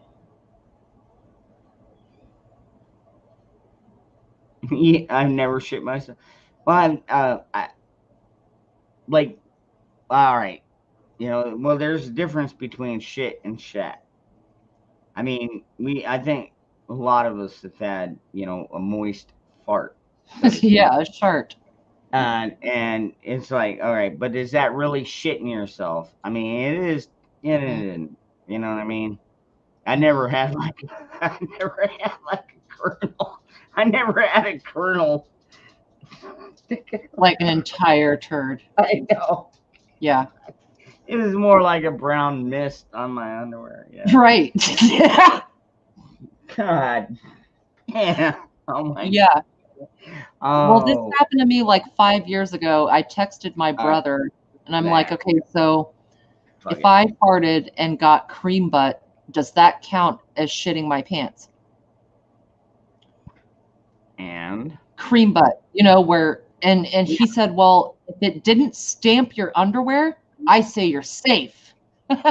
Yeah, I've never shit myself. Well, I like. All right, well, there's a difference between shit and shat. I mean, I think a lot of us have had, a moist fart, so to speak. Yeah, a shart. And it's like, all right, but is that really shitting yourself? I mean, it is. It isn't. You know what I mean? I never had like, I never had like a kernel. I never had a kernel. Like an entire turd. I know. Yeah. It was more like a brown mist on my underwear. Yeah. Right. Yeah. God. Yeah. Oh my. Yeah. Well, this Oh. happened to me like 5 years ago. I texted my brother and I'm like, okay, so if I farted and got cream butt, does that count as shitting my pants? And cream butt, where and he said, well, if it didn't stamp your underwear, I say you're safe. Yeah,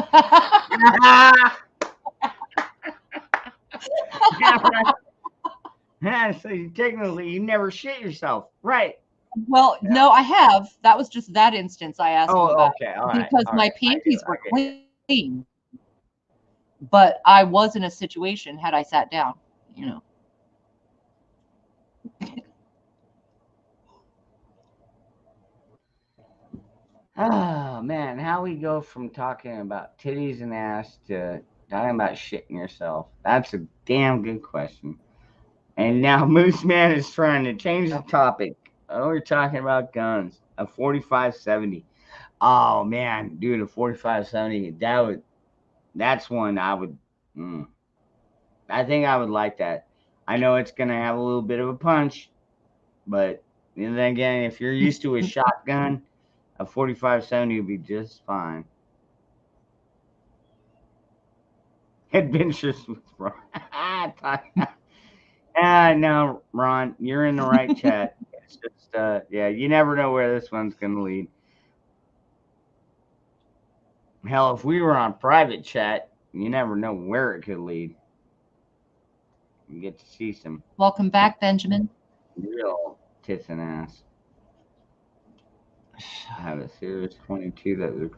so technically you never shit yourself, right? Well, no, I have. That was just that instance I asked him about. Okay, all right. Because my panties were clean, but I was in a situation had I sat down, Oh man, how we go from talking about titties and ass to talking about shitting yourself? That's a damn good question. And now Moose Man is trying to change the topic. Oh, we're talking about guns. A 45-70. Oh man, dude, a 45-70. That's one I would. I think I would like that. I know it's gonna have a little bit of a punch, but then again, if you're used to a shotgun, a 45-70 would be just fine. Adventures with Ron. No, Ron, you're in the right chat. It's just, yeah, you never know where this one's gonna lead. Hell, if we were on private chat, you never know where it could lead. You get to see some. Welcome back, Benjamin. Real tits and ass. I have a Series 22 that was.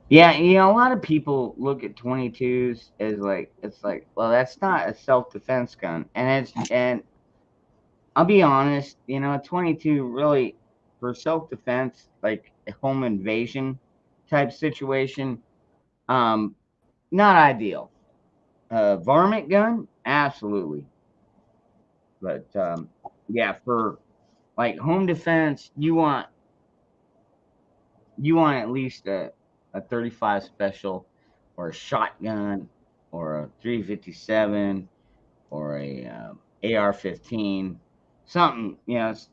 Yeah, a lot of people look at 22s as like, it's like, well, that's not a self-defense gun, and I'll be honest, a 22 really for self-defense, like a home invasion type situation, not ideal. Varmint gun, absolutely, but yeah, for like home defense, you want at least a 35 special or a shotgun or a 357 or a AR-15, something, because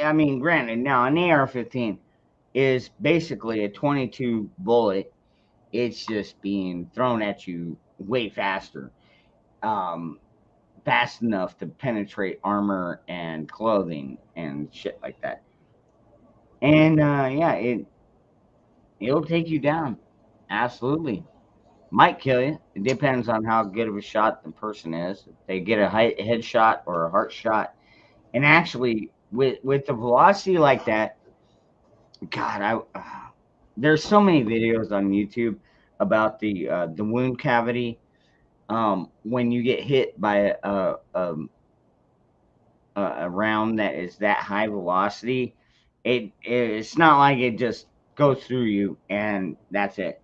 I mean, granted, now an AR-15 is basically a 22 bullet. It's just being thrown at you way faster, fast enough to penetrate armor and clothing and shit like that. And yeah, it'll take you down. Absolutely. Might kill you. It depends on how good of a shot the person is. If they get a headshot or a heart shot. And actually, with the velocity like that, God, there's so many videos on YouTube about the wound cavity when you get hit by a round that is that high velocity. It's not like it just goes through you and that's it.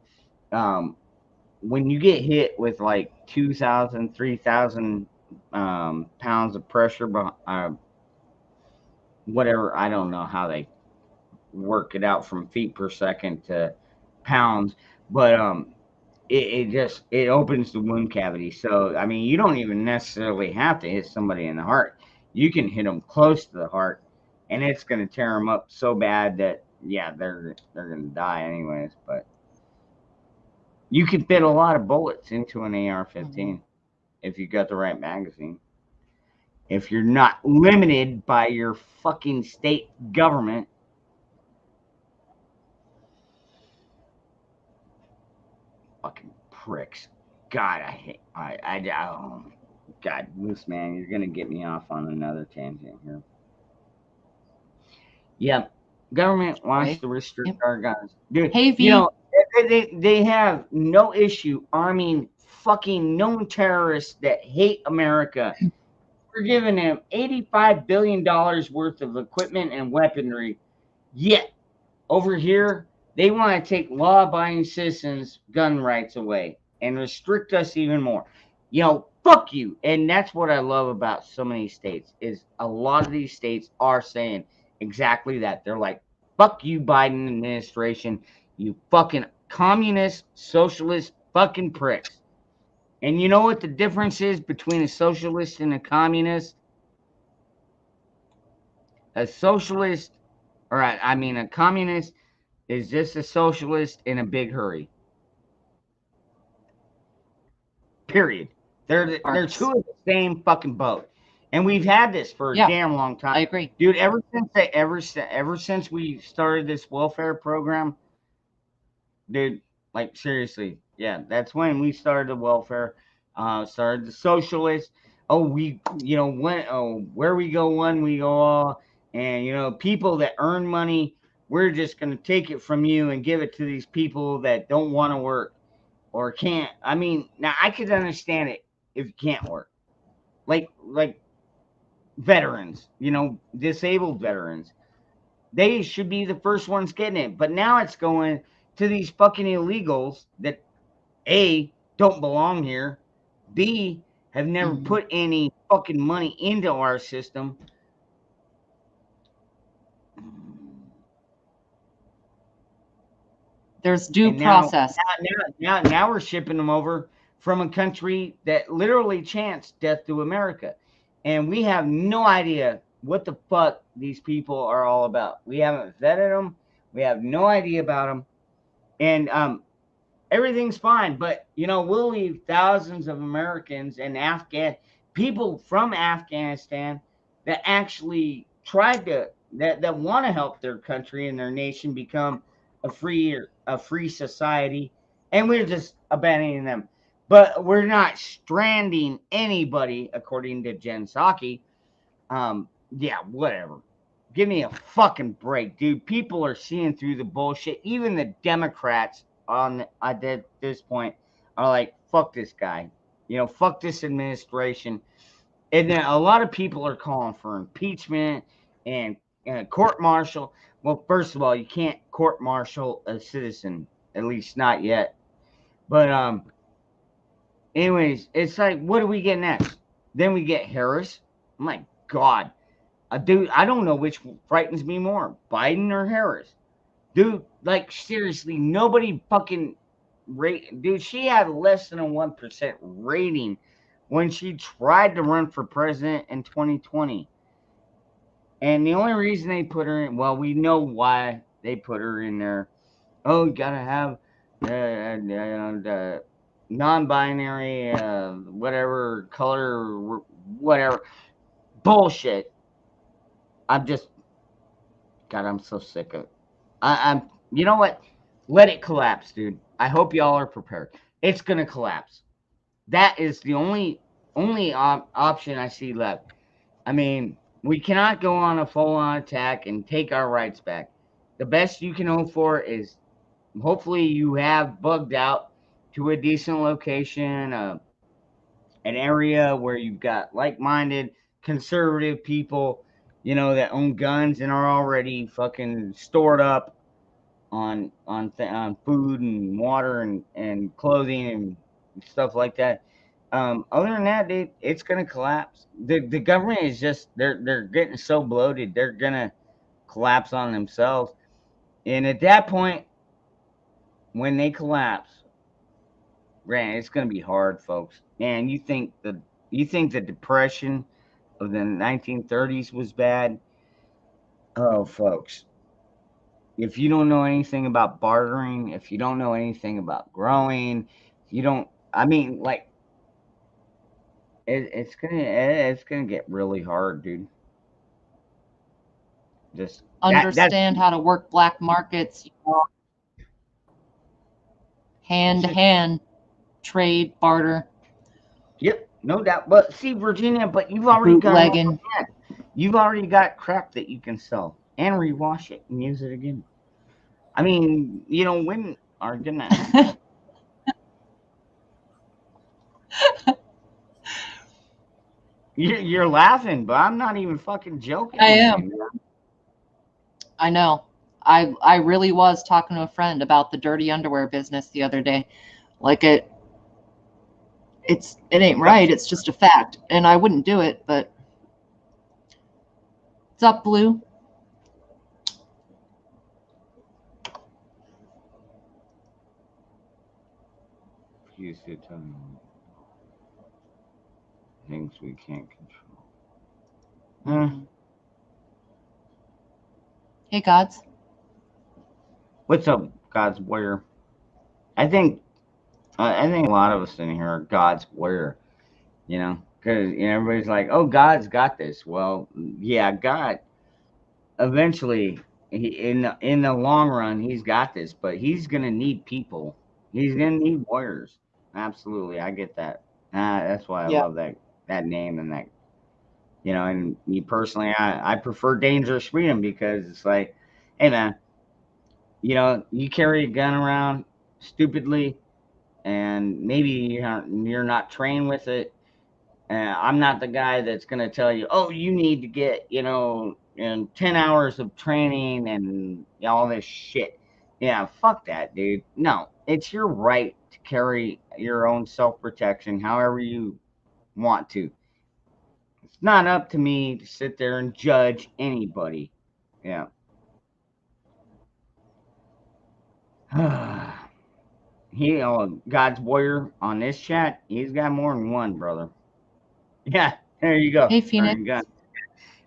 When you get hit with like 2,000, 3,000 pounds of pressure, whatever, I don't know how they work it out from feet per second to pounds, but it opens the wound cavity. So I mean, you don't even necessarily have to hit somebody in the heart. You can hit them close to the heart, and it's going to tear them up so bad that yeah, they're going to die anyways. But you can fit a lot of bullets into an AR-15 if you got the right magazine. If you're not limited by your fucking state government. Fucking pricks. God, oh, God, Moose Man, you're gonna get me off on another tangent here. Yep, government wants to restrict our guns, dude. Hey, V. You know, they have no issue arming fucking known terrorists that hate America. We're giving them $85 billion worth of equipment and weaponry, yet over here they want to take law-abiding citizens' gun rights away and restrict us even more. You know, fuck you. And that's what I love about so many states is a lot of these states are saying exactly that. They're like, fuck you, Biden administration, you fucking communist, socialist fucking pricks. And you know what the difference is between a socialist and a communist? A socialist, or I mean a communist, is just a socialist in a big hurry. Period. They're two of the same fucking boat, and we've had this for a damn long time. I agree, dude. Ever since we started this welfare program, dude. Like seriously, yeah, that's when we started the welfare. Started the socialists. Oh, where we go one, we go all, and people that earn money. We're just going to take it from you and give it to these people that don't want to work or can't. I mean, now I could understand it if you can't work. Like veterans, disabled veterans. They should be the first ones getting it. But now it's going to these fucking illegals that, A, don't belong here, B, have never put any fucking money into our system. There's due process. Now we're shipping them over from a country that literally chants death to America. And we have no idea what the fuck these people are all about. We haven't vetted them. We have no idea about them. And everything's fine. But, we'll leave thousands of Americans and people from Afghanistan that actually tried to, that want to help their country and their nation become a free society, and we're just abandoning them. But we're not stranding anybody, according to Jen Psaki. Yeah, whatever. Give me a fucking break, dude. People are seeing through the bullshit. Even the Democrats at this point are like, fuck this guy. Fuck this administration. And then a lot of people are calling for impeachment and court-martial. Well, first of all, you can't court-martial a citizen, at least not yet. But anyways, it's like, what do we get next? Then we get Harris. My God. Dude, I don't know which frightens me more, Biden or Harris. Dude, like, seriously, nobody fucking dude, she had less than a 1% rating when she tried to run for president in 2020. And the only reason they put her in, well, we know why they put her in there. Oh, you gotta have the non-binary, whatever color, whatever bullshit. I'm so sick of it. I'm. You know what? Let it collapse, dude. I hope y'all are prepared. It's gonna collapse. That is the only option I see left. I mean, we cannot go on a full-on attack and take our rights back. The best you can hope for is hopefully you have bugged out to a decent location, an area where you've got like-minded conservative people, that own guns and are already fucking stored up on food and water and clothing and stuff like that. Other than that, dude, it's gonna collapse. The government is just they're getting so bloated, they're gonna collapse on themselves. And at that point, when they collapse, granted, it's going to be hard, folks. And you think the depression of the 1930s was bad? Oh, folks. If you don't know anything about bartering, if you don't know anything about growing, you don't. I mean, like, it's gonna get really hard, dude. Just that's Understand how to work black markets, you know, hand to hand trade, barter, yep, no doubt. But see, Virginia, but you've already got bootlegging. you've already got crap that you can sell and rewash it and use it again. I mean, you know, women are gonna. You're laughing, but I'm not even fucking joking. I am. I know. I really was talking to a friend about the dirty underwear business the other day. Like it ain't right. It's just a fact. And I wouldn't do it, but what's up, Blue? Use it things we can't control. Hey, Gods. What's up, God's warrior? I think a lot of us in here are God's warrior. You know, because everybody's like, "Oh, God's got this." Well, yeah, God. Eventually, in the long run, He's got this, but He's gonna need people. He's gonna need warriors. Absolutely, I get that. That's why I Yeah. love that name and that. You know, and me personally, I prefer Dangerous Freedom because it's like, hey man, you know, you carry a gun around stupidly, and maybe you're not trained with it. I'm not the guy that's gonna tell you, oh, you need to get, you know, in 10 hours of training and all this shit. Yeah, fuck that, dude. No, it's your right to carry your own self protection however you want to. It's not up to me to sit there and judge anybody. Yeah. God's warrior on this chat, he's got more than one, brother. Yeah, there you go. Hey, There Phoenix. you go.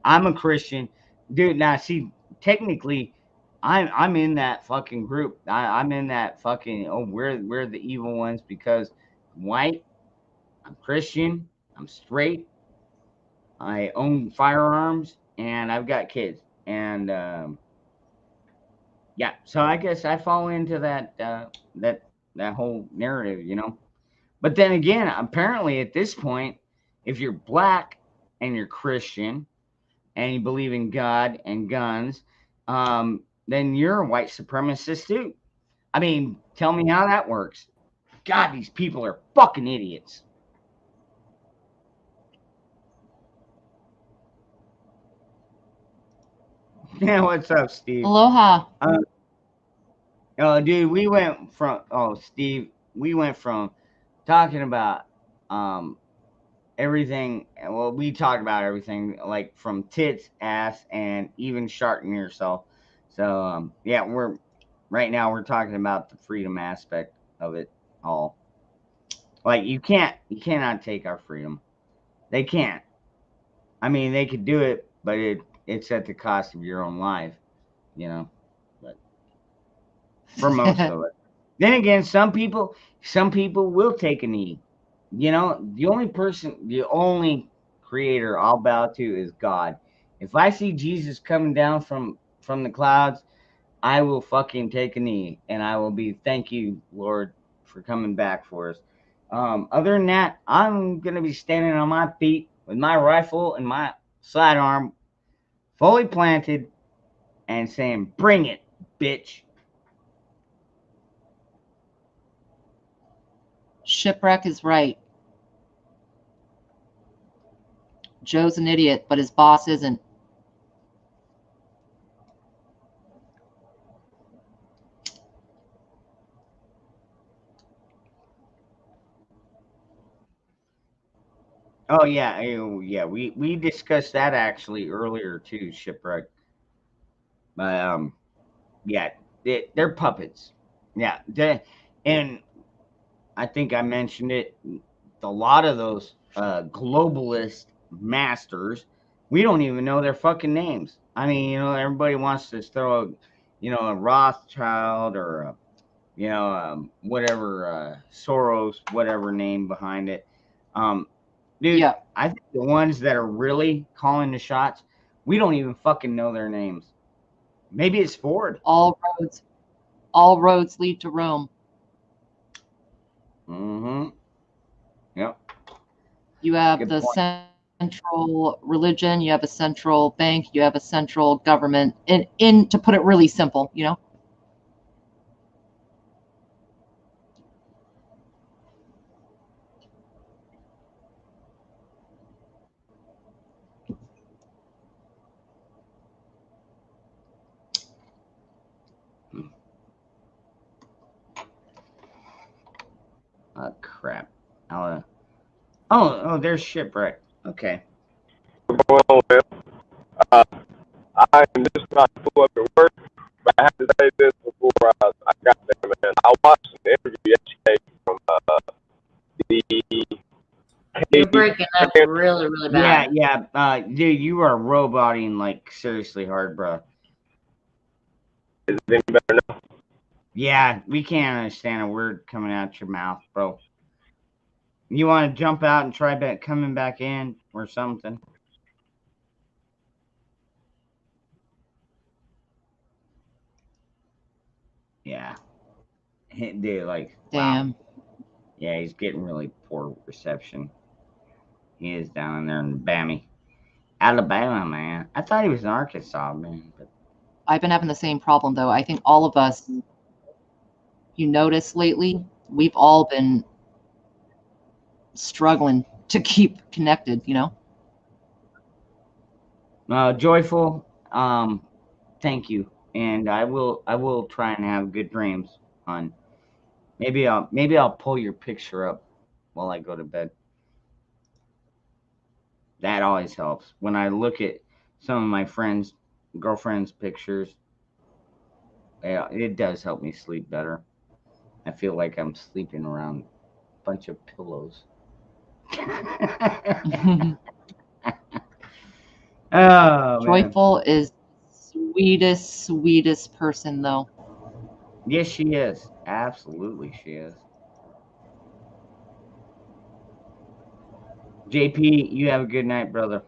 I'm a Christian, dude. Now, see, technically, I'm in that fucking group. I'm in that fucking. Oh, we're the evil ones because I'm white. I'm Christian. I'm straight. I own firearms, and I've got kids. And yeah, so I guess I fall into that whole narrative, you know. But then again, apparently at this point, if you're black and you're Christian and you believe in God and guns, then you're a white supremacist too. I mean, tell me how that works. God, these people are fucking idiots. Yeah, what's up, Steve? Aloha. Oh, dude, Steve, we went from talking about everything. Well, we talked about everything like from tits, ass, and even sharting yourself. So yeah, right now we're talking about the freedom aspect of it all. Like you cannot take our freedom. They can't. I mean, they could do it, but it's at the cost of your own life, you know. But for most of it. Then again, some people will take a knee. You know, the only creator I'll bow to is God. If I see Jesus coming down from the clouds, I will fucking take a knee and I will be thank you, Lord, for coming back for us. Other than that, I'm gonna be standing on my feet with my rifle and my sidearm fully planted and saying, "Bring it, bitch." Shipwreck is right. Joe's an idiot, but his boss isn't. Oh yeah, yeah. We discussed that actually earlier too, Shipwreck. But yeah, they're puppets. Yeah, and I think I mentioned it. A lot of those globalist masters, we don't even know their fucking names. I mean, everybody wants to throw, a Rothschild or whatever Soros, whatever name behind it. Dude, Yeah. I think the ones that are really calling the shots, we don't even fucking know their names. Maybe it's Ford. All roads lead to Rome. Mm-hmm. Yep. You have Good the point. central religion, you have a central bank, you have a central government. In to put it really simple, Oh, crap. Oh, there's Shipwreck. Okay. Going on, man. I am just about to pull up at work, but I have to say this before I got there, man. I watched an interview yesterday from the You're breaking up really, really Yeah, bad. yeah. Dude, you are roboting like seriously hard, bro. Is it any better now? Yeah, we can't understand a word coming out your mouth, bro. You want to jump out and try coming back in or something? Yeah. Dude, like, damn. wow. Yeah, he's getting really poor reception. He is down there in Bammy, Alabama, man. I thought he was in Arkansas, man. But I've been having the same problem though. I think all of us, you notice lately, we've all been struggling to keep connected, Joyful, thank you, and I will try and have good dreams. On maybe I'll pull your picture up while I go to bed. That always helps when I look at some of my girlfriends' pictures. Yeah, it does help me sleep better. I feel like I'm sleeping around a bunch of pillows. Oh, man. Joyful is sweetest person though. Yes, she is. Absolutely, she is. JP, you have a good night, brother.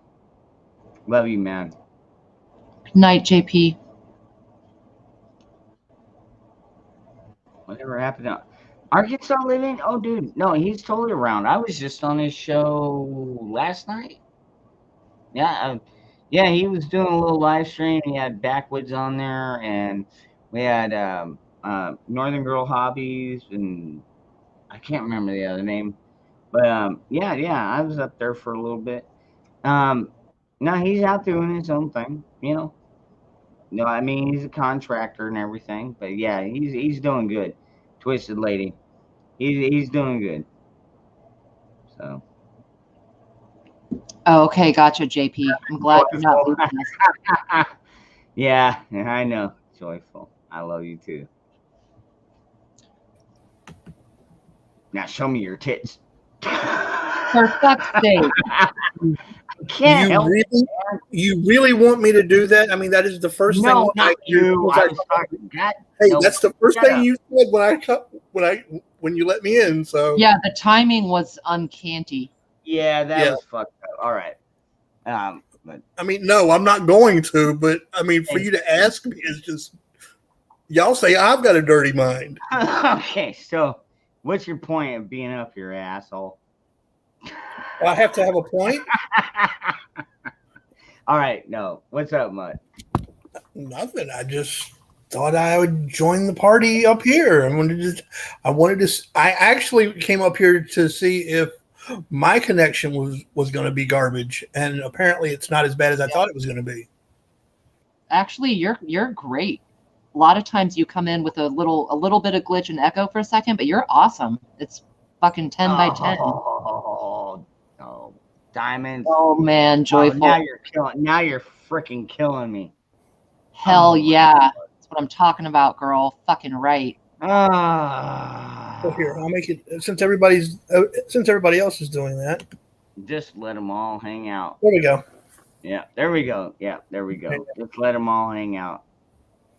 Love you, man. Good night, JP. Whatever happened to Arkansas living? Oh, dude, no, he's totally around. I was just on his show last night. Yeah, yeah, he was doing a little live stream. He had Backwoods on there, and we had Northern Girl Hobbies, and I can't remember the other name, but yeah, I was up there for a little bit. No, he's out doing his own thing, No, I mean he's a contractor and everything, but yeah, he's doing good. Twisted Lady, he's doing good. So. Oh, okay, gotcha, JP. I'm glad you're not leaving us. Yeah, I know. Joyful. I love you too. Now show me your tits. For fuck's sake. Can't help You really want me to do that? I mean, that is the first thing. No, not you. I was talking. Hey, that's the first thing you said when you let me in. So yeah, the timing was uncanny. Yeah, that was fucked up. All right. But I mean, no, I'm not going to. But I mean, for you to ask me is just y'all say I've got a dirty mind. Okay, so what's your point of being up here, asshole? I have to have a point. All right, no. What's up, Mutt? Nothing. I just thought I would join the party up here. I actually came up here to see if my connection was going to be garbage, and apparently it's not as bad as I thought it was going to be. Actually, you're great. A lot of times you come in with a little bit of glitch and echo for a second, but you're awesome. It's fucking 10 by 10. Oh, diamonds. Oh man, Joyful. Now you're freaking killing me. Hell yeah. That's what I'm talking about, girl. Fucking right. Ah, So here, I'll make it since everybody else is doing that. just let them all hang out. There we go. Yeah, there we go. Yeah, there we go. Just let them all hang out.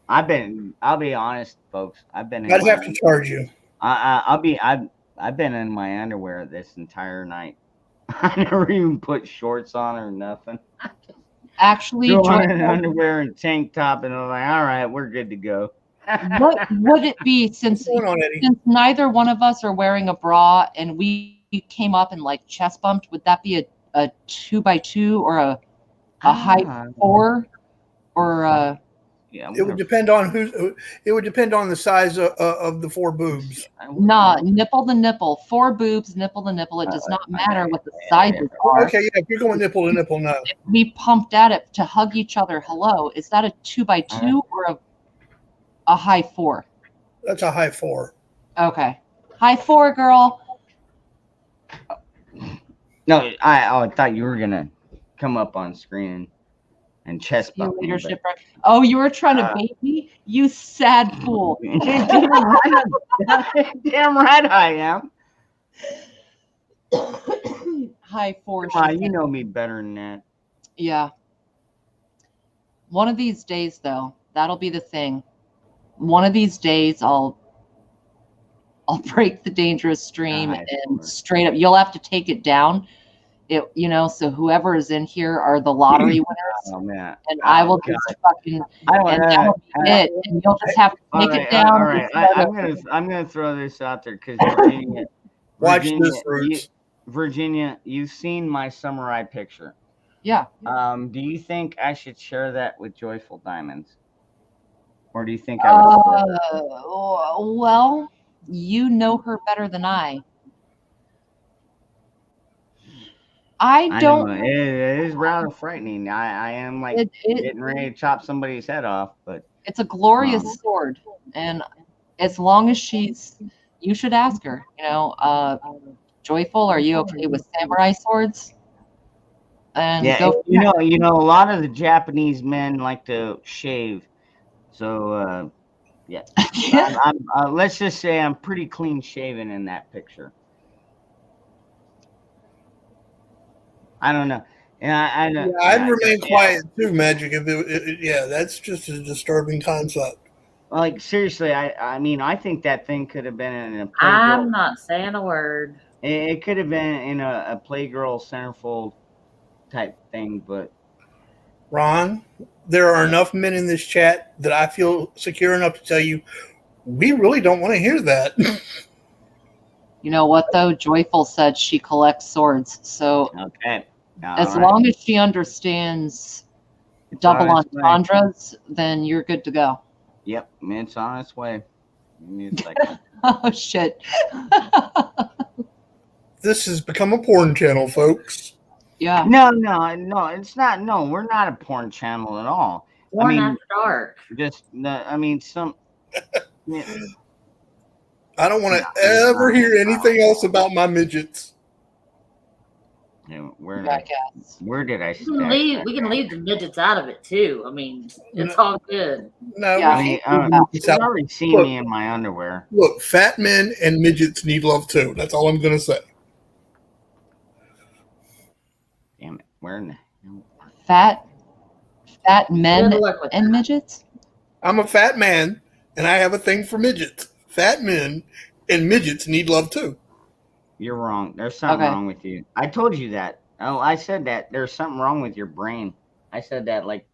I'll be honest, folks. I've been. I'd have to charge you. I've been in my underwear this entire night. I never even put shorts on or nothing. Actually, Go on in Joyful, underwear and tank top, and I'm like, all right, we're good to go. what would it be since What's going on, Eddie? neither one of us are wearing a bra and we came up and like chest bumped? Would that be a 2x2 or a high 4 or Yeah, It would depend on It would depend on the size of the 4 boobs. nah, nipple to nipple, 4 boobs, nipple to nipple. It does not matter what the sizes are. Okay, yeah, if you're going nipple to nipple, no. If we pumped at it to hug each other, hello, is that a 2x2 or a high 4? That's a high 4. Okay, high 4, girl. No, I thought you were gonna come up on screen and chest You bump me, leadership. Oh, you were trying to bait me, you sad fool. Damn right I am. High 4. Come on, you know me better than that. Yeah. One of these days, though, that'll be the thing. One of these days, I'll break the dangerous stream and straight up. You'll have to take it down. So whoever is in here are the lottery winners, Oh man. and I will just fucking and that'll be it. And you'll just have to take it down. All right. I'm gonna throw this out there because Virginia, Watch this, Roots. Virginia, you've seen my samurai picture. Yeah. Do you think I should share that with Joyful Diamonds, or do you think I would? Well, you know her better than I. I don't. Know. It is rather frightening. I am like getting ready to chop somebody's head off, but it's a glorious sword, and as long as you should ask her. Joyful, are you okay with samurai swords? And yeah, go. You know, a lot of the Japanese men like to shave, so yeah. Let's just say I'm pretty clean shaven in that picture. I don't know. And I'd remain quiet too, Magic. That's just a disturbing concept. Like seriously, I mean, I think that thing could have been in a. I'm not saying a word. It could have been in a Playgirl centerfold type thing, but Ron, there are enough men in this chat that I feel secure enough to tell you, we really don't want to hear that. You know what though? Joyful said she collects swords, so okay. As long as she understands double entendres, then you're good to go. Yep, it's on its way. Oh shit! This has become a porn channel, folks. Yeah. No, it's not. No, we're not a porn channel at all. Porn after dark. Some. Yeah. I don't want to ever hear anything else about my midgets. Yeah, where did I stack we can leave the midgets out of it too. I mean, it's all good. No, you've already seen me in my underwear. Look, fat men and midgets need love too. That's all I'm gonna say. Damn it! Where in the hell? Fat men and midgets? I'm a fat man, and I have a thing for midgets. Fat men and midgets need love too. You're wrong. There's something wrong with you. I told you that. Oh, I said that. There's something wrong with your brain. I said that like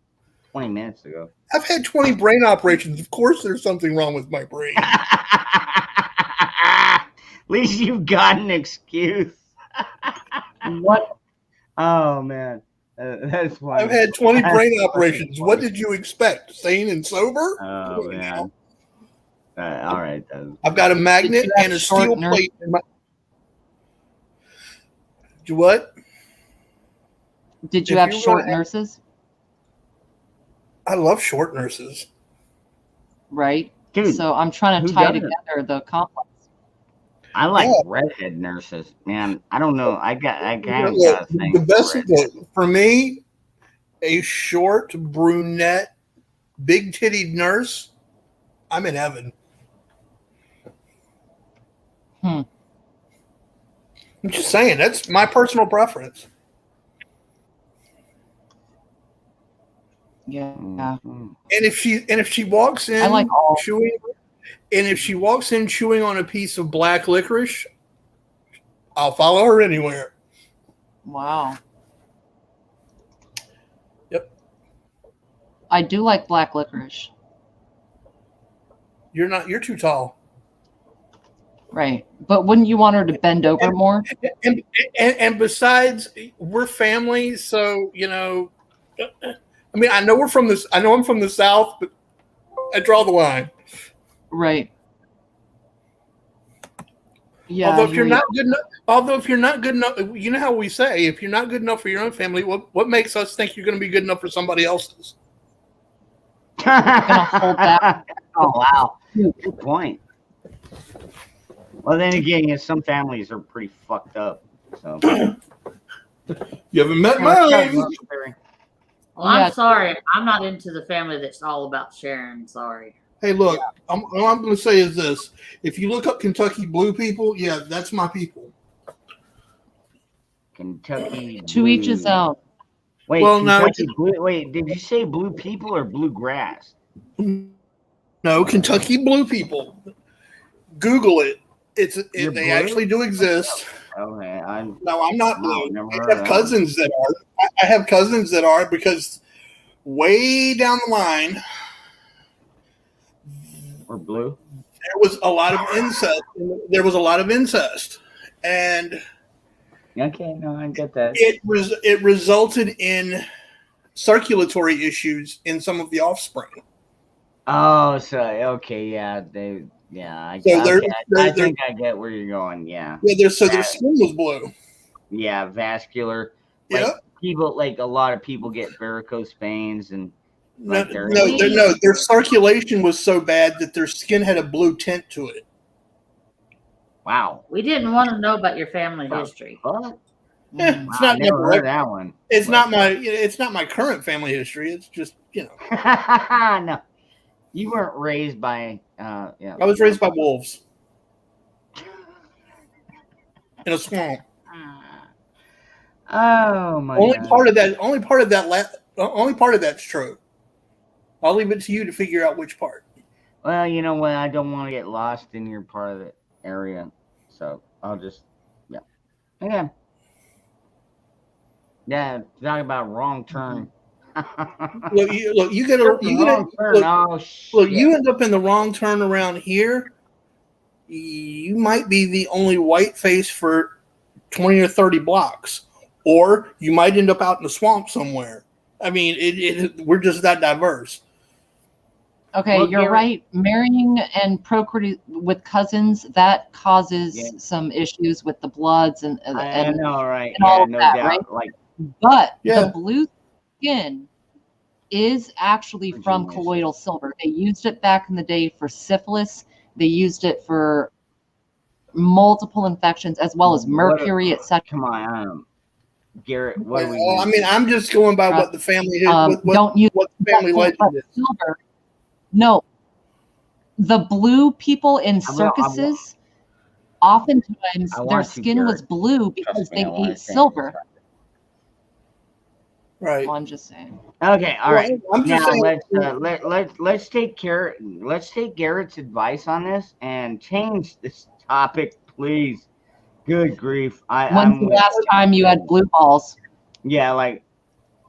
20 minutes ago. I've had 20 brain operations. Of course there's something wrong with my brain. At least you've got an excuse. What? Oh, man. That's funny. I've had 20 brain operations. What did you expect? Sane and sober? Oh, man. All right. I've got a magnet and a steel plate in my... What? Did you have short nurses? I love short nurses. Right. Dude, so I'm trying to tie together the complex. I like redhead nurses, man. I don't know. I kind of got a thing. The best for me, a short brunette, big tittied nurse I'm in heaven. Hmm. I'm just saying that's my personal preference. Yeah. Mhm. And if she walks in I like all. chewing, and if she walks in chewing on a piece of black licorice, I'll follow her anywhere. Wow. Yep. I do like black licorice. You're too tall. Right. But wouldn't you want her to bend over more? And besides, we're family, so you know. I mean, I know I'm from the South, but I draw the line. Right. Yeah. Although if you're not good enough, you know how we say, if you're not good enough for your own family, what makes us think you're going to be good enough for somebody else's? gonna hold back. Oh wow, good point. Well, then again, some families are pretty fucked up. So You haven't met Well, mine. I'm Yeah. sorry. I'm not into the family that's all about sharing. Sorry. Hey, look, all I'm going to say is this: if you look up Kentucky Blue people, yeah, that's my people. Kentucky. To each his Blue. own. Wait, Well, no, Kentucky Blue. Wait, did you say blue people or bluegrass? No, Kentucky Blue people. Google it. You're They blue? actually do exist. Okay, No, I'm not No, blue. never I heard of have that. cousins that are. I have cousins that are because way down the line Or blue. there was a lot of incest. There was a lot of incest, and Okay, no, I get that. it resulted in circulatory issues in some of the offspring. Oh, so okay, yeah, I So they're- okay, I they're- think I get where you're going. Yeah, Yeah, their skin was blue. yeah, vascular. Like Yeah. people, like a lot of people get varicose veins and No, like their their circulation was so bad that their skin had a blue tint to it. Wow. We didn't want to know about your family history. What? Yeah, Wow, it's I not never my heard that one. It's not my current family history. It's just No, you weren't raised by. Yeah. I was raised by wolves in a swamp. Oh my Only God. part of that's true. I'll leave it to you to figure out which part. Well, you know what? I don't want to get lost in your part of the area, so I'll just, yeah. Okay. Yeah, talk about wrong turn. Look, you get Wrong turn. Oh, shit. you end up in the wrong turn around here. You might be the only white face for 20 or 30 blocks, or you might end up out in the swamp somewhere. I mean, we're just that diverse. Okay, Well, you're Gary- right. Marrying and procreating with cousins, that causes Yeah. some issues with the bloods and I know, right? and all Yeah, of no that, doubt. right? Like, But Yeah. the blue skin is actually from Genius. colloidal silver. They used it back in the day for syphilis. They used it for multiple infections as well as mercury, etc. come on, Garrett. What are we? Well, I mean, I'm just going by what the family Don't use what the family but legend is. silver. No, the blue people in I will- circuses, oftentimes I their want to, skin was Garrett. blue because Trust me, they I wanna ate say silver. Right. Well, I'm just saying. Okay, all Well, right. I'm just Now saying. let's take Garrett's advice on this and change this topic, please. Good grief! When's the last time you had blue balls? Yeah, like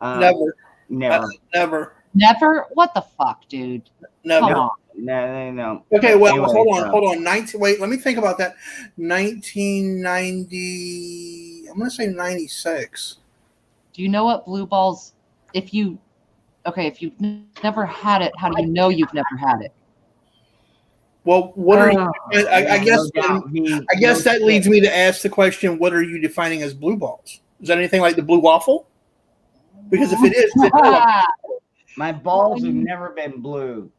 Never. never. Never. Never? What the fuck, dude? Never. Come on. No. Okay, well, Anyway, hold on. Wait, let me think about that. 1990. I'm gonna say 96. Do you know what blue balls? If you've never had it, how do you know you've never had it? Well, what are you? Oh, I guess. no doubt. I guess that leads me to ask the question: what are you defining as blue balls? Is that anything like the blue waffle? Because if it is, then My balls have never been blue.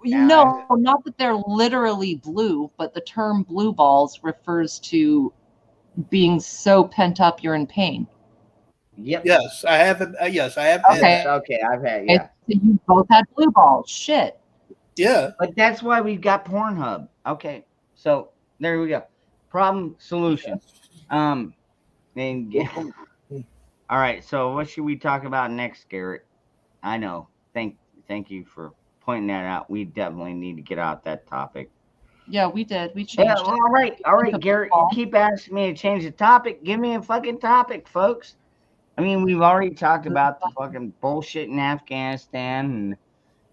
No, not that they're literally blue, but the term blue balls refers to being so pent up you're in pain. Yep. yes, I have. Yes, I have. Okay. Had Okay, I've had So you both had blue balls. Shit. Yeah. But that's why we've got Pornhub. Okay, so there we go. Problem solution. And all right. So what should we talk about next, Garrett? I know. Thank you for pointing that out. We definitely need to get out that topic. Yeah, we did. We Yeah. changed it. All right, Garrett. You keep asking me to change the topic. Give me a fucking topic, folks. I mean, we've already talked about the fucking bullshit in Afghanistan and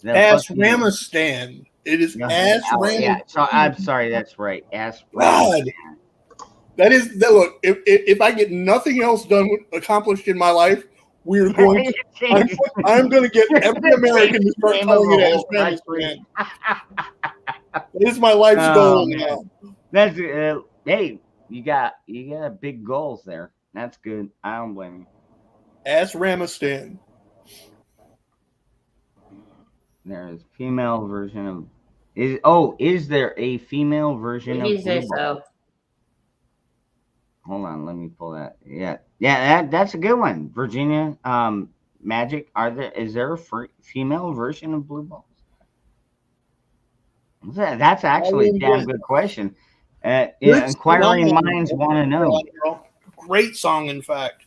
the Ass fucking. Ramistan. It is ass Yeah, Ramistan. so I'm sorry, that's right. Ass God. That is that. Look, if I get nothing else done accomplished in my life, we are going. I'm going to get every American to start calling it ass Ramistan. It is my life's goal now. That's hey, you got big goals there. That's good. I don't blame you. Ass Ramistan. There's female version of is there a female version Did he of say Blue so? Balls? Hold on, let me pull that. Yeah, that's a good one. Virginia, Magic. Is there a female version of Blue Balls? That's actually a damn good question. Inquiring minds want to know. Great song, in fact.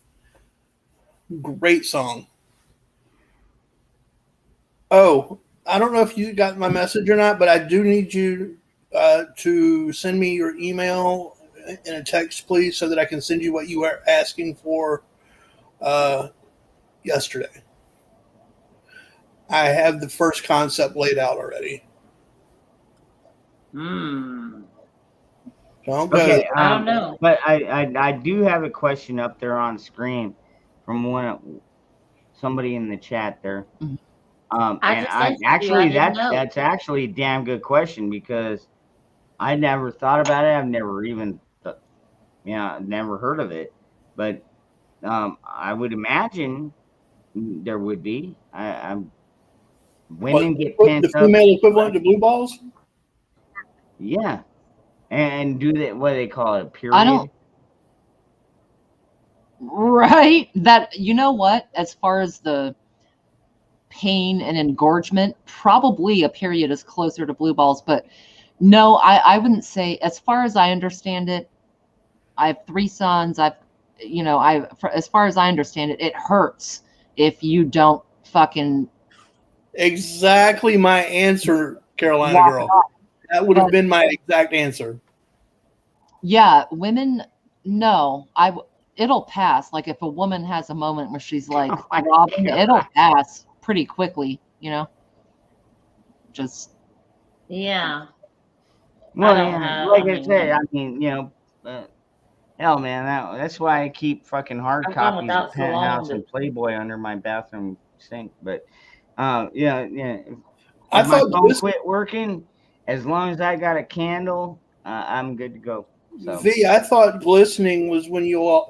Great song. Oh, I don't know if you got my message or not, but I do need you to send me your email in a text, please, so that I can send you what you were asking for yesterday. I have the first concept laid out already. Okay, I don't know. But I do have a question up there on screen from somebody in the chat there. That's actually a damn good question because I never thought about it. I've never even never heard of it. But I would imagine there would be. Women get pent up. The female equivalent to Blue Balls? Yeah. And do they, what do they call it, a period? I don't. Right. That, you know what? As far as the pain and engorgement, probably a period is closer to Blue Balls. But no, I wouldn't say, as far as I understand it, I have 3 sons. As far as I understand it, it hurts if you don't fucking. Exactly my answer, Carolina girl. That would have been my exact answer. Yeah, women, no. It'll pass. Like if a woman has a moment where she's like throbbing, it'll pass pretty quickly, Just yeah. Well, like I said, I mean, hell, man, that's why I keep fucking hard copies of Penthouse and Playboy under my bathroom sink. But yeah. If my phone quit working, as long as I got a candle, I'm good to go. So. V, I thought glistening was when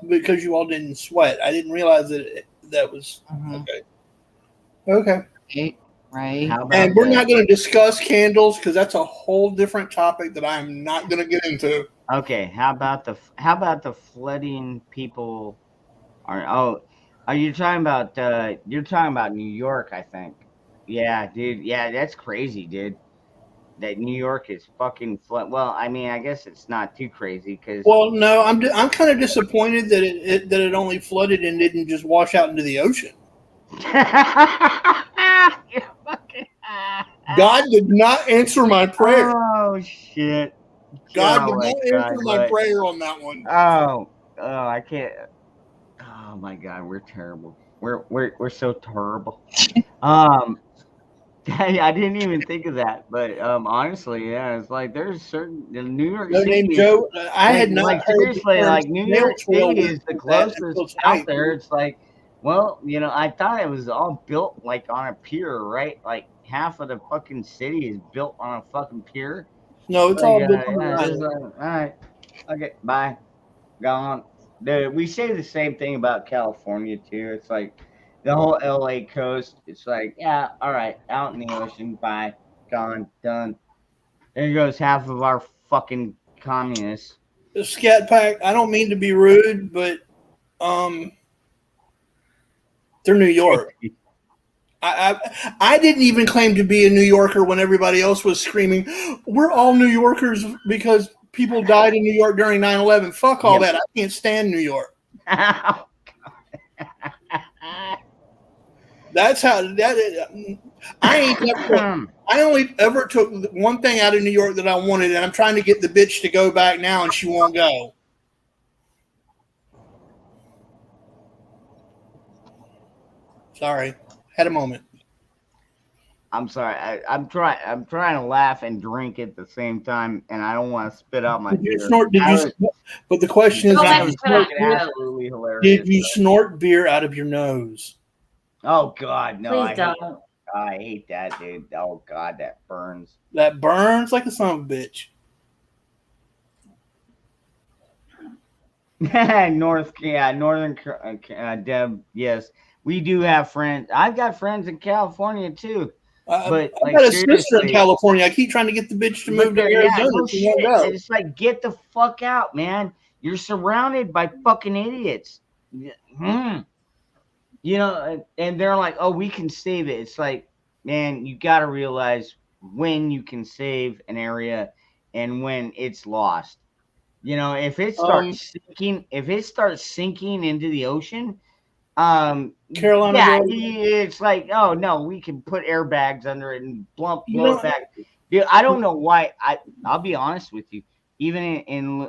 because you all didn't sweat. I didn't realize that was okay. Right. And we're not going to discuss candles because that's a whole different topic that I'm not going to get into. Okay, how about the flooding people? Are you talking about New York? I think. Yeah, dude. Yeah, that's crazy, dude. That New York is fucking flood. Well, I mean, I guess it's not too crazy because. Well, no, I'm kind of disappointed that it only flooded and didn't just wash out into the ocean. God did not answer my prayer. Oh shit! God did not answer my prayer on that one. Oh, I can't. Oh my God, we're terrible. We're so terrible. I didn't even think of that, but honestly, yeah, it's like there's certain New York City. Name Joe. I had not like seriously, like New York City is the closest out there. It's like, well, I thought it was all built like on a pier, right? Like half of the fucking city is built on a fucking pier. No, it's all built on all right, okay, bye, gone. Dude, we say the same thing about California too. It's like. The whole LA coast, it's like, yeah, all right, out in the ocean, bye, gone, done. There goes half of our fucking communists. The Scat Pack, I don't mean to be rude, but they're New York. I didn't even claim to be a New Yorker when everybody else was screaming, we're all New Yorkers because people died in New York during 9/11. Fuck all that. I can't stand New York. That's how that is. I only ever took one thing out of New York that I wanted, and I'm trying to get the bitch to go back now, and she won't go. Sorry, had a moment. I'm sorry. I'm trying to laugh and drink at the same time, and I don't want to spit out my Did you beer. snort? But the question is, that was fucking absolutely hilarious. did you snort beer out of your nose? Oh God, no! Please don't. I hate that, dude. Oh God, that burns. That burns like a son of a bitch. Northern Deb. Yes, we do have friends. I've got friends in California too. But I got a sister in California. I keep trying to get the bitch to move to Arizona. No shit. It's like, get the fuck out, man. You're surrounded by fucking idiots. You know, and they're like, oh, we can save it. It's like, man, you got to realize when you can save an area and when it's lost. You know, if it starts sinking into the ocean, Carolina, yeah, it's like, oh no, we can put airbags under it and blow it back. Dude, I don't know why. I'll be honest with you. Even in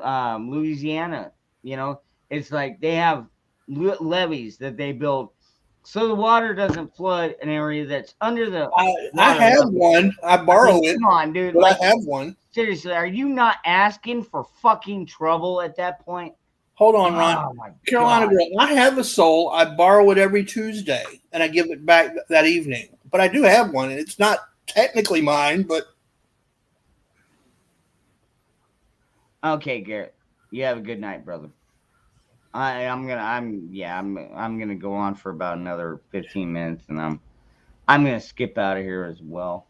Louisiana, you know, it's like they have levees that they build so the water doesn't flood an area that's under the. I have one. I borrow it. Come on, dude. But I have one. Seriously, are you not asking for fucking trouble at that point? Hold on, Ron. Oh my Carolina God. girl, I have a soul. I borrow it every Tuesday, and I give it back that evening. But I do have one, and it's not technically mine, but. Okay, Garrett. You have a good night, brother. I'm gonna go on for about another 15 minutes, and I'm gonna skip out of here as well.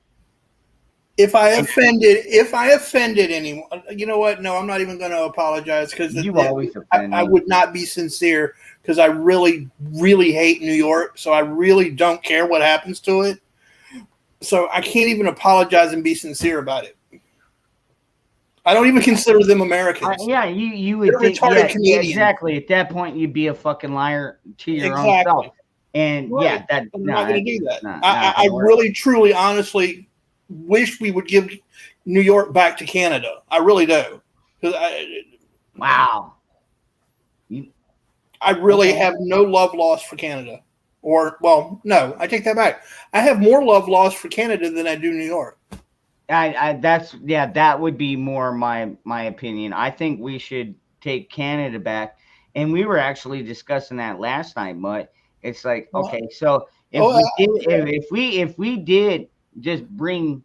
If I offended anyone, you know what? No, I'm not even going to apologize because you always offend I would not be sincere because I really, really hate New York. So I really don't care what happens to it. So I can't even apologize and be sincere about it. I don't even consider them Americans. Yeah, you would think, yeah, exactly. At that point, you'd be a fucking liar to your own self. And right. yeah, I'm not going to do that. I really, truly, honestly wish we would give New York back to Canada. I really do. Wow. I really have no love lost for Canada. Or, well, no, I take that back. I have more love lost for Canada than I do New York. That would be more my opinion. I think we should take Canada back. And we were discussing that last night, Mutt. It's like, okay, so if we did just bring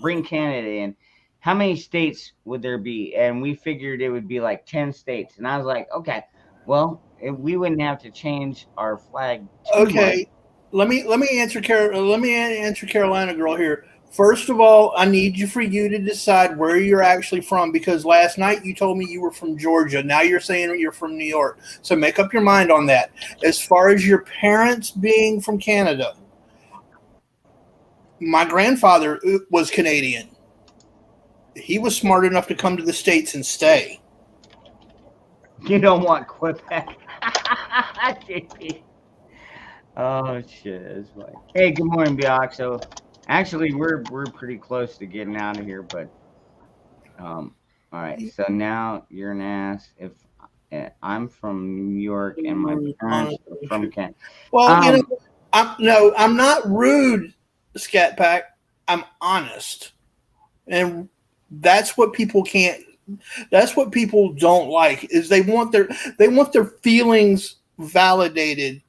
bring Canada in, how many states would there be? And we figured it would be like 10 states. And I was like, okay, well, we wouldn't have to change our flag. Okay, let me answer Carolina girl here. First of all, I need for you to decide where you're actually from, because last night you told me you were from Georgia. Now you're saying you're from New York. So make up your mind on that. As far as your parents being from Canada, my grandfather was Canadian. He was smart enough to come to the States and stay. You don't want Quebec. Oh shit! It's funny. Hey, good morning, Bioxo. Actually, we're pretty close to getting out of here, but all right. So now you're an ass. If I'm from New York and my parents are from Canada. Well, I'm not rude, Scat Pack. I'm honest, and that's what people can't. That's what people don't like, is they want their feelings validated.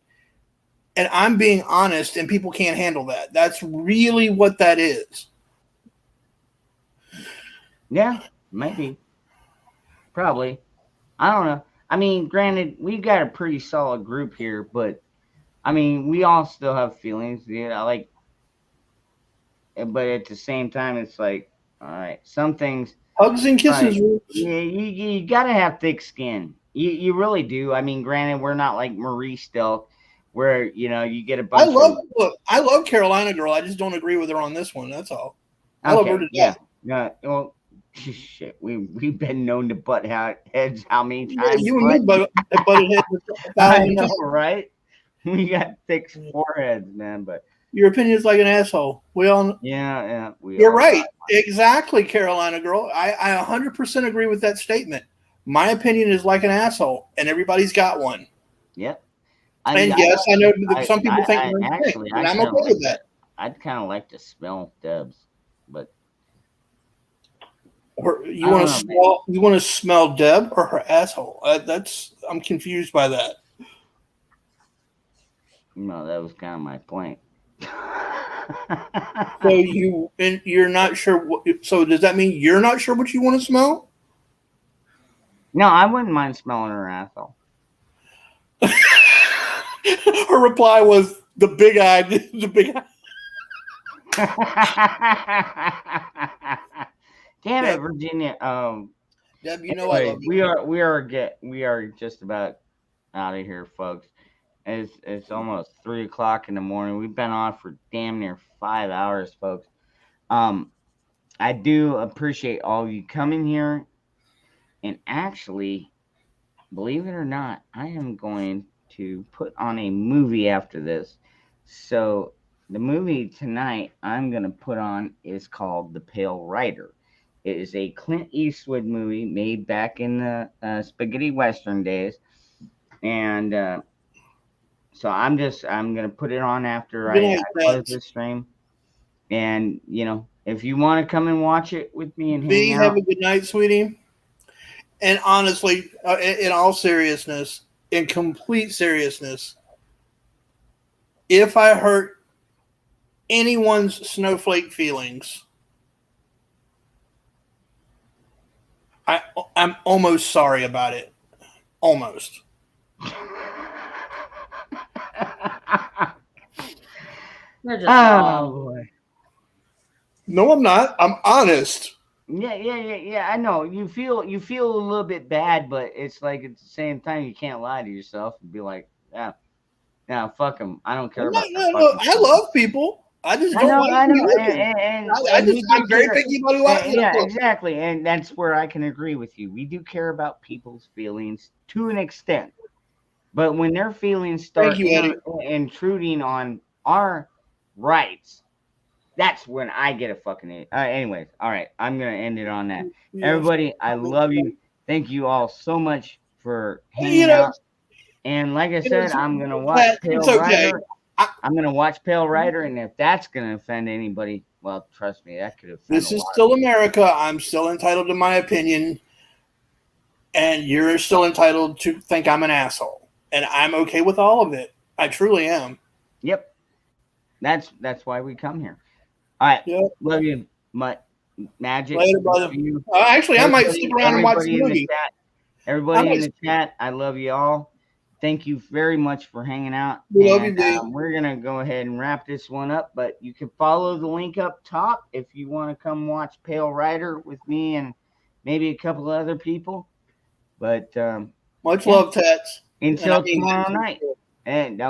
And I'm being honest, and people can't handle that. That's really what that is. Yeah, maybe. Probably. I don't know. I mean, granted, we've got a pretty solid group here, but I mean, we all still have feelings. But at the same time, it's like, all right, some things. Hugs and kisses. Yeah, you got to have thick skin. You really do. I mean, granted, we're not like Marie Stelk. where you get a I bunch I love Carolina Girl. I just don't agree with her on this one. That's all. I love her to yeah, death. yeah. Well, shit, we've been known to butt heads how many Yeah, times? you and me butted heads a I thousand know, times. right? We got thick foreheads, man. But Your opinion is like an asshole. We all. yeah, You're right. Exactly, Carolina Girl. I 100% agree with that statement. My opinion is like an asshole, and everybody's got one. Yep. And yes, I know that some people think I'm actually, and I'm okay with that. I'd kind of like to smell Deb's, but Or you want to smell? You want to smell Deb or her asshole? I'm confused by that. No, that was kind of my point. So you're not sure. So does that mean you're not sure what you want to smell? No, I wouldn't mind smelling her asshole. Her reply was the big eye. The big eye. Damn it, Virginia. Deb, you know I love you. We are just about out of here, folks. It's almost 3 o'clock in the morning. We've been on for damn near 5 hours, folks. I do appreciate all of you coming here. And actually, believe it or not, I am going to put on a movie after this. So the movie tonight I'm going to put on is called The Pale Rider. It is a Clint Eastwood movie made back in the spaghetti western days. And so I'm going to put it on after I close this stream. And, if you want to come and watch it with me and hang out. Have a good night, sweetie. And honestly, in all seriousness, in complete seriousness, if I hurt anyone's snowflake feelings, I'm almost sorry about it. Almost. You're just wrong. Boy. No, I'm not. I'm honest. Yeah. I know you feel a little bit bad, but it's like at the same time you can't lie to yourself and be like, yeah, fuck them. I don't care about. No. I love people. I just don't. I know. I'm very picky about who I am. Yeah, exactly, and that's where I can agree with you. We do care about people's feelings to an extent, but when their feelings start intruding on our rights, that's when I get a fucking. Anyways, all right, I'm gonna end it on that. Yes. Everybody, I love you. Thank you all so much for hanging out. And like I said, I'm gonna watch Pale Rider. I'm gonna watch Pale Rider, and if that's gonna offend anybody, well, trust me, that could offend. This is still America. I'm still entitled to my opinion, and you're still entitled to think I'm an asshole, and I'm okay with all of it. I truly am. Yep. That's why we come here. All right. Yep. Love you, Magic. Later, brother. Actually, I might stick around and watch the movie. Everybody in the chat, I love you all. Thank you very much for hanging out. We love you, Dave. We're going to go ahead and wrap this one up, but you can follow the link up top if you want to come watch Pale Rider with me and maybe a couple of other people. But much love, Tats. Until tomorrow night. And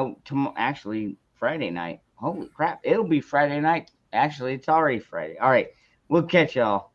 actually Friday night. Holy crap. It'll be Friday night. Actually, it's already Friday. All right. We'll catch y'all.